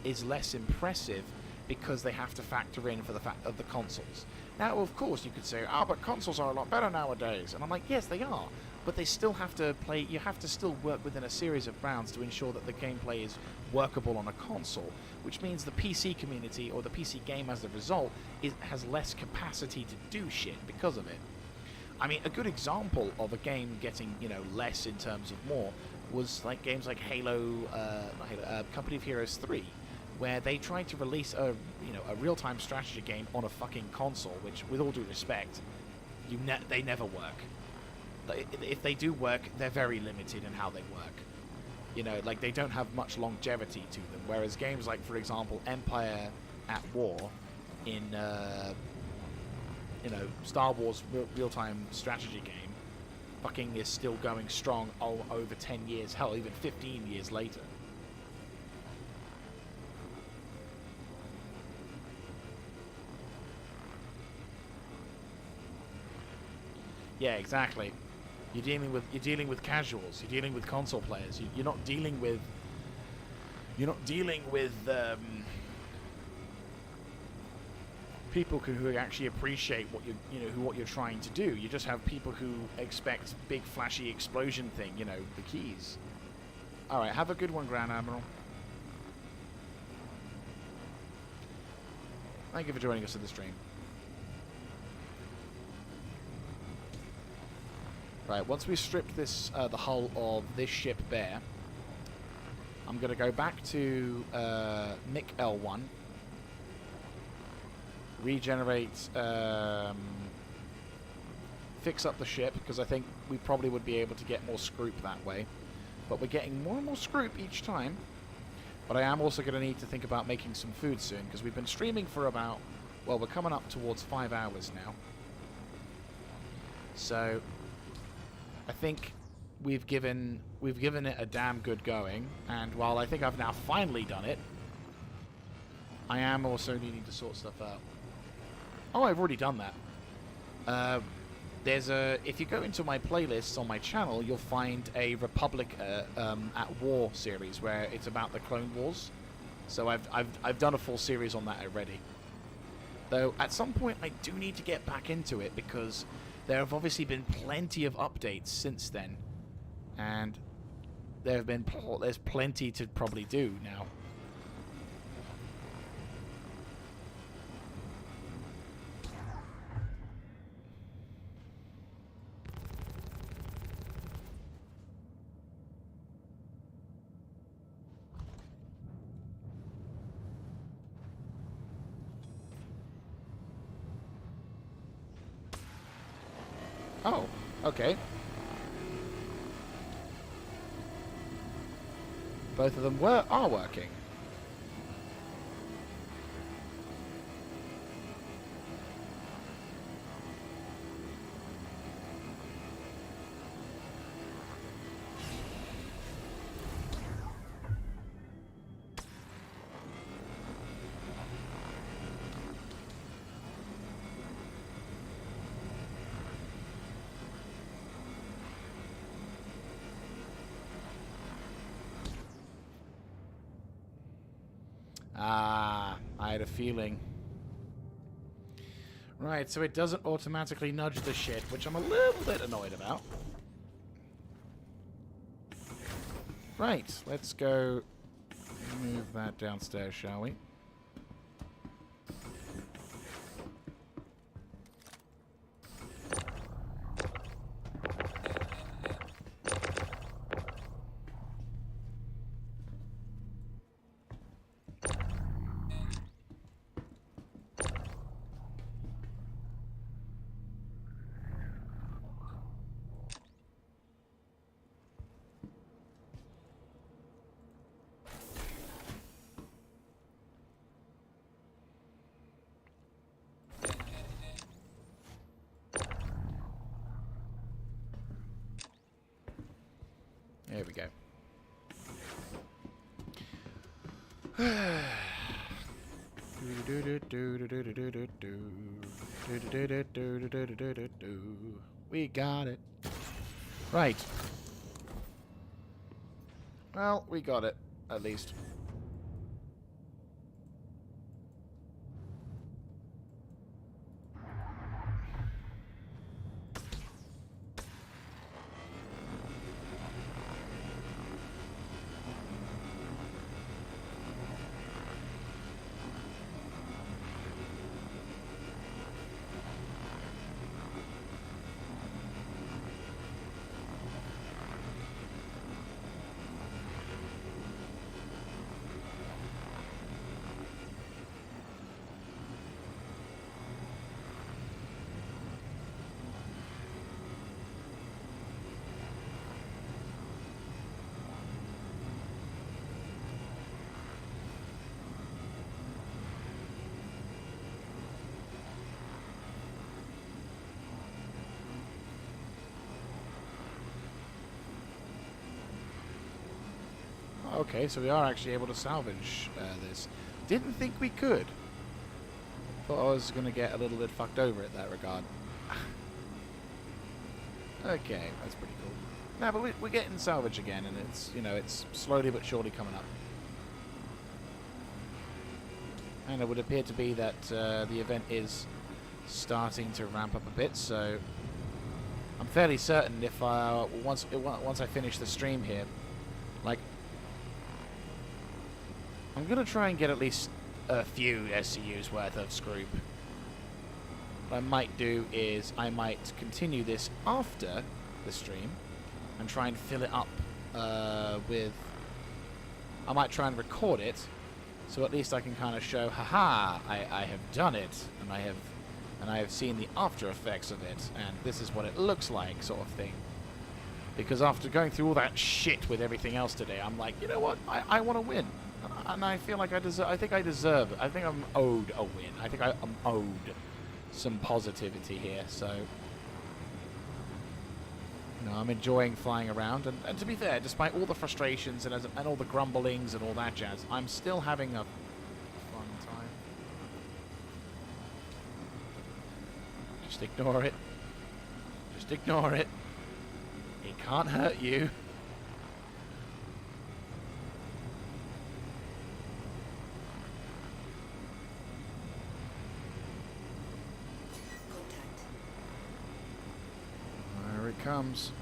is less impressive, because they have to factor in for the fact of the consoles. Now, of course, you could say, "Ah, but consoles are a lot better nowadays," and I'm like, yes, they are, but they still have to play. You have to still work within a series of bounds to ensure that the gameplay is workable on a console, which means the PC community, or the PC game as a result, has less capacity to do shit because of it. I mean, a good example of a game getting, you know, less in terms of more was like games like Company of Heroes 3, where they tried to release a real-time strategy game on a fucking console, which, with all due respect, they never work. If they do work, they're very limited in how they work. You know, like, they don't have much longevity to them. Whereas games like, for example, Empire at War in Star Wars real-time strategy game, fucking is still going strong over 10 years, hell, even 15 years later. Yeah, exactly. You're dealing with casuals. You're dealing with console players. You're not dealing with people who actually appreciate what you're trying to do. You just have people who expect big flashy explosion thing. You know, the keys. All right, have a good one, Grand Admiral. Thank you for joining us in the stream. Right, once we stripped this, the hull of this ship bare, I'm going to go back to Mick L1, regenerate, fix up the ship, because I think we probably would be able to get more scroop that way. But we're getting more and more scroop each time. But I am also going to need to think about making some food soon, because we've been streaming for about, well, we're coming up towards 5 hours now. So I think we've given it a damn good going, and while I think I've now finally done it, I am also needing to sort stuff out. Oh, I've already done that. If you go into my playlists on my channel, you'll find a Republic at War series where it's about the Clone Wars. So I've done a full series on that already. Though at some point I do need to get back into it because there have obviously been plenty of updates since then, and there's plenty to probably do now. Oh, okay. Both of them are working. Ah, I had a feeling. Right, so it doesn't automatically nudge the shit, which I'm a little bit annoyed about. Right, let's go move that downstairs, shall we? There we go. We got it. Right. Well, we got it, at least. Okay, so we are actually able to salvage this. Didn't think we could. Thought I was going to get a little bit fucked over in that regard. Okay, that's pretty cool. No, but we're getting salvage again, and it's, you know, it's slowly but surely coming up. And it would appear to be that the event is starting to ramp up a bit, so I'm fairly certain if once I finish the stream here, like, I'm going to try and get at least a few SCUs worth of scroop. What I might do is I might continue this after the stream and try and fill it up with... I might try and record it, so at least I can kind of show, haha, I have done it, and I have seen the after effects of it, and this is what it looks like, sort of thing. Because after going through all that shit with everything else today, I'm like, you know what, I want to win. And I feel like I think I deserve it. I think I'm owed a win. I think I'm owed some positivity here, so... You know, I'm enjoying flying around, and to be fair, despite all the frustrations and all the grumblings and all that jazz, I'm still having a fun time. Just ignore it. Just ignore it. It can't hurt you. comes.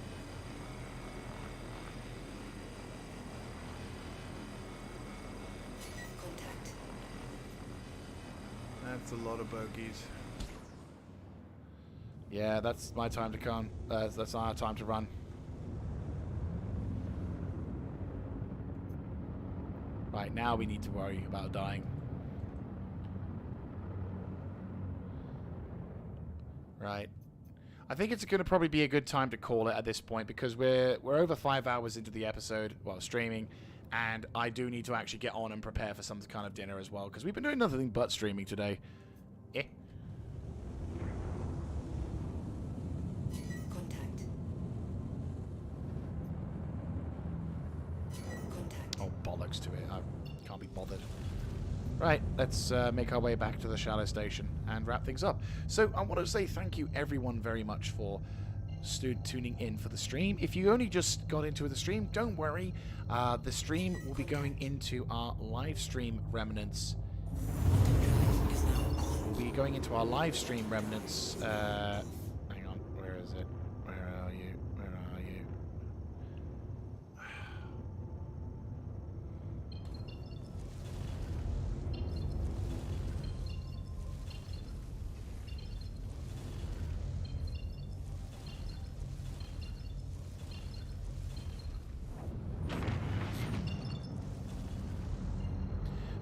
Contact. That's a lot of bogeys. Yeah, that's my time to come. That's our time to run. Right, now we need to worry about dying. Right. I think it's going to probably be a good time to call it at this point because we're over 5 hours into the episode, well, streaming, and I do need to actually get on and prepare for some kind of dinner as well because we've been doing nothing but streaming today. Contact. Contact. Oh, bollocks to it. I can't be bothered. Right, let's make our way back to the shallow station and wrap things up. So I want to say thank you everyone very much for tuning in for the stream. If you only just got into the stream, don't worry. The stream will be going into our live stream remnants. We'll be going into our live stream remnants. Hang on, where is it? Where are you? Where are you?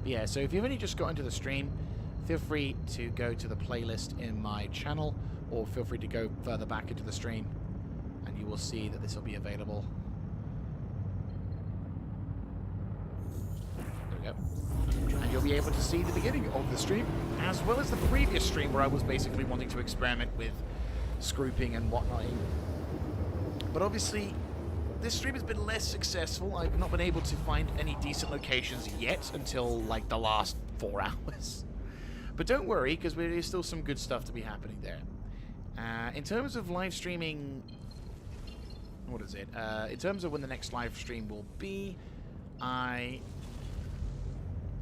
Yeah, so if you've only just got into the stream, feel free to go to the playlist in my channel, or feel free to go further back into the stream, and you will see that this will be available. There we go. And you'll be able to see the beginning of the stream, as well as the previous stream where I was basically wanting to experiment with scrooping and whatnot. But obviously, this stream has been less successful. I've not been able to find any decent locations yet until like the last 4 hours. But don't worry, because there's still some good stuff to be happening there. In terms of live streaming, what is it? In terms of when the next live stream will be, I'm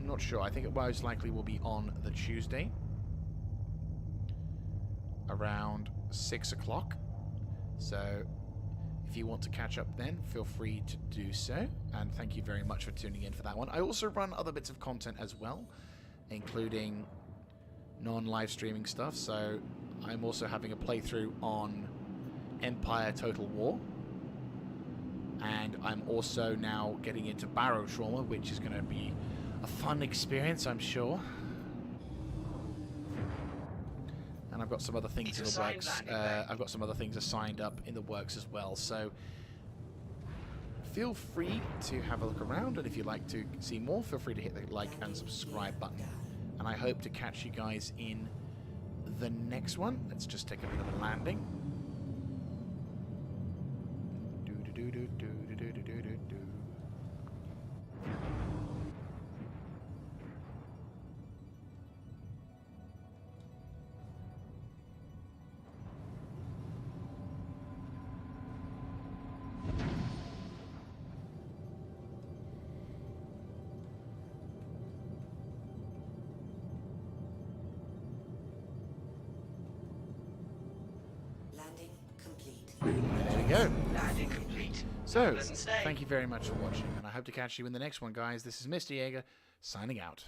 not sure. I think it most likely will be on the Tuesday around 6 o'clock. So if you want to catch up then, feel free to do so. And thank you very much for tuning in for that one. I also run other bits of content as well, including non-live streaming stuff. So I'm also having a playthrough on Empire Total War. And I'm also now getting into Barrow Trauma, which is going to be a fun experience, I'm sure. And I've got some other things in the works. I've got some other things assigned up in the works as well. So feel free to have a look around, and if you'd like to see more, feel free to hit the like and subscribe button. And I hope to catch you guys in the next one. Let's just take a bit of a landing. Landing complete. There we go. Landing complete. So, Pleasant stay. thank you very much for watching, and I hope to catch you in the next one, guys. This is Mr. Jaeger, signing out.